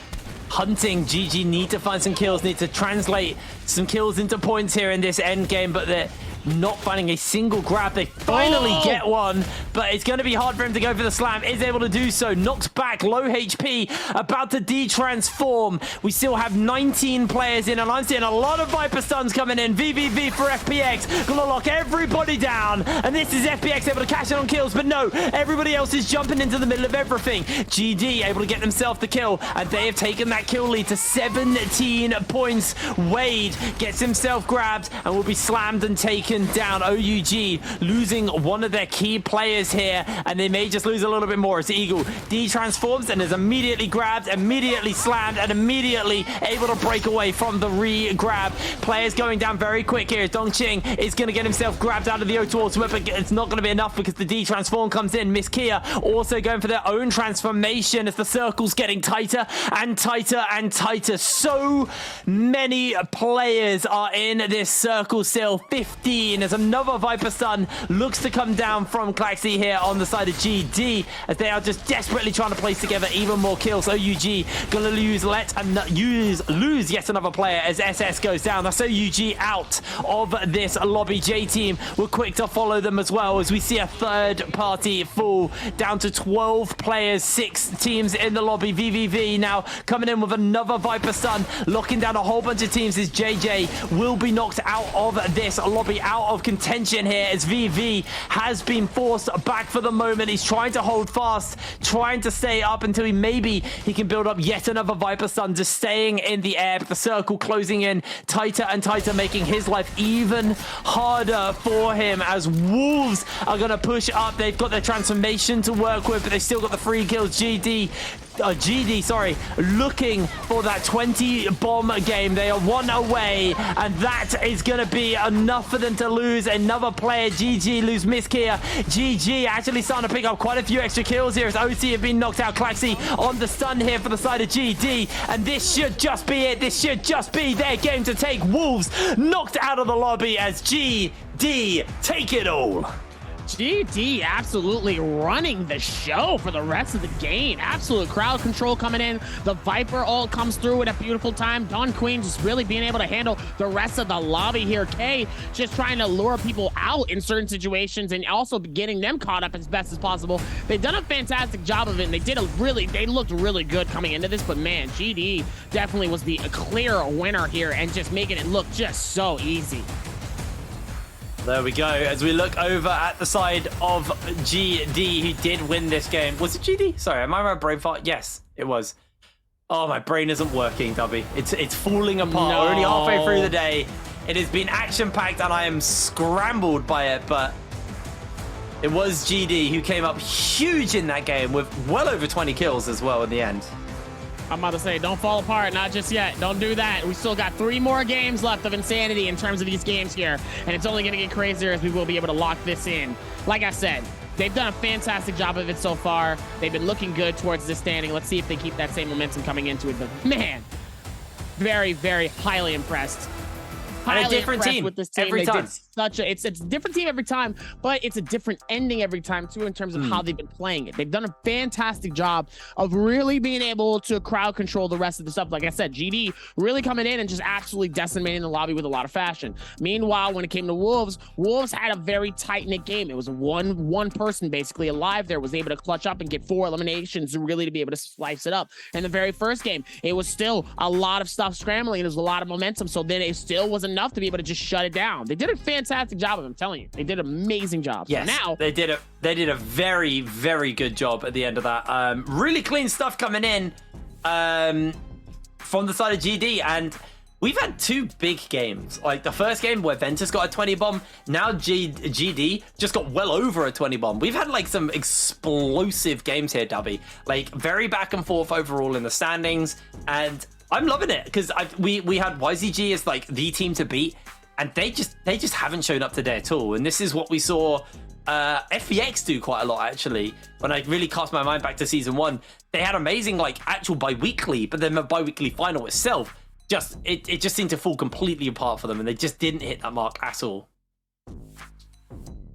Hunting, GG need to find some kills, need to translate some kills into points here in this end game, but they're not finding a single grab. They finally get one, but it's going to be hard for him to go for the slam. Is able to do so. Knocks back, low HP, about to de-transform. We still have 19 players in, and I'm seeing a lot of Viper stuns coming in. VVV for FPX. Gonna lock everybody down, and this is FPX able to cash in on kills, but no, everybody else is jumping into the middle of everything. GD able to get themselves the kill, and they have taken that kill lead to 17 points. Wade gets himself grabbed and will be slammed and taken down. OUG losing one of their key players here, and they may just lose a little bit more as Eagle de-transforms and is immediately grabbed, immediately slammed, and immediately able to break away from the re-grab. Players going down very quick here. Dongqing is going to get himself grabbed out of the O2 ultimate, but it's not going to be enough because the de-transform comes in. Miss Kia also going for their own transformation as the circle's getting tighter and tighter and tighter. So many players are in this circle still. 15 as another Viper stun looks to come down from Klaxi here on the side of GD as they are just desperately trying to place together even more kills. OUG gonna lose yet another player as SS goes down. That's OUG out of this lobby. J team were quick to follow them as well as we see a third party fall down to 12 players, 6 teams in the lobby. VVV now coming in with another Viper stun, locking down a whole bunch of teams as JJ will be knocked out of this lobby, out of contention here as VV has been forced back for the moment. He's trying to hold fast, trying to stay up until he can build up yet another Viper stun, just staying in the air, but the circle closing in tighter and tighter, making his life even harder for him as Wolves are going to push up. They've got their transformation to work with, but they still got the free kills. GD, looking for that 20 bomb game. They are one away, and that is going to be enough for them to lose another player. GG lose Miss Kia. GG actually starting to pick up quite a few extra kills here as OC have been knocked out. Klaxi on the stun here for the side of GD, and this should just be it. This should just be their game to take. Wolves knocked out of the lobby as GD take it all. GD absolutely running the show for the rest of the game. Absolute crowd control coming in. The Viper ult comes through at a beautiful time. Dawn Queen just really being able to handle the rest of the lobby here. K just trying to lure people out in certain situations and also getting them caught up as best as possible. They've done a fantastic job of it, and they looked really good coming into this, but man, GD definitely was the clear winner here and just making it look just so easy. There we go. As we look over at the side of GD, who did win this game. Was it GD? Sorry, am I my brain fart? Yes, it was. Oh, my brain isn't working, Dubby. It's falling apart. No. We're only halfway through the day. It has been action-packed, and I am scrambled by it, but it was GD who came up huge in that game with well over 20 kills as well in the end. I'm about to say, don't fall apart, not just yet. Don't do that. We still got 3 more games left of insanity in terms of these games here, and it's only going to get crazier as we will be able to lock this in. Like I said, they've done a fantastic job of it so far. They've been looking good towards this standing. Let's see if they keep that same momentum coming into it. But man, very, very highly impressed. And a different team with this team every time. It's a different team every time, but it's a different ending every time too in terms of how they've been playing it. They've done a fantastic job of really being able to crowd control the rest of the stuff. Like I said, GD really coming in and just absolutely decimating the lobby with a lot of fashion. Meanwhile, when it came to Wolves had a very tight-knit game. It was one person basically alive there was able to clutch up and get 4 eliminations really to be able to slice it up. In the very first game, it was still a lot of stuff scrambling. There was a lot of momentum, so then it still wasn't enough to be able to just shut it down. They did a fantastic job of it, I'm telling you. They did an amazing job. Yes, now they did a very, very good job at the end of that. Really clean stuff coming in from the side of GD, and we've had two big games. Like the first game where Ventus got a 20 bomb, now GD just got well over a 20 bomb. We've had like some explosive games here, Dubby. Like very back and forth overall in the standings, and I'm loving it because we had YZG as like the team to beat, and they just haven't shown up today at all. And this is what we saw FPX do quite a lot, actually. When I really cast my mind back to season 1, they had amazing like actual Biweekly, but then the Biweekly final itself it just seemed to fall completely apart for them, and they just didn't hit that mark at all.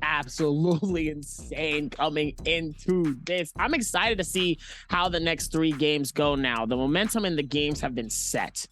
Absolutely insane coming into this. I'm excited to see how the next 3 games go now. The momentum in the games have been set,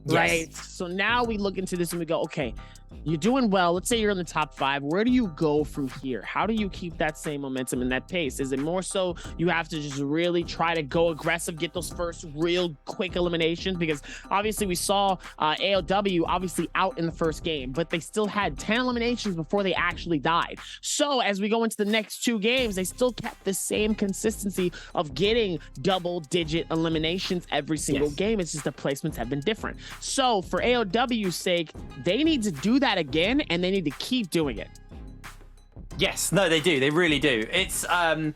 right? Yes. So now we look into this and we go, okay, you're doing well. Let's say you're in the top 5. Where do you go from here? How do you keep that same momentum and that pace? Is it more so you have to just really try to go aggressive, get those first real quick eliminations? Because obviously we saw AOW obviously out in the first game, but they still had 10 eliminations before they actually died. So as we go into the next 2 games, they still kept the same consistency of getting double-digit eliminations every single game. It's just the placements have been different. So for AOW's sake, they need to do that again, and they need to keep doing it. Yes, no, they do. They really do. I mean,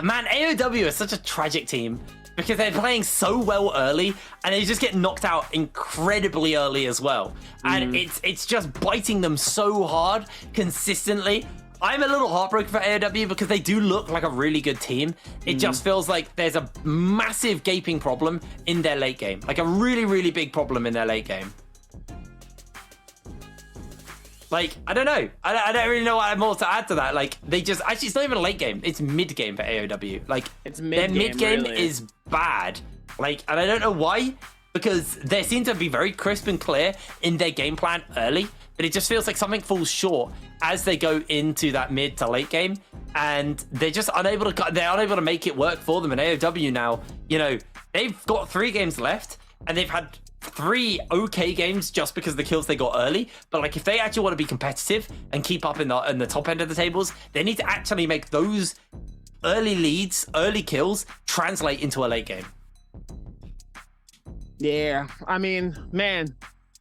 man, AOW is such a tragic team because they're playing so well early, and they just get knocked out incredibly early as well. And it's just biting them so hard consistently. I'm a little heartbroken for AOW because they do look like a really good team. It just feels like there's a massive gaping problem in their late game. Like a really, really big problem in their late game. Like, I don't know. I don't really know what more to add to that. Like, they just... Actually, it's not even a late game. It's mid-game for AOW. Like, it's their mid-game really is bad. Like, and I don't know why. Because they seem to be very crisp and clear in their game plan early. But it just feels like something falls short as they go into that mid to late game. And they're just unable to make it work for them. And AOW now, you know, they've got 3 games left. And they've had 3 okay games just because of the kills they got early. But like if they actually want to be competitive and keep up in the top end of the tables, they need to actually make those early leads, early kills translate into a late game. Yeah, I mean, man,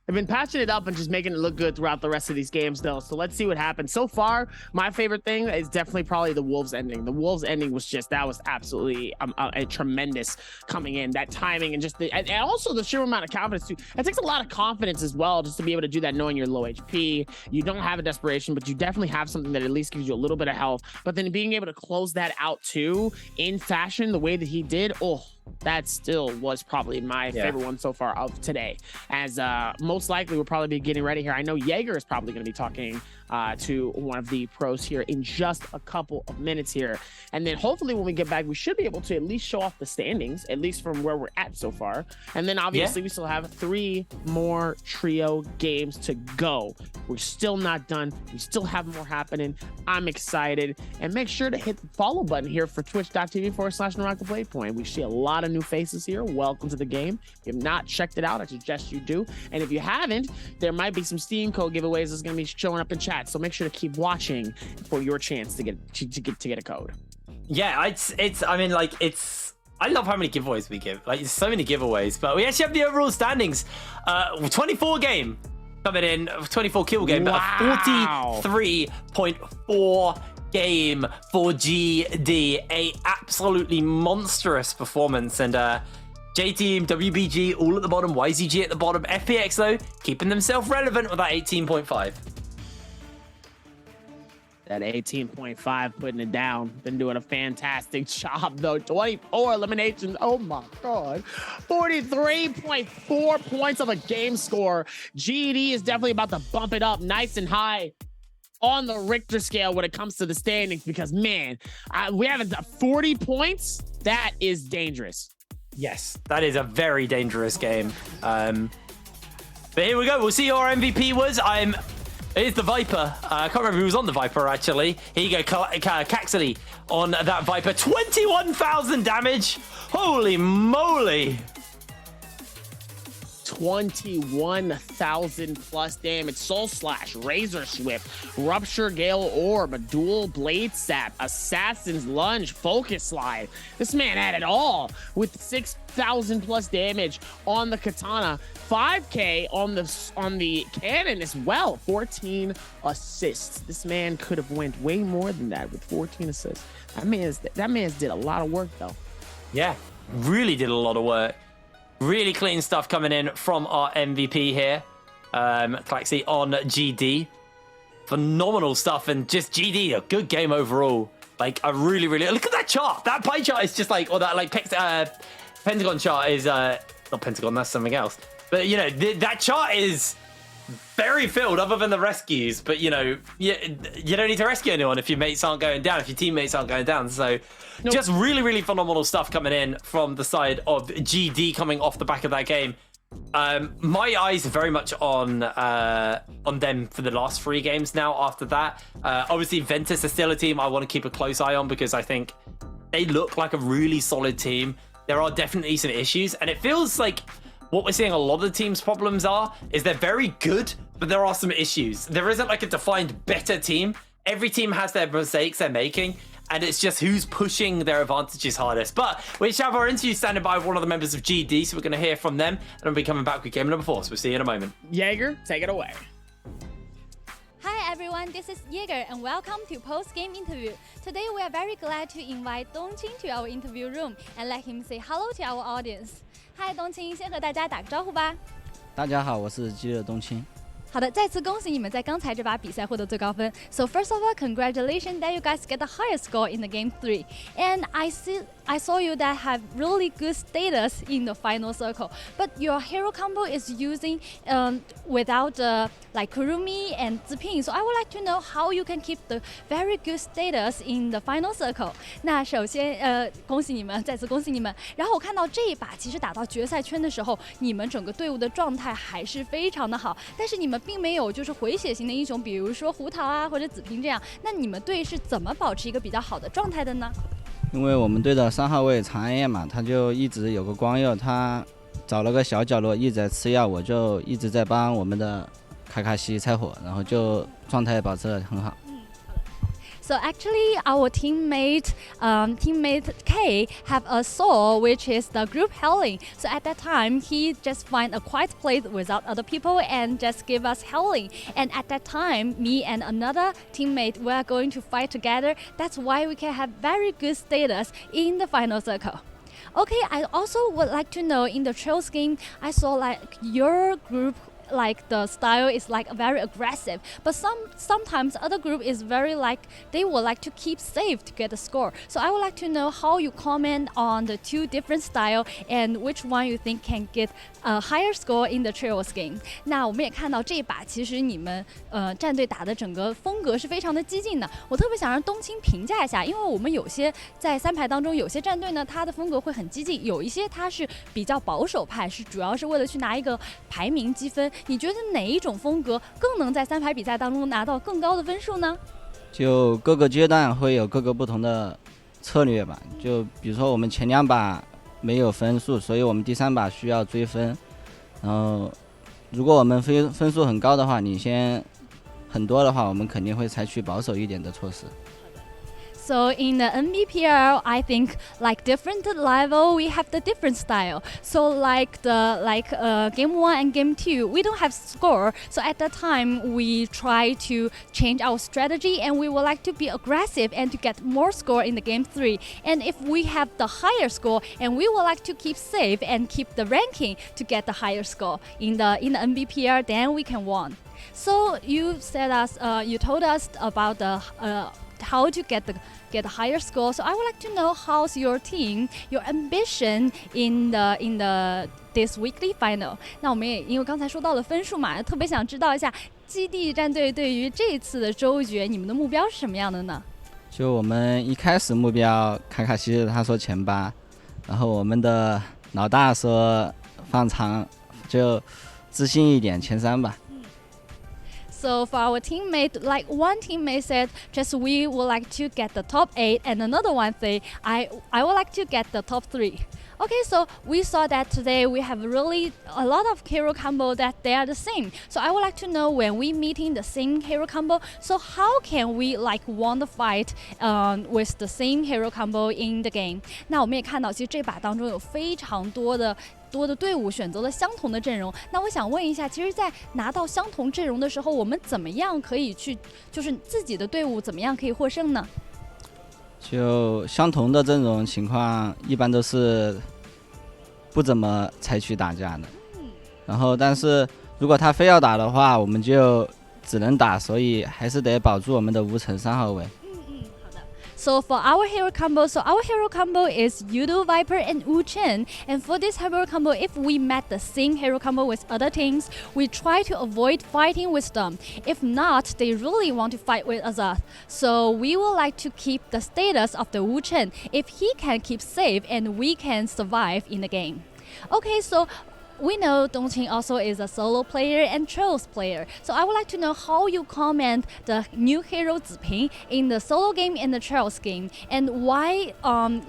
they've been patching it up and just making it look good throughout the rest of these games, though. So let's see what happens. So far, my favorite thing is definitely probably the Wolves ending. The Wolves ending was just, that was absolutely a tremendous coming in. That timing and just and also the sheer amount of confidence, too. It takes a lot of confidence as well just to be able to do that knowing you're low HP. You don't have a desperation, but you definitely have something that at least gives you a little bit of health. But then being able to close that out, too, in fashion, the way that he did, that still was probably my favorite one so far of today. As most likely we'll probably be getting ready here. I know Jaeger is probably going to be talking to one of the pros here in just a couple of minutes here. And then hopefully when we get back, we should be able to at least show off the standings, at least from where we're at so far. And then obviously we still have 3 more trio games to go. We're still not done. We still have more happening. I'm excited. And make sure to hit the follow button here for twitch.tv/Naraka Playpoint. We see a lot of new faces here. Welcome to the game. If you have not checked it out, I suggest you do. And if you haven't, there might be some Steam code giveaways that's going to be showing up in chat. So make sure to keep watching for your chance to get a code. Yeah, I mean, like, I love how many giveaways we give. Like, there's so many giveaways, but we actually have the overall standings. 24 game coming in, 24 kill game, but a 43.4 game for GD. A absolutely monstrous performance. And J-Team, WBG all at the bottom, YZG at the bottom. FPX, though, keeping themselves relevant with that 18.5. That 18.5 putting it down. Been doing a fantastic job, though. 24 eliminations. Oh, my God. 43.4 points of a game score. GD is definitely about to bump it up nice and high on the Richter scale when it comes to the standings because, man, we have 40 points. That is dangerous. Yes, that is a very dangerous game. But here we go. We'll see who our MVP was. It is the Viper. I can't remember who was on the Viper, actually. Here you go, Caxity on that Viper. 21,000 damage. Holy moly. 21,000 plus damage. Soul Slash, Razor Swift, Rupture Gale Orb, Dual Blade Sap, Assassin's Lunge, Focus Slide. This man had it all with 6,000 plus damage on the katana, 5k on the cannon as well. 14 assists. This man could have went way more than that with 14 assists. That man's did a lot of work though. Yeah, really did a lot of work. Really clean stuff coming in from our MVP here. Klaxi on GD. Phenomenal stuff, and just GD, a good game overall. Like, I really, look at that chart. That pie chart is just like, or that like Pentagon chart is, not Pentagon, that's something else. But, you know, that chart is very filled other than the rescues. But, you know, you don't need to rescue anyone if your mates aren't going down, if your teammates aren't going down. So just really phenomenal stuff coming in from the side of GD coming off the back of that game. My eyes are very much on them for the last 3 games now after that. Obviously, Ventus is still a team I want to keep a close eye on because I think they look like a really solid team. There are definitely some issues, and it feels like what we're seeing a lot of the team's problems is they're very good, but there are some issues. There isn't like a defined better team. Every team has their mistakes they're making, and it's just who's pushing their advantages hardest. But we shall have our interview standing by with one of the members of GD, so we're going to hear from them, and we'll be coming back with game number 4. So we'll see you in a moment. Jaeger, take it away. Hi everyone, this is Jaeger and welcome to post-game interview. Today we are very glad to invite Dongqing to our interview room and let him say hello to our audience. Hi 东青，先和大家打个招呼吧。大家好，我是激烈东青。好的，再次恭喜你们在刚才这把比赛获得最高分。So first of all, congratulations that you guys get the highest score in the game 3. And I saw you that have really good status in the final circle. But your hero combo is using without like Kurumi and Ziping. So I would like to know how you can keep the very good status in the final circle. 那首先恭喜你们，再次恭喜你们。然后我看到这一把其实打到决赛圈的时候，你们整个队伍的状态还是非常的好，但是你们并没有就是回血型的英雄，比如说胡桃啊或者子平这样。那你们队是怎么保持一个比较好的状态的呢？因为我们队的3号位长安夜嘛，他就一直有个光佑，他找了个小角落一直在吃药，我就一直在帮我们的卡卡西拆火，然后就状态保持得很好。So actually, our teammate K have a soul, which is the group healing. So at that time, he just find a quiet place without other people and just give us healing. And at that time, me and another teammate were going to fight together. That's why we can have very good status in the final circle. Okay, I also would like to know in the Trails game, I saw like your group like the style is like very aggressive, but sometimes other group is very like they would like to keep safe to get a score. So I would like to know how you comment on the 2 different style and which one you think can get a higher score in the Trails game. 那我们也看到这一把其实你们战队打的整个风格是非常的激进的。我特别想让东青评价一下，因为我们有些在3排当中有些战队呢，它的风格会很激进，有一些它是比较保守派，是主要是为了去拿一个排名积分。你觉得哪一种风格更能在3排比赛当中拿到更高的分数呢？就各个阶段会有各个不同的策略吧。就比如说我们前2把没有分数，所以我们第3把需要追分。然后如果我们分数很高的话，领先很多的话，我们肯定会采取保守一点的措施。So in the Nbpl, I think like different level we have the different style. So like game 1 and game 2, we don't have score. So at that time we try to change our strategy and we would like to be aggressive and to get more score in the game 3. And if we have the higher score and we would like to keep safe and keep the ranking to get the higher score in the Nbpl, then we can win. So you told us about the how to get a higher score. So I would like to know how's your team, your ambition in this weekly final. 那我们也因为刚才说到了分数嘛，特别想知道一下基地战队对于这次的周决，你们的目标是什么样的呢？就我们一开始目标，卡卡西他说前8，然后我们的老大说放长，就自信一点前3吧。So for our teammate, like one teammate said, just we would like to get the top 8, and another one say, I would like to get the top 3. Okay, so we saw that today we have really a lot of hero combo that they are the same. So I would like to know, when we meeting the same hero combo, so how can we like won the fight with the same hero combo in the game? 那我们也看到，其实这把当中有非常多的队伍选择了相同的阵容。那我想问一下，其实，在拿到相同阵容的时候，我们怎么样可以去，就是自己的队伍怎么样可以获胜呢？就相同的阵容情况，一般都是不怎么采取打架的。然后，但是如果他非要打的话，我们就只能打，所以还是得保住我们的无尘3号位。So for our hero combo, is Yudo, Viper, and Wu Chen. And for this hero combo, if we met the same hero combo with other teams, we try to avoid fighting with them. If not, they really want to fight with us. So we would like to keep the status of the Wu Chen if he can keep safe and we can survive in the game. Okay, so we know Dongqing also is a solo player and trios player. So I would like to know how you comment the new hero Ziping in the solo game and the trios game, and why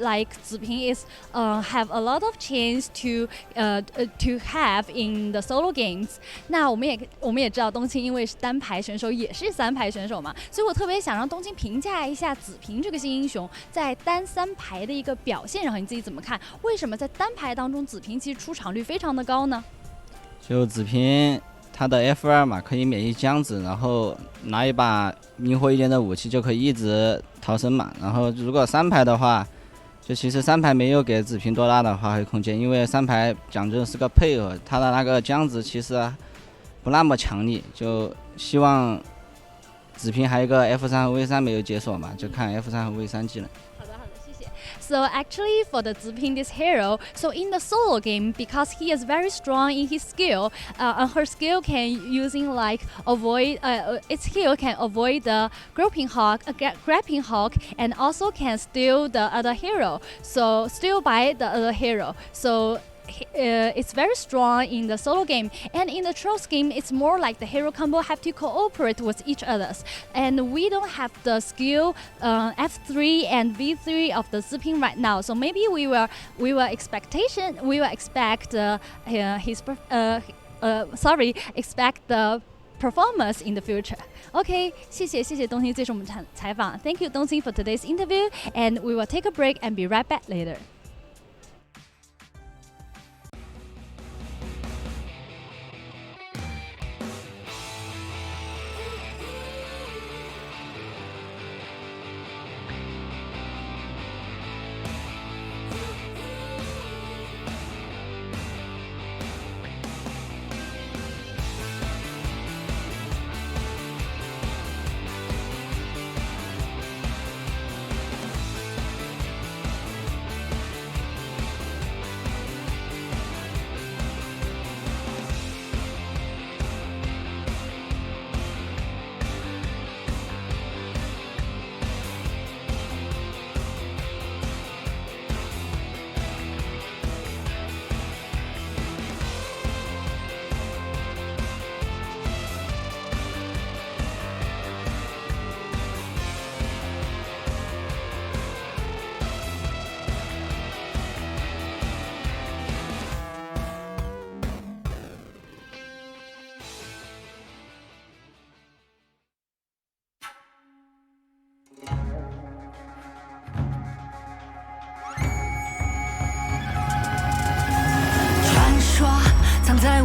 like Ziping is have a lot of chance to have in the solo games. 那我们也知道东青因为是单排选手，也是3排选手嘛，所以我特别想让东青评价一下子平这个新英雄在单3排的一个表现，然后你自己怎么看？为什么在单排当中子平其实出场率非常的高呢？就子平他的 F2 嘛，可以免疫僵子，然后拿一把灵活一点的武器就可以一直逃生嘛。然后如果3排的话，就其实3排没有给子平多大的发挥空间，因为3排讲究的是个配合，他的那个僵子其实不那么强力，就希望子平还有一个 F3 和 V3 没有解锁嘛，就看 F3 和 V3 技能。So actually for the Ziping, this hero, so in the solo game, because he is very strong in his skill, and her skill can using like avoid, its skill can avoid the grappling hook, and also can steal the other hero. So steal by the other hero. So it's very strong in the solo game, and in the trios game it's more like the hero combo have to cooperate with each others, and we don't have the skill F3 and V3 of the Ziping right now, so maybe we will expect expect the performance in the future. Okay, 谢谢东青接受我们采访。Thank you 东青 for today's interview, and we will take a break and be right back later.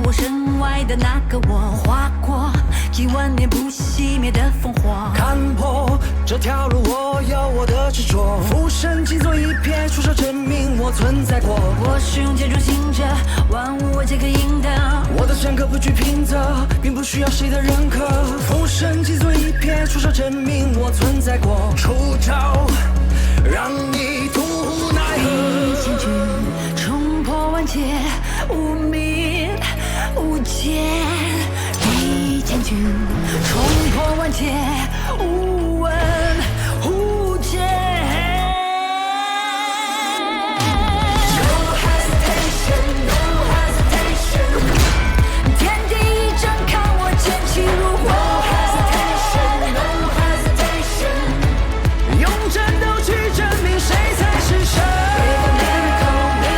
我身外的那个我，划过几万年不熄灭的烽火，看破这条路，我有我的执着，浮生尽作一瞥，出手证明我存在过。我是用剑中行者，万物为剑可赢得。我的剑可不惧平仄，并不需要谁的认可。浮生尽作一瞥，出手证明我存在过。出招，让你吐无奈何。一剑君冲破万劫，无名无间。一剑君冲破万劫，无问无解。No hesitation, no hesitation， 天地一震，看我剑气如火。No hesitation， 用战斗去证明谁才是神。Make a miracle,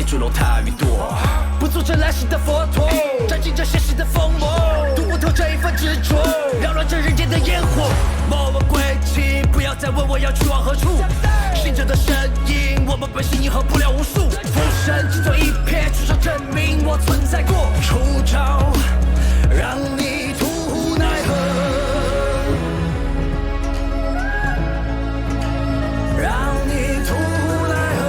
坠落他云朵。不做这来世的佛陀，占尽这现实的疯魔，读不透这一份执着，扰乱这人间的烟火。莫问归期，不要再问我要去往何处。信者的声音，我们本性迎合不了无数。浮生只做一瞥，出手证明我存在过。出招，让你徒无奈何，让你徒无奈何。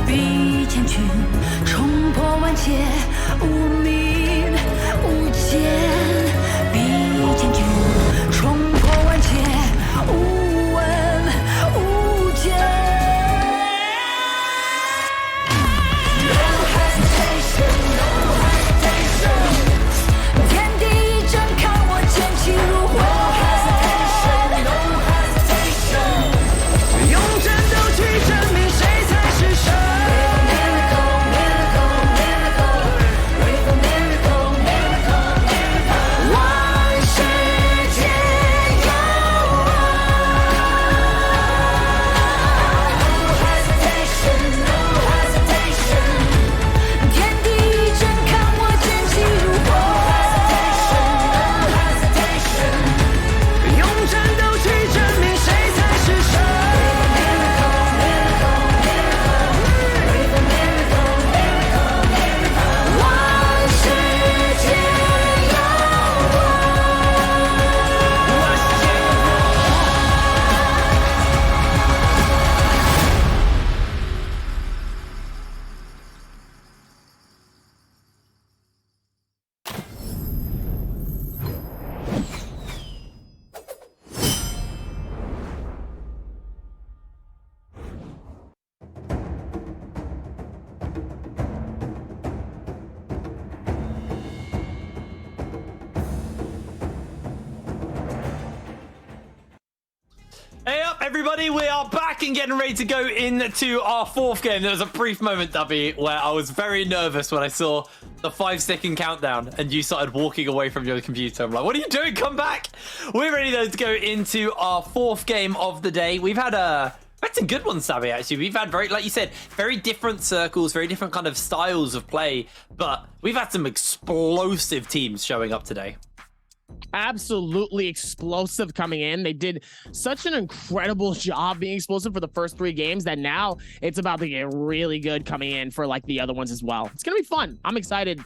比肩群，冲破万劫，无名无间。比肩群，冲破万劫，无问无间。No hesitation, no hesitation。天地一震，看我剑气如火。No hesitation, no hesitation。用战斗去证明谁才是神。Hey up, everybody! We are back and getting ready to go into our fourth game. There was a brief moment, Dubby, where I was very nervous when I saw the 5-second countdown and you started walking away from your computer. I'm like, what are you doing? Come back! We're ready, though, to go into our fourth game of the day. We've had some good ones, Sabby, actually. We've had, very, like you said, very different circles, very different kind of styles of play, but we've had some explosive teams showing up today. Absolutely explosive coming in. They did such an incredible job being explosive for the first 3 games that now it's about to get really good coming in for like the other ones as well. It's gonna be fun. I'm excited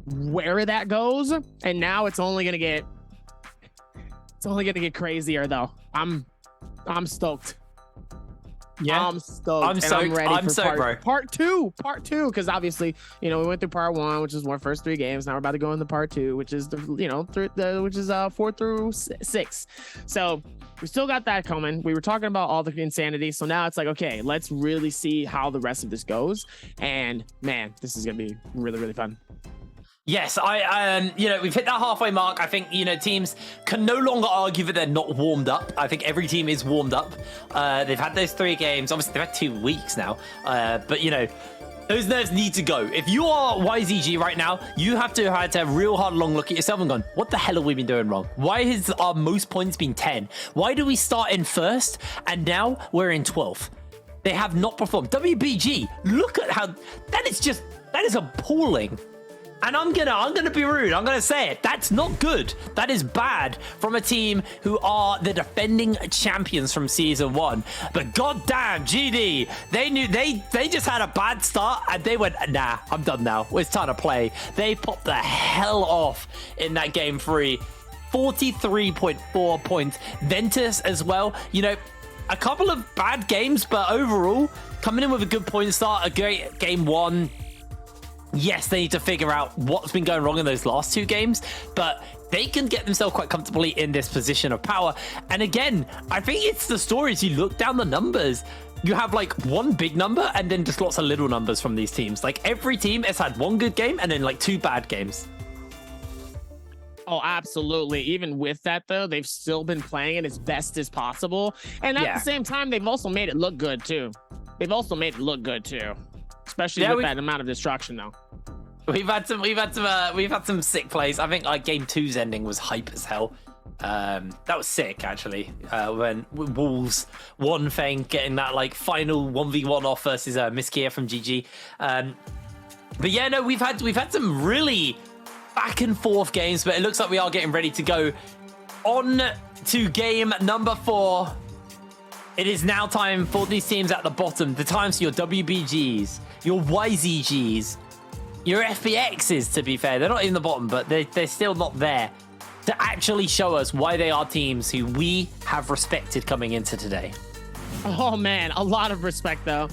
where that goes, and now it's only gonna get crazier though. I'm stoked. Yeah, I'm stoked. I'm stoked. I'm ready for part two, because obviously, we went through part 1, which is our first 3 games. Now we're about to go into part 2, which is which is 4 through 6. So we still got that coming. We were talking about all the insanity, so now it's like, okay, let's really see how the rest of this goes. And man, this is gonna be really, really fun. Yes, we've hit that halfway mark. I think, teams can no longer argue that they're not warmed up. I think every team is warmed up. They've had those 3 games. Obviously, they've had 2 weeks now. But, those nerves need to go. If you are YZG right now, you have to have a real hard, long look at yourself and gone, what the hell have we been doing wrong? Why has our most points been 10? Why do we start in 1st and now we're in 12th? They have not performed. WBG, look at how... That is appalling. And I'm gonna be rude. I'm gonna say it. That's not good. That is bad from a team who are the defending champions from season 1. But goddamn, GD, they just had a bad start and they went, nah, I'm done now. It's time to play. They popped the hell off in that game 3. 43.4 points. Ventus as well. A couple of bad games, but overall, coming in with a good point start, a great game 1. Yes, they need to figure out what's been going wrong in those last 2 games, but they can get themselves quite comfortably in this position of power. And again, I think it's the stories. You look down the numbers, you have like 1 big number and then just lots of little numbers from these teams. Like every team has had 1 good game and then like 2 bad games. Oh, absolutely. Even with that, though, they've still been playing it as best as possible. And at the same time, they've also made it look good, too. Especially with that amount of destruction, though. We've had some sick plays. I think like game 2's ending was hype as hell. That was sick, actually. When Wolves won Fang, getting that like final 1v1 off versus Miss Kia from GG. But yeah, no, we've had some really back and forth games, but it looks like we are getting ready to go on to game number 4. It is now time for these teams at the bottom. The times for your WBGs, your YZGs, your FPXs, to be fair. They're not in the bottom, but they're still not there to actually show us why they are teams who we have respected coming into today. Oh man, a lot of respect though.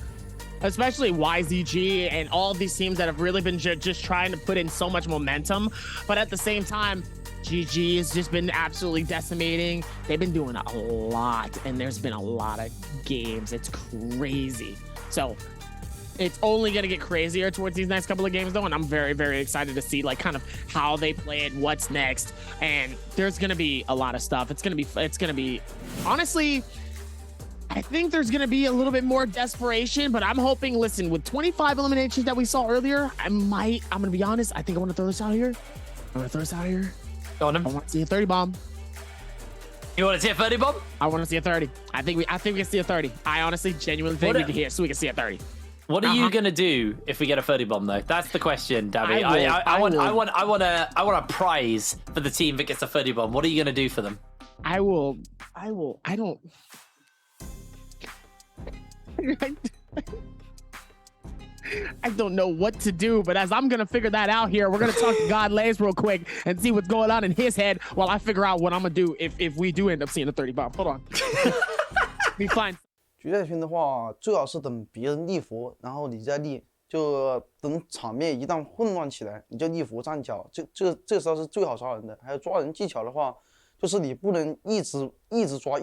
Especially YZG and all of these teams that have really been just trying to put in so much momentum. But at the same time, GG has just been absolutely decimating. They've been doing a lot, and there's been a lot of games. It's crazy. So it's only going to get crazier towards these next couple of games, though, and I'm very, very excited to see like kind of how they play it, what's next, and there's going to be a lot of stuff. It's going to be honestly, I think there's going to be a little bit more desperation, but I'm hoping, listen, with 25 eliminations that we saw earlier, I'm going to be honest, I think I want to throw this out here. Go on him. I want to see a 30 bomb. You want to see a 30 bomb? I want to see a 30. I think we can see a 30. I honestly, genuinely think we can hear, so we can see a 30. What are you gonna do if we get a 30 bomb though? That's the question, Dabby. I want a prize for the team that gets a 30 bomb. What are you gonna do for them? I don't know what to do, but as I'm gonna figure that out here, we're gonna talk to God Lays real quick and see what's going on in his head while I figure out what I'm gonna do if we do end up seeing a 30 bomb. Hold on. Be fine. 局赛圈的话，最好是等别人立佛，然后你再立，就等场面一旦混乱起来，你就立佛站脚，这时候是最好抓人的。还有抓人技巧的话，就是你不能一直抓，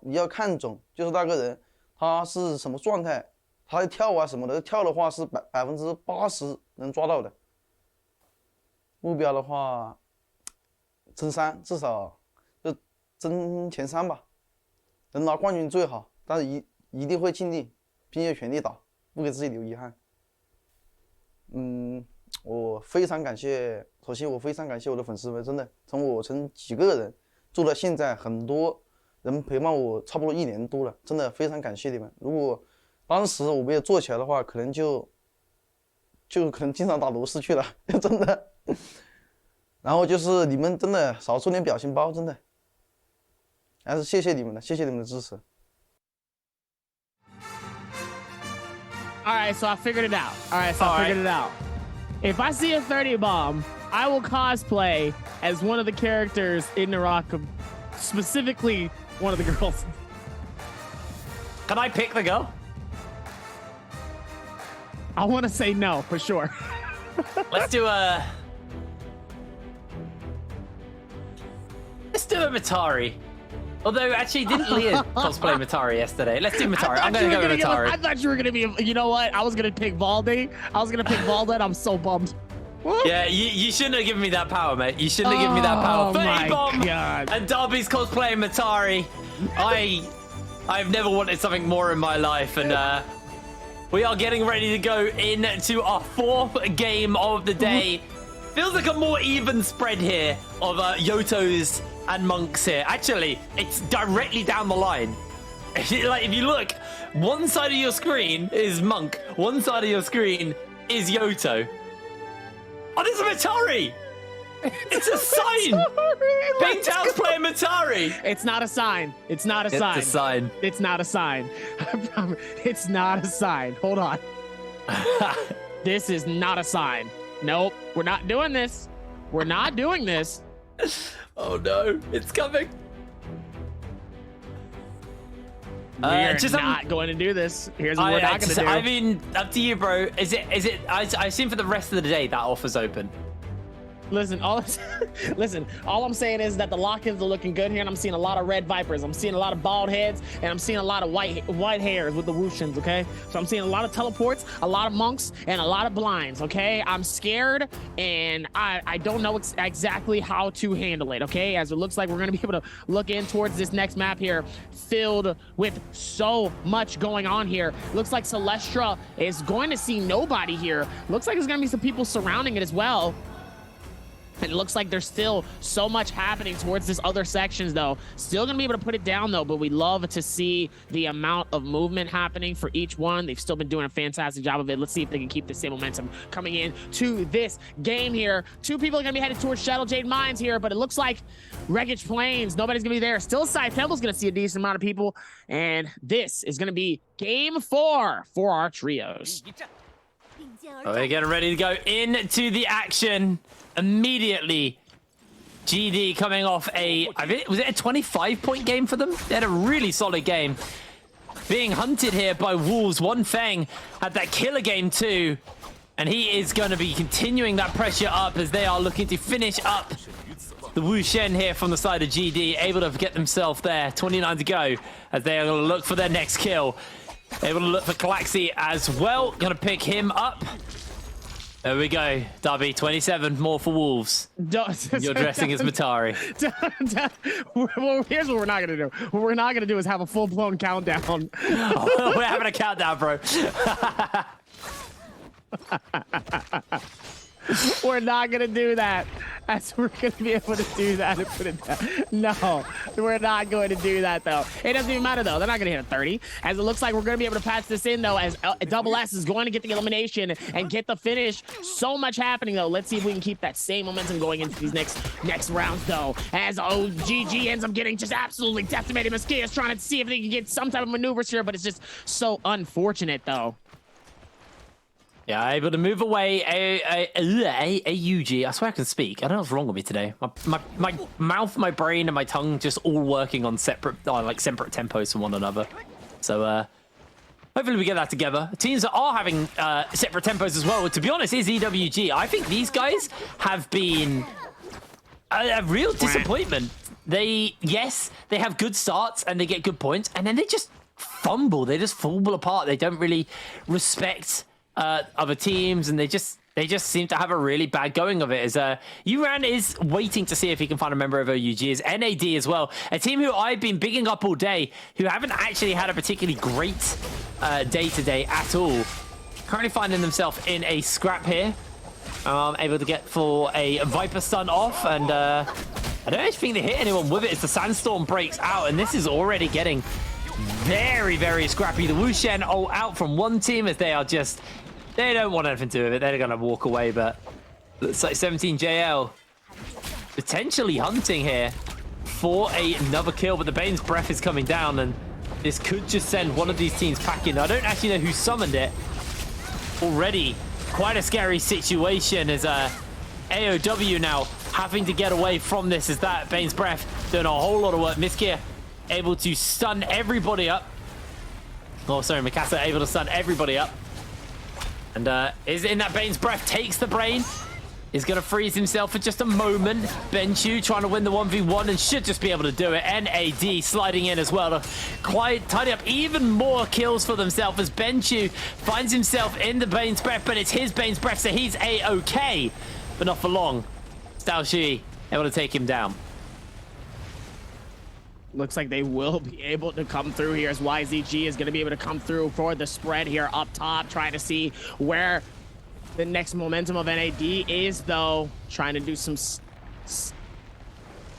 你要看准，就是那个人他是什么状态，他在跳啊什么的，跳的话是80%能抓到的。目标的话，争3，至少就争前3吧，能拿冠军最好，但是一定会尽力，拼尽全力打，不给自己留遗憾。我非常感谢，首先我非常感谢我的粉丝们，真的从几个人做到现在，很多人陪伴我差不多1年多了，真的非常感谢你们。如果当时我没有做起来的话，可能就可能经常打螺丝去了，真的。然后就是你们真的少做点表情包，真的，还是谢谢你们的，谢谢你们的支持。All right, so I figured it out. If I see a 30 bomb, I will cosplay as one of the characters in Naraka, specifically one of the girls. Can I pick the girl? I want to say no, for sure. Let's do a Matari. Although, actually, didn't Leah cosplay Matari yesterday? Let's do Matari. I'm going to go with Matari. I thought you were going to be... You know what? I was going to pick Valde. I'm so bummed. Yeah, you shouldn't have given me that power, mate. You shouldn't have given me that power. 30 bomb! God. And Darby's cosplaying Matari. I've never wanted something more in my life. And we are getting ready to go into our 4th game of the day. Feels like a more even spread here of Yotos and Monks here. Actually, it's directly down the line. Like, if you look, one side of your screen is Monk, one side of your screen is Yoto. Oh, there's a Matari! It's a sign! Pingtail's playing Matari! It's not a sign. It's not a sign. It's a sign. It's not a sign. It's not a sign. Hold on. This is not a sign. Nope. We're not doing this. We're not doing this. Oh no, it's coming. We're not going to do this. Here's what we're not going to do. I mean, up to you, bro. Is it? I assume for the rest of the day that offer's open. Listen, all I'm saying is that the lock-ins are looking good here, and I'm seeing a lot of red Vipers. I'm seeing a lot of bald heads, and I'm seeing a lot of white hairs with the whooshins, okay? So I'm seeing a lot of teleports, a lot of monks, and a lot of blinds, okay? I'm scared, and I don't know exactly how to handle it, okay? As it looks like we're going to be able to look in towards this next map here, filled with so much going on here. Looks like Celestra is going to see nobody here. Looks like there's going to be some people surrounding it as well. It looks like there's still so much happening towards this other sections, though. Still going to be able to put it down, though, but we love to see the amount of movement happening for each one. They've still been doing a fantastic job of it. Let's see if they can keep the same momentum coming in to this game here. Two people are going to be headed towards Shadow Jade Mines here, but it looks like Wreckage Plains, nobody's going to be there. Still, Side Temple's going to see a decent amount of people, and this is going to be game 4 for our trios. We're getting ready to go into the action immediately. GD coming off was it a 25-point game for them? They had a really solid game. Being hunted here by Wolves. One Feng had that killer game too. And he is going to be continuing that pressure up as they are looking to finish up the Wu Shen here from the side of GD. Able to get themselves there. 29 to go as they are going to look for their next kill. Able to look for Calaxy as well. Going to pick him up. There we go, Darby. 27 more for Wolves. You're dressing as Matari. Well, here's what we're not going to do. What we're not going to do is have a full-blown countdown. We're having a countdown, bro. We're not going to do that. We're going to be able to do that and put it down. No, we're not going to do that, though. It doesn't even matter, though. They're not going to hit a 30. As it looks like we're going to be able to patch this in, though, as Double S is going to get the elimination and get the finish. So much happening, though. Let's see if we can keep that same momentum going into these next rounds, though. As GG ends up getting just absolutely decimated. Mosquito's trying to see if they can get some type of maneuvers here, but it's just so unfortunate, though. Yeah, able to move away. AUG. I swear I can speak. I don't know what's wrong with me today. My mouth, my brain, and my tongue just all working on separate tempos from one another. So hopefully we get that together. Teams that are having separate tempos as well, to be honest, is EWG. I think these guys have been a real disappointment. They have good starts and they get good points, and then they just fumble. They just fall apart. They don't really respect other teams, and they just seem to have a really bad going of it. As Uran is waiting to see if he can find a member of OUG. As NAD as well, a team who I've been bigging up all day, who haven't actually had a particularly great day today at all. Currently finding themselves in a scrap here. Able to get for a Viper stun off, and I don't actually think they hit anyone with it as the Sandstorm breaks out, and this is already getting very, very scrappy. The Wu Shen all out from one team as they are just... They don't want anything to do with it. They're going to walk away, but looks like 17JL potentially hunting here for another kill, but the Bane's Breath is coming down, and this could just send one of these teams packing. I don't actually know who summoned it. Already quite a scary situation as AOW now having to get away from this, as that Bane's Breath doing a whole lot of work. Miskir able to stun everybody up. Oh, sorry, Mikasa able to stun everybody up. And is in that Bane's Breath, takes the brain. Is going to freeze himself for just a moment. Benchu trying to win the 1v1 and should just be able to do it. NAD sliding in as well to quite tidy up even more kills for themselves as Benchu finds himself in the Bane's Breath, but it's his Bane's Breath, so he's A-okay, but not for long. Stao Shi able to take him down. Looks like they will be able to come through here as YZG is going to be able to come through for the spread here up top, trying to see where the next momentum of NAD is, though. Trying to do some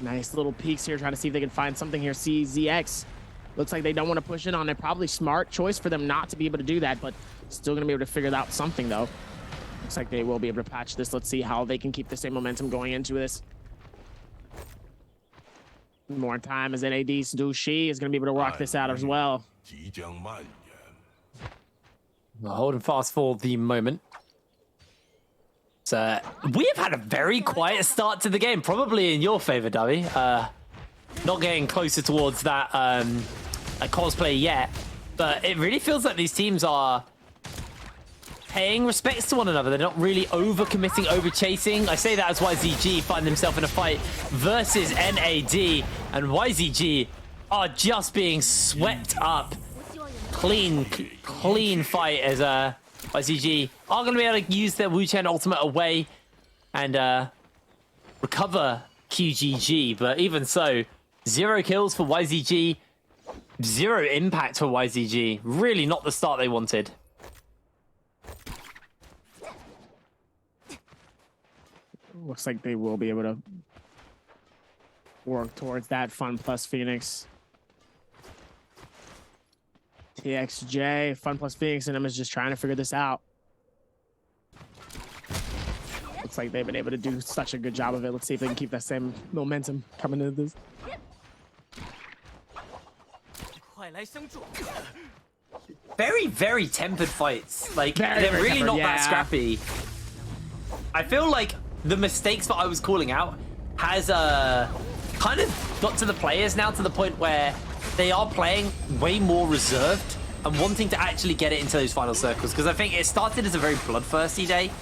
nice little peeks here, trying to see if they can find something here. CZX looks like they don't want to push it on it. Probably smart choice for them not to be able to do that, but still going to be able to figure out something, though. Looks like they will be able to patch this. Let's see how they can keep the same momentum going into this. More time as NAD's Dushi is going to be able to rock this out as well. Holding fast for the moment. So we have had a very quiet start to the game, probably in your favor, Davi. Not getting closer towards that cosplay yet, but it really feels like these teams are paying respects to one another. They're not really over-committing, over-chasing. I say that as YZG find themselves in a fight versus NAD, and YZG are just being swept up. Clean fight as YZG are going to be able to use their Wu Chen ultimate away and recover QGG, but even so, 0 kills for YZG, 0 impact for YZG. Really not the start they wanted. Looks like they will be able to work towards that. Fun plus Phoenix. TXJ, Fun plus Phoenix, and them is just trying to figure this out. Looks like they've been able to do such a good job of it. Let's see if they can keep that same momentum coming into this. Very, very tempered fights. Like, Very, they're very really tempered, not yeah. that scrappy. I feel like the mistakes that I was calling out has kind of got to the players now to the point where they are playing way more reserved and wanting to actually get it into those final circles. Because I think it started as a very bloodthirsty day.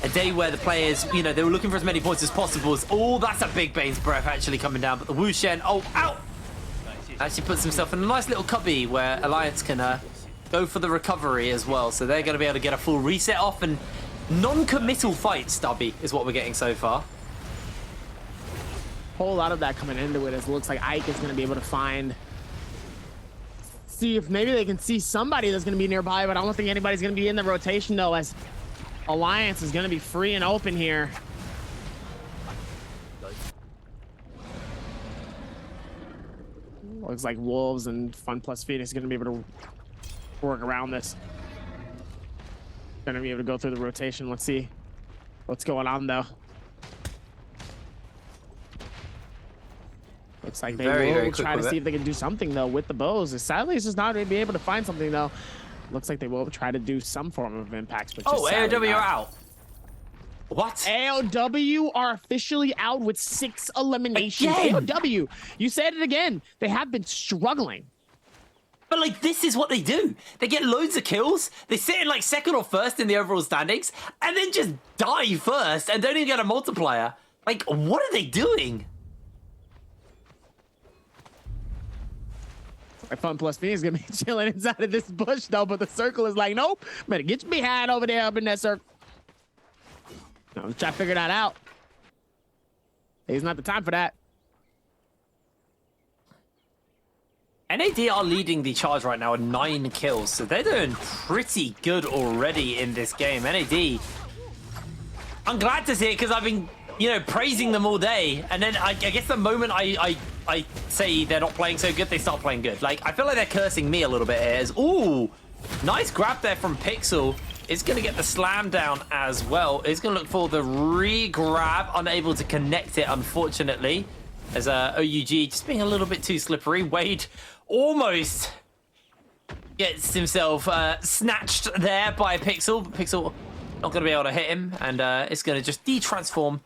A day where the players, you know, they were looking for as many points as possible. Oh, that's a big Bane's Breath actually coming down. But the Wu Shen, oh, ow! Actually puts himself in a nice little cubby where Alliance can go for the recovery as well. So they're going to be able to get a full reset off, and non-committal fight, Stubby, is what we're getting so far. Whole lot of that coming into it, as it looks like Ike is going to be able to see if maybe they can see somebody that's going to be nearby, but I don't think anybody's going to be in the rotation, though, as Alliance is going to be free and open here. Looks like Wolves and Fun plus Phoenix are going to be able to work around this. Going to be able to go through the rotation. Let's see what's going on, though. Looks like they will try to see if they can do something, though, with the bows. Sadly, it's just not going to be able to find something, though. Looks like they will try to do some form of impacts. But oh, AOW are out. What? AOW are officially out with 6 eliminations. Again? AOW, you said it again. They have been struggling. But, like, this is what they do. They get loads of kills. They sit in, like, second or first in the overall standings, and then just die first and don't even get a multiplier. Like, what are they doing? Fun plus Phoenix is gonna be chilling inside of this bush, though, but the circle is like, nope, better get your behind over there up in that circle. No, let's try to figure that out. It's not the time for that. NAD are leading the charge right now with 9 kills, so they're doing pretty good already in this game. NAD, I'm glad to see it because I've been, you know, praising them all day, and then I guess the moment I say they're not playing so good, they start playing good. Like, I feel like they're cursing me a little bit here. Ooh, nice grab there from Pixel. Is going to get the slam down as well. Is going to look for the re-grab, unable to connect it, unfortunately. As OUG just being a little bit too slippery. Wade almost gets himself snatched there by Pixel. But Pixel not going to be able to hit him, and it's going to just de-transform,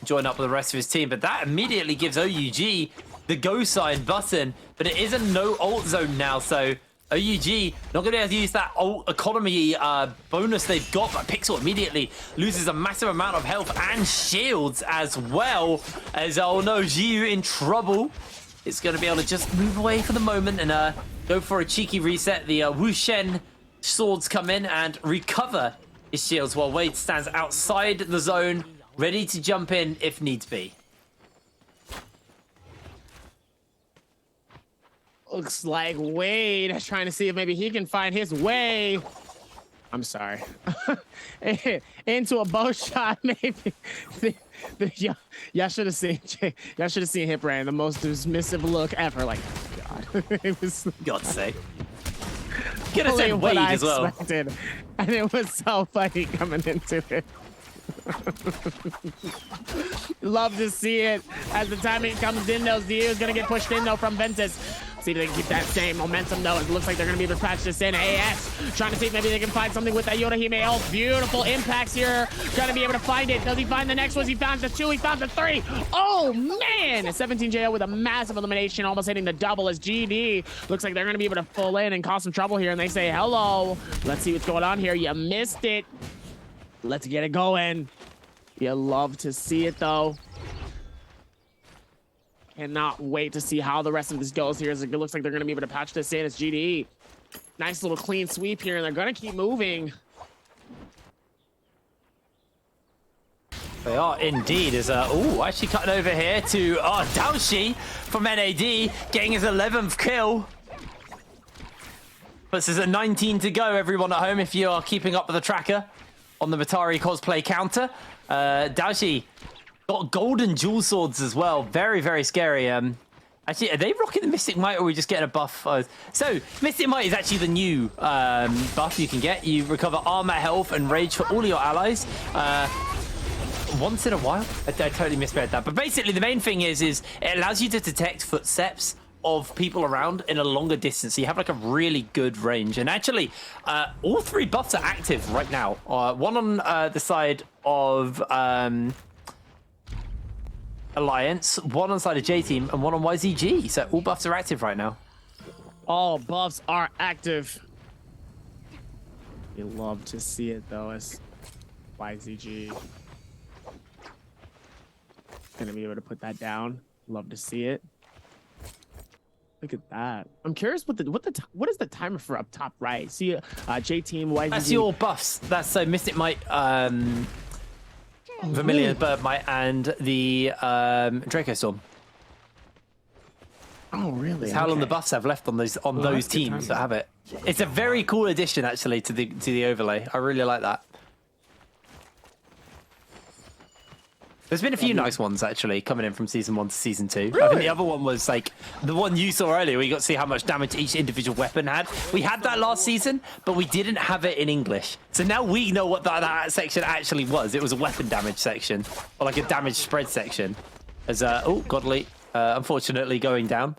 join up with the rest of his team. But that immediately gives OUG the go sign button, but it is a no ult zone now, so OUG not going to be able to use that ult economy bonus they've got, but Pixel immediately loses a massive amount of health and shields as well, as, oh no, Jiu in trouble. It's going to be able to just move away for the moment and go for a cheeky reset. The Wu Shen swords come in and recover his shields while Wade stands outside the zone, ready to jump in if needs be. Looks like Wade is trying to see if maybe he can find his way. I'm sorry. Into a bow shot, maybe. Y'all should have seen y'all should have seen Hip Rain, the most dismissive look ever. Like, God. It was God's sake. Could have said Wade as well. Expected. And it was so funny coming into it. Love to see it. As the timing comes in, though, Zio is going to get pushed in, though, from Ventus. See if they can keep that same momentum, though. It looks like they're going to be able to patch this in. AS trying to see if maybe they can find something with that Yorahime ult. Beautiful impacts here. Trying to be able to find it. Does he find the next one? He found the 2. He found the 3. Oh, man. 17JO with a massive elimination, almost hitting the double as GD. Looks like they're going to be able to pull in and cause some trouble here. And they say, hello. Let's see what's going on here. You missed it. Let's get it going. You love to see it, though. Cannot wait to see how the rest of this goes here. As it looks like they're going to be able to patch this in as GDE. Nice little clean sweep here, and they're going to keep moving. They are indeed. As actually cutting over here to Daoshi from NAD, getting his 11th kill. Puts us at 19 to go, everyone at home, if you are keeping up with the tracker on the Batari cosplay counter. Daoshi Got golden jewel swords as well. Very, very scary. Actually, are they rocking the Mystic Might, or are we just getting a buff? So, Mystic Might is actually the new buff you can get. You recover armor, health, and rage for all your allies. Once in a while. I totally misread that. But basically, the main thing is it allows you to detect footsteps of people around in a longer distance. So you have like a really good range. And actually, all 3 buffs are active right now. One on the side of Alliance, one on the side of J-Team, and one on YZG. So all buffs are active right now. All buffs are active. You love to see it though, as YZG gonna be able to put that down. Love to see it. Look at that. I'm curious what is the timer for up top right? See, J-Team, YZG. That's your buffs. That's so Mystic Might, Vermilion Bird Might, and the Draco Storm. Oh, really? It's how long the buffs have left on those teams that have it. It's a very cool addition, actually, to the overlay. I really like that. There's been a few nice ones, actually, coming in from Season 1 to Season 2. Really? I think the other one was, like, the one you saw earlier, where you got to see how much damage each individual weapon had. We had that last season, but we didn't have it in English. So now we know what that section actually was. It was a weapon damage section, or like a damage spread section. As, oh, Godly, unfortunately, going down.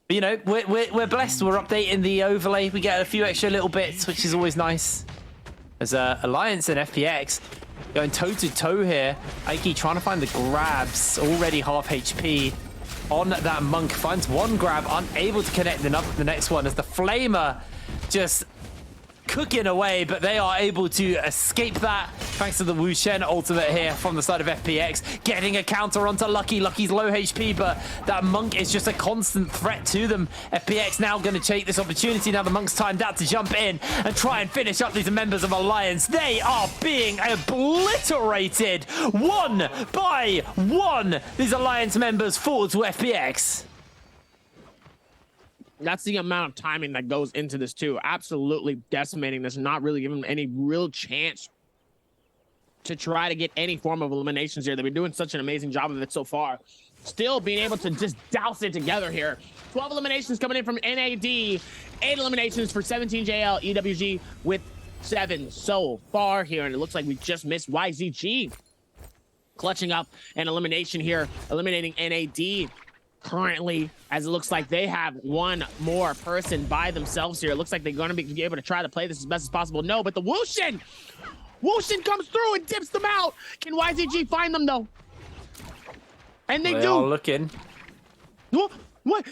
But, you know, we're blessed. We're updating the overlay. We get a few extra little bits, which is always nice. As Alliance and FPX going toe-to-toe here. Aiki trying to find the grabs. Already half HP on that Monk. Finds one grab, unable to connect the next one as the Flamer just cooking away, but they are able to escape that thanks to the Wu Shen ultimate here from the side of FPX. Getting a counter onto Lucky. Lucky's low HP, but that Monk is just a constant threat to them. FPX now going to take this opportunity. Now the Monk's timed out to jump in and try and finish up these members of Alliance. They are being obliterated 1 by 1. These Alliance members fall to FPX. That's the amount of timing that goes into this too. Absolutely decimating this, not really giving them any real chance to try to get any form of eliminations here. They've been doing such an amazing job of it so far. Still being able to just douse it together here. 12 eliminations coming in from NAD, 8 eliminations for 17JL, EWG with 7 so far here. And it looks like we just missed YZG clutching up an elimination here, eliminating NAD. Currently, as it looks like they have one more person by themselves here. It looks like they're going to be able to try to play this as best as possible. No, but the Wushin comes through and dips them out. Can YZG find them, though? And they do. All looking. What?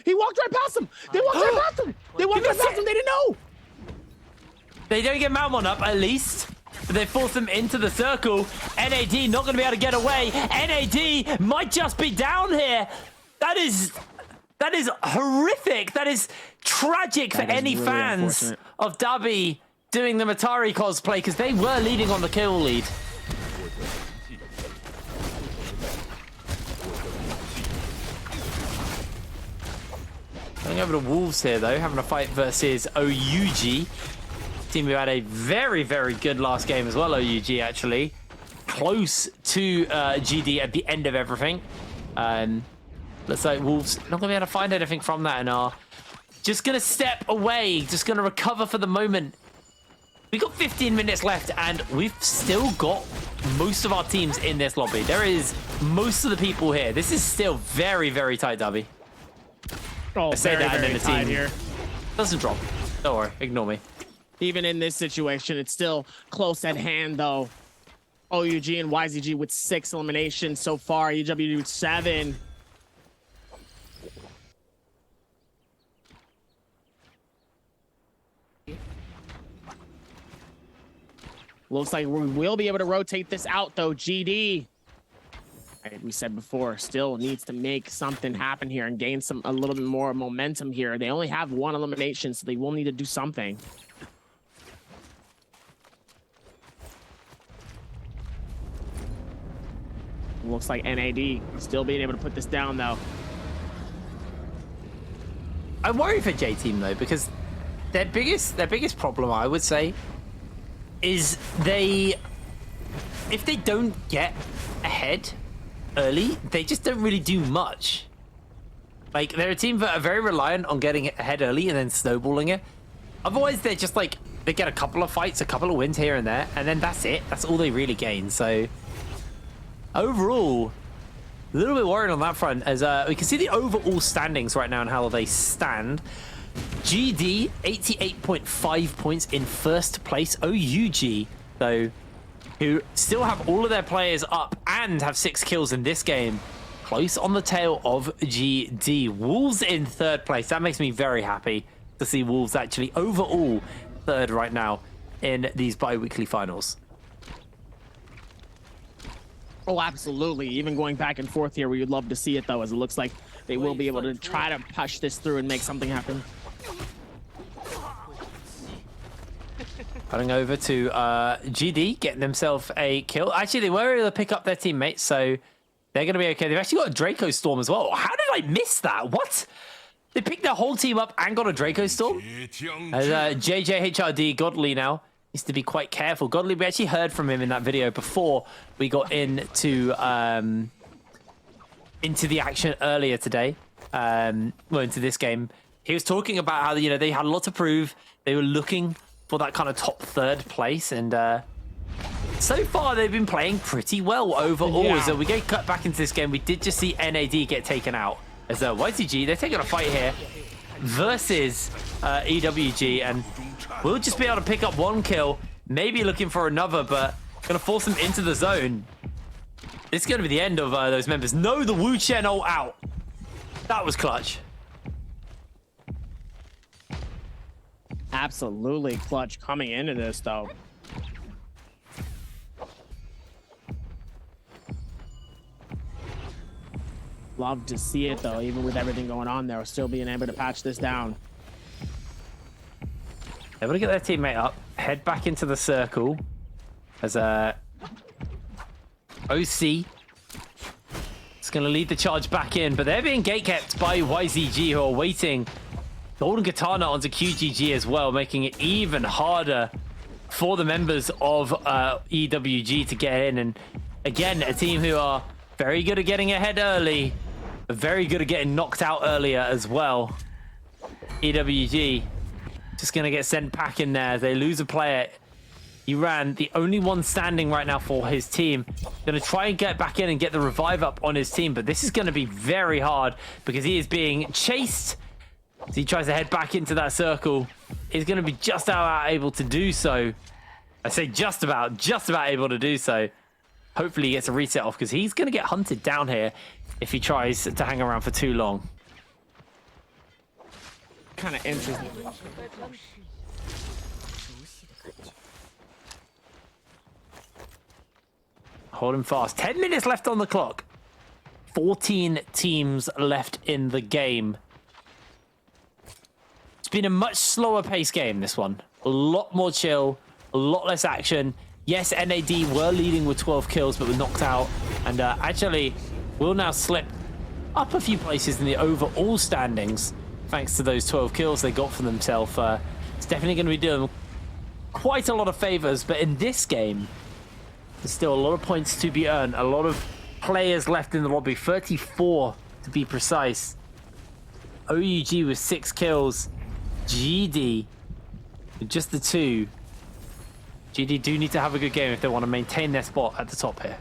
He walked right past them. They walked right past them. They walked right past them. They didn't know. They don't get Malmon up, at least. But they force them into the circle. NAD not going to be able to get away. NAD might just be down here. That is horrific. That is tragic for any really fans of Dabi doing the Matari cosplay, because they were leading on the kill lead. Going over to Wolves here, though, having a fight versus OUG. Team who had a very, very good last game as well, OUG, actually. Close to GD at the end of everything. Looks like Wolves not going to be able to find anything from that and are just going to step away, just going to recover for the moment. We've got 15 minutes left, and we've still got most of our teams in this lobby. There is most of the people here. This is still very, very tight, Dabi. Oh, very, very tight here. Doesn't drop. Don't worry, ignore me. Even in this situation, it's still close at hand, though. OUG and YZG with 6 eliminations so far. EW with 7. Looks like we will be able to rotate this out, though. GD, like we said before, still needs to make something happen here and gain a little bit more momentum here. They only have 1 elimination, so they will need to do something. Looks like NAD still being able to put this down, though. I worry for J-Team, though, because their biggest problem, I would say, is they if they don't get ahead early, they just don't really do much. Like, they're a team that are very reliant on getting ahead early and then snowballing it. Otherwise, they're just like, they get a couple of fights, a couple of wins here and there, and then that's it. That's all they really gain. So, overall, a little bit worried on that front, as we can see the overall standings right now and how they stand. GD, 88.5 points in first place. OUG, though, who still have all of their players up and have 6 kills in this game, close on the tail of GD. Wolves in third place. That makes me very happy to see Wolves actually overall third right now in these bi-weekly finals. Oh, absolutely. Even going back and forth here, we would love to see it, though, as it looks like they will be able to try to push this through and make something happen. Running over to GD, getting themselves a kill. Actually, they were able to pick up their teammates, so they're going to be okay. They've actually got a Draco Storm as well. How did I miss that? What? They picked their whole team up and got a Draco Storm? As JJHRD, Godly now, needs to be quite careful. Godly, we actually heard from him in that video before we got into the action earlier today. Well, into this game. He was talking about how, you know, they had a lot to prove. They were looking for that kind of top third place, and so far they've been playing pretty well overall. Yeah. So we get cut back into this game. We did just see NAD get taken out as YCG. They're taking a fight here versus EWG, and we'll just be able to pick up 1 kill, maybe looking for another, but gonna force them into the zone. It's gonna be the end of those members. No, the Wu Chen ult out. That was clutch. Absolutely clutch coming into this, though. Love to see it, though, even with everything going on there, still being able to patch this down. Able to get their teammate up, head back into the circle as OC is going to lead the charge back in, but they're being gatekept by YZG, who are waiting. Golden Katana onto QGG as well, making it even harder for the members of EWG to get in. And again, a team who are very good at getting ahead early, but very good at getting knocked out earlier as well. EWG just going to get sent back in there. They lose a player. Iran, the only one standing right now for his team, going to try and get back in and get the revive up on his team, but this is going to be very hard because he is being chased. So he tries to head back into that circle. He's going to be just about able to do so. I say just about able to do so. Hopefully he gets a reset off because he's going to get hunted down here if he tries to hang around for too long. Kind of interesting. Hold him fast. 10 minutes left on the clock. 14 teams left in the game. It's been a much slower pace game, this one. A lot more chill, a lot less action. Yes, NAD were leading with 12 kills, but were knocked out. And actually, will now slip up a few places in the overall standings, thanks to those 12 kills they got for themselves. It's definitely going to be doing quite a lot of favors, but in this game, there's still a lot of points to be earned. A lot of players left in the lobby, 34 to be precise. OUG with 6 kills. GD with just the 2. GD do need to have a good game if they want to maintain their spot at the top here.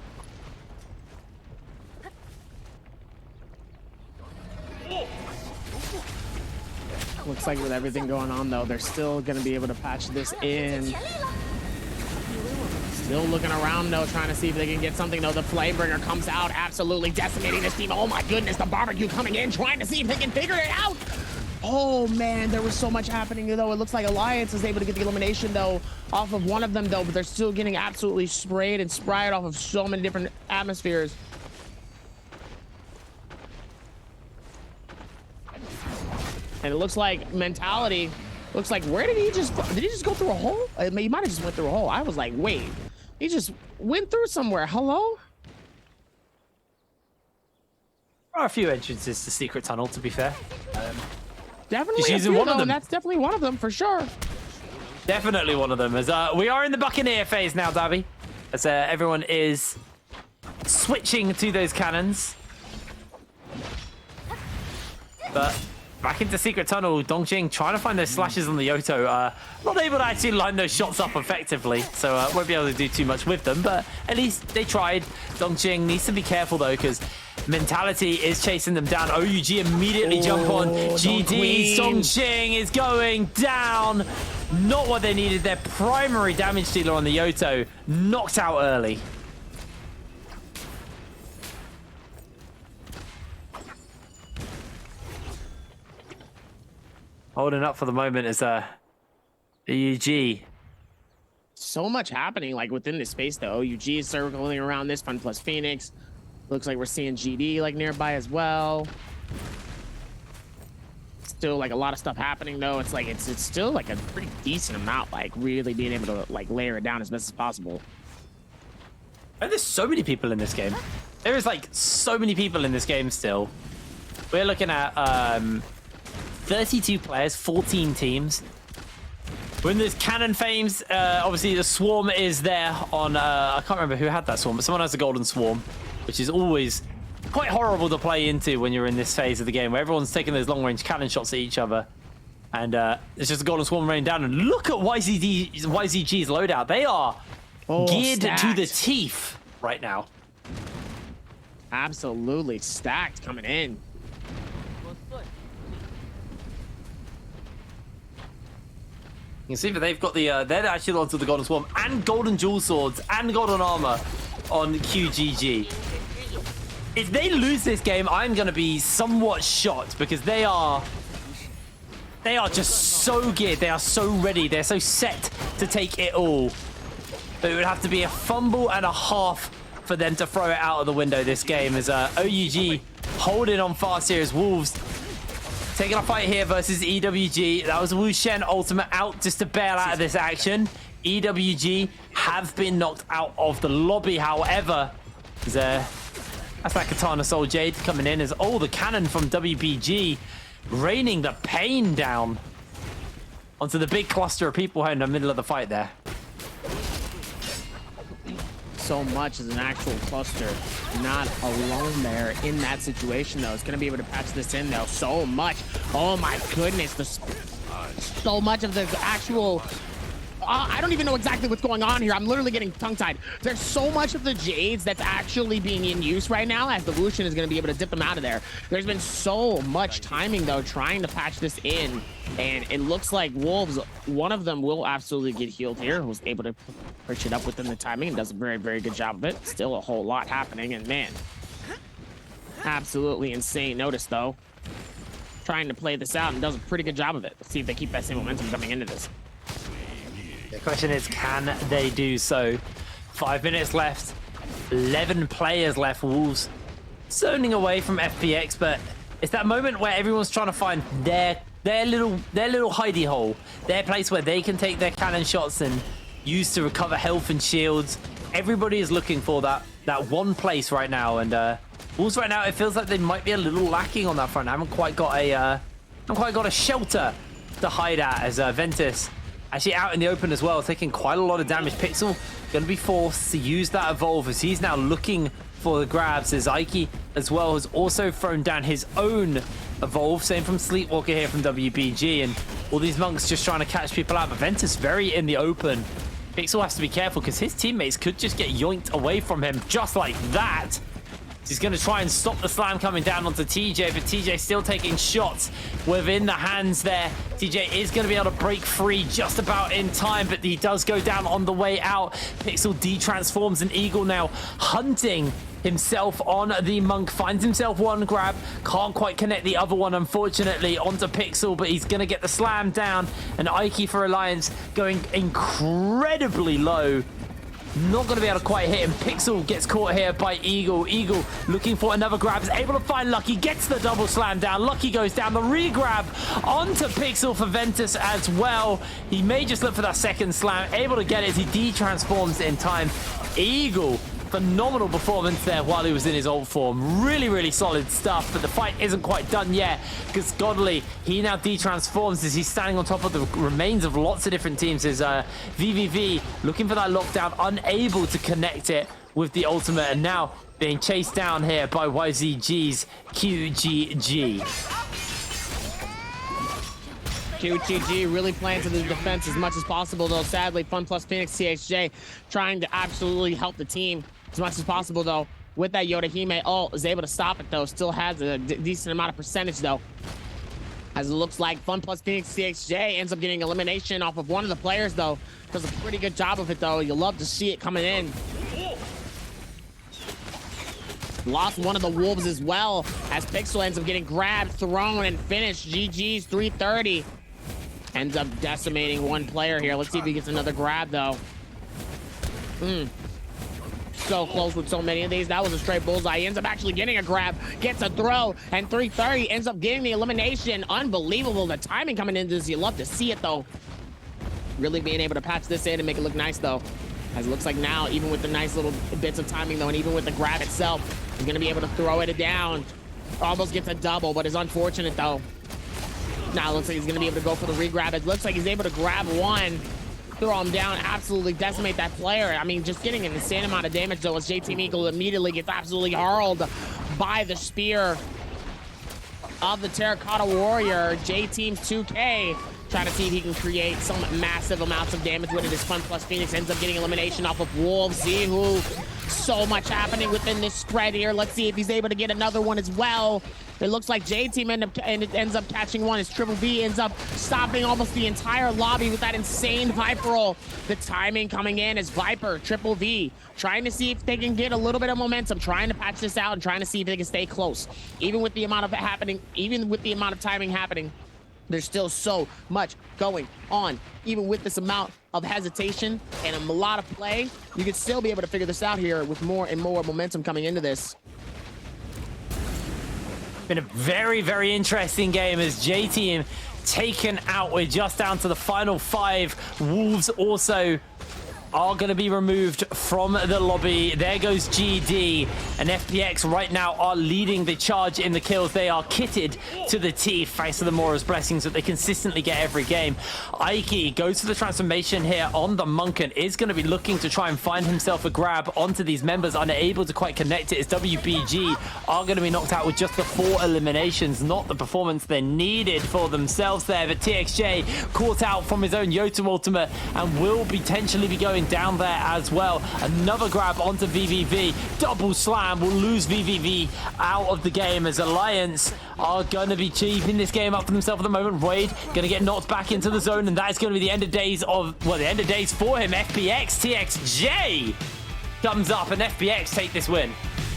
Looks like with everything going on, though, they're still going to be able to patch this in. Still looking around, though, trying to see if they can get something, though. The Flamebringer comes out, absolutely decimating this team. Oh, my goodness, the Barbecue coming in, trying to see if they can figure it out. Oh, man, there was so much happening, though. It looks like Alliance is able to get the elimination, though, off of one of them, though, but they're still getting absolutely sprayed and spried off of so many different atmospheres. And it looks like Mentality, looks like, where did he just go through a hole? I mean, he might have just went through a hole. I was like, wait, he just went through somewhere. Hello? There are a few entrances to Secret Tunnel, to be fair. Definitely just using one of them. That's definitely one of them for sure. Definitely one of them. As we are in the Buccaneer phase now, Dabby. as everyone is switching to those cannons. But back into Secret Tunnel, Dongjing trying to find those slashes on the Yoto. Not able to actually line those shots up effectively, so won't be able to do too much with them, but at least they tried. Dongjing needs to be careful though, because Mentality is chasing them down. OUG immediately jump on GD. Dongjing is going down. Not what they needed. Their primary damage dealer on the Yoto knocked out early. Holding up for the moment is OUG. So much happening like within this space though. OUG is circling around this, Fun plus Phoenix. Looks like we're seeing GD like nearby as well. Still like a lot of stuff happening though. It's like it's still like a pretty decent amount, like really being able to like layer it down as best as possible. And there's so many people in this game. There is like so many people in this game still. We're looking at 32 players, 14 teams. When there's Cannon Fames, obviously the Swarm is there on, I can't remember who had that Swarm, but someone has the Golden Swarm, which is always quite horrible to play into when you're in this phase of the game, where everyone's taking those long-range cannon shots at each other. And it's just a Golden Swarm raining down. And look at YZG's loadout. They are geared to the teeth right now. Absolutely stacked coming in. You can see that they've got the, they're actually onto the Golden Swarm and Golden Jewel Swords and Golden Armor on QGG. If they lose this game, I'm going to be somewhat shocked because they are just so geared. They are so ready. They're so set to take it all. But it would have to be a fumble and a half for them to throw it out of the window this game as OUG holding on fast here as Wolves taking a fight here versus EWG. That was Wu Shen ultimate out just to bail out of this action. EWG have been knocked out of the lobby, however. That's that Katana Soul Jade coming in as the cannon from WBG raining the pain down onto the big cluster of people in the middle of the fight there. So much as an actual cluster, not alone there in that situation though. It's gonna be able to patch this in though. So much. Oh my goodness, so much of the actual. I don't even know exactly what's going on here. I'm literally getting tongue-tied. There's so much of the Jades that's actually being in use right now as the Lucian is going to be able to dip them out of there. There's been so much timing, though, trying to patch this in. And it looks like Wolves, one of them will absolutely get healed here, who's able to push it up within the timing and does a very, very good job of it. Still a whole lot happening, and man, absolutely insane. Notice, though, trying to play this out and does a pretty good job of it. Let's see if they keep that same momentum coming into this. The question is, can they do so? 5 minutes left, 11 players left. Wolves zoning away from FPX, but it's that moment where everyone's trying to find their little hidey hole, their place where they can take their cannon shots and use to recover health and shields. Everybody is looking for that one place right now, and Wolves right now, it feels like they might be a little lacking on that front. I haven't quite got a shelter to hide at as Ventus actually out in the open as well, taking quite a lot of damage. Pixel going to be forced to use that Evolve as he's now looking for the grabs. As Ike as well has also thrown down his own Evolve. Same from Sleepwalker here from WBG. And all these monks just trying to catch people out. But Ventus very in the open. Pixel has to be careful because his teammates could just get yoinked away from him just like that. He's going to try and stop the slam coming down onto TJ, but TJ still taking shots within the hands there. TJ is going to be able to break free just about in time, but he does go down on the way out. Pixel de-transforms an Eagle now, hunting himself on the Monk. Finds himself one grab, can't quite connect the other one, unfortunately, onto Pixel, but he's going to get the slam down. And Ike for Alliance going incredibly low. Not going to be able to quite hit him. Pixel gets caught here by Eagle. Eagle looking for another grab. Is able to find Lucky. Gets the double slam down. Lucky goes down. The re-grab onto Pixel for Ventus as well. He may just look for that second slam. Able to get it as he de-transforms in time. Eagle phenomenal performance there while he was in his old form. Really, really solid stuff, but the fight isn't quite done yet because Godly, he now de-transforms as he's standing on top of the remains of lots of different teams. As VVV looking for that lockdown, unable to connect it with the ultimate, and now being chased down here by YZG's QGG. QGG really playing to the defense as much as possible, though. Sadly, Fun Plus Phoenix TXJ trying to absolutely help the team as much as possible, though. With that Yorihime ult, is able to stop it, though. Still has a decent amount of percentage, though. As it looks like Fun Plus Phoenix TXJ ends up getting elimination off of one of the players, though. Does a pretty good job of it, though. You'll love to see it coming in. Lost one of the wolves as well, as Pixel ends up getting grabbed, thrown, and finished. GG's 330. Ends up decimating one player here. Let's see if he gets another grab, though. So close with so many of these. That was a straight bullseye. He ends up actually getting a grab, gets a throw, and 330 ends up getting the elimination. Unbelievable. The timing coming into this, you love to see it, though. Really being able to patch this in and make it look nice, though. As it looks like now, even with the nice little bits of timing, though, and even with the grab itself, he's going to be able to throw it down. Almost gets a double, but it's unfortunate, though. Now it looks like he's going to be able to go for the re-grab. It looks like he's able to grab one, throw him down, absolutely decimate that player. I mean, just getting an insane amount of damage, though, as JT Meagle immediately gets absolutely hurled by the spear of the Terracotta Warrior. J-Team's 2K trying to see if he can create some massive amounts of damage with it. His Fun Plus Phoenix ends up getting elimination off of Wolves. Zihu, so much happening within this spread here. Let's see if he's able to get another one as well. It looks like J-Team ends up catching one as Triple V ends up stopping almost the entire lobby with that insane Viper roll. The timing coming in as Viper, Triple V, trying to see if they can get a little bit of momentum, trying to patch this out and trying to see if they can stay close. Even with the amount of it happening, even with the amount of timing happening, there's still so much going on. Even with this amount of hesitation and a lot of play, you could still be able to figure this out here with more and more momentum coming into this. Been a very, very interesting game as J-Team taken out. We're just down to the final 5. Wolves also are going to be removed from the lobby. There goes GD, and FPX right now are leading the charge in the kills. They are kitted to the teeth thanks to the Mora's blessings that they consistently get every game. Aiki goes for the transformation here on the Monken, is going to be looking to try and find himself a grab onto these members, unable to quite connect it as WBG are going to be knocked out with just the 4 eliminations, not the performance they needed for themselves there. But TXJ caught out from his own Yoto ultimate and will potentially be going down there as well. Another grab onto VVV. Double slam will lose VVV out of the game as Alliance are going to be cheaping this game up for themselves at the moment. Wade going to get knocked back into the zone, and that is going to be the end of days of, well, the end of days for him. FPX, TXJ comes up, and FPX take this win.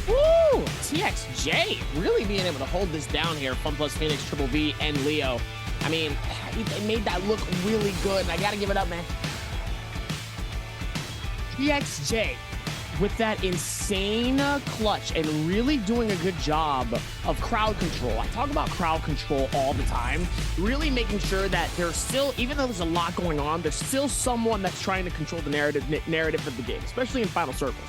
Woo! TXJ really being able to hold this down here. Fun Plus Phoenix, Triple V, and Leo. I mean, they made that look really good, and I gotta give it up, man. TXJ with that insane clutch and really doing a good job of crowd control. I talk about crowd control all the time, really making sure that there's still, even though there's a lot going on, there's still someone that's trying to control the narrative of the game, especially in final circles.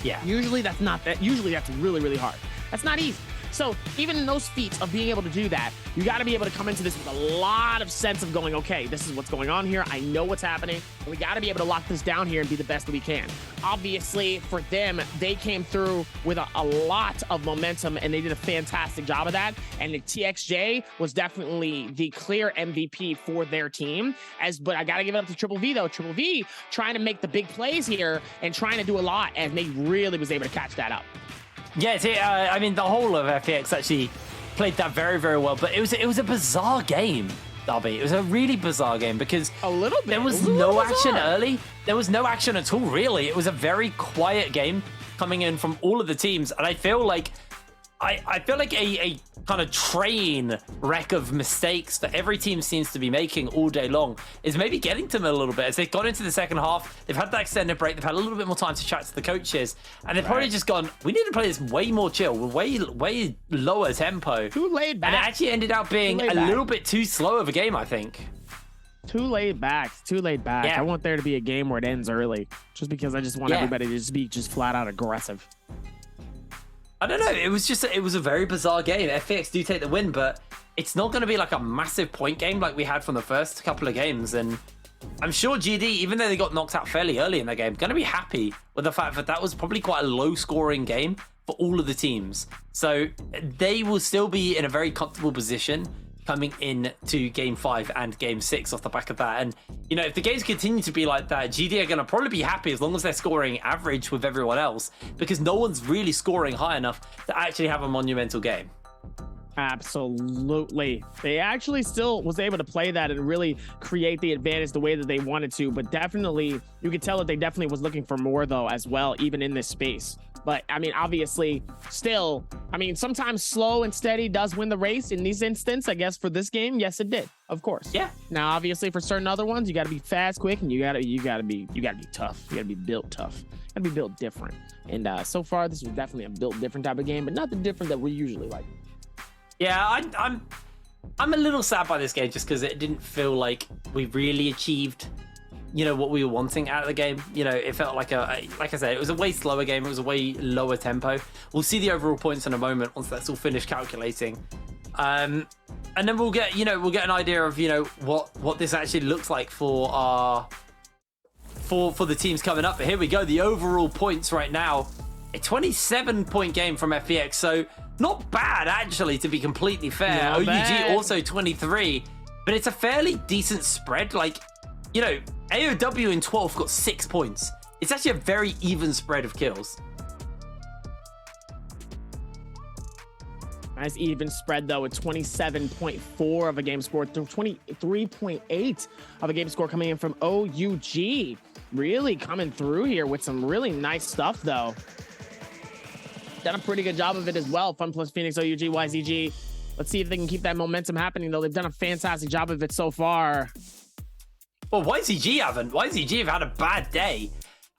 Yeah. Usually that's really, really hard. That's not easy. So even in those feats of being able to do that, you got to be able to come into this with a lot of sense of going, okay, this is what's going on here. I know what's happening. And we got to be able to lock this down here and be the best that we can. Obviously, for them, they came through with a lot of momentum, and they did a fantastic job of that. And the TXJ was definitely the clear MVP for their team. But I got to give it up to Triple V, though. Triple V trying to make the big plays here and trying to do a lot, and they really was able to catch that up. Yes, I mean, the whole of FPX actually played that very, very well, but it was a bizarre game, Darby. It was a really bizarre game because there was no action early. There was no action at all, really. It was a very quiet game coming in from all of the teams, and I feel like a kind of train wreck of mistakes that every team seems to be making all day long is maybe getting to them a little bit. As they've gone into the second half, they've had that extended break, they've had a little bit more time to chat to the coaches, and they've probably just gone, we need to play this way more chill, way lower tempo. Too laid back. And it actually ended up being a little bit too slow of a game, I think. Too laid back. Too laid back. Yeah. I want there to be a game where it ends early, just because I just want everybody to just be flat out aggressive. I don't know. It was a very bizarre game. FPX do take the win, but it's not going to be like a massive point game like we had from the first couple of games. And I'm sure GD, even though they got knocked out fairly early in the game, going to be happy with the fact that that was probably quite a low-scoring game for all of the teams. So they will still be in a very comfortable position coming in to game 5 and game 6 off the back of that. And, you know, if the games continue to be like that, GD are going to probably be happy as long as they're scoring average with everyone else, because no one's really scoring high enough to actually have a monumental game. Absolutely. They actually still was able to play that and really create the advantage the way that they wanted to, but definitely, you could tell that they definitely was looking for more, though, as well, even in this space. But, I mean, obviously, still, I mean, sometimes slow and steady does win the race. In this instance, I guess, for this game, yes, it did. Of course. Yeah. Now, obviously, for certain other ones, you got to be fast, quick, and you gotta be tough. You gotta be built tough. You gotta be built different. And so far, this was definitely a built different type of game, but not the different that we usually like. Yeah, I'm a little sad by this game just because it didn't feel like we really achieved, you know, what we were wanting out of the game. You know, it felt like like I said, it was a way slower game. It was a way lower tempo. We'll see the overall points in a moment once that's all finished calculating. And then we'll get an idea of, you know, what this actually looks like for our for the teams coming up. But here we go. The overall points right now, a 27-point game from FPX. So not bad, actually, to be completely fair. Not OUG bad. also 23, but it's a fairly decent spread. Like, you know, AOW in 12th got 6 points. It's actually a very even spread of kills. Nice even spread, though, at 27.4 of a game score, 23.8 of a game score coming in from OUG. Really coming through here with some really nice stuff, though. Done a pretty good job of it as well. Fun plus Phoenix, OUG, YZG. Let's see if they can keep that momentum happening, though. They've done a fantastic job of it so far. Well, YZG haven't. YZG have had a bad day.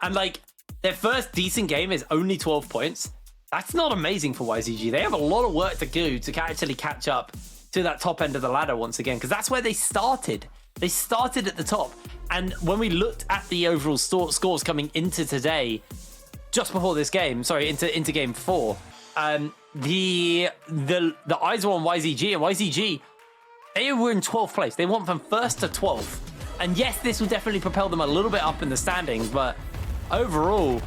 And, like, their first decent game is only 12 points. That's not amazing for YZG. They have a lot of work to do to actually catch up to that top end of the ladder once again, because that's where they started. They started at the top. And when we looked at the overall scores coming into today, just before this game, sorry, into game 4, the eyes were on YZG, and YZG, they were in 12th place. They went from 1st to 12th. And yes, this will definitely propel them a little bit up in the standings, but overall,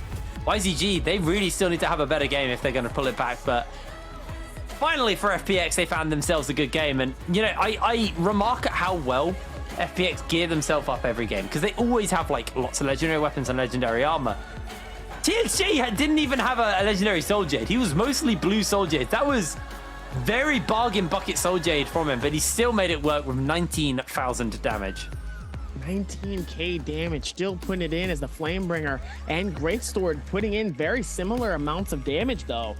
YZG, they really still need to have a better game if they're going to pull it back. But finally for FPX, they found themselves a good game. And, you know, I remark at how well FPX gear themselves up every game, because they always have, like, lots of legendary weapons and legendary armor. TXJ didn't even have a legendary Soul Jade. He was mostly blue Soul Jade. That was very bargain bucket Soul Jade from him, but he still made it work with 19,000 damage. 19k damage, still putting it in as the Flamebringer, and Great Sword putting in very similar amounts of damage, though.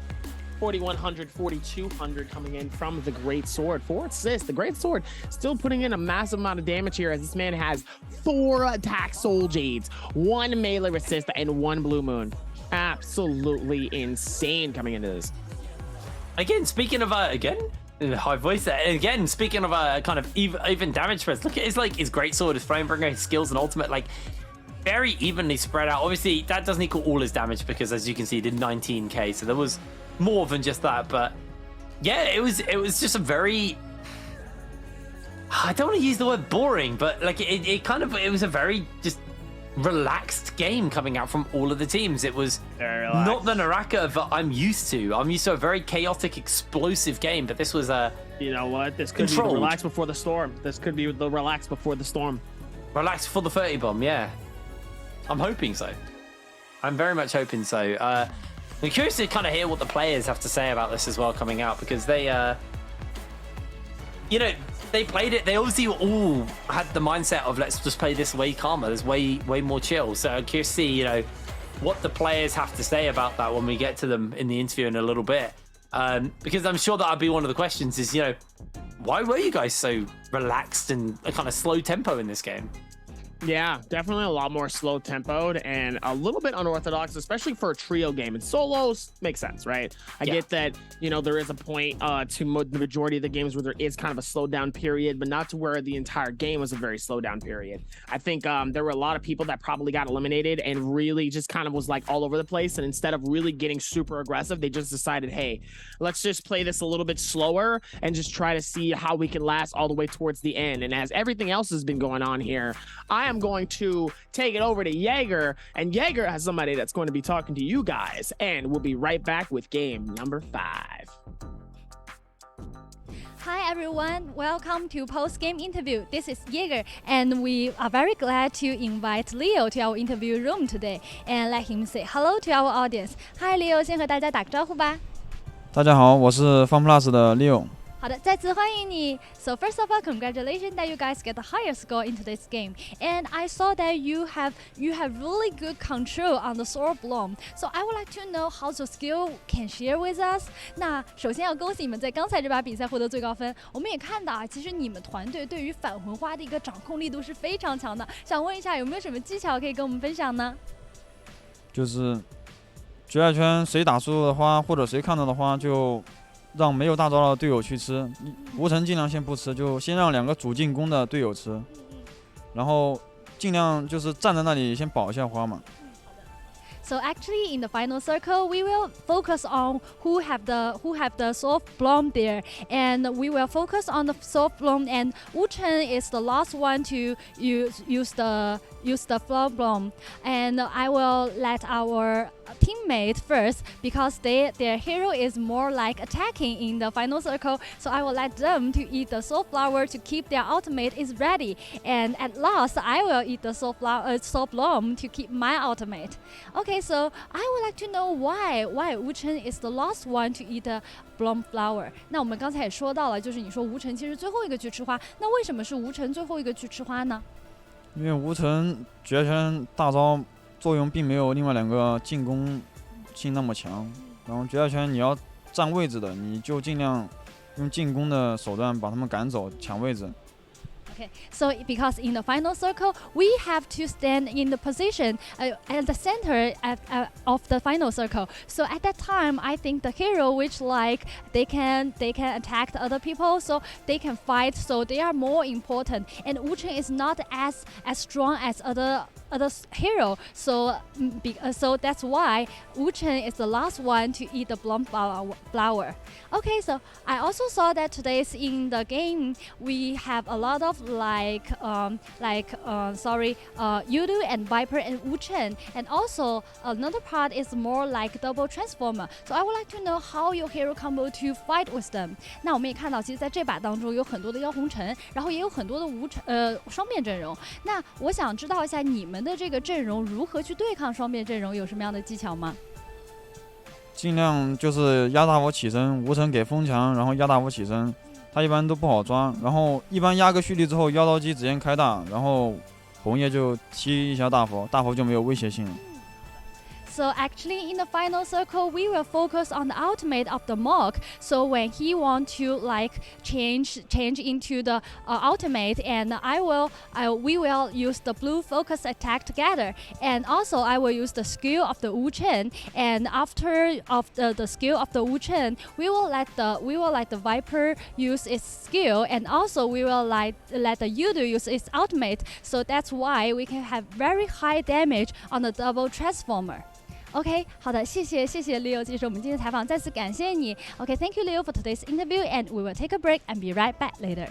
4,100, 4,200 coming in from the Great Sword. 4 assists. The Great Sword still putting in a massive amount of damage here, as this man has 4 attack Soul Jades, 1 melee assist, and 1 Blue Moon. Absolutely insane coming into this. Again, speaking of, high voice there. Again, speaking of kind of even damage spreads, look at his Great Sword, his Flamebringer, his skills, and ultimate, like, very evenly spread out. Obviously, that doesn't equal all his damage, because as you can see, he did 19k, so there was more than just that. But yeah, it was just a very, I don't want to use the word boring, but like it was a very just relaxed game coming out from all of the teams. It was not the Naraka that I'm used to. I'm used to a very chaotic, explosive game, but this was a, you know what, this could be the relax before the storm. This could be the relax before the storm. Relax for the 30 bomb, yeah. I'm hoping so. I'm very much hoping so. I'm curious to kind of hear what the players have to say about this as well coming out, because they, you know, they played it. They obviously all had the mindset of, let's just play this way calmer. There's way more chill. So I'm curious to see, you know, what the players have to say about that when we get to them in the interview in a little bit. Because I'm sure that'll be one of the questions is, you know, why were you guys so relaxed and a kind of slow tempo in this game? Yeah, definitely a lot more slow tempoed and a little bit unorthodox, especially for a trio game. And solos makes sense, right? I get that, there is a point to the majority of the games where there is kind of a slow down period, but not to where the entire game was a very slow down period. I think there were a lot of people that probably got eliminated and really just kind of was like all over the place. And instead of really getting super aggressive, they just decided, hey, let's just play this a little bit slower and just try to see how we can last all the way towards the end. And as everything else has been going on here, I am going to take it over to Jaeger, and Jaeger has somebody that's going to be talking to you guys, and we'll be right back with game number 5. Hi everyone, welcome to post-game interview. This is Jaeger, and we are very glad to invite Leo to our interview room today and let him say hello to our audience. Hi Leo， 先和大家打个招呼吧。大家好，我是 FunPlus 的 Leo。好的，再次欢迎你。So first of all, congratulations that you guys get the highest score into this game. And I saw that you have really good control on the sword bloom. So I would like to know how the skill can share with us. 那首先要恭喜你们在刚才这把比赛获得最高分。我们也看到啊，其实你们团队对于反魂花的一个掌控力度是非常强的。想问一下，有没有什么技巧可以跟我们分享呢？就是决赛圈谁打输的花，或者谁看到的花就。让没有大招的队友去吃，无尘尽量先不吃，就先让2个主进攻的队友吃，然后尽量就是站在那里先保一下花嘛。So actually, in the final circle, we will focus on who have the soft bloom there, and we will focus on the soft bloom. And Wu Chen is the last one to use the soft bloom, and I will let our teammate first because their hero is more like attacking in the final circle. So I will let them to eat the soft flower to keep their ultimate is ready, and at last I will eat the soft bloom to keep my ultimate. Okay, so I would like to know why Wu Chen is the last one to eat the bloom flower. 那我们刚才也说到了，就是你说吴晨其实最后一个去吃花，那为什么是吴晨最后一个去吃花呢？因为吴晨决赛圈大招作用并没有另外2个进攻性那么强，然后决赛圈你要占位置的，你就尽量用进攻的手段把他们赶走，抢位置。Okay, so because in the final circle, we have to stand in the position at the center of the final circle. So at that time, I think the hero, which like they can attack the other people, so they can fight, so they are more important. And Wu Chen is not as strong as other hero, so that's why Wu Chen is the last one to eat the bloom flower. Okay, so I also saw that today's in the game we have a lot of Yudu and Viper and Wu Chen, and also another part is more like double transformer. So I would like to know how your hero combo to fight with them. 那我们也看到，其实在这把当中有很多的妖红尘，然后也有很多的双面阵容。那我想知道一下你们的这个阵容如何去对抗双面阵容，有什么样的技巧吗？尽量就是压大我起身，无尘给风墙，然后压大我起身。他一般都不好抓，然后一般压个蓄力之后，妖刀姬直接开大，然后红叶就踢一下大佛，大佛就没有威胁性了。So actually in the final circle, we will focus on the ultimate of the Mog. So when he want to like change into the ultimate, and we will use the blue focus attack together. And also I will use the skill of the Wu Chen. And after of the skill of the Wu Chen, we will let the Viper use its skill, and also we will let the Yudu use its ultimate. So that's why we can have very high damage on the double transformer. OK， 好的，谢谢 Leo 接受我们今天的采访，再次感谢你。OK，Thank you Leo for today's interview, and we will take a break and be right back later.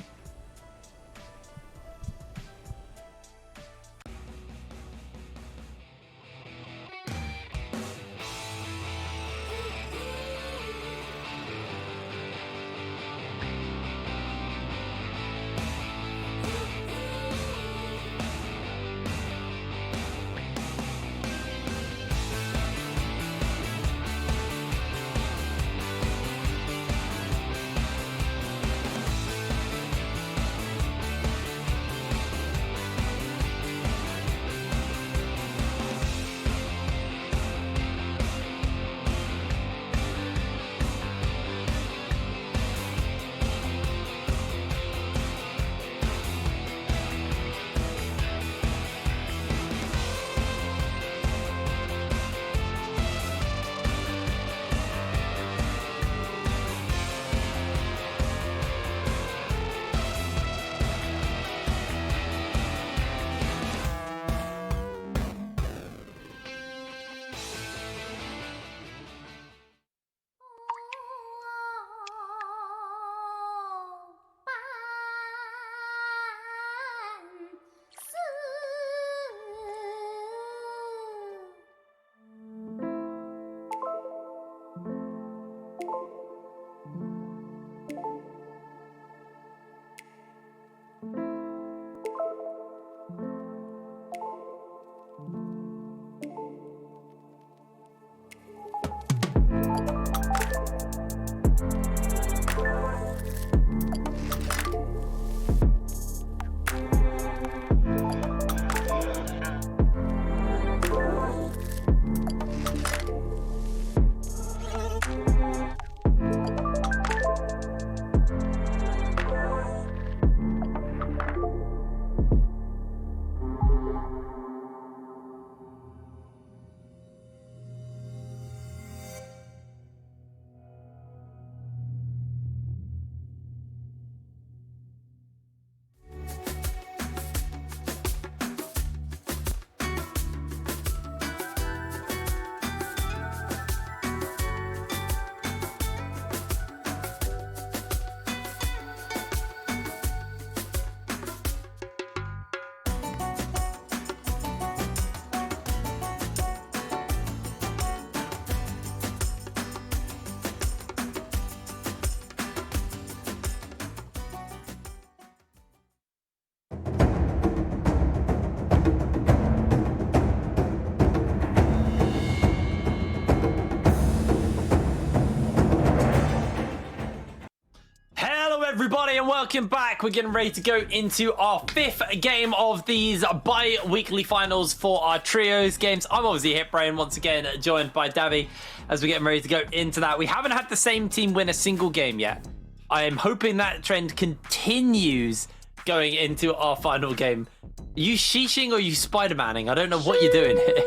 and welcome back. We're getting ready to go into our 5th game of these bi-weekly finals for our trios games. I'm obviously HitBrain, once again joined by Davy as we're getting ready to go into that. We haven't had the same team win a single game yet. I am hoping that trend continues going into our final game. Are you sheeshing or are you Spider-Manning? I don't know what you're doing here.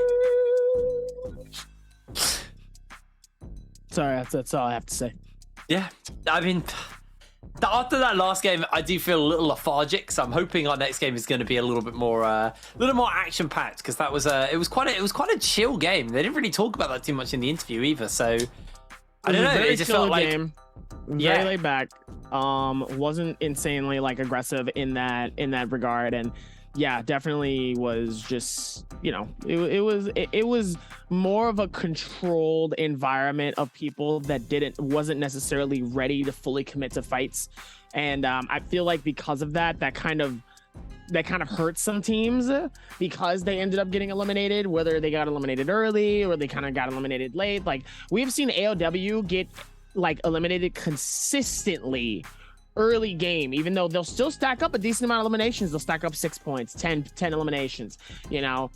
Sorry, that's all I have to say. Yeah, I mean, after that last game, I do feel a little lethargic. So I'm hoping our next game is going to be a little bit more, action packed, because that was it was quite a chill game. They didn't really talk about that too much in the interview either. So I don't know. It just felt like very laid back. Wasn't insanely like aggressive in that regard, and yeah, definitely was just, you know, it was more of a controlled environment of people that wasn't necessarily ready to fully commit to fights. And I feel like because of that kind of hurt some teams, because they ended up getting eliminated, whether they got eliminated early or they kind of got eliminated late. Like, we've seen AOW get like eliminated consistently early game, even though they'll still stack up a decent amount of eliminations. They'll stack up 6 points, 10 eliminations, you know,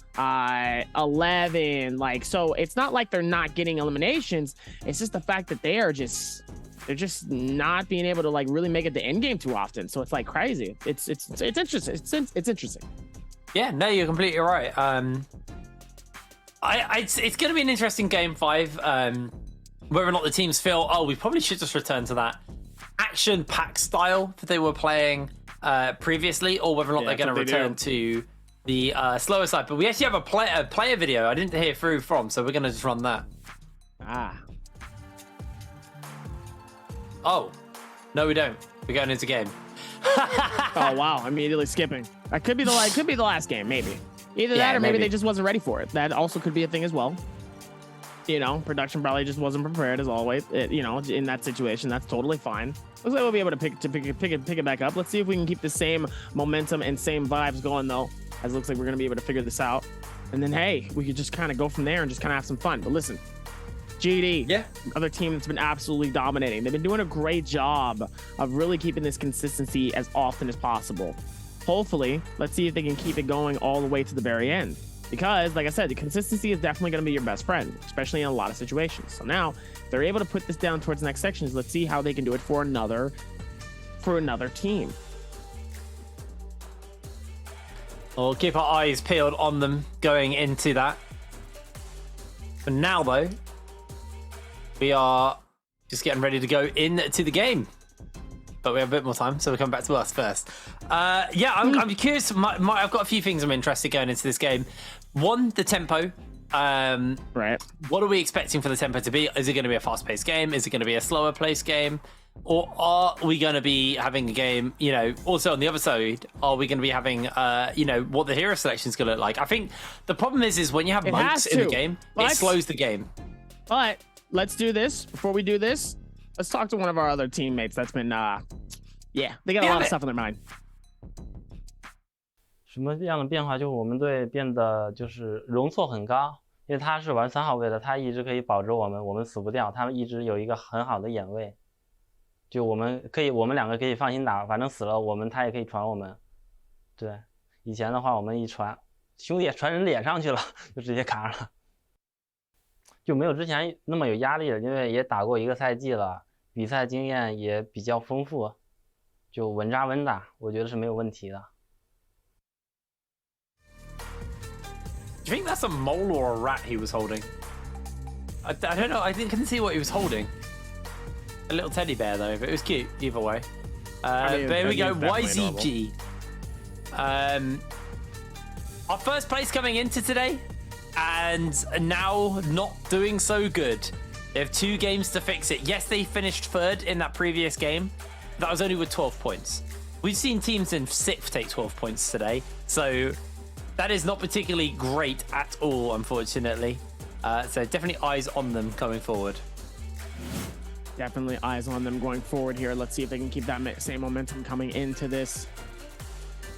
11. Like, so it's not like they're not getting eliminations. It's just the fact that they're just not being able to like really make it to end game too often. So it's like crazy. It's interesting. It's interesting. Yeah, no, you're completely right. It's going to be an interesting game 5. Whether or not the teams feel, oh, we probably should just return to that action pack style that they were playing previously, or whether or not they're going to return to the slower side. But we actually have a player video I didn't hear through from, so we're going to just run that. Oh, no, we don't. We're going into game. Oh wow! Immediately skipping. That could be the last game, maybe. Either that, or maybe they just wasn't ready for it. That also could be a thing as well. You know, production probably just wasn't prepared as always. You know, in that situation, that's totally fine. Looks like we'll be able to pick it back up. Let's see if we can keep the same momentum and same vibes going, though. As it looks like we're gonna be able to figure this out. And then, hey, we could just kind of go from there and just kind of have some fun. But listen, GD, other team that's been absolutely dominating. They've been doing a great job of really keeping this consistency as often as possible. Hopefully, let's see if they can keep it going all the way to the very end. Because, like I said, the consistency is definitely going to be your best friend, especially in a lot of situations. So now, if they're able to put this down towards the next sections, let's see how they can do it for another team. We'll keep our eyes peeled on them going into that. For now, though, we are just getting ready to go into the game. But we have a bit more time, so we'll come back to us first. I'm curious. I've got a few things I'm interested going into this game. One, the tempo. Right. What are we expecting for the tempo to be? Is it going to be a fast-paced game? Is it going to be a slower-paced game? Or are we going to be having a game, you know, also on the other side, are we going to be having, what the hero selection is going to look like? I think the problem is when you have monks in the game, it slows the game. But let's do this. Before we do this, let's talk to one of our other teammates that's been, they got a lot of stuff on their mind. 什么样的变化？就是我们队变得就是容错很高，因为他是玩3号位的，他一直可以保着我们死不掉，他们一直有一个很好的眼位，就我们两个可以放心打，反正死了他也可以传我们。对，以前的话我们一传，兄弟传人脸上去了，就直接卡了，就没有之前那么有压力了，因为也打过1个赛季了，比赛经验也比较丰富，就稳扎稳打，我觉得是没有问题的。Do you think that's a mole or a rat he was holding? I don't know. I couldn't see what he was holding. A little teddy bear, though, but it was cute either way. But here we go. YZG. Our first place coming into today, and now not doing so good. They have 2 games to fix it. Yes, they finished 3rd in that previous game. That was only with 12 points. We've seen teams in 6th take 12 points today, so that is not particularly great at all, unfortunately. So definitely eyes on them going forward. Definitely eyes on them going forward here. Let's see if they can keep that same momentum coming into this.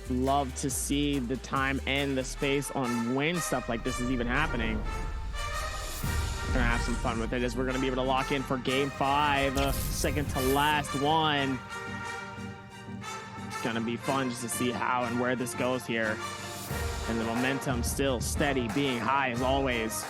Love to see the time and the space on when stuff like this is even happening. We're gonna have some fun with it as we're gonna be able to lock in for game 5, second to last one. going to be fun just to see how and where this goes here. And the momentum still steady, being high as always.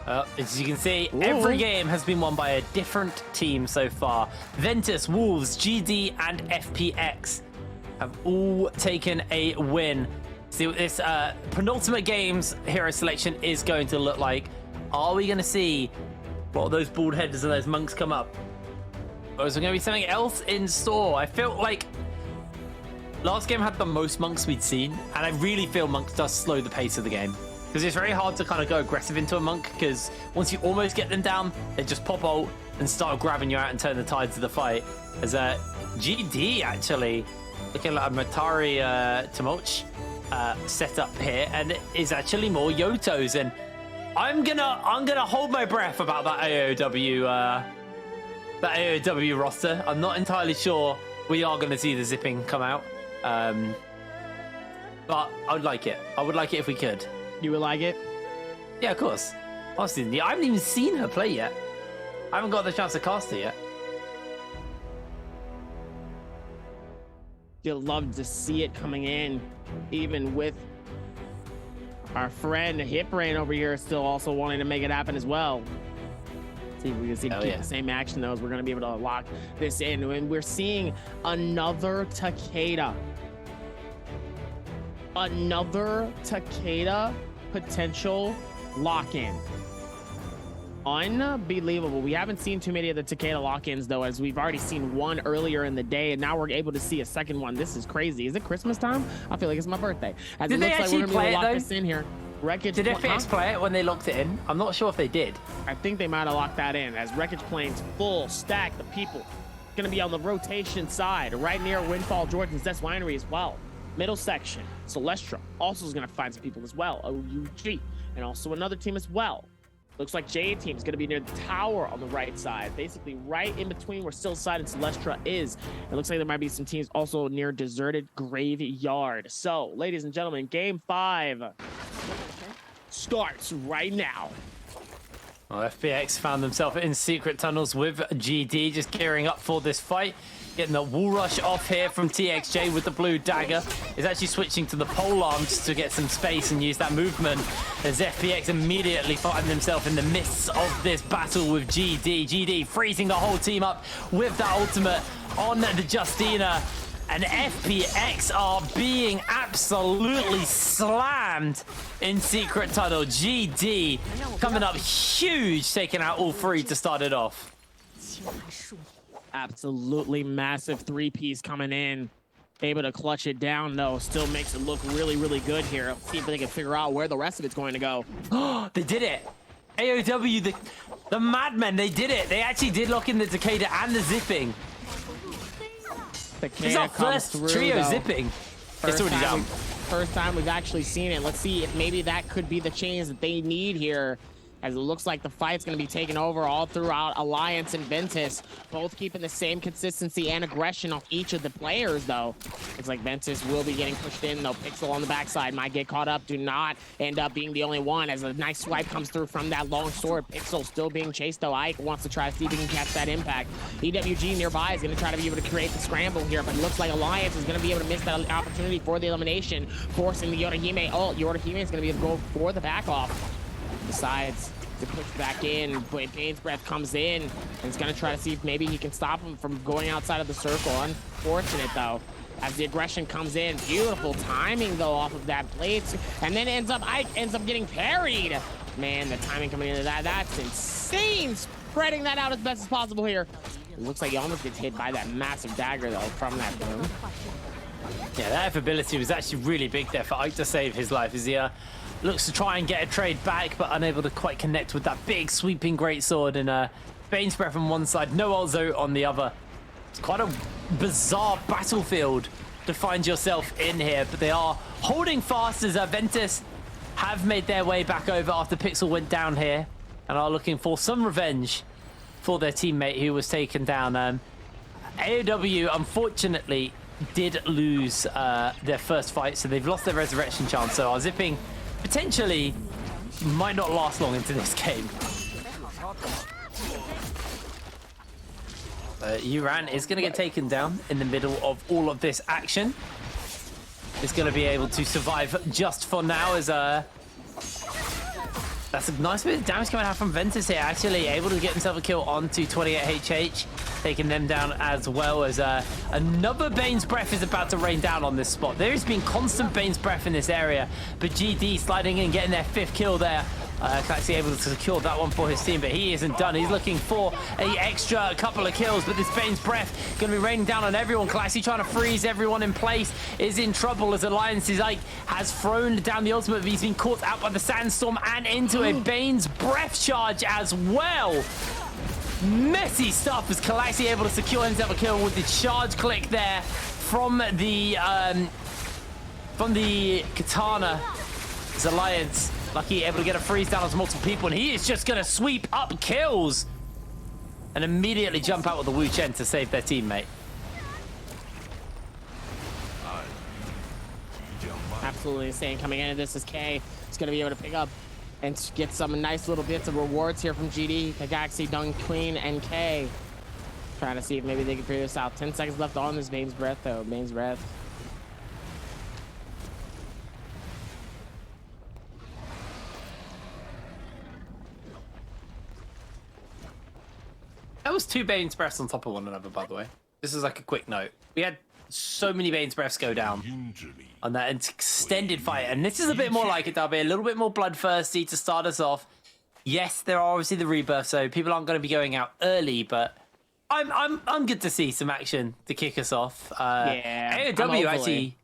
As you can see, every game has been won by a different team so far. Ventus, Wolves, GD, and FPX have all taken a win. See what this penultimate game's hero selection is going to look like. Are we going to see what those bald headers and those monks come up? Or is there going to be something else in store? I felt like last game had the most monks we'd seen, and I really feel monks does slow the pace of the game. Because it's very hard to kind of go aggressive into a monk, because once you almost get them down, they just pop ult and start grabbing you out and turn the tides of the fight. As GD actually looking like a Matari Tamoch setup here, and is actually more Yotos. And I'm gonna hold my breath about that AOW roster. I'm not entirely sure we are gonna see the zipping come out, but I would like it. I would like it if we could. You would like it? Yeah, of course. Honestly, I haven't even seen her play yet. I haven't got the chance to cast her yet. You'll love to see it coming in, even with our friend Hip Brain over here still also wanting to make it happen as well. See if we can see the same action though, as we're going to be able to lock this in. And we're seeing another Takeda. Another Takeda potential lock-in. Unbelievable. We haven't seen too many of the Takeda lock-ins though, as we've already seen one earlier in the day, and now we're able to see a second one. This is crazy. Is it Christmas time? I feel like it's my birthday. As Did it they looks like actually we're gonna be able play to it lock though? this in here. Wreckage Did FX play it when they locked it in? I'm not sure if they did. I think they might have locked that in, as Wreckage planes full stack. The people gonna be on the rotation side, right near Windfall Jordan's Zest Winery as well. Middle section, Celestra also is going to find some people as well. OUG, and also another team as well. Looks like JA team is going to be near the tower on the right side, basically right in between where Stillside and Celestra is. It looks like there might be some teams also near Deserted Graveyard. So, ladies and gentlemen, game 5 starts right now. Well, FPX found themselves in secret tunnels with GD, just gearing up for this fight. Getting the wall rush off here from TXJ with the blue dagger. Is actually switching to the pole arm just to get some space and use that movement, as FPX immediately find themselves in the midst of this battle with GD. GD freezing the whole team up with that ultimate on the Justina. And FPX are being absolutely slammed in secret tunnel. GD coming up huge, taking out all three to start it off. Absolutely massive 3-piece coming in. Able to clutch it down, though. Still makes it look really, really good here. Let's see if they can figure out where the rest of it's going to go. They did it. AOW, the madmen, they did it. They actually did lock in the Takeda and the zipping. This is our first trio zipping. It's already down. First time we've actually seen it. Let's see if maybe that could be the change that they need here, as it looks like the fight's going to be taken over all throughout Alliance and Ventus, both keeping the same consistency and aggression off each of the players, though. Looks like Ventus will be getting pushed in, though. Pixel on the backside might get caught up. Do not end up being the only one, as a nice swipe comes through from that long sword. Pixel still being chased, though. Ike wants to try to see if he can catch that impact. EWG nearby is going to try to be able to create the scramble here, but it looks like Alliance is going to be able to miss that opportunity for the elimination, forcing the Yorihime ult. Yorihime is going to be able to go for the back off. Decides to push back in, but Pain's Breath comes in and is going to try to see if maybe he can stop him from going outside of the circle. Unfortunate, though, as the aggression comes in. Beautiful timing, though, off of that blade, and then Ike ends up getting parried. Man, the timing coming into that's insane. Spreading that out as best as possible here. It looks like he almost gets hit by that massive dagger, though, from that boom. Yeah, that F ability was actually really big there for Ike to save his life, as he looks to try and get a trade back, but unable to quite connect with that big sweeping greatsword. And Bane's Breath on one side, no Ulzo on the other. It's quite a bizarre battlefield to find yourself in here, but they are holding fast as Ventus have made their way back over after Pixel went down here, and are looking for some revenge for their teammate who was taken down. AOW, unfortunately, did lose their first fight, so they've lost their resurrection chance. So our zipping potentially might not last long into this game. Uran is going to get taken down in the middle of all of this action. Is going to be able to survive just for now as that's a nice bit of damage coming out from Ventus here, actually able to get himself a kill onto 28HH, taking them down as well as another Bane's Breath is about to rain down on this spot. There has been constant Bane's Breath in this area, but GD sliding in, getting their 5th kill there. Actually able to secure that one for his team, but he isn't done. He's looking for an extra couple of kills, but this Bane's Breath going to be raining down on everyone. Classy trying to freeze everyone in place is in trouble as Alliance's Ike has thrown down the ultimate, but he's been caught out by the Sandstorm and into a Bane's Breath charge as well. Messy stuff as Kalaxi able to secure himself a kill with the charge click there from the Katana. His Alliance lucky able to get a freeze down onto multiple people, and he is just going to sweep up kills and immediately jump out with the Wu Chen to save their teammate. Absolutely insane. Coming into this is K. He's going to be able to pick up and get some nice little bits of rewards here from GD, Kagaxi, Dung Queen, and K. Trying to see if maybe they can figure this out. 10 seconds left on this Bane's Breath, though. Bane's Breath. That was 2 Bane's Breaths on top of one another, by the way. This is like a quick note. We had so many Bane's Breaths go down on that extended fight, and this is a bit more like it, Darby. A little bit more bloodthirsty to start us off. Yes, there are obviously the rebirths, so people aren't going to be going out early, but I'm good to see some action to kick us off. Yeah, AOW actually,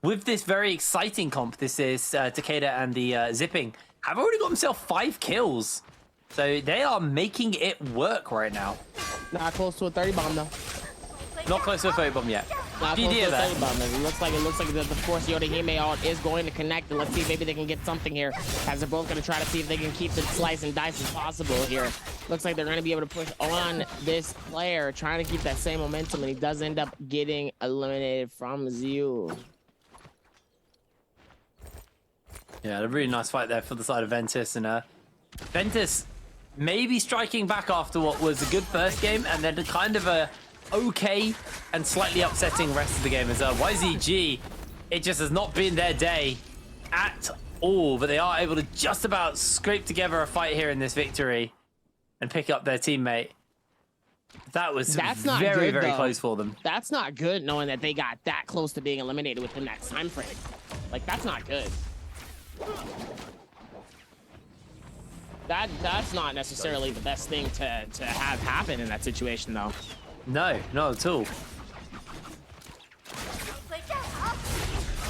with this very exciting comp, this is Takeda and the Zipping, have already got themselves 5 kills. So they are making it work right now. Not close to a 30 bomb though. Not close to a 30 bomb yet. Not close to a 30 bomb. It looks like the Force Yorihime ult is going to connect, and let's see if maybe they can get something here. As they're both going to try to see if they can keep the slice and dice as possible here. Looks like they're going to be able to push on this player, trying to keep that same momentum, and he does end up getting eliminated from Ziu. Yeah, a really nice fight there for the side of Ventus, and Ventus maybe striking back after what was a good first game, and then kind of a okay and slightly upsetting rest of the game as YZG. It just has not been their day at all, but they are able to just about scrape together a fight here in this victory and pick up their teammate. That's not very, very close for them. That's not good, knowing that they got that close to being eliminated within that time frame. Like, that's not good. That's not necessarily the best thing to have happen in that situation, though. No, not at all.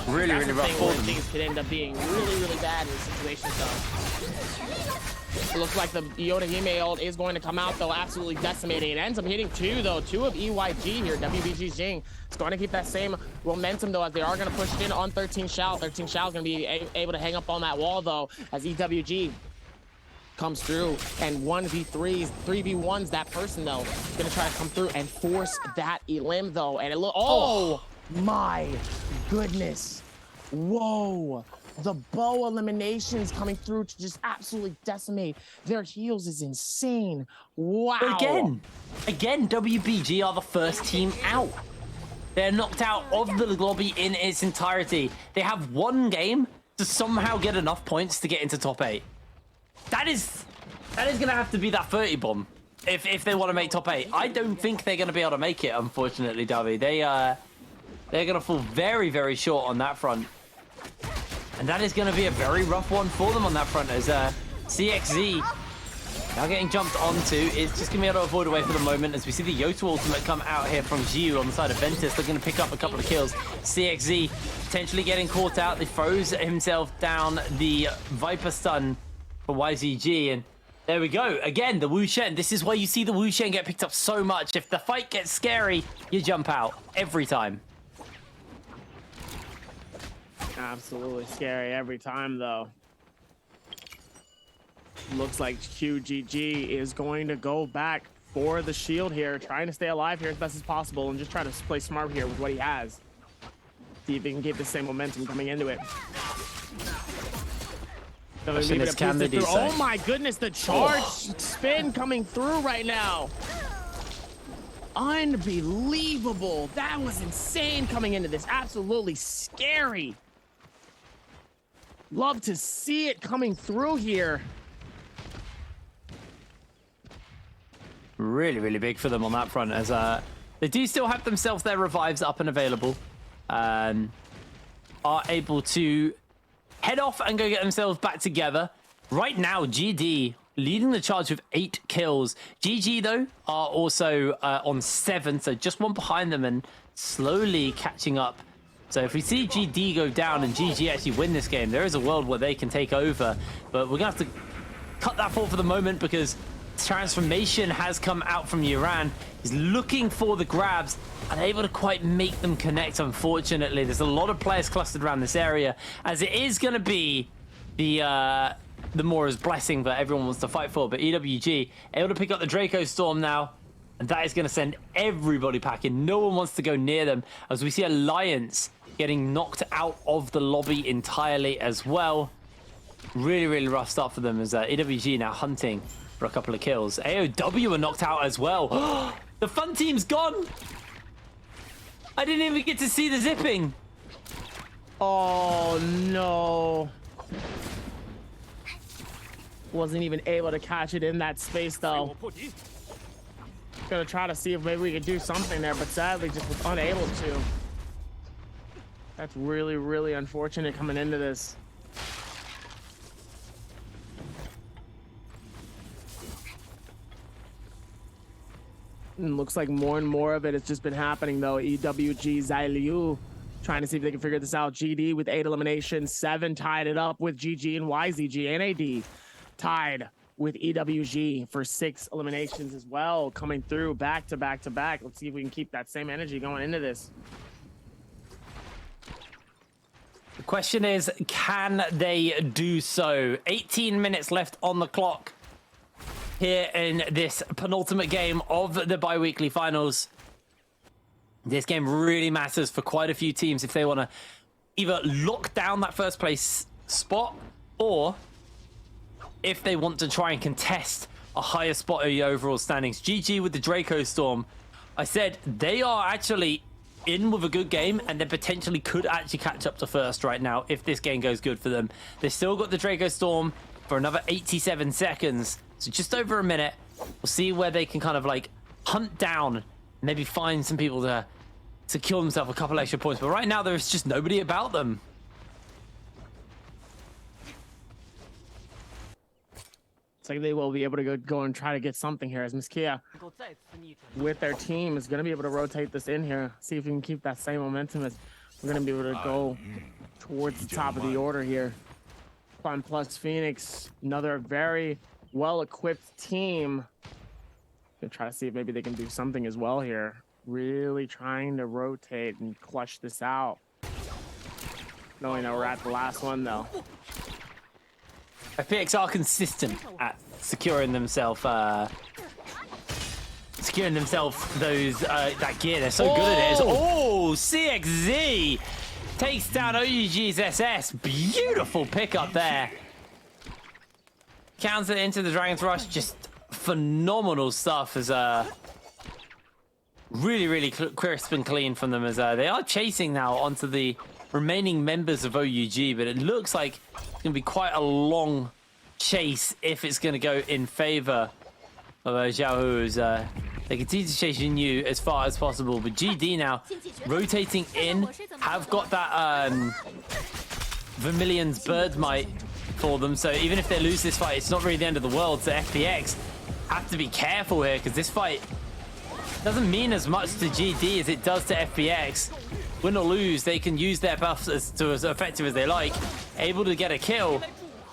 Really, really rough for them. Things could end up being really, really bad in situations, though. It looks like the Yorihime ult is going to come out, though, absolutely decimating. It ends up hitting 2, though. 2 of EYG here. WBG Jing. It's going to keep that same momentum, though, as they are going to push it in on 13 Shao. 13 Shao is going to be able to hang up on that wall, though, as EWG comes through and 1v3s, 3v1s that person, though. Going to try to come through and force that elim, though. And it oh my goodness. Whoa. The bow eliminations coming through to just absolutely decimate their heals is insane. Wow. Again, WBG are the first team out. They're knocked out of the lobby in its entirety. They have 1 game to somehow get enough points to get into top 8. That is gonna have to be that 30 bomb if they want to make top 8. I don't think they're gonna be able to make it, unfortunately, Davi. They're gonna fall very, very short on that front. And that is going to be a very rough one for them on that front, as CXZ now getting jumped onto. It's just going to be able to avoid away for the moment, as we see the Yoto ultimate come out here from Ziu on the side of Ventus, looking to pick up a couple of kills. CXZ potentially getting caught out. He throws himself down the Viper stun for YZG, and there we go. Again, the Wu Shen. This is why you see the Wu Shen get picked up so much. If the fight gets scary, you jump out every time. Absolutely scary every time, though. Looks like QGG is going to go back for the shield here, trying to stay alive here as best as possible and just try to play smart here with what he has. See if he can keep the same momentum coming into it. Oh my goodness, the charge spin coming through right now. Unbelievable. That was insane coming into this. Absolutely scary. Love to see it coming through here. Really, really big for them on that front, as they do still have themselves their revives up and available. Are able to head off and go get themselves back together. Right now, GD leading the charge with 8 kills. GG, though, are also on 7, so just one behind them and slowly catching up. So if we see GD go down and GG actually win this game, there is a world where they can take over. But we're going to have to cut that for the moment, because transformation has come out from Iran. He's looking for the grabs, unable to quite make them connect, unfortunately. There's a lot of players clustered around this area, as it is going to be the Mora's blessing that everyone wants to fight for. But EWG able to pick up the Draco Storm now, and that is going to send everybody packing. No one wants to go near them, as we see Alliance getting knocked out of the lobby entirely as well. Really, really rough start for them, as EWG now hunting for a couple of kills. AOW are knocked out as well. The fun team's gone. I didn't even get to see the zipping. Oh, no. Wasn't even able to catch it in that space, though. Gonna try to see if maybe we could do something there, but sadly just was unable to. That's really, really unfortunate coming into this. And looks like more and more of it has just been happening, though. EWG Zyliu trying to see if they can figure this out. GD with 8 eliminations, 7 tied it up with GG and YZG. And AD tied with EWG for 6 eliminations as well, coming through back to back to back. Let's see if we can keep that same energy going into this. The question is, can they do so? 18 minutes left on the clock here in this penultimate game of the bi-weekly finals. This game really matters for quite a few teams if they want to either lock down that first place spot, or if they want to try and contest a higher spot of the overall standings. GG with the Draco Storm. I said they are actually in with a good game, and they potentially could actually catch up to first right now if this game goes good for them. They've still got the Draco Storm for another 87 seconds. So just over a minute. We'll see where they can kind of like hunt down, maybe find some people to secure themselves a couple extra points. But right now, there's just nobody about them. It's like they will be able to go and try to get something here, as Miss Kia with their team is going to be able to rotate this in here. See if we can keep that same momentum, as we're going to be able to go towards the top of the order here. Fun plus Phoenix, another very well-equipped team. Gonna try to see if maybe they can do something as well here. Really trying to rotate and clutch this out. Knowing that we're at the last one, though. FPX are consistent at securing themselves those that gear. They're so good at it. Oh, CXZ takes down OUG's SS. Beautiful pickup there. Counter into the Dragon's Rush. Just phenomenal stuff, as really, really crisp and clean from them, as they are chasing now onto the remaining members of OUG, but it looks like it's going to be quite a long chase if it's going to go in favor of Xiaohu. They continue to chase Yu as far as possible, but GD now rotating in, have got that Vermilion's Bird's Might for them, so even if they lose this fight, it's not really the end of the world. So FPX have to be careful here, because this fight doesn't mean as much to GD as it does to FPX. Win or lose, they can use their buffs as effective as they like. Able to get a kill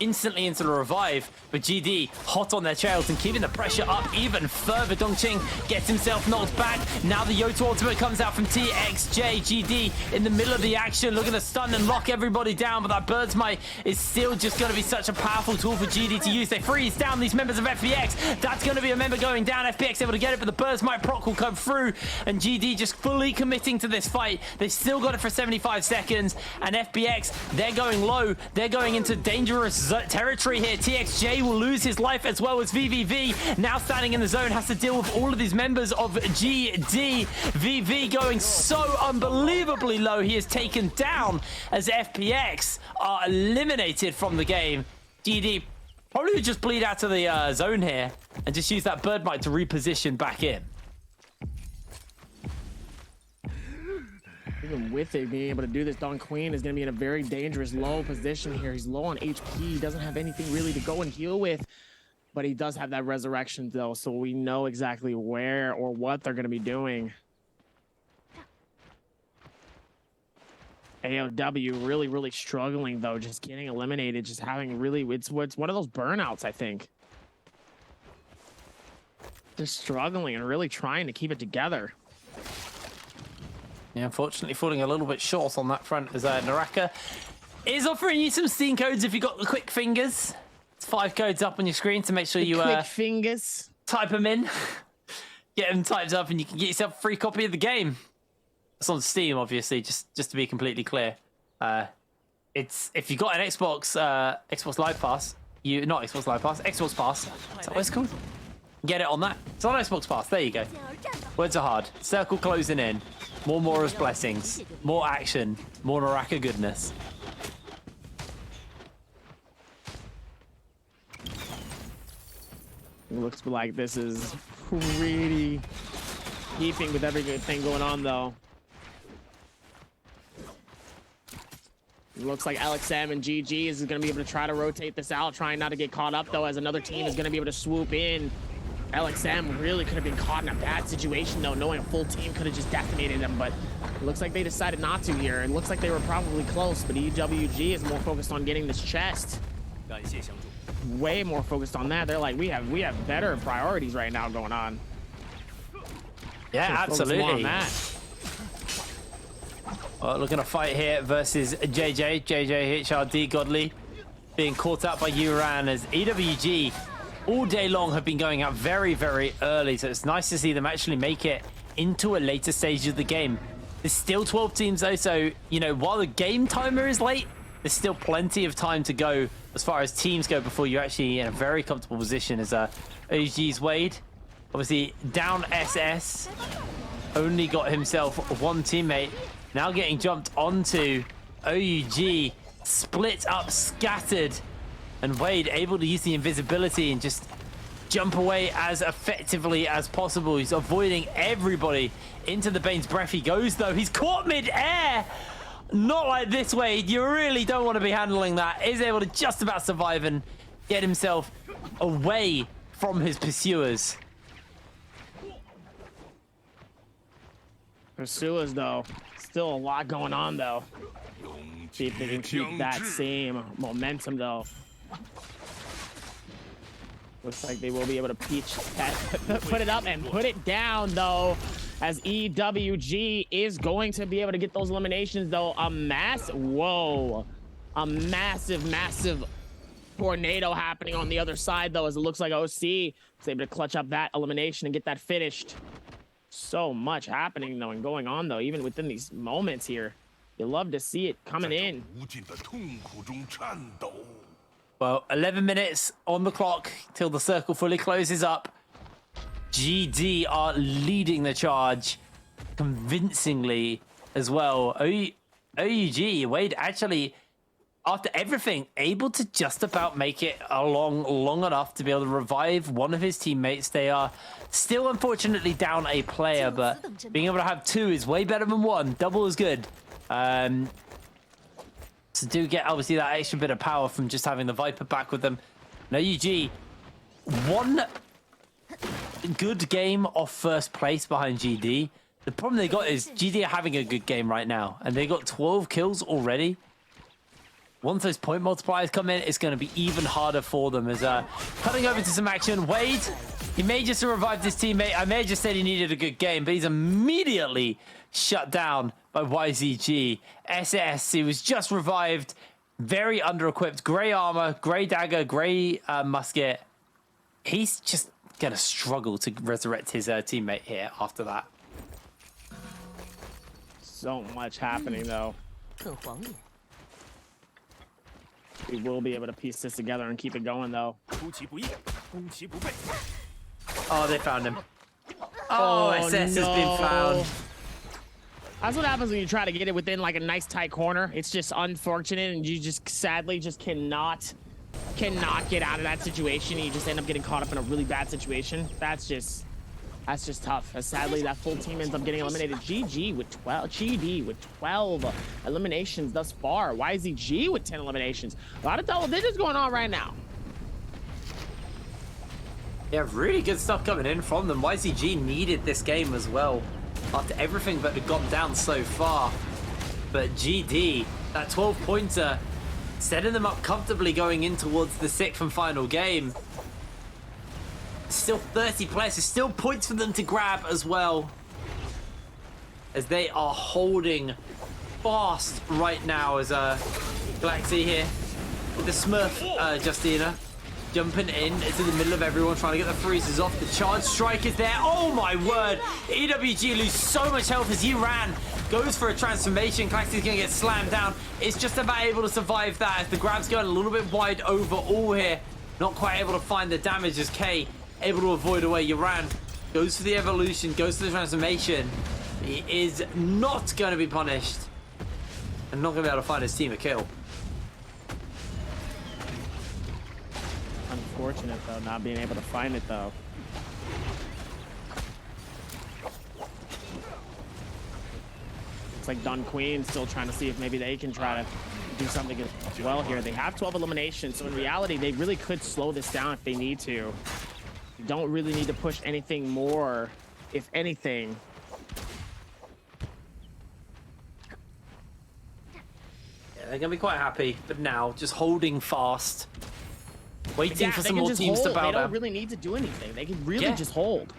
instantly into the revive, but GD hot on their trails and keeping the pressure up even further. Dongqing gets himself knocked back. Now the Yoto ultimate comes out from TXJ. GD in the middle of the action, looking to stun and lock everybody down, but that Bird's Might is still just going to be such a powerful tool for GD to use. They freeze down these members of FPX. That's going to be a member going down. FPX able to get it, but the Bird's Might proc will come through, and GD just fully committing to this fight. They've still got it for 75 seconds, and FPX, they're going low. They're going into dangerous territory here. TXJ will lose his life as well as VVV. Now standing in the zone, has to deal with all of these members of GD. VV going so unbelievably low. He is taken down as FPX are eliminated from the game. GD probably just bleed out to the zone here and just use that bird mite to reposition back in. Even with it being able to do this, Don Queen is going to be in a very dangerous low position here. He's low on HP. He doesn't have anything really to go and heal with, but he does have that resurrection though, so we know exactly where or what they're going to be doing. AOW really struggling though, just getting eliminated, just having really, it's one of those burnouts, I think. They're struggling and really trying to keep it together. Yeah, unfortunately falling a little bit short on that front as Naraka is offering you some Steam codes if you got the quick fingers. It's 5 codes up on your screen to make sure you quick fingers. Type them in. Get them typed up and you can get yourself a free copy of the game. It's on Steam, obviously, just to be completely clear. It's if you got an Xbox Live Pass, not Xbox Live Pass, Xbox Pass. Is that what it's called? Get it on that. It's on Xbox Pass. There you go. Words are hard. Circle closing in. More Mora's blessings. More action. More Naraka goodness. It looks like this is pretty keeping with everything going on, though. It looks like LXM and GG is going to be able to try to rotate this out, trying not to get caught up, though, as another team is going to be able to swoop in. LXM really could have been caught in a bad situation, though, knowing a full team could have just decimated them, but it looks like they decided not to here. It looks like they were probably close, but EWG is more focused on getting this chest. Way more focused on that. They're like, we have better priorities right now going on. Yeah, absolutely. Looking to fight here versus JJ HRD Godly being caught up by Uran as EWG all day long have been going out very early, so it's nice to see them actually make it into a later stage of the game. There's still 12 teams though, so you know, while the game timer is late, there's still plenty of time to go as far as teams go before you're actually in a very comfortable position. As OG's Wade obviously down SS, only got himself one teammate, now getting jumped onto. OUG split up, scattered, and Wade able to use the invisibility and just jump away as effectively as possible. He's avoiding everybody. Into the Bane's breath he goes, though. He's caught mid-air. Not like this, Wade. You really don't want to be handling that. He's able to just about survive and get himself away from his pursuers. Pursuers, though. Still a lot going on, though. See if they can keep that same momentum, though. Looks like they will be able to put it up and put it down, though, as EWG is going to be able to get those eliminations, though. A massive tornado happening on the other side, though, as it looks like OC is able to clutch up that elimination and get that finished. So much happening, though, and going on, though, even within these moments here. You love to see it coming in. Well, 11 minutes on the clock till the circle fully closes up. GD are leading the charge convincingly as well. OUG, Wade actually, after everything, able to just about make it along long enough to be able to revive one of his teammates. They are still, unfortunately, down a player, but being able to have 2 is way better than 1. Double is good. So do get, obviously, that extra bit of power from just having the Viper back with them. Now, UG, one good game off first place behind GD. The problem they got is GD are having a good game right now, and they got 12 kills already. Once those point multipliers come in, it's going to be even harder for them. As cutting over to some action, Wade, he may just have revived his teammate. I may have just said he needed a good game, but he's immediately shut down by YZG. SS, he was just revived, very under-equipped, grey armor, grey dagger, grey musket. He's just going to struggle to resurrect his teammate here after that. So much happening, though. We will be able to piece this together and keep it going, though. Oh, they found him. Oh, SS has been found. That's what happens when you try to get it within like a nice tight corner. It's just unfortunate, and you just sadly just cannot get out of that situation. You just end up getting caught up in a really bad situation. That's just tough. As sadly, that full team ends up getting eliminated. GG with 12. GD with 12 eliminations thus far. YZG with 10 eliminations. A lot of double digits going on right now. Yeah, really good stuff coming in from them. YZG needed this game as well after everything that had gone down so far. But GD, that 12-pointer, setting them up comfortably going in towards the 6th and final game. Still 30 players, there's still points for them to grab as well, as they are holding fast right now. As Galaxy here with the Smurf Justina jumping in into the middle of everyone, trying to get the freezes off. The charge strike is there. Oh my word, EWG lose so much health as Ran goes for a transformation. Galaxy's gonna get slammed down. It's just about able to survive that as the grab's going a little bit wide overall here. Not quite able to find the damage as K able to avoid away. Ran goes for the evolution, goes for the transformation. He is not going to be punished and not going to be able to find his team a kill. Unfortunate though, not being able to find it though. Looks like Dun Queen still trying to see if maybe they can try to do something as well here. They have 12 eliminations, so in reality, they really could slow this down if they need to. You don't really need to push anything more, if anything. Yeah, they're gonna be quite happy, but now just holding fast, waiting for some more teams to bow down. They don't really need to do anything. They can really just hold.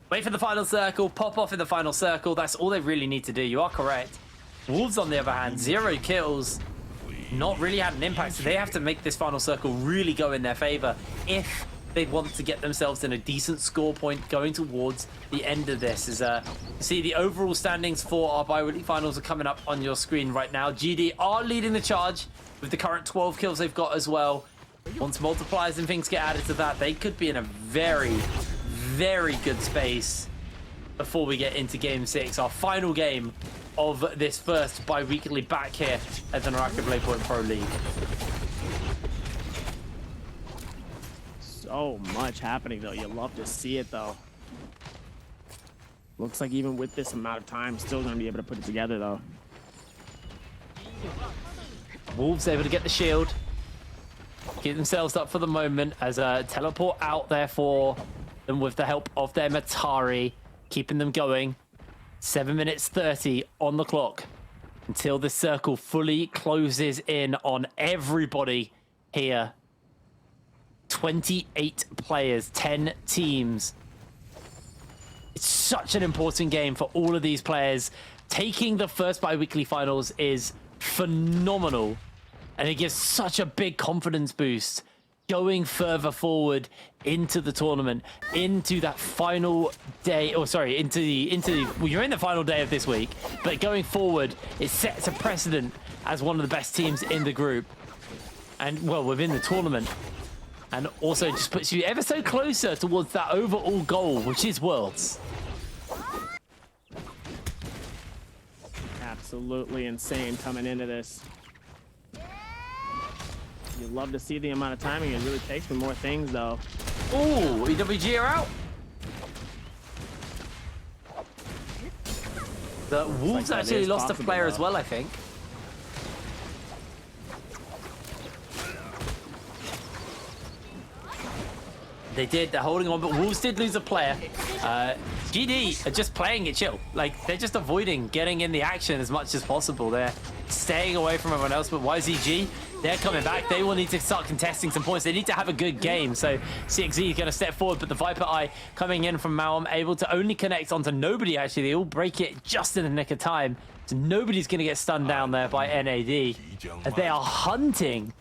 Wait for the final circle, pop off in the final circle. That's all they really need to do. You are correct. Wolves, on the other hand, 0 kills. Not really had an impact, so they have to make this final circle really go in their favor if they want to get themselves in a decent score point going towards the end of this. As see, the overall standings for our bi-weekly finals are coming up on your screen right now. GD are leading the charge with the current 12 kills they've got as well. Once multipliers and things get added to that, they could be in a very, very good space before we get into game 6, our final game of this first bi-weekly back here at the Naraka Bladepoint Pro League. So much happening though. You love to see it though. Looks like even with this amount of time, still gonna be able to put it together though. Wolves able to get the shield, get themselves up for the moment as a teleport out there for them with the help of their Matari, keeping them going. 7 minutes 30 on the clock until the circle fully closes in on everybody here. 28 players, 10 teams. It's such an important game for all of these players. Taking the first bi-weekly finals is phenomenal, and it gives such a big confidence boost going further forward into the tournament, into that final day, or sorry, into the well, you're in the final day of this week, but going forward, it sets a precedent as one of the best teams in the group, and well, within the tournament, and also just puts you ever so closer towards that overall goal, which is Worlds. Absolutely insane coming into this. You love to see the amount of timing it really takes for more things, though. Ooh, EWG are out. The Wolves like actually lost a player though. as well, I think. They did, they're holding on, but Wolves did lose a player. GD are just playing it chill. Like, they're just avoiding getting in the action as much as possible. They're staying away from everyone else, but YZG, they're coming back. They will need to start contesting some points. They need to have a good game. So CXZ is going to step forward, but the Viper Eye coming in from Malm, able to only connect onto nobody, actually. They all break it just in the nick of time. So nobody's going to get stunned down there by NAD, as they are hunting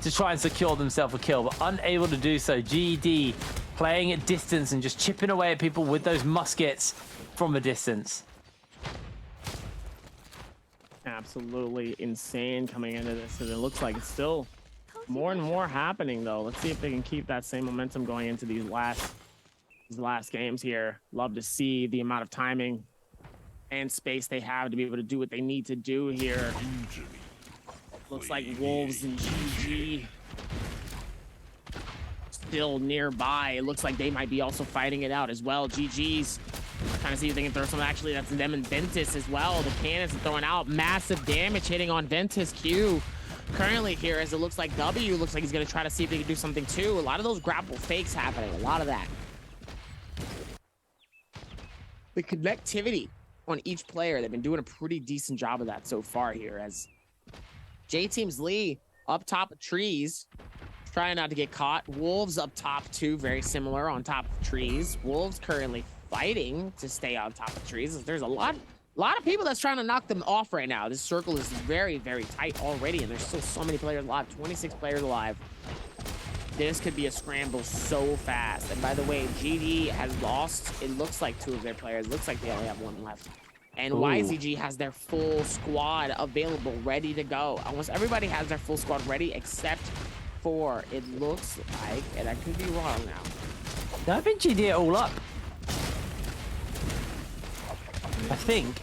to try and secure themselves a kill, but unable to do so. GD playing at distance and just chipping away at people with those muskets from a distance. absolutely insane coming into this, and it looks like it's still more and more happening though. Let's see if they can keep that same momentum going into these last games here. Love to see the amount of timing and space they have to be able to do what they need to do here. Looks like Wolves and GG still nearby. It looks like they might be also fighting it out as well. GG's trying to see if they can throw some. Actually, that's them and Ventus as well. The cannons are throwing out massive damage hitting on Ventus Q currently here, as it looks like W looks like he's going to try to see if he can do something too. A lot of those grapple fakes happening, a lot of that. The connectivity on each player, they've been doing a pretty decent job of that so far here, as J-Team's Lee up top of trees, trying not to get caught. Wolves up top too, very similar on top of trees. Wolves currently fighting to stay on top of trees. There's a lot of people that's trying to knock them off right now. This circle is very, very tight already, and there's still so many players alive, 26 players alive. This could be a scramble so fast. And by the way, GD has lost, it looks like 2 of their players. It looks like they only have 1 left. And YZG has their full squad available, ready to go. Almost everybody has their full squad ready, except for, it looks like, and I could be wrong now. I think GD are all up. I think.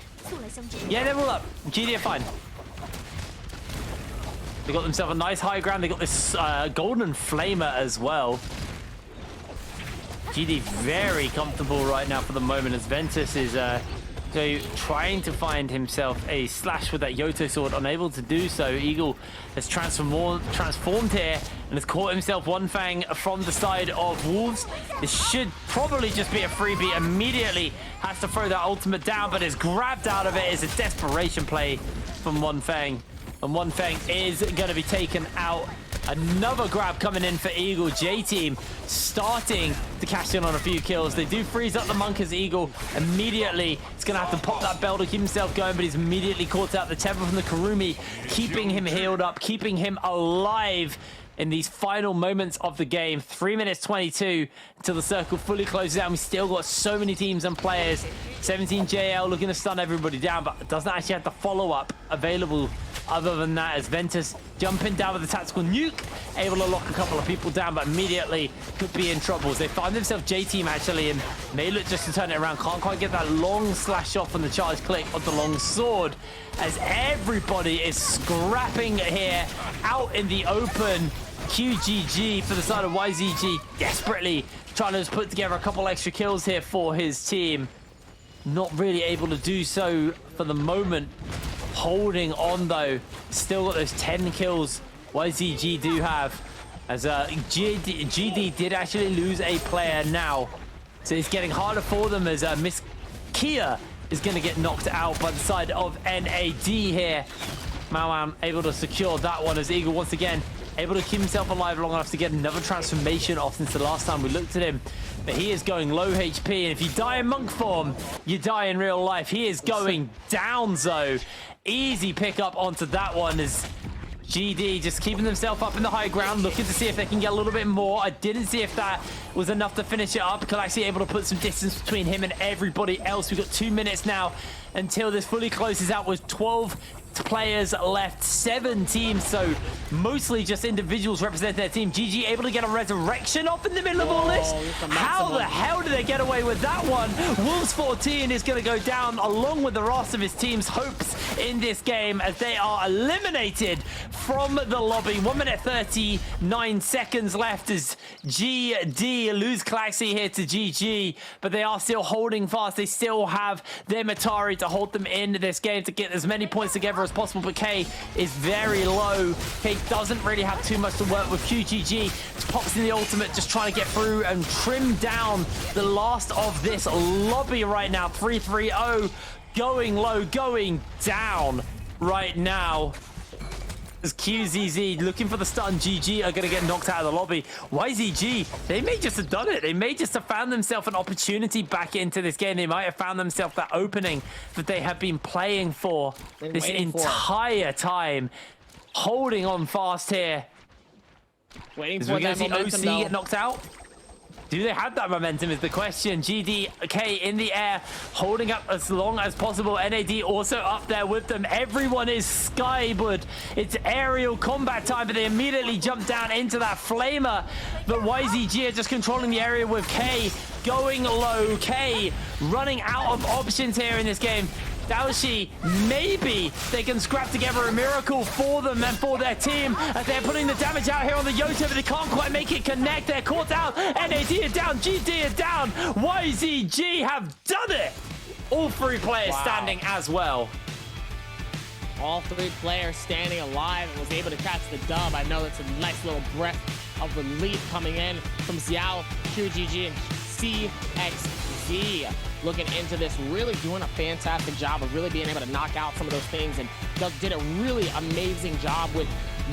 Yeah, they're all up. GD are fine. They got themselves a nice high ground. They got this golden flamer as well. GD very comfortable right now for the moment, as Ventus is trying to find himself a slash with that Yoto sword, unable to do so. Eagle has transformed here and has caught himself one fang from the side of Wolves. This should probably just be a freebie. Immediately has to throw that ultimate down, but is grabbed out of it. Is a desperation play from One Fang. And One Fang is going to be taken out. Another grab coming in for Eagle. J-Team starting to cash in on a few kills. They do freeze up the monk as Eagle immediately. He's going to have to pop that bell to keep himself going, but he's immediately caught out. The tether from the Kurumi, keeping him healed up, keeping him alive in these final moments of the game. 3 minutes 22 until the circle fully closes out. We still got so many teams and players. 17JL looking to stun everybody down, but doesn't actually have the follow-up available. Other than that, as Ventus jumping down with the tactical nuke, able to lock a couple of people down, but immediately could be in trouble. As they find themselves J-Team actually, and may look just to turn it around. Can't quite get that long slash off on the charge click of the long sword, as everybody is scrapping here out in the open. QGG for the side of YZG, desperately trying to just put together a couple extra kills here for his team. Not really able to do so for the moment. Holding on though, still got those 10 kills YZG do have, as GD did actually lose a player now, so it's getting harder for them, as Miss Kia is going to get knocked out by the side of NAD here. Mawam able to secure that one, as Eagle once again able to keep himself alive long enough to get another transformation off since the last time we looked at him. But he is going low HP, and if you die in monk form, you die in real life. He is going down, though. Easy pick up onto that one, as GD just keeping themselves up in the high ground, looking to see if they can get a little bit more. I didn't see if that was enough to finish it up. Actually able to put some distance between him and everybody else. We've got 2 minutes now until this fully closes out with 12 players left, 7 teams, so mostly just individuals representing their team. GG able to get a resurrection off in the middle of all this. How the hell did they get away with that one? Wolves 14 is going to go down along with the rest of his team's hopes in this game, as they are eliminated from the lobby. 1 minute 39 seconds left as GD lose Klaxi here to GG, but they are still holding fast. They still have their Matari to hold them in this game to get as many points together as possible, but K is very low. K doesn't really have too much to work with. QGG pops in the ultimate, just trying to get through and trim down the last of this lobby right now. 3-3-0, going low, going down right now. As QZZ looking for the stun, GG are going to get knocked out of the lobby. YZG, they may just have done it. They may just have found themselves an opportunity back into this game. They might have found themselves that opening that they have been playing for this entire time. Holding on fast here. Waiting as for we're going that to see momentum, OC get knocked out. Do they have that momentum is the question. GDK in the air, holding up as long as possible. NAD also up there with them. Everyone is skyward. It's aerial combat time, but they immediately jump down into that flamer. But YZG are just controlling the area with K going low. K running out of options here in this game. Daoshi, maybe they can scrap together a miracle for them and for their team as they're putting the damage out here on the Yota, but they can't quite make it connect. They're caught out. NAD are down. GD are down. YZG have done it. All three players standing as well. All three players standing alive and was able to catch the dub. I know that's a nice little breath of relief coming in from Xiao, QGG, and CXZ. Looking into this, really doing a fantastic job of really being able to knock out some of those things, and did a really amazing job with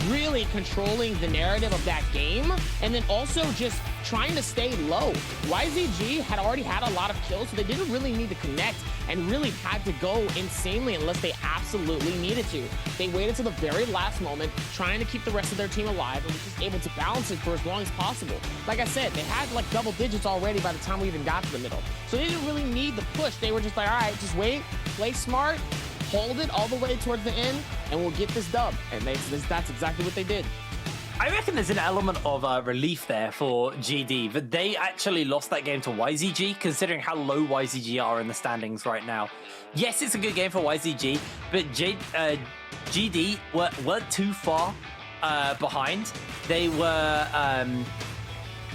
really controlling the narrative of that game, and then also just trying to stay low. YZG had already had a lot of kills, so they didn't really need to connect and really had to go insanely unless they absolutely needed to. They waited to the very last moment, trying to keep the rest of their team alive, and was just able to balance it for as long as possible. Like I said, they had like double digits already by the time we even got to the middle. So they didn't really need the push. They were just like, all right, just wait, play smart, hold it all the way towards the end, and we'll get this dub. And that's exactly what they did. I reckon there's an element of relief there for GD, but they actually lost that game to YZG, considering how low YZG are in the standings right now. Yes, it's a good game for YZG, but GD weren't too far behind. They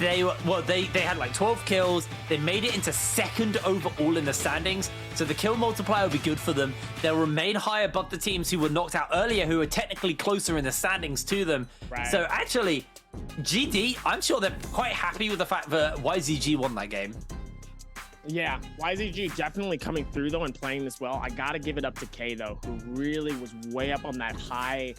had like 12 kills. They made it into second overall in the standings. So the kill multiplier will be good for them. They'll remain high above the teams who were knocked out earlier, who are technically closer in the standings to them. Right. So actually, GD, I'm sure they're quite happy with the fact that YZG won that game. Yeah, YZG definitely coming through though and playing this well. I gotta give it up to K though, who really was way up on that high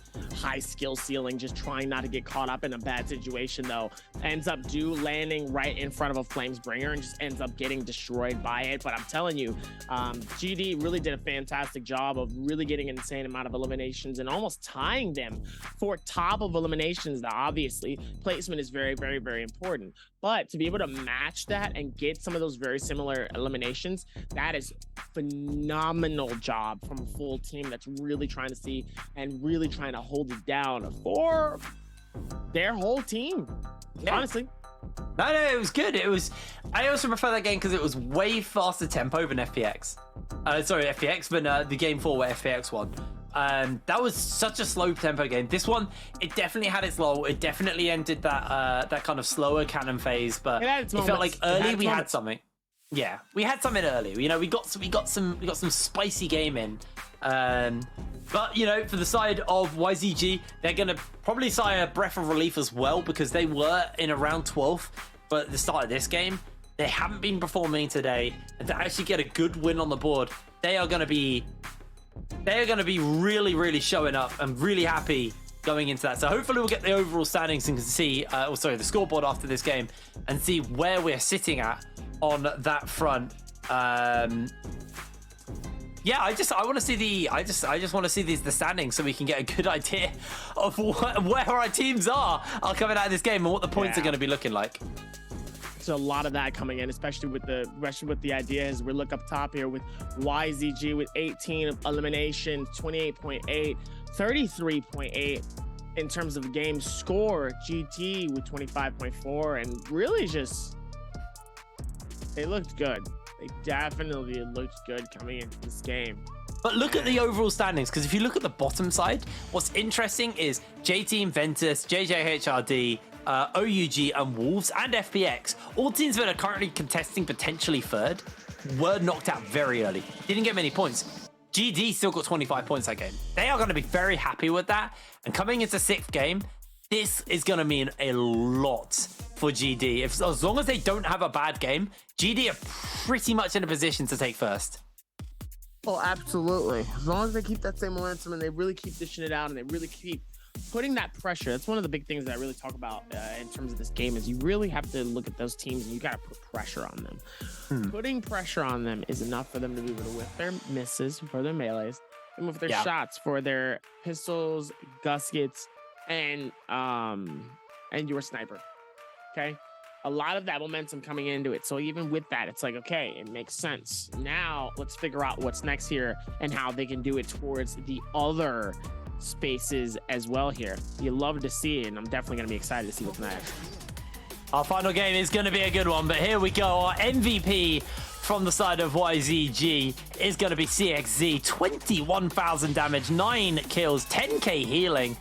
skill ceiling, just trying not to get caught up in a bad situation though. Ends up landing right in front of a Flames Bringer and just ends up getting destroyed by it. But I'm telling you, GD really did a fantastic job of really getting an insane amount of eliminations and almost tying them for top of eliminations. Now, obviously, placement is very, very, very important. But to be able to match that and get some of those very similar eliminations, that is phenomenal job from a full team that's really trying to see and really trying to hold it down for their whole team. Yeah. Honestly. No, it was good. I also prefer that game because it was way faster tempo than FPX. Sorry, FPX, but the game 4 where FPX won. That was such a slow tempo game. This one, it definitely had its lull. It definitely ended that kind of slower cannon phase, but it felt like early we had something. Yeah, we had something early. You know, we got some spicy game in. But you know, for the side of YZG, they're gonna probably sigh a breath of relief as well because they were in around 12th, but at the start of this game, they haven't been performing today, and to actually get a good win on the board, they are gonna be really, really showing up and really happy going into that. So hopefully we'll get the overall standings and can see, the scoreboard after this game and see where we're sitting at on that front. Yeah, I just want to see the standings so we can get a good idea of where our teams are coming out of this game and what the points are going to be looking like. So a lot of that coming in, especially with the idea as we look up top here with YZG with 18 eliminations, 28.8, 33.8 in terms of the game score. GT with 25.4, and really just they looked good. They definitely looked good coming into this game. But look at the overall standings, because if you look at the bottom side, what's interesting is JTeam, Ventus, JJHRD, OUG, and Wolves, and FPX, all teams that are currently contesting potentially third, were knocked out very early. Didn't get many points. GD still got 25 points that game. They are going to be very happy with that. And coming into 6th game, this is going to mean a lot for GD. As long as they don't have a bad game, GD are pretty much in a position to take first. Oh, absolutely. As long as they keep that same momentum and they really keep dishing it out and they really keep putting that pressure. That's one of the big things that I really talk about in terms of this game is you really have to look at those teams and you got to put pressure on them. Putting pressure on them is enough for them to be able to whip their misses for their melees and with their shots for their pistols, guskets, and your sniper. Okay, a lot of that momentum coming into it. So even with that, it's like, okay, it makes sense. Now let's figure out what's next here and how they can do it towards the other spaces as well here. You love to see it, and I'm definitely going to be excited to see what's next. Our final game is going to be a good one, but here we go. Our MVP from the side of YZG is going to be CXZ. 21,000 damage, 9 kills, 10k healing.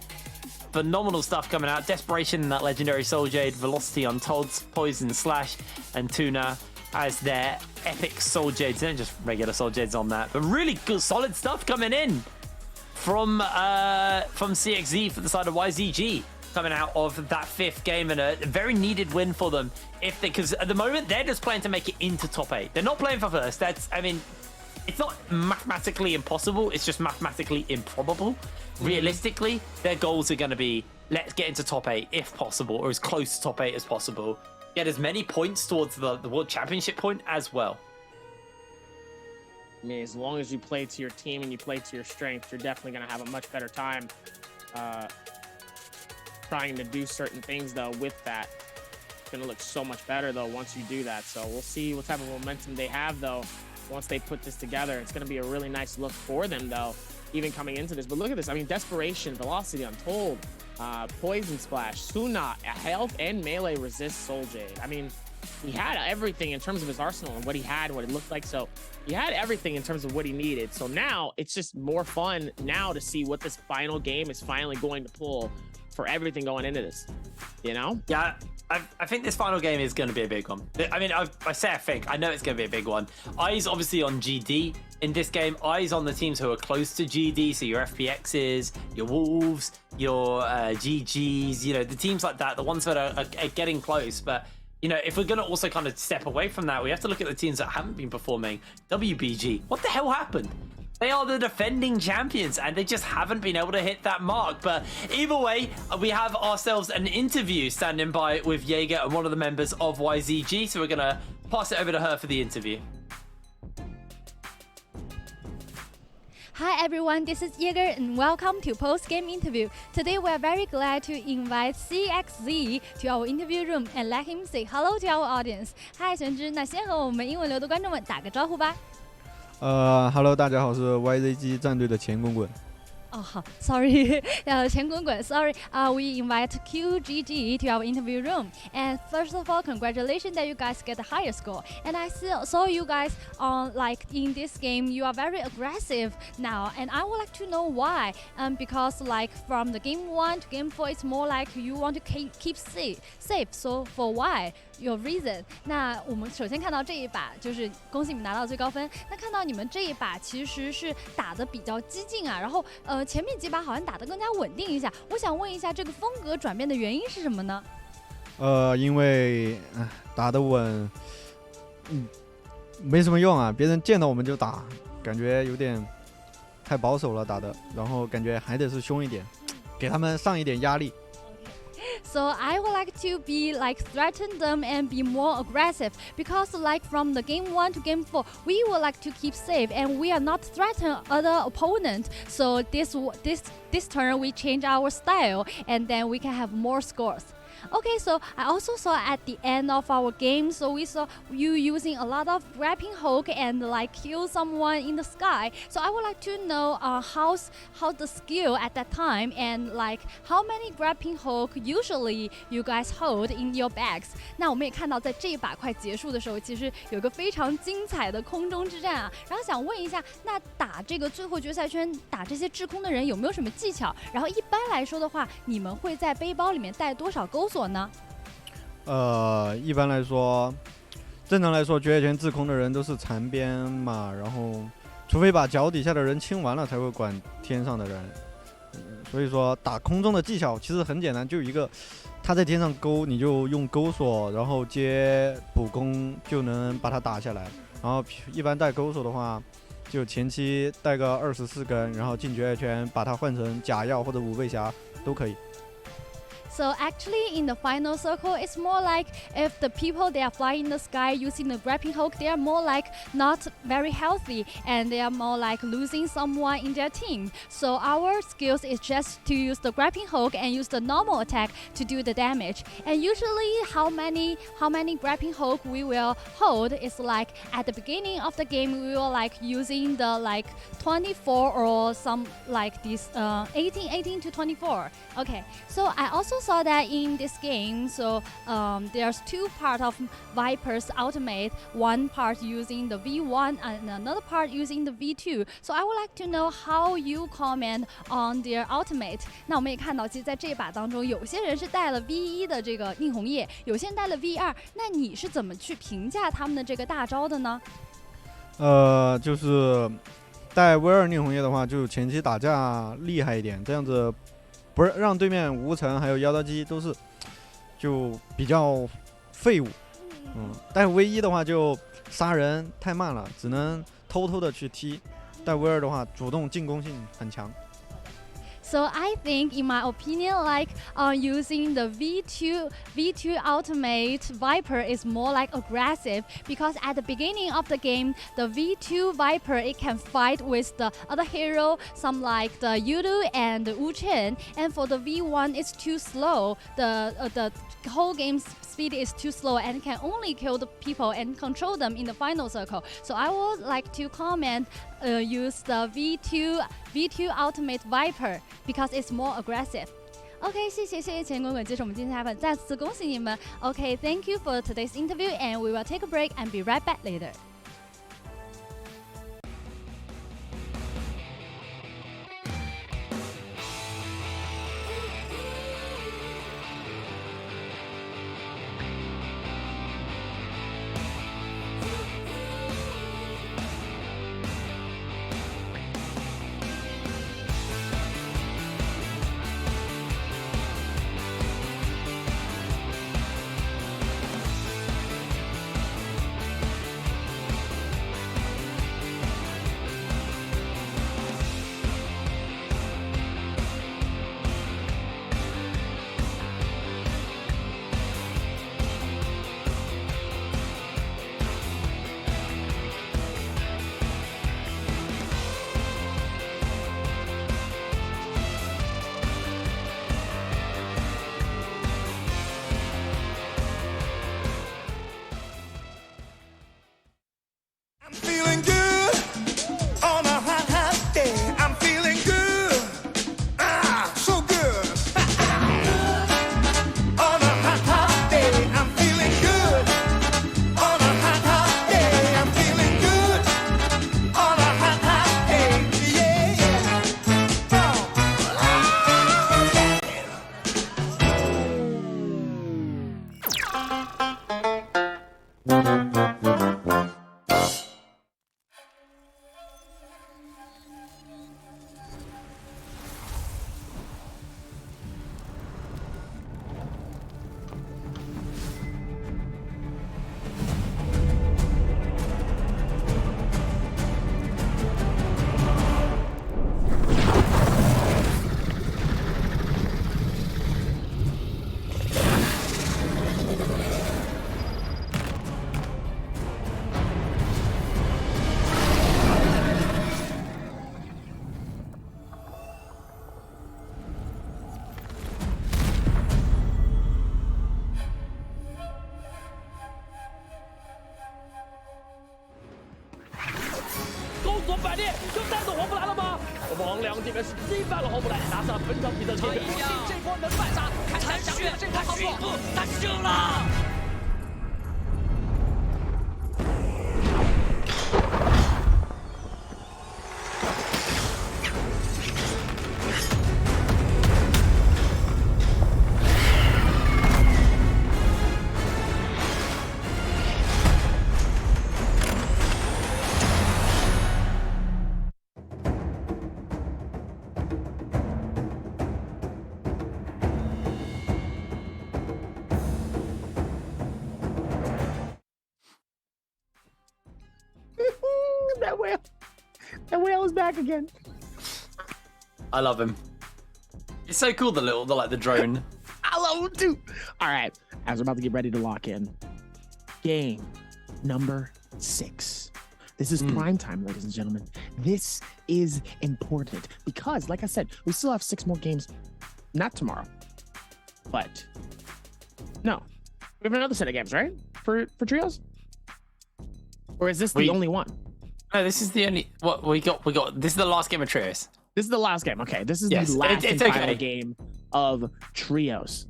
Phenomenal stuff coming out. Desperation in that legendary Soul Jade, Velocity Untold, Poison Slash, and Tuna as their epic Soul Jades. They're just regular Soul Jades on that, but really good, solid stuff coming in from CXZ for the side of YZG. Coming out of that 5th game, and a very needed win for them, because at the moment they're just playing to make it into top 8. They're not playing for first. I mean, it's not mathematically impossible, it's just mathematically improbable. Realistically, their goals are going to be, let's get into top 8 if possible, or as close to top 8 as possible. Get as many points towards the World Championship point as well. I mean, as long as you play to your team and you play to your strength, you're definitely going to have a much better time trying to do certain things, though. With that, it's going to look so much better, though, once you do that. So we'll see what type of momentum they have, though, once they put this together. It's going to be a really nice look for them, though, even coming into this. But look at this. I mean, Desperation, Velocity Untold, Poison Splash, Suna, health and melee resist Soul Jade. I mean, he had everything in terms of his arsenal and what he had, what it looked like. So he had everything in terms of what he needed. So now it's just more fun now to see what this final game is finally going to pull for everything going into this, you know? Yeah, I think this final game is going to be a big one. I mean, I say I think. I know it's going to be a big one. Eyes obviously on GD in this game. Eyes on the teams who are close to GD. So your FPXs, your Wolves, your GGs, you know, the teams like that, the ones that are getting close. But, you know, if we're going to also kind of step away from that, we have to look at the teams that haven't been performing. WBG, what the hell happened? They are the defending champions, and they just haven't been able to hit that mark. But either way, we have ourselves an interview standing by with Jaeger and one of the members of YZG. So we're going to pass it over to her for the interview. Hi everyone, this is Jaeger and welcome to post-game interview. Today we are very glad to invite CXZ to our interview room and let him say hello to our audience. Hi 玄之，那先和我们英文流的观众们打个招呼吧。Hello， 大家好，我是 YZG 战队的钱滚滚。哦，好 ，sorry， 钱滚滚 ，sorry. We invite QGG to our interview room. And first of all, congratulations that you guys get the higher score. And I saw you guys like in this game, you are very aggressive now. And I would like to know why. Because like from the game 1 to game 4, it's more like you want to keep safe. So for why? Your reason. 那我们首先看到这一把，就是恭喜你们拿到最高分。那看到你们这一把其实是打得比较激进啊，然后前面几把好像打得更加稳定一下。我想问一下，这个风格转变的原因是什么呢？因为打得稳，没什么用啊，别人见到我们就打，感觉有点太保守了打的，然后感觉还得是凶一点，给他们上一点压力。So I would like to be like threaten them and be more aggressive because like from the game 1 to game 4 we would like to keep safe and we are not threaten other opponent. So this turn we change our style and then we can have more scores. Okay, so I also saw at the end of our game, so we saw you using a lot of grappling hook and like kill someone in the sky. So I would like to know how the skill at that time and like how many grappling hook usually you guys hold in your bags. 那我们也看到在这一把快结束的时候，其实有个非常精彩的空中之战啊。然后想问一下，那打这个最后决赛圈打这些制空的人有没有什么技巧？然后一般来说的话，你们会在背包里面带多少钩索呢？一般来说，正常来说，绝对圈制空的人都是残边嘛，然后除非把脚底下的人清完了，才会管天上的人。所以说打空中的技巧其实很简单，就一个，他在天上勾，你就用钩索，然后接补弓就能把它打下来。然后一般带钩索的话，就前期带个24根，然后进决赛圈把它换成假药或者五倍匣都可以。So actually in the final circle, it's more like if the people they are flying in the sky using the grappling hook, they are more like not very healthy and they are more like losing someone in their team. So our skills is just to use the grappling hook and use the normal attack to do the damage. And usually how many grappling hook we will hold is like at the beginning of the game we will like using the like 24 or some like this 18 to 24. Okay, so I also saw that in this game, so there's two parts of Viper's ultimate, one part using the V1 and another part using the V2. So I would like to know how you comment on their ultimate. 那我们也看到，其实在这一把当中，有些人是带了 V1 的这个宁红叶，有些人带了 V2。那你是怎么去评价他们的这个大招的呢？就是带 V2 宁红叶的话，就前期打架厉害一点，这样子不是让对面无尘还有妖刀姬都是就比较废物。带 V1 的话就杀人太慢了，只能偷偷的去踢。带 V2 的话，主动进攻性很强。So I think, in my opinion, like using the V2 ultimate Viper is more like aggressive because at the beginning of the game, the V2 Viper it can fight with the other hero, some like the Yudu and the Wu Chen, and for the V1 it's too slow. The whole game's speed is too slow and can only kill the people and control them in the final circle. So I would like to comment use the V2 ultimate Viper because it's more aggressive. OK， 谢谢钱滚滚接受我们今天的采访，再次恭喜你们。OK，thank you for today's interview, and we will take a break and be right back later. Feeling good on a hot, hot day. I'm feeling good. So good. On a hot, hot day. I'm feeling good. On a hot, hot day. I'm feeling good. On a hot, hot day. Yeah, yeah. That whale is back again. I love him. It's so cool, the drone. Hello, dude. All right, as we're about to get ready to lock in, game number 6. This is prime time, ladies and gentlemen. This is important because, like I said, we still have 6 more games. Not tomorrow, but no, we have another set of games, right? For trios, or is this the only one? No, this is the only. What we got. This is the last game of trios. This is the last game. Okay, this is Yes, the last and it's final okay. game of trios.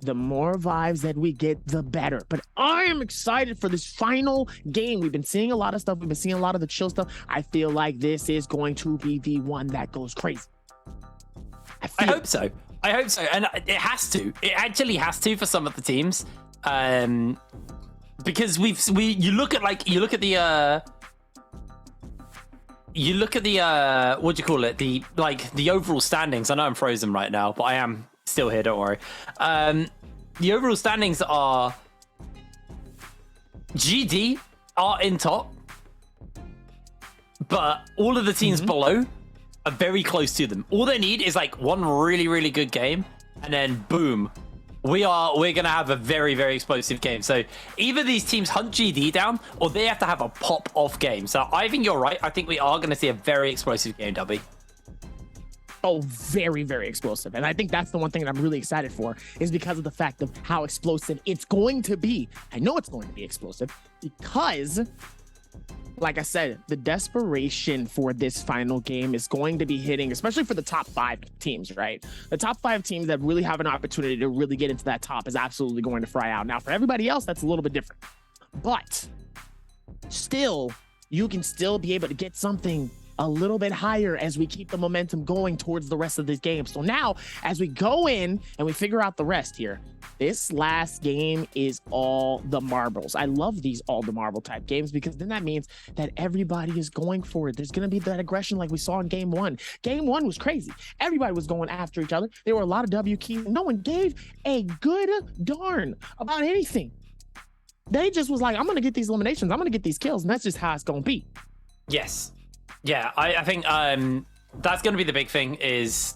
The more vibes that we get, the better. But I am excited for this final game. We've been seeing a lot of stuff. We've been seeing a lot of the chill stuff. I feel like this is going to be the one that goes crazy. I hope so. I hope so, and it has to. It actually has to for some of the teams, because you look at the what do you call it? The overall standings. I know I'm frozen right now, but I am still here. Don't worry. The overall standings are GD are in top, but all of the teams below are very close to them. All they need is like one really, really good game, and then boom, we're gonna have a very, very explosive game. So either these teams hunt GD down, or they have to have a pop-off game. So I think you're right. I think we are gonna see a very explosive game, Dubby. Oh, very, very explosive. And I think that's the one thing that I'm really excited for, is because of the fact of how explosive it's going to be. I know it's going to be explosive because, like I said, the desperation for this final game is going to be hitting, especially for the top 5 teams, right? The top 5 teams that really have an opportunity to really get into that top is absolutely going to fry out. Now, for everybody else, that's a little bit different. But still, you can still be able to get something a little bit higher as we keep the momentum going towards the rest of this game. So now, as we go in and we figure out the rest here, this last game is all the marbles. I love these all the marble type games because then that means that everybody is going for it. There's going to be that aggression like we saw in game 1. Game 1 was crazy. Everybody was going after each other. There were a lot of W keys. No one gave a good darn about anything. They just was like, I'm going to get these eliminations. I'm going to get these kills. And that's just how it's going to be. Yes. Yeah, I think that's going to be the big thing is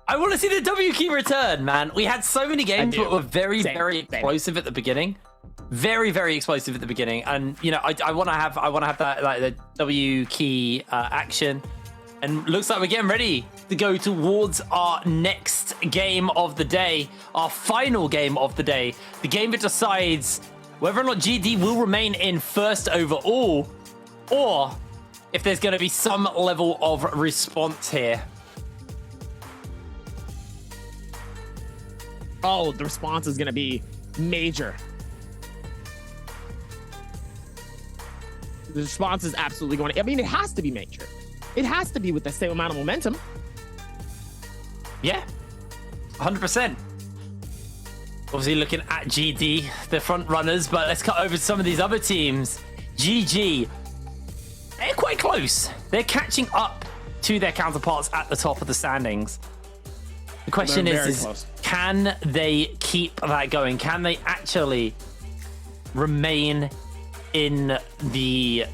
I want to see the W key return, man. We had so many games that were very, very explosive at the beginning. Very, very explosive at the beginning. And, you know, I want to have that, like, the W key action. And looks like we're getting ready to go towards our next game of the day, our final game of the day, the game that decides whether or not GD will remain in first overall, or if there's going to be some level of response here. Oh, the response is going to be major. The response is absolutely going to... I mean, it has to be major. It has to be with the same amount of momentum. Yeah, 100%. Obviously looking at GD, the front runners, but let's cut over to some of these other teams. GG. They're quite close. They're catching up to their counterparts at the top of the standings. The question is can they keep that going? Can they actually remain in the...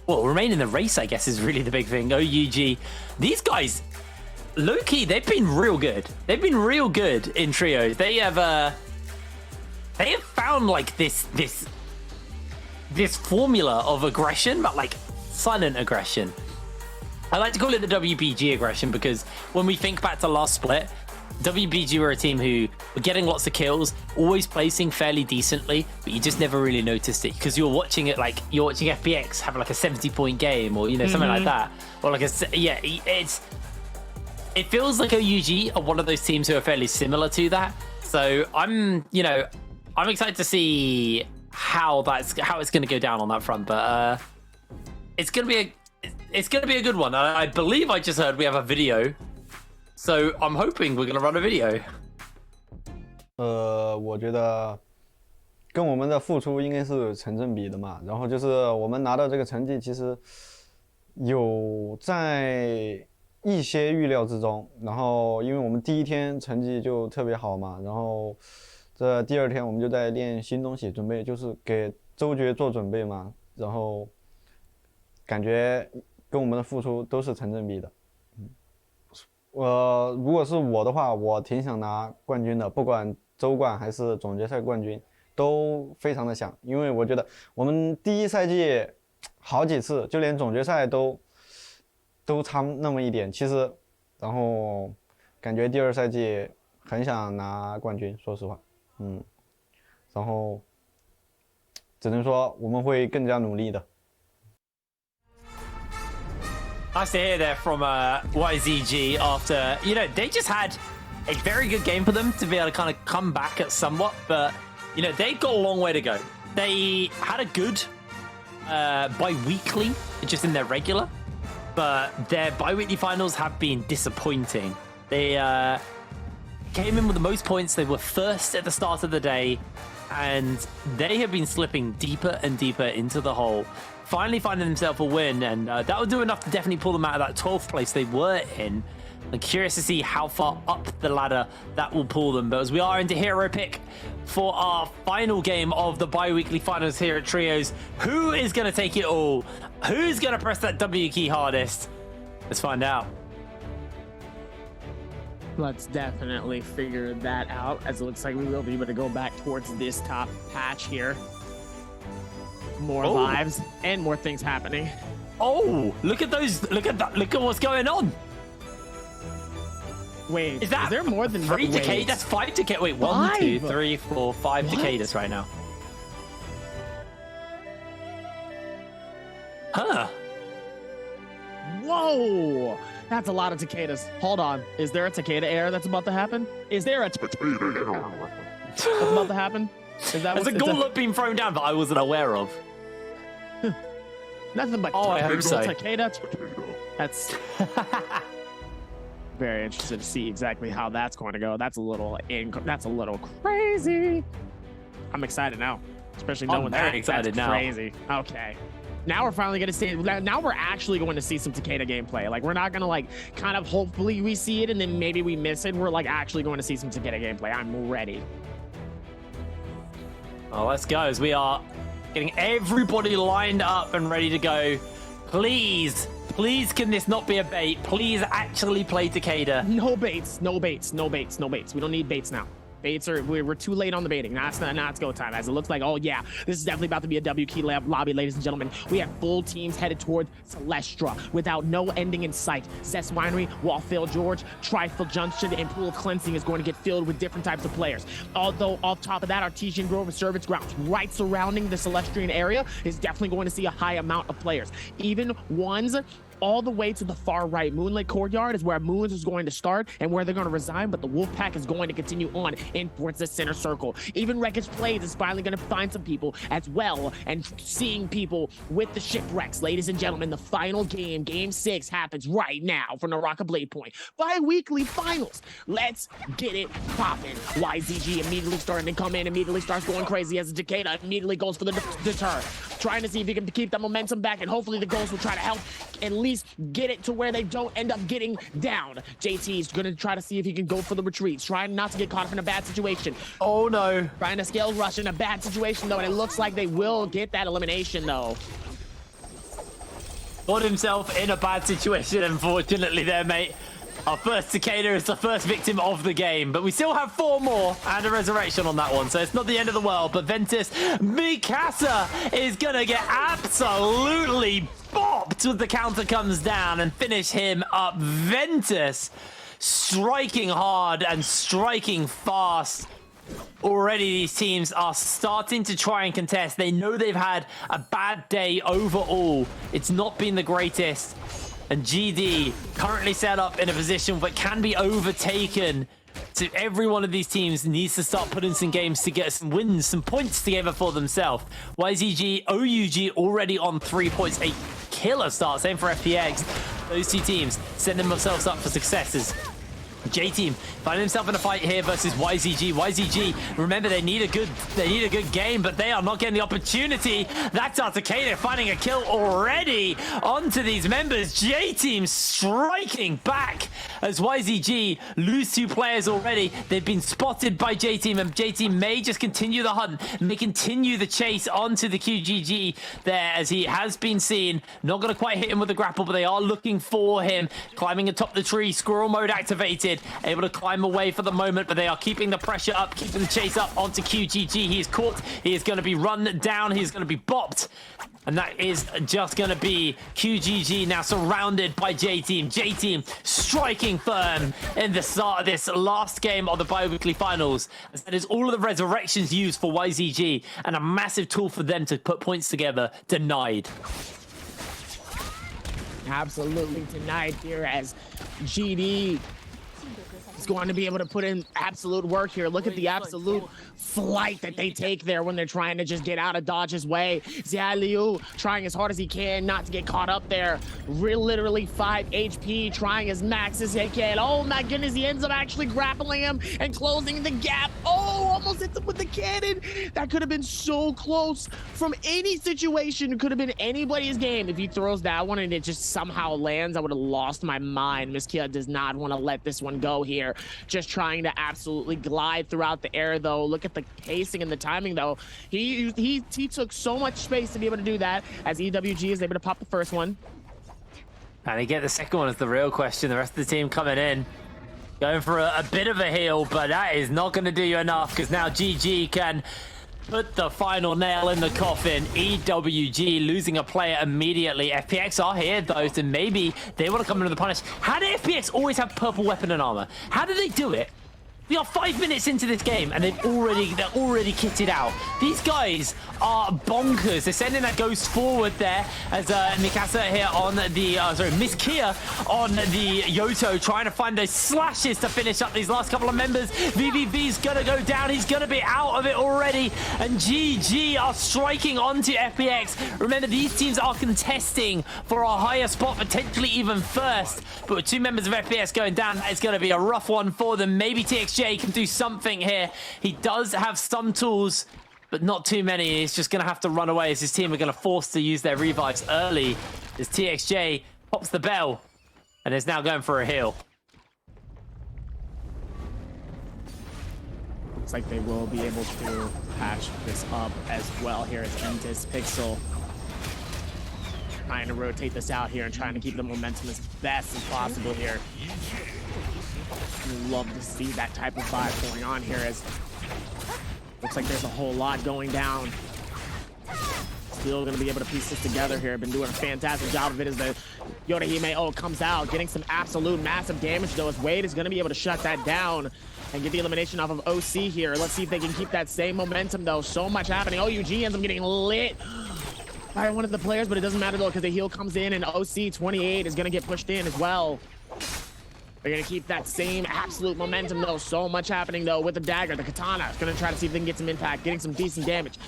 Well, remain in the race, I guess, is really the big thing. OUG. These guys, low-key, they've been real good. They've been real good in trios. They have found, like, this formula of aggression, but like silent aggression. I like to call it the WBG aggression because when we think back to last split, WBG were a team who were getting lots of kills, always placing fairly decently, but you just never really noticed it because you're watching it like you're watching FPX have like a 70-point game or, you know, something like that. Or like it feels like OUG are one of those teams who are fairly similar to that. So I'm excited to see how it's going to go down on that front, but it's going to be a good one. I believe I just heard we have a video, so I'm hoping we're going to run a video. 我觉得跟我们的付出应该是成正比的嘛。然后就是我们拿到这个成绩，其实有在一些预料之中。然后因为我们第一天成绩就特别好嘛，然后这第二天我们就在练新东西，准备就是给周决做准备嘛。然后感觉跟我们的付出都是成正比的。如果是我的话，我挺想拿冠军的，不管周冠还是总决赛冠军，都非常的想，因为我觉得我们第一赛季好几次，就连总决赛都差那么一点，其实，然后感觉第二赛季很想拿冠军，说实话，然后只能说我们会更加努力的。Nice to hear there from YZG after, they just had a very good game for them to be able to kind of come back at somewhat, but, they've got a long way to go. They had a good Biweekly, just in their regular, but their Biweekly finals have been disappointing. They came in with the most points. They were first at the start of the day, and they have been slipping deeper and deeper into the hole. Finally finding themselves a win, and that will do enough to definitely pull them out of that 12th place they were in. I'm curious to see how far up the ladder that will pull them. But as we are into hero pick for our final game of the bi-weekly finals here at Trios, who is going to take it all? Who's going to press that W key hardest? Let's find out. Let's definitely figure that out, as it looks like we will be able to go back towards this top patch here. More vibes and more things happening. Oh, look at those. Look at that. Look at what's going on. Wait, is there more than 3 Takedas? That's 5 Takedas. Wait, 1, 2, 3, 4, 5 Takedas right now. Huh. Whoa! That's a lot of Takedas. Hold on. Is there a Takeda air that's about to happen? Is there a Takeda air that's about to happen? Is that There's a gauntlet being thrown down that I wasn't aware of. Nothing but I hope so. Takeda. That's very interested to see exactly how that's going to go. That's a little crazy. I'm excited now, especially knowing that. Very excited that's now. Crazy. Okay. Now we're finally going to see. Now we're actually going to see some Takeda gameplay. Like, we're not going to kind of hopefully we see it and then maybe we miss it. We're actually going to see some Takeda gameplay. I'm ready. Oh, let's go as we are getting everybody lined up and ready to go. Please, can this not be a bait? Please actually play Takeda. No baits. We don't need baits now. Baits are, we're too late on the baiting. Now it's go time, as it looks like, oh yeah, this is definitely about to be a W key lobby, ladies and gentlemen. We have full teams headed toward Celestra without no ending in sight. Zest Winery, Wallfield George, Trifle Junction, and Pool of Cleansing is going to get filled with different types of players. Although off top of that, Artesian Grove and Servants Grounds, right surrounding the Celestrian area, is definitely going to see a high amount of players. Even ones all the way to the far right. Moonlit Courtyard is where Moons is going to start and where they're going to resign, but the Wolfpack is going to continue on in towards the center circle. Even Wreckage Plays is finally going to find some people as well, and seeing people with the shipwrecks. Ladies and gentlemen, the final game, Game 6, happens right now for Naraka Blade Point. Bi-weekly finals. Let's get it popping. YZG immediately starting to come in, immediately starts going crazy as the Takeda immediately goes for the deter. Trying to see if he can keep that momentum back, and hopefully the Ghost will try to help at least get it to where they don't end up getting down. JT is going to try to see if he can go for the retreats, trying not to get caught up in a bad situation. Oh no. Trying to scale rush in a bad situation though, and it looks like they will get that elimination though. Got himself in a bad situation, unfortunately there, mate. Our first Takeda is the first victim of the game, but we still have 4 more and a resurrection on that one, so it's not the end of the world. But Ventus Mikasa is gonna get absolutely bopped with the counter comes down and finish him up. Ventus striking hard and striking fast. Already these teams are starting to try and contest. They know they've had a bad day overall. It's not been the greatest. And GD currently set up in a position that can be overtaken. So every one of these teams needs to start putting some games to get some wins, some points together for themselves. YZG, OUG already on 3 points. A killer start, same for FPX. Those two teams setting themselves up for successes. J-Team finding himself in a fight here versus YZG. YZG, remember they need a good game, but they are not getting the opportunity. That's Articada finding a kill already onto these members. J-Team striking back as YZG lose 2 players already. They've been spotted by J-Team, and J-Team may just continue the hunt, may continue the chase onto the QGG there, as he has been seen. Not going to quite hit him with the grapple, but they are looking for him. Climbing atop the tree, squirrel mode activated. Able to climb away for the moment, but they are keeping the pressure up, keeping the chase up onto QGG. He is caught. He is going to be run down. He is going to be bopped. And that is just going to be QGG now surrounded by J-Team. J-Team striking firm in the start of this last game of the Biweekly Finals. As that is all of the resurrections used for YZG, and a massive tool for them to put points together denied. Absolutely denied here, as GD is going to be able to put in absolute work here. Look at the absolute flight that they take there when they're trying to just get out of Dodge's way. Xia Liu trying as hard as he can not to get caught up there. Literally 5 HP, trying as max as he can. Oh my goodness, he ends up actually grappling him and closing the gap. Oh, almost hits him with the cannon. That could have been so close from any situation. It could have been anybody's game. If he throws that one and it just somehow lands, I would have lost my mind. Miskia does not want to let this one go here. Just trying to absolutely glide throughout the air, though. Look at the pacing and the timing, though. He took so much space to be able to do that, as EWG is able to pop the first one. And they get the second one is the real question. The rest of the team coming in, going for a bit of a heal, but that is not going to do you enough, because now GG can put the final nail in the coffin. EWG losing a player immediately. FPX are here though, so maybe they want to come into the punish. How did FPX always have purple weapon and armor? How did they do it? We are 5 minutes into this game and they're already kitted out. These guys are bonkers. They're sending that ghost forward there as Mikasa here on the Miss Kia on the Yoto, trying to find those slashes to finish up these last couple of members. VVV's gonna go down. He's gonna be out of it already, and GG are striking onto FPX. Remember, these teams are contesting for a higher spot, potentially even first, but with 2 members of FPX going down, that is gonna be a rough one for them. Maybe TXJ can do something here. He does have some tools, but not too many. He's just going to have to run away, as his team are going to force to use their revives early, as TXJ pops the bell and is now going for a heal. Looks like they will be able to patch this up as well here as Nbpl trying to rotate this out here and trying to keep the momentum as best as possible here. Love to see that type of vibe going on here, as looks like there's a whole lot going down. Still going to be able to piece this together here. Been doing a fantastic job of it as the Yorihime comes out, getting some absolute massive damage though, as Wade is going to be able to shut that down and get the elimination off of OC here. Let's see if they can keep that same momentum though. So much happening. OUG ends up getting lit by one of the players, but it doesn't matter though, because the heal comes in and OC 28 is going to get pushed in as well. They're going to keep that same absolute momentum, though. So much happening, though, with the dagger. The katana is going to try to see if they can get some impact, getting some decent damage.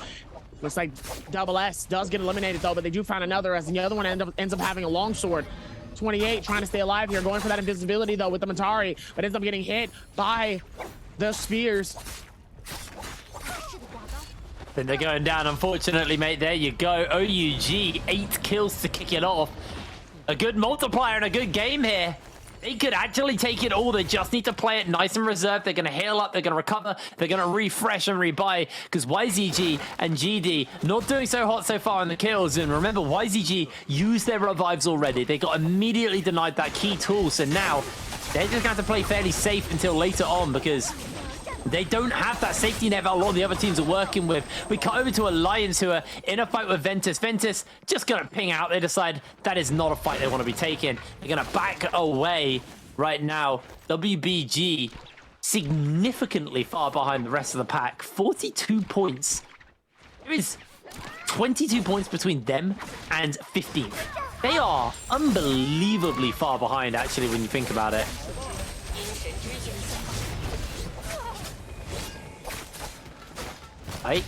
Looks like Double S does get eliminated, though, but they do find another, as the other one ends up having a long sword. 28 trying to stay alive here, going for that invisibility, though, with the Matari, but ends up getting hit by the spears. Then they're going down, unfortunately, mate. There you go. OUG, 8 kills to kick it off. A good multiplier and a good game here. They could actually take it all. They just need to play it nice and reserved. They're going to heal up. They're going to recover. They're going to refresh and rebuy, because YZG and GD not doing so hot so far in the kills. And remember, YZG used their revives already. They got immediately denied that key tool. So now they're just going to have to play fairly safe until later on, because they don't have that safety net that a lot of the other teams are working with. We cut over to Alliance, who are in a fight with Ventus. Ventus just going to ping out. They decide that is not a fight they want to be taking. They're going to back away right now. WBG significantly far behind the rest of the pack. 42 points. There is 22 points between them and 15. They are unbelievably far behind, actually, when you think about it. Ike,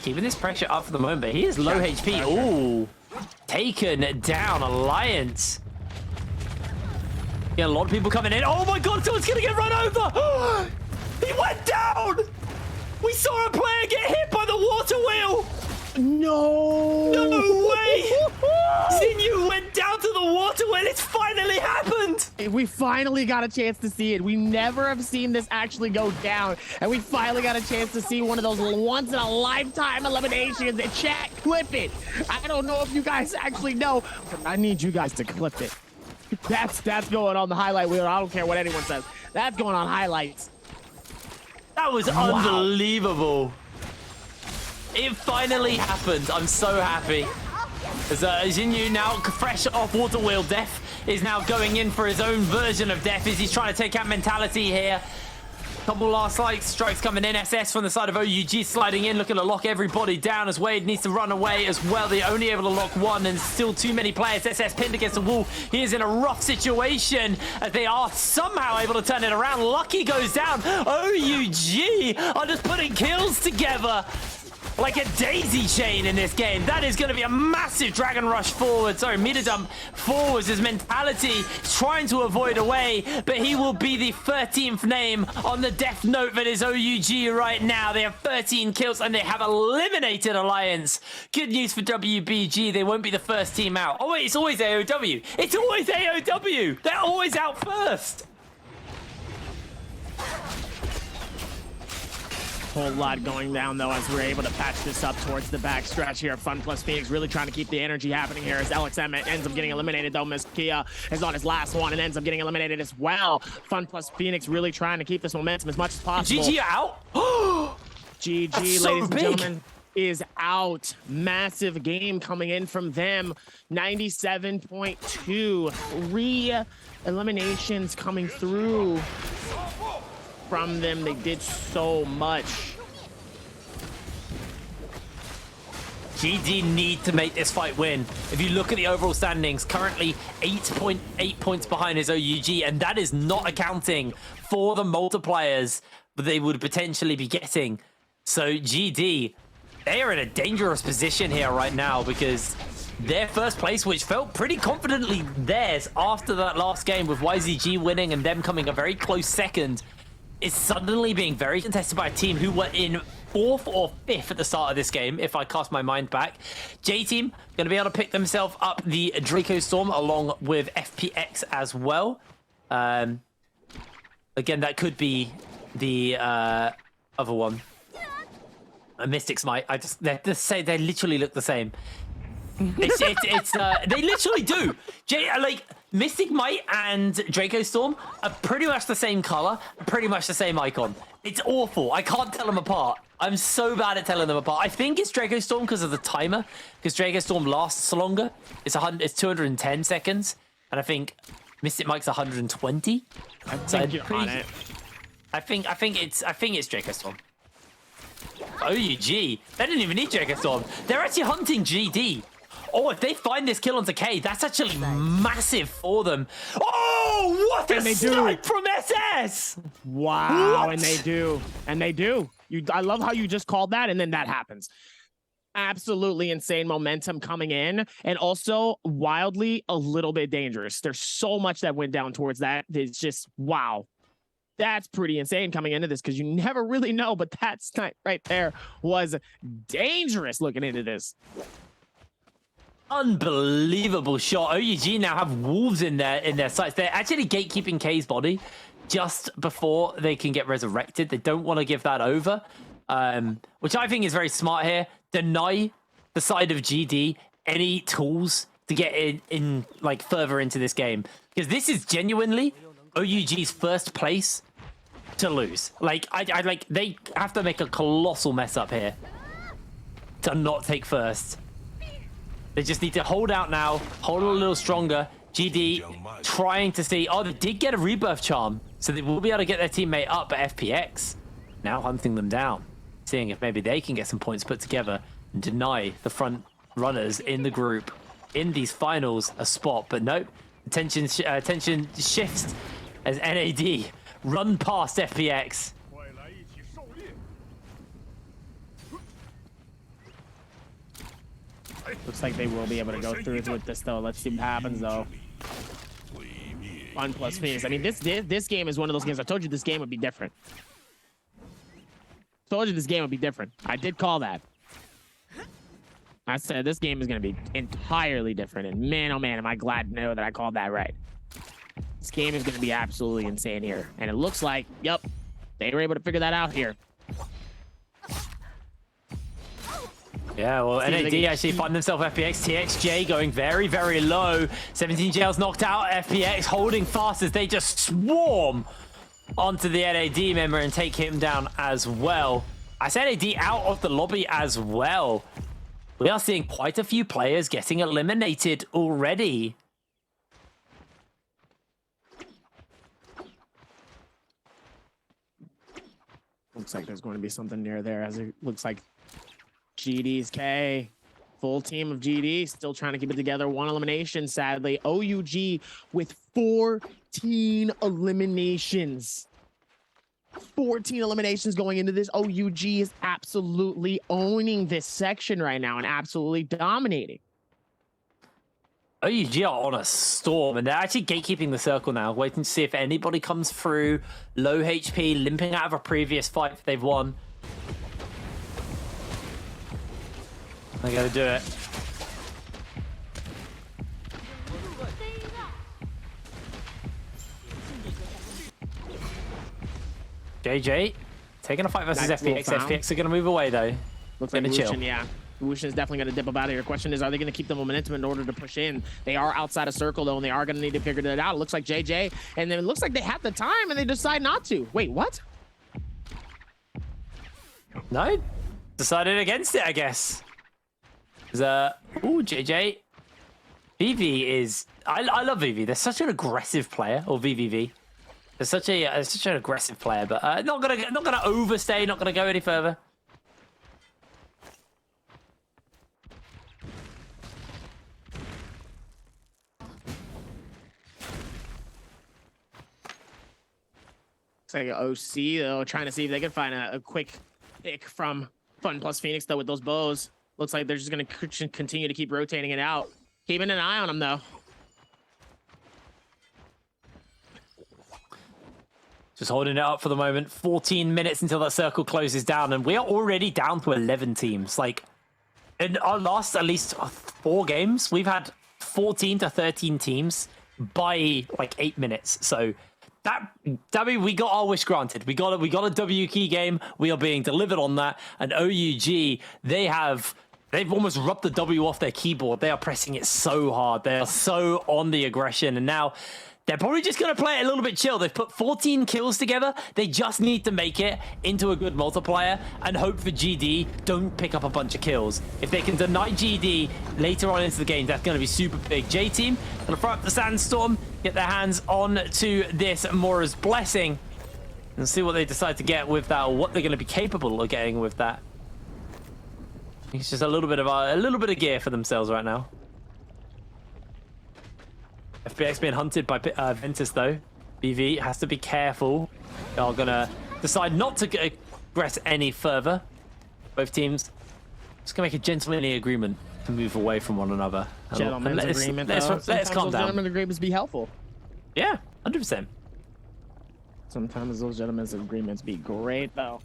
keeping this pressure up for the moment, but he is low HP. Ooh, taken down. Alliance Yeah, a lot of people coming in. Oh my god, someone's gonna get run over! He went down! We saw a player get hit by the water wheel! No! No way! Zinyu went down to the water wheel. It's finally happened! We finally got a chance to see it. We never have seen this actually go down. And we finally got a chance to see one of those once-in-a-lifetime eliminations. And chat, clip it. I don't know if you guys actually know, but I need you guys to clip it. That's going on the highlight wheel. I don't care what anyone says. That's going on highlights. That was unbelievable. It finally happened. I'm so happy. As Zinyu now fresh off water wheel, Def is now going in for his own version of Def as he's trying to take out mentality here. Couple last strikes coming in. SS from the side of OUG sliding in, looking to lock everybody down as Wade needs to run away as well. They're only able to lock one and still too many players. SS pinned against the wall. He is in a rough situation as they are somehow able to turn it around. Lucky goes down. OUG are just putting kills together like a daisy chain in this game. That is going to be a massive Dragon Rush forward. Sorry, meter dump forwards. His mentality trying to avoid away, but he will be the 13th name on the death note that is OUG right now. They have 13 kills and they have eliminated Alliance. Good news for WBG. They won't be the first team out. Oh wait, it's always AOW. It's always AOW. They're always out first. Whole lot going down though as we're able to patch this up towards the back stretch here. Fun plus Phoenix really trying to keep the energy happening here as LXM ends up getting eliminated though. Miss Kia is on his last one and ends up getting eliminated as well. Fun plus Phoenix really trying to keep this momentum as much as possible. GG out. GG, That's ladies and big. gentlemen, is out. Massive game coming in from them. 97.2. 3 eliminations coming through from them. They did so much. GD need to make this fight win. If you look at the overall standings, currently 8.8 points behind his OUG, and that is not accounting for the multipliers that they would potentially be getting. So GD, they are in a dangerous position here right now because their first place, which felt pretty confidently theirs after that last game with YZG winning and them coming a very close second, is suddenly being very contested by a team who were in 4th or 5th at the start of this game, if I cast my mind back. J-Team going to be able to pick themselves up the Draco Storm along with FPX as well. Again, that could be the other one. Mystics might. They literally look the same. They literally do. Mystic Might and Draco Storm are pretty much the same color, pretty much the same icon. It's awful. I can't tell them apart. I'm so bad at telling them apart. I think it's Draco Storm because of the timer, because Draco Storm lasts longer. It's 210 seconds, and I think Mystic Mike's 120. I think you're on it. I think it's Draco Storm. OUG. They didn't even need Draco Storm. They're actually hunting GD. Oh, if they find this kill onto K, that's actually massive for them. Oh, what a snipe from SS! Wow, What? and they do. And they do. I love how you just called that, and then that happens. Absolutely insane momentum coming in, and also wildly a little bit dangerous. There's so much that went down towards that. It's just, wow. That's pretty insane coming into this because you never really know, but that snipe right there was dangerous looking into this. Unbelievable shot. OUG now have wolves in their sights. They're actually gatekeeping K's body just before they can get resurrected. They don't want to give that over, which I think is very smart here. Deny the side of GD any tools to get in like further into this game, because this is genuinely OUG's first place to lose. Like they have to make a colossal mess up here to not take first. They just need to hold out now, hold a little stronger. GD trying to see, oh, they did get a rebirth charm, so they will be able to get their teammate up, but FPX now hunting them down, seeing if maybe they can get some points put together and deny the front runners in the group in these finals a spot. But nope, attention shifts as NAD run past FPX. Looks like they will be able to go through with this though. Let's see what happens though. Fun plus Phoenix. I mean, this game is one of those games. I told you this game would be different. Told you this game would be different. I did call that. I said this game is going to be entirely different. And man, oh man, am I glad to know that I called that right. This game is going to be absolutely insane here. And it looks like, yep, they were able to figure that out here. Yeah, well, NAD actually find themselves FPX. TXJ going very, very low. 17 jails knocked out. FPX holding fast as they just swarm onto the NAD member and take him down as well. I said NAD out of the lobby as well. We are seeing quite a few players getting eliminated already. Looks like there's going to be something near there, as it looks like GD's K. Full team of GD still trying to keep it together. One elimination, sadly. OUG with 14 eliminations. 14 eliminations going into this. OUG is absolutely owning this section right now and absolutely dominating. OUG are on a storm, and they're actually gatekeeping the circle now, waiting to see if anybody comes through. Low HP, limping out of a previous fight they've won. They gotta do it. JJ taking a fight versus FPX. FPX are gonna move away though. Looks like Wushin, yeah. Wushin is definitely going to dip up out of here. Question is, are they going to keep the momentum in order to push in? They are outside of circle, though, and they are going to need to figure that out. It looks like JJ, and then it looks like they have the time, and they decide not to. Wait, what? No, decided against it, I guess. Ooh, JJ. VV is... I love VV. They're such an aggressive player, or VVV. They're such an aggressive player, but not gonna overstay, not gonna go any further. Looks like OC, though, trying to see if they can find a quick pick from Fun plus Phoenix, though, with those bows. Looks like they're just going to continue to keep rotating it out. Keeping an eye on them, though. Just holding it up for the moment. 14 minutes until that circle closes down, and we are already down to 11 teams. Like, in our last at least 4 games, we've had 14 to 13 teams by like 8 minutes. So that we got our wish granted. We got a W key game. We are being delivered on that. And OUG, they've almost rubbed the W off their keyboard. They are pressing it so hard. They are so on the aggression. And now they're probably just going to play it a little bit chill. They've put 14 kills together. They just need to make it into a good multiplier and hope for GD don't pick up a bunch of kills. If they can deny GD later on into the game, that's going to be super big. J-Team going to throw up the Sandstorm, get their hands on to this Mora's Blessing, and see what they decide to get with that, or what they're going to be capable of getting with that. It's just a little bit of gear for themselves right now. FPX being hunted by Ventus, though. BV has to be careful. They are going to decide not to aggress any further. Both teams just going to make a gentlemanly agreement to move away from one another. Gentleman's agreement, though. Let's calm down. Gentleman's agreements be helpful. Yeah, 100%. Sometimes those gentlemen's agreements be great, though.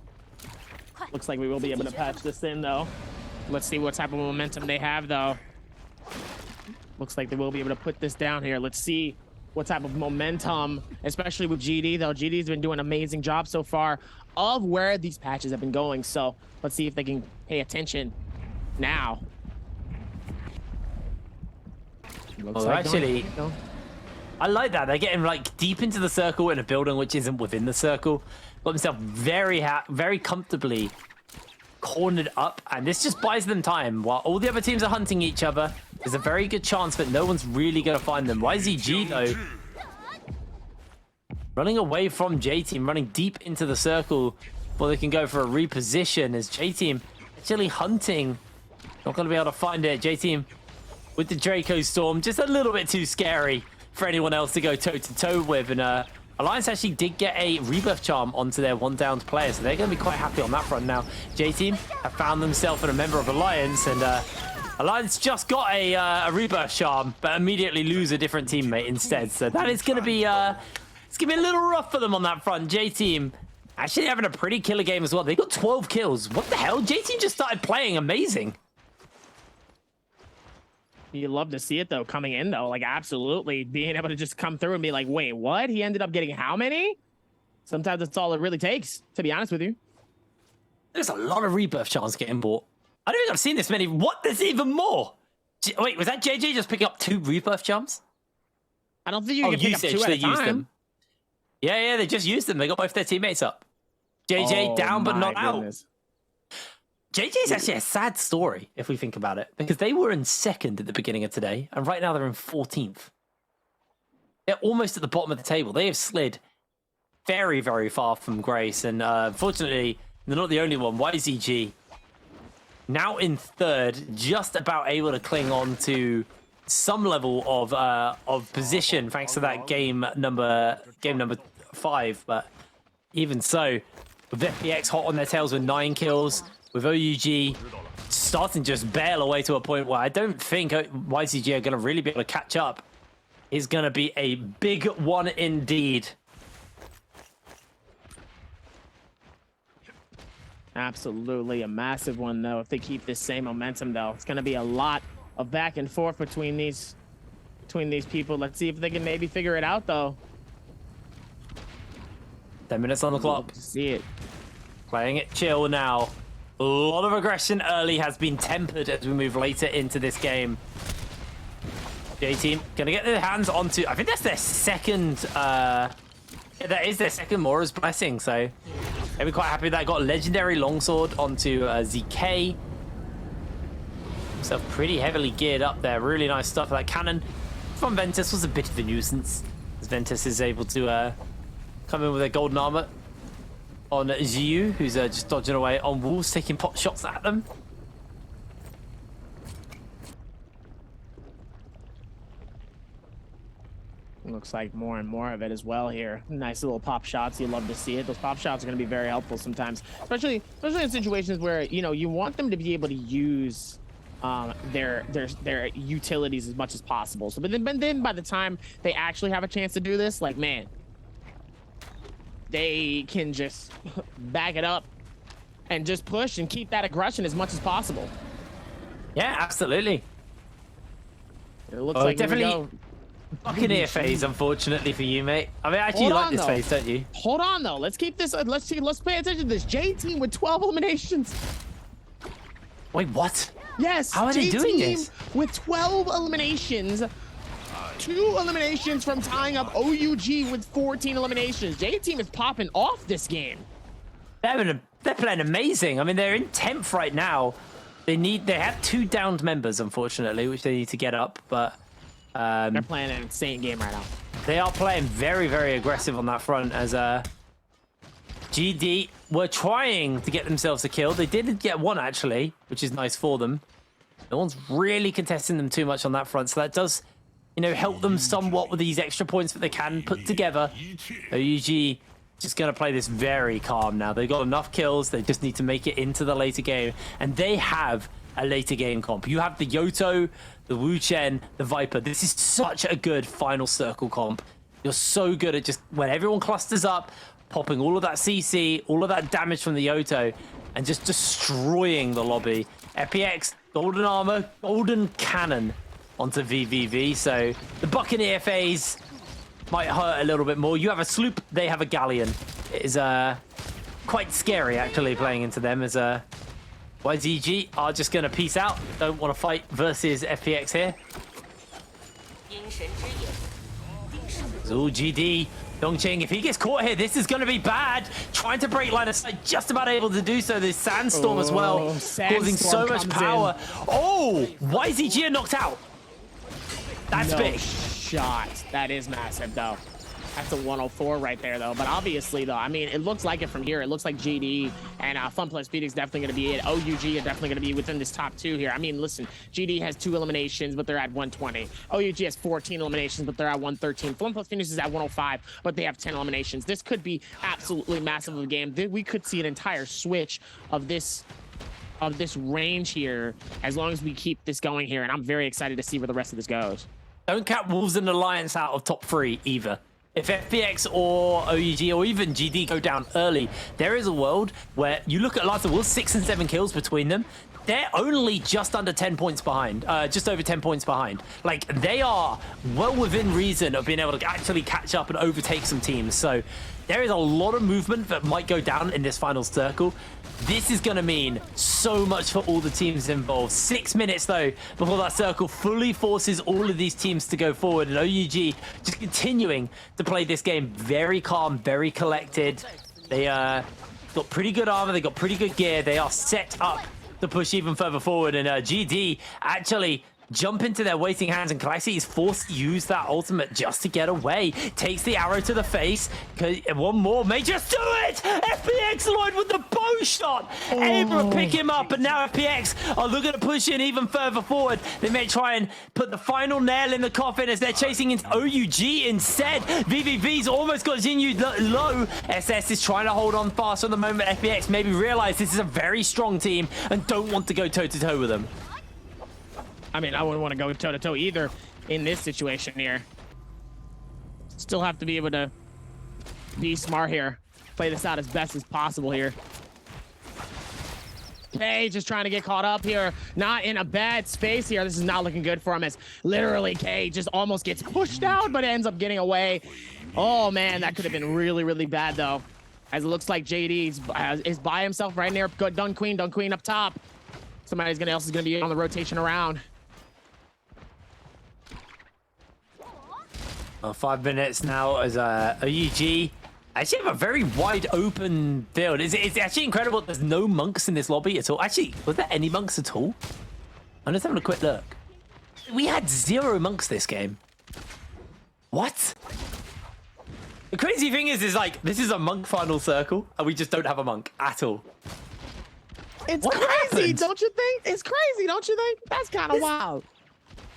Looks like we will be able to patch this in, though. Let's see what type of momentum they have, though. Looks like they will be able to put this down here. Let's see what type of momentum, especially with GD, though. GD's been doing an amazing job so far of where these patches have been going. So let's see if they can pay attention now. Well, actually, I like that. They're getting like deep into the circle in a building which isn't within the circle. Got themselves very comfortably cornered up, and this just buys them time while all the other teams are hunting each other. There's a very good chance that no one's really going to find them. YZG, though, running away from J-Team, running deep into the circle before they can go for a reposition, as J-Team actually hunting. Not going to be able to find it. J-Team with the Draco Storm, just a little bit too scary for anyone else to go toe-to-toe with. And Alliance actually did get a rebirth charm onto their one-downed player, so they're going to be quite happy on that front now. J-Team have found themselves in a member of Alliance, and Alliance just got a rebirth charm, but immediately lose a different teammate instead. So that is going to be it's going to be a little rough for them on that front. J-Team actually having a pretty killer game as well. They got 12 kills. What the hell? J-Team just started playing amazing. You love to see it, though, coming in, though. Like, absolutely being able to just come through and be like, wait, what? He ended up getting how many? Sometimes that's all it really takes, to be honest with you. There's a lot of rebirth charms getting bought. I don't think I've seen this many. What? There's even more. Wait, was that JJ just picking up 2 rebirth charms? I don't think you can pick up 2 at a time. Them. Yeah, they just used them. They got both their teammates up. JJ down, but not out. JJ's actually a sad story, if we think about it, because they were in 2nd at the beginning of today, and right now they're in 14th. They're almost at the bottom of the table. They have slid very, very far from grace, and unfortunately, they're not the only one. YZG now in 3rd, just about able to cling on to some level of position thanks to that game number 5. But even so, with FPX hot on their tails with 9 kills, with OUG starting to just bail away to a point where I don't think YCG are going to really be able to catch up. Is going to be a big one indeed. Absolutely a massive one, though. If they keep this same momentum, though, it's going to be a lot of back and forth between these people. Let's see if they can maybe figure it out, though. 10 minutes on the clock. See it. Playing it chill now. A lot of aggression early has been tempered as we move later into this game. J-Team gonna get their hands onto, I think that's their second, yeah, that is their second Mora's Blessing, so they'll be quite happy that got a legendary longsword onto ZK. So pretty heavily geared up there. Really nice stuff. That cannon from Ventus was a bit of a nuisance, as Ventus is able to come in with their golden armor on Ziyu, who's just dodging away on Wolves, taking pot shots at them. Looks like more and more of it as well here. Nice little pop shots. You love to see it. Those pop shots are going to be very helpful sometimes, especially in situations where, you know, you want them to be able to use their utilities as much as possible. So, but then by the time they actually have a chance to do this, like, man, they can just back it up and just push and keep that aggression as much as possible. Yeah, absolutely. It looks like definitely Buccaneer phase, unfortunately for you, mate. I mean, actually, you like this phase, don't you? Hold on, though. Let's keep this. Let's pay attention to this. J-Team with 12 eliminations. Wait, what? Yes. How are they doing this? With 12 eliminations. 2 eliminations from tying up OUG with 14 eliminations. J-Team is popping off this game. They're playing amazing. I mean, they're in 10th right now. They have 2 downed members, unfortunately, which they need to get up, but they're playing an insane game right now. They are playing very, very aggressive on that front, as GD were trying to get themselves a kill. They did get one, actually, which is nice for them. No one's really contesting them too much on that front, so that does, you know, help them somewhat with these extra points that they can put together. OUG just going to play this very calm now. They've got enough kills. They just need to make it into the later game, and they have a later game comp. You have the Yoto, the Wu Chen, the Viper. This is such a good final circle comp. You're so good at just, when everyone clusters up, popping all of that CC, all of that damage from the Yoto, and just destroying the lobby. FPX, golden armor, golden cannon onto VVV. So the Buccaneer phase might hurt a little bit more. You have a sloop, they have a galleon. It is quite scary, actually, playing into them, as YZG are just going to peace out. Don't want to fight versus FPX here. Zul GD, Dongqing, if he gets caught here, this is going to be bad. Trying to break line of sight, just about able to do so. There's Sandstorm as well, causing so much power. Oh, YZG are knocked out. That's big. Shot. That is massive, though. That's a 104 right there, though. But obviously, though, I mean, it looks like it from here. It looks like GD and Fun Plus Speed is definitely going to be it. OUG are definitely going to be within this top 2 here. I mean, listen, GD has 2 eliminations, but they're at 120. OUG has 14 eliminations, but they're at 113. Fun Plus Phoenix is at 105, but they have 10 eliminations. This could be absolutely massive of a game. We could see an entire switch of this of this range here as long as we keep this going here, and I'm very excited to see where the rest of this goes. Don't count Wolves and Alliance out of top 3 either. If FPX or OUG or even GD go down early, there is a world where you look at Alliance and Wolves, 6 and 7 kills between them. They're only just under 10 points behind, just over 10 points behind. Like, they are well within reason of being able to actually catch up and overtake some teams. So there is a lot of movement that might go down in this final circle. This is going to mean so much for all the teams involved. 6 minutes, though, before that circle fully forces all of these teams to go forward. And OUG just continuing to play this game very calm, very collected. They got pretty good armor. They got pretty good gear. They are set up to push even further forward. And GD actually jump into their waiting hands, and Classy is forced to use that ultimate just to get away. Takes the arrow to the face. One more may just do it! FPX Lloyd with the bow shot! Able to pick him up, but now FPX are looking to push in even further forward. They may try and put the final nail in the coffin as they're chasing into OUG instead. VVV's almost got Jinyu low. SS is trying to hold on fast at the moment. FPX maybe realize this is a very strong team and don't want to go toe-to-toe with them. I mean, I wouldn't want to go toe-to-toe either in this situation here. Still have to be able to be smart here. Play this out as best as possible here. K just trying to get caught up here. Not in a bad space here. This is not looking good for him as literally K just almost gets pushed out, but ends up getting away. Oh, man, that could have been really, really bad, though. As it looks like JD is by himself right near Dun Queen up top. Somebody else is going to be on the rotation around. 5 minutes now as OUG actually have a very wide open field. It's actually incredible there's no monks in this lobby at all. Actually, was there any monks at all? I'm just having a quick look. We had 0 monks this game. What? The crazy thing is like, this is a monk final circle, and we just don't have a monk at all. It's What crazy, happened? don't you think? It's crazy, don't you think? That's kind of wild.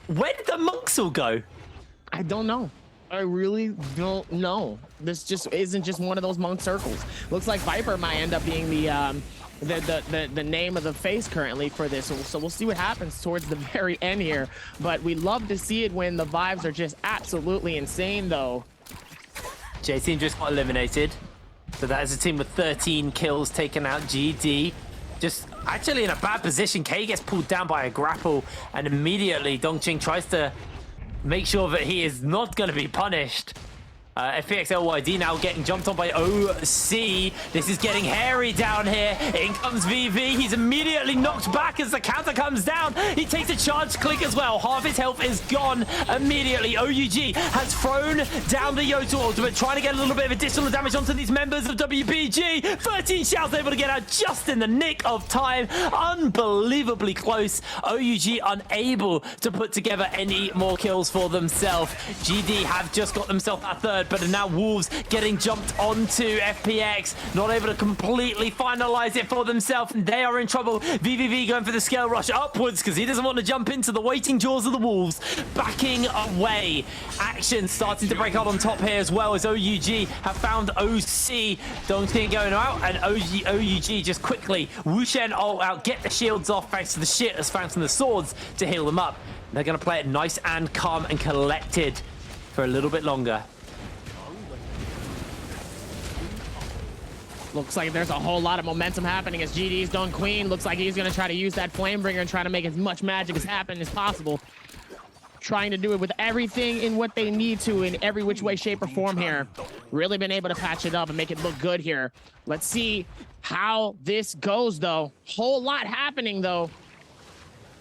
Where did the monks all go? I don't know. I really don't know. This just isn't just one of those monk circles. Looks like Viper might end up being the name of the face currently for this. So we'll see what happens towards the very end here. But we love to see it when the vibes are just absolutely insane, though. J team just got eliminated. So that is a team with 13 kills taken out. GD just actually in a bad position. K gets pulled down by a grapple, and immediately Dongqing tries to make sure that he is not going to be punished. FPXLYD now getting jumped on by OC. This is getting hairy down here. In comes VV. He's immediately knocked back as the counter comes down. He takes a charge click as well. Half his health is gone immediately. OUG has thrown down the Yoto ultimate, trying to get a little bit of additional damage onto these members of WBG. 13 shouts able to get out just in the nick of time. Unbelievably close. OUG unable to put together any more kills for themselves. GD have just got themselves a third, but now Wolves getting jumped onto FPX, not able to completely finalize it for themselves, and they are in trouble. VVV going for the scale rush upwards because he doesn't want to jump into the waiting jaws of the Wolves. Backing away. Action starting to break out on top here as well as OUG have found OC. Dongqing going out, and OUG just quickly Wushen ult out, get the shields off thanks to the shit as thanks to the swords to heal them up. They're going to play it nice and calm and collected for a little bit longer. Looks like there's a whole lot of momentum happening as GD's Dun Queen. Looks like he's going to try to use that Flamebringer and try to make as much magic as happen as possible. Trying to do it with everything in what they need to in every which way, shape, or form here. Really been able to patch it up and make it look good here. Let's see how this goes, though. Whole lot happening, though.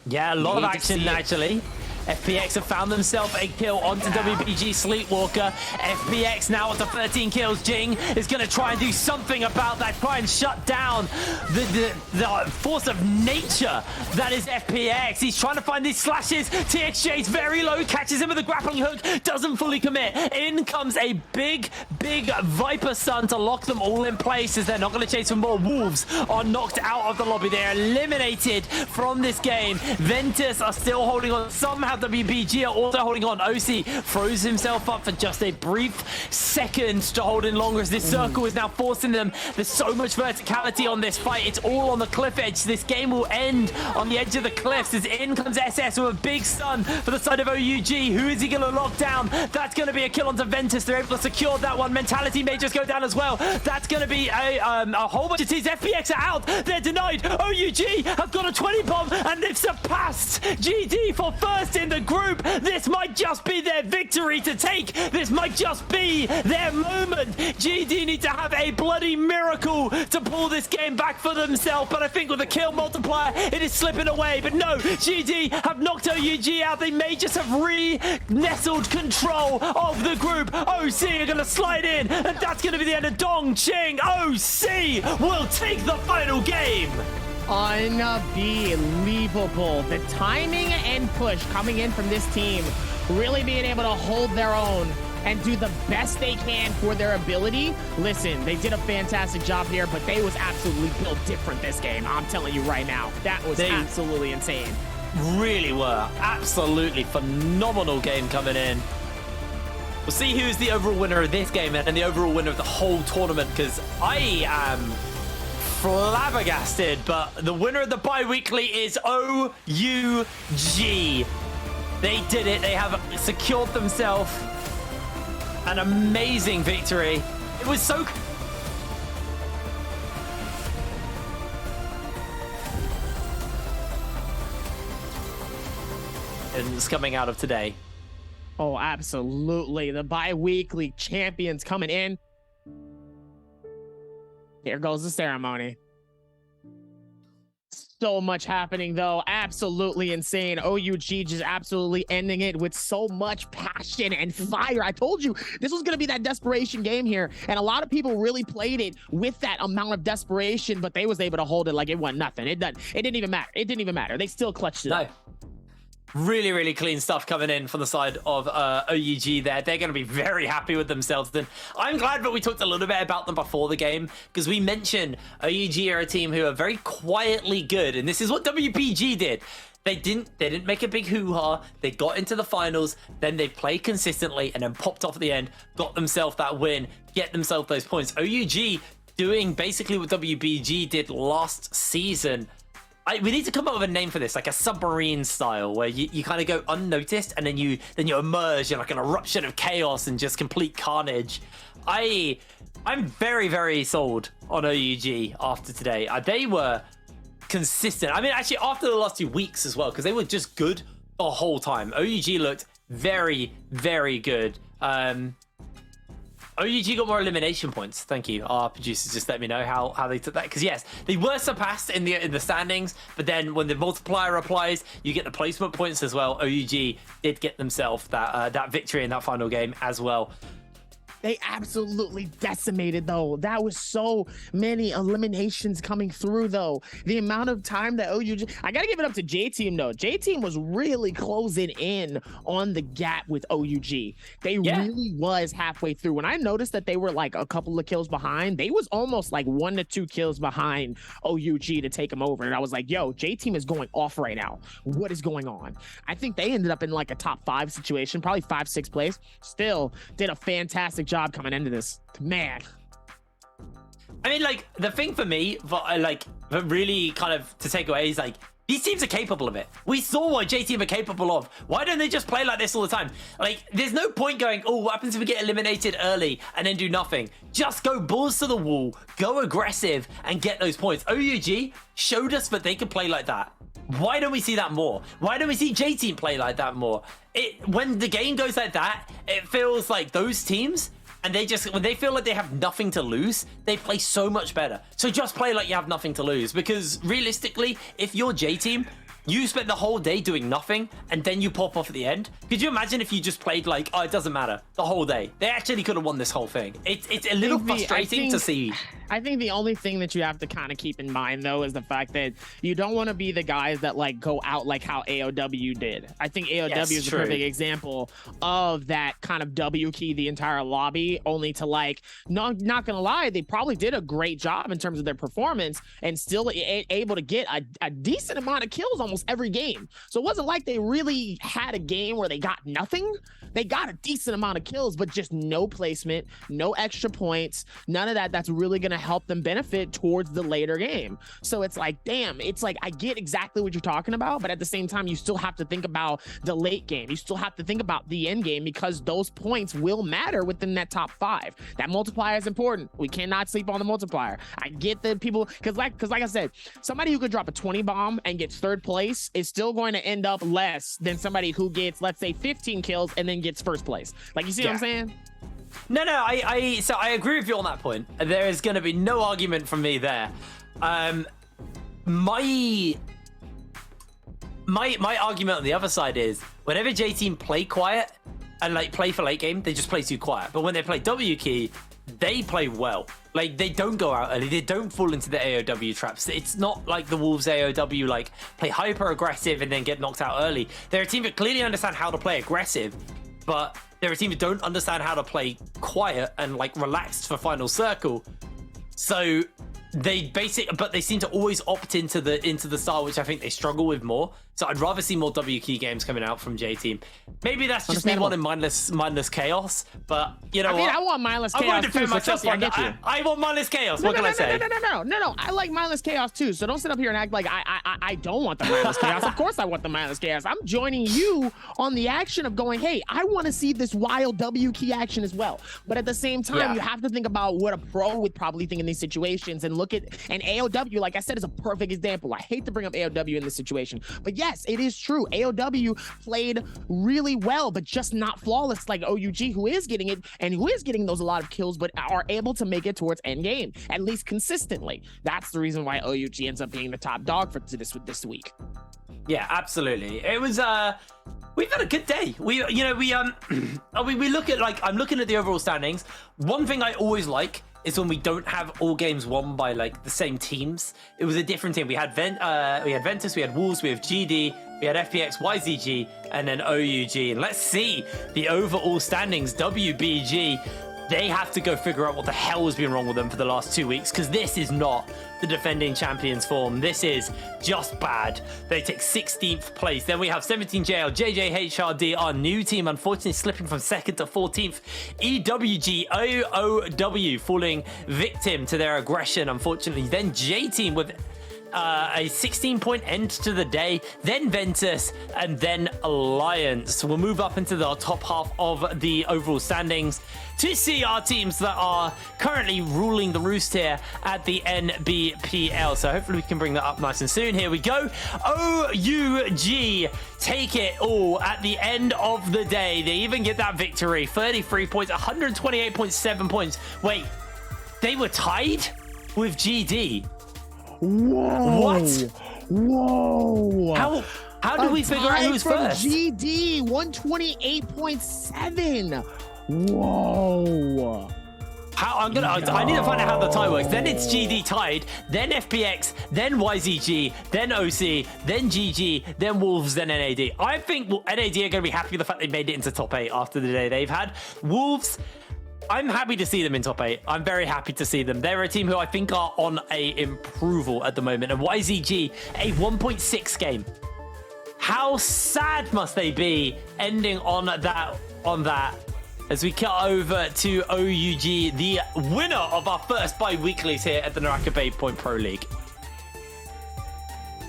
Yeah, a lot of action, actually. FPX have found themselves a kill onto WBG Sleepwalker. FPX now up to 13 kills. Jing is going to try and do something about that, try and shut down the force of nature that is FPX. He's trying to find these slashes. TXJ's very low, catches him with a grappling hook, doesn't fully commit. In comes a big Viper Sun to lock them all in place as they're not going to chase for more. Wolves are knocked out of the lobby. They're eliminated from this game. Ventus are still holding on somehow. now WBG are also holding on. OC throws himself up for just a brief second to hold in longer as this circle is now forcing them. There's so much verticality on this fight. It's all on the cliff edge. This game will end on the edge of the cliffs as in comes SS with a big stun for the side of OUG. Who is he going to lock down? That's going to be a kill onto Ventus. They're able to secure that one. Mentality may just go down as well. That's going to be a whole bunch of teams. FPX are out. They're denied. OUG have got a 20 bomb and they've surpassed GD for first in the group. This might just be their victory to take. This might just be their moment. GD need to have a bloody miracle to pull this game back for themselves. But I think with the kill multiplier, it is slipping away. But no, GD have knocked OUG out. They may just have re-nestled control of the group. OC are going to slide in, and that's going to be the end of Dongqing. OC will take the final game. Unbelievable. The timing and push coming in from this team, really being able to hold their own and do the best they can for their ability. Listen, they did a fantastic job here, but they was absolutely built different this game. I'm telling you right now, that was absolutely insane. Really were. Absolutely phenomenal game coming in. We'll see who's the overall winner of this game and the overall winner of the whole tournament, because I am flabbergasted, but the winner of the Biweekly is OUG. They did it. They have secured themselves an amazing victory. It was so... And it's coming out of today. Oh, absolutely. The Biweekly champions coming in. Here goes the ceremony. So much happening, though. Absolutely insane. OUG just absolutely ending it with so much passion and fire. I told you this was going to be that desperation game here, and a lot of people really played it with that amount of desperation, but they was able to hold it like it wasn't nothing. It didn't even matter. It didn't even matter. They still clutched it up. Really, really clean stuff coming in from the side of OUG there. They're going to be very happy with themselves. Then I'm glad that we talked a little bit about them before the game, because we mentioned OUG are a team who are very quietly good, and this is what WPG did. They didn't make a big hoo-ha. They got into the finals, then they played consistently, and then popped off at the end, got themselves that win, get themselves those points. OUG doing basically what WPG did last season. We need to come up with a name for this, like a submarine style, where you kind of go unnoticed and then you emerge in like an eruption of chaos and just complete carnage. I'm very, very sold on OUG after today. They were consistent. I mean, actually after the last 2 weeks as well, because they were just good the whole time. OUG looked very, very good. OUG got more elimination points. Thank you. Our producers just let me know how they took that. Because yes, they were surpassed in the standings, but then when the multiplier applies, you get the placement points as well. OUG did get themselves that victory in that final game as well. They absolutely decimated, though. That was so many eliminations coming through, though. The amount of time that OUG... I got to give it up to J-Team, though. J-Team was really closing in on the gap with OUG. They really was halfway through. When I noticed that they were like a couple of kills behind, they was almost like 1 to 2 kills behind OUG to take them over. And I was like, yo, J-Team is going off right now. What is going on? I think they ended up in like a top 5 situation, probably 5-6 place. Still did a fantastic job coming into this. Man, I mean, like, the thing for me, but really kind of to take away is like, these teams are capable of it. We saw what J-Team are capable of. Why don't they just play like this all the time? Like, there's no point going, oh, what happens if we get eliminated early and then do nothing? Just go balls to the wall, go aggressive, and get those points. OUG showed us that they could play like that. Why don't we see that more? Why don't we see J-Team play like that more? When the game goes like that, it feels like those teams, and when they feel like they have nothing to lose, they play so much better. So just play like you have nothing to lose, because realistically, if you're J-Team, you spent the whole day doing nothing, and then you pop off at the end. Could you imagine if you just played like, oh, it doesn't matter, the whole day? They actually could have won this whole thing. It's a little frustrating to see. I think the only thing that you have to kind of keep in mind, though, is the fact that you don't want to be the guys that like go out like how AOW did. I think AOW is a perfect example of that kind of W key the entire lobby, only to like, not gonna lie, they probably did a great job in terms of their performance and still able to get a decent amount of kills almost every game. So it wasn't like they really had a game where they got nothing. They got a decent amount of kills, but just no placement, no extra points, none of that. That's really going to help them benefit towards the later game. So it's like, damn, it's like, I get exactly what you're talking about, but at the same time, you still have to think about the late game. You still have to think about the end game, because those points will matter within that top 5. That multiplier is important. We cannot sleep on the multiplier. I get that people, because like I said, somebody who could drop a 20 bomb and gets 3rd place is still going to end up less than somebody who gets, let's say, 15 kills and then gets 1st place. Like, you see what I'm saying? No, so I agree with you on that point. There is going to be no argument from me there. My argument on the other side is, whenever J team play quiet and like play for late game, they just play too quiet. But when they play W key, they play well. Like, they don't go out early, they don't fall into the AOW traps. It's not like the Wolves AOW like play hyper aggressive and then get knocked out early. They're a team that clearly understand how to play aggressive, but they're a team that don't understand how to play quiet and like relaxed for final circle. So they seem to always opt into the style, which I think they struggle with more. So I'd rather see more W key games coming out from J team. Maybe that's just me wanting mindless chaos, but you know, I want mindless chaos. I want to defend myself. I want mindless chaos. What can I say? No. I like mindless chaos too. So don't sit up here and act like I don't want the mindless chaos. Of course I want the mindless chaos. I'm joining you on the action of going, hey, I want to see this wild W key action as well. But at the same time, you have to think about what a pro would probably think in these situations, and look at, and AOW, like I said, is a perfect example. I hate to bring up AOW in this situation, but yes, it is true. AOW played really well, but just not flawless like OUG, who is getting it and who is getting those a lot of kills, but are able to make it towards end game, at least consistently. That's the reason why OUG ends up being the top dog for this week. Yeah, absolutely. It was we've had a good day. We look at, like, I'm looking at the overall standings. One thing I always like is when we don't have all games won by like the same teams. It was a different team. We had Ventus, we had Wolves, we have GD, we had FPX, YZG, and then OUG. And let's see the overall standings. WBG, they have to go figure out what the hell has been wrong with them for the last 2 weeks, because this is not the defending champions form. This is just bad. They take 16th place. Then we have 17JL, JJHRD, our new team, unfortunately slipping from 2nd to 14th. EWG, OOW falling victim to their aggression, unfortunately. Then J team with a 16-point end to the day, then Ventus, and then Alliance. We'll move up into the top half of the overall standings to see our teams that are currently ruling the roost here at the Nbpl. So hopefully we can bring that up nice and soon. Here we go. OUG take it all at the end of the day. They even get that victory. 33 points, 128.7 points. Wait, they were tied with GD. Whoa! What? Whoa! How did we figure out who's first? GD 128.7. Whoa! I need to find out how the tie works. Then it's GD tied, then FPX, then YZG, then OC, then GG, then Wolves, then NAD. I think NAD are going to be happy with the fact they made it into top 8 after the day they've had. Wolves, I'm happy to see them in top 8. I'm very happy to see them. They're a team who I think are on a improval at the moment. And YZG, a 1.6 game. How sad must they be ending on that? As we cut over to OUG, the winner of our first bi-weeklies here at the Naraka Bay Point Pro League.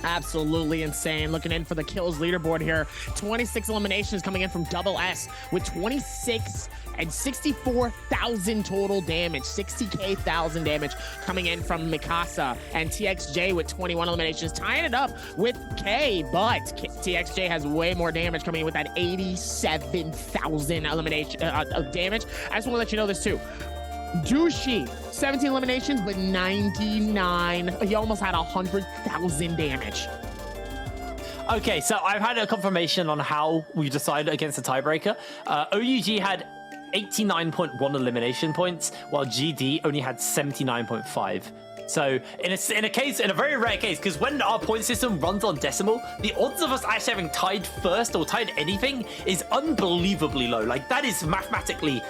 Absolutely insane. Looking in for the kills leaderboard here. 26 eliminations coming in from Double S with 26 and 64,000 total damage. 60,000 damage coming in from Mikasa, and TXJ with 21 eliminations, tying it up with K, but TXJ has way more damage coming in with that 87,000 elimination of damage. I just want to let you know this too. Douchey, 17 eliminations, but 99. He almost had 100,000 damage. Okay, so I've had a confirmation on how we decided against the tiebreaker. OUG had 89.1 elimination points, while GD only had 79.5. So in a very rare case, because when our point system runs on decimal, the odds of us actually having tied first or tied anything is unbelievably low. Like, that is mathematically,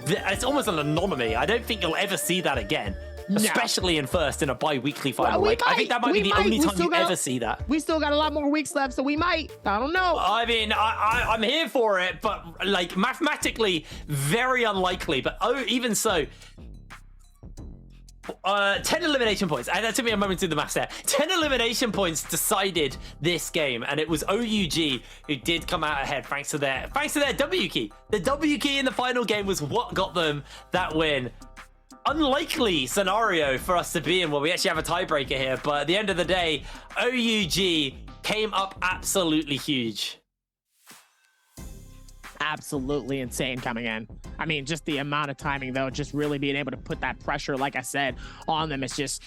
it's almost an anomaly. I don't think you'll ever see that again. No. Especially in first in a bi-weekly final. Well, I think that might be the only time you ever see that. We still got a lot more weeks left, so we might. I don't know. I mean, I'm here for it, but like mathematically, very unlikely. But even so, 10 elimination points. And that took me a moment to do the maths there. 10 elimination points decided this game, and it was OUG who did come out ahead thanks to their W key. The W key in the final game was what got them that win. Unlikely scenario for us to be in where we actually have a tiebreaker here, but at the end of the day, OUG came up absolutely huge. Absolutely insane coming in. I mean, just the amount of timing, though, just really being able to put that pressure, like I said, on them. It's just,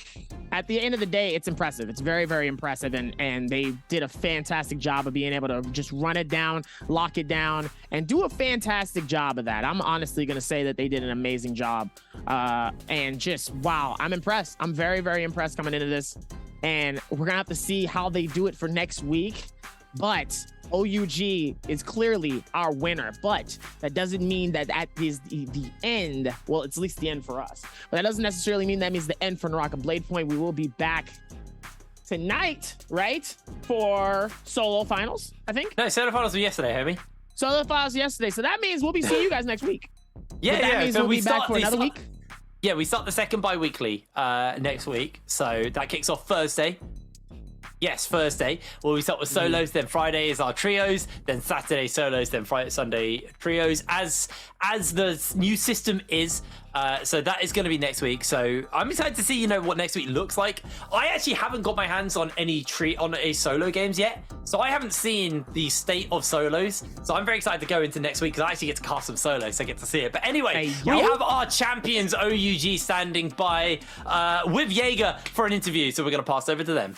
at the end of the day, it's impressive. It's very, very impressive. And they did a fantastic job of being able to just run it down, lock it down, and do a fantastic job of that. I'm honestly going to say that they did an amazing job. And just, wow, I'm impressed. I'm very, very impressed coming into this. And we're going to have to see how they do it for next week. But OUG is clearly our winner, but that doesn't mean that that is the end. Well, it's at least the end for us. But that doesn't necessarily mean that means the end for Naraka Blade Point. We will be back tonight, right? For solo finals, I think. No, solo finals were yesterday, homie. Solo finals yesterday. So that means we'll be seeing you guys next week. Yeah, that means so we'll be back for another week. Yeah, we start the second bi-weekly next week. So that kicks off Thursday. Yes, Thursday. Well, we start with solos, then Friday is our trios, then Saturday solos, then Friday, Sunday trios, as the new system is. So that is going to be next week. So I'm excited to see, what next week looks like. I actually haven't got my hands on any solo games yet, so I haven't seen the state of solos. So I'm very excited to go into next week because I actually get to cast some solos, so I get to see it. But anyway, we have our champions OUG standing by with Jaeger for an interview, so we're going to pass over to them.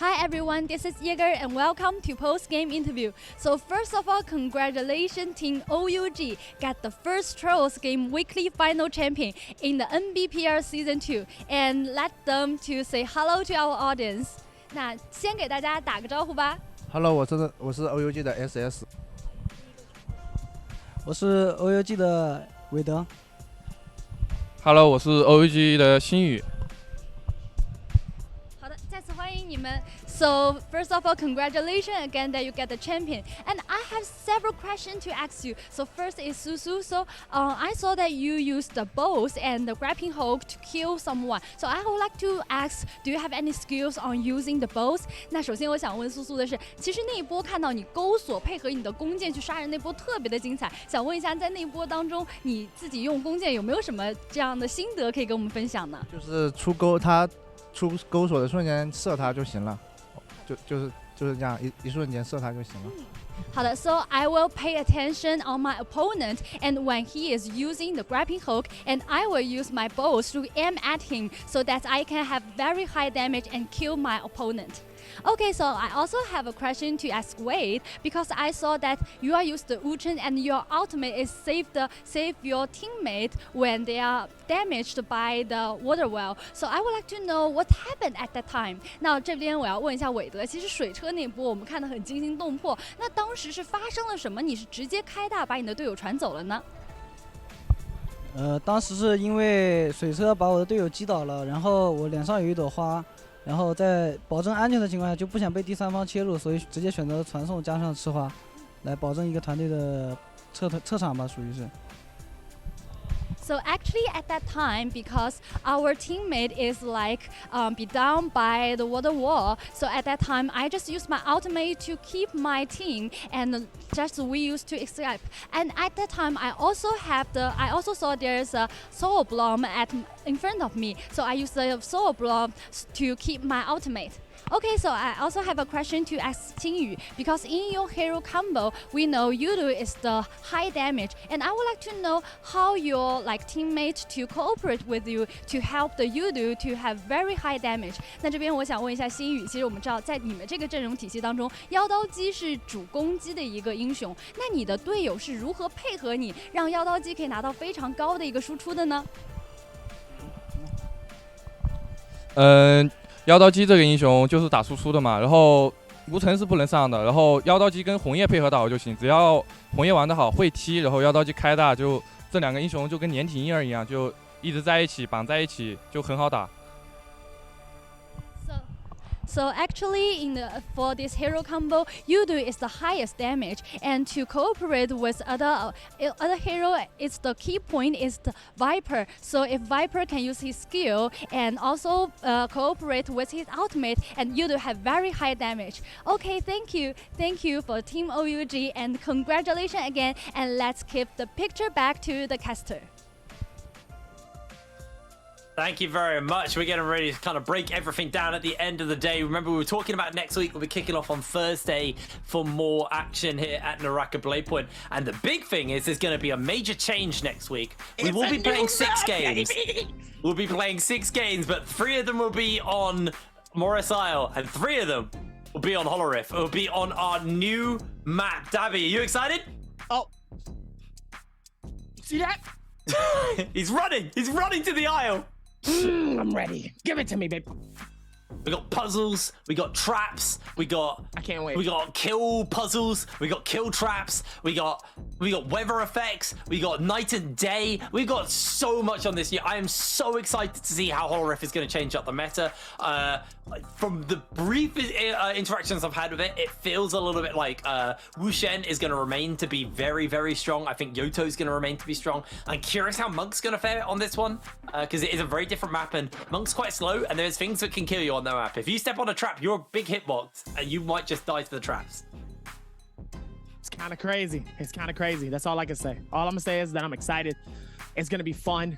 Hi everyone, this is Jaeger and welcome to post-game interview. So first of all, congratulations Team OUG got the first Trolls Game Weekly Final Champion in the Nbpl Season 2 and let them to say hello to our audience. 那先给大家打个招呼吧。Hello， 我是 OUG 的 SS。我是 OUG 的韦德。Hello， 我是 OUG 的新宇。好的，再次欢迎你们。So first of all, congratulations again that you get the champion. And I have several questions to ask you. So first is Susu. So I saw that you used the bows and the grappling hook to kill someone. So I would like to ask, do you have any skills on using the bows? 那首先我想问苏苏的是，其实那一波看到你钩索配合你的弓箭去杀人那波特别的精彩。想问一下，在那一波当中，你自己用弓箭有没有什么这样的心得可以跟我们分享呢？就是出钩索的瞬间射他就行了。就是这样一瞬间射他就行了。好的 ，So I will pay attention on my opponent, and when he is using the grappling hook, and I will use my bows to aim at him, so that I can have very high damage and kill my opponent. Okay, so I also have a question to ask Wade, because I saw that you are used the Wuchen and your ultimate is save your teammate when they are damaged by the water well. So I would like to know what happened at that time. 那这边我要问一下韦德，其实水车那波我们看得很惊心动魄，那当时是发生了什么？你是直接开大把你的队友传走了呢？当时是因为水车把我的队友击倒了，然后我脸上有一朵花。然后在保证安全的情况下，就不想被第三方切入，所以直接选择传送加上吃花，来保证一个团队的撤场吧，属于是。So actually at that time, because our teammate is like be down by the water wall, so at that time I just used my ultimate to keep my team and just we used to escape. And at that time I also saw there's a soul bomb in front of me, so I used the soul bomb to keep my ultimate. Okay, so I also have a question to ask Qingyu, because in your hero combo, we know Yudu is the high damage, and I would like to know how your teammate to cooperate with you to help the Yudu to have very high damage. 那这边我想问一下新宇，其实我们知道在你们这个阵容体系当中，妖刀姬是主攻击的一个英雄，那你的队友是如何配合你，让妖刀姬可以拿到非常高的一个输出的呢？妖刀姬这个英雄就是打输出的嘛，然后无尘是不能上的，然后妖刀姬跟红叶配合打好就行，只要红叶玩得好会踢，然后妖刀姬开大，就这两个英雄就跟连体婴儿一样，就一直在一起绑在一起，就很好打。So actually, for this hero combo, Yudu is the highest damage, and to cooperate with other hero, it's the key point is the Viper. So if Viper can use his skill and also cooperate with his ultimate, and Yudu have very high damage. Okay, thank you for Team OUG, and congratulations again. And let's keep the picture back to the caster. Thank you very much. We're getting ready to kind of break everything down at the end of the day. Remember, we were talking about next week. We'll be kicking off on Thursday for more action here at Naraka Blade Point. And the big thing is there's going to be a major change next week. We will be playing 6 games. We'll be playing 6 games, but 3 of them will be on Morris Isle, and 3 of them will be on Holoriff. It will be on our new map. Dabby, are you excited? Oh. See that? He's running to the Isle. I'm ready. Give it to me, babe. We got puzzles, we got traps, I can't wait. We got kill puzzles, we got kill traps, we got weather effects, we got night and day. We got so much on this year. I am so excited to see how Holoriff is going to change up the meta. From the brief interactions I've had with it, it feels a little bit like Wu Shen is going to remain to be very, very strong. I think Yoto is going to remain to be strong. I'm curious how Monk's going to fare on this one, because it is a very different map, and Monk's quite slow, and there's things that can kill you on the map. If you step on a trap, you're a big hitbox, and you might just die to the traps. It's kind of crazy. It's kind of crazy. That's all I can say. All I'm going to say is that I'm excited. It's going to be fun.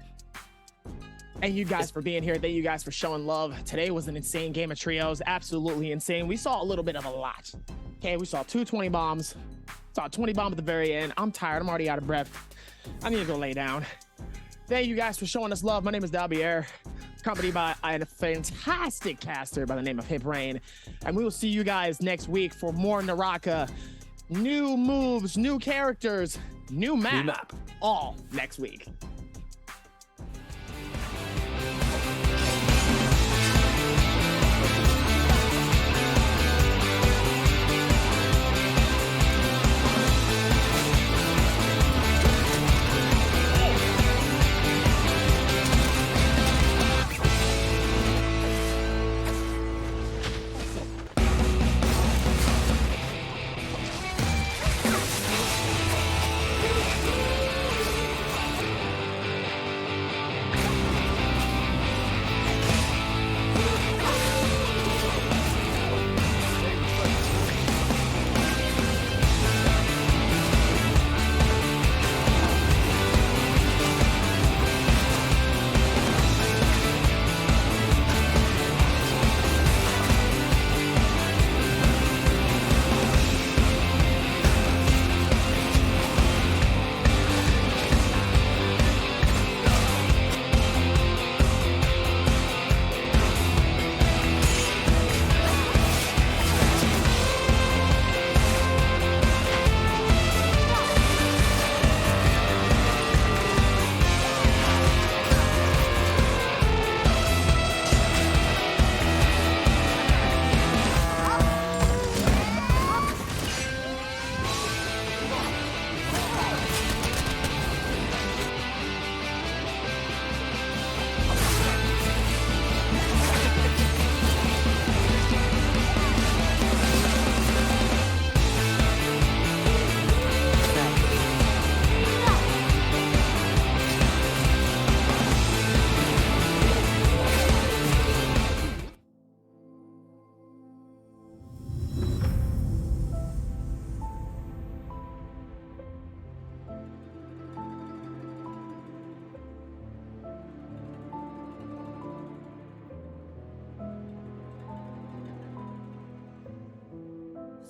Thank you guys for being here. Thank you guys for showing love. Today was an insane game of trios. Absolutely insane. We saw a little bit of a lot. Okay, we saw 220 bombs. Saw a 20 bomb at the very end. I'm tired. I'm already out of breath. I need to go lay down. Thank you guys for showing us love. My name is Biweekly, accompanied by a fantastic caster by the name of Hip Rain. And we will see you guys next week for more Naraka. New moves, new characters, new map. All next week.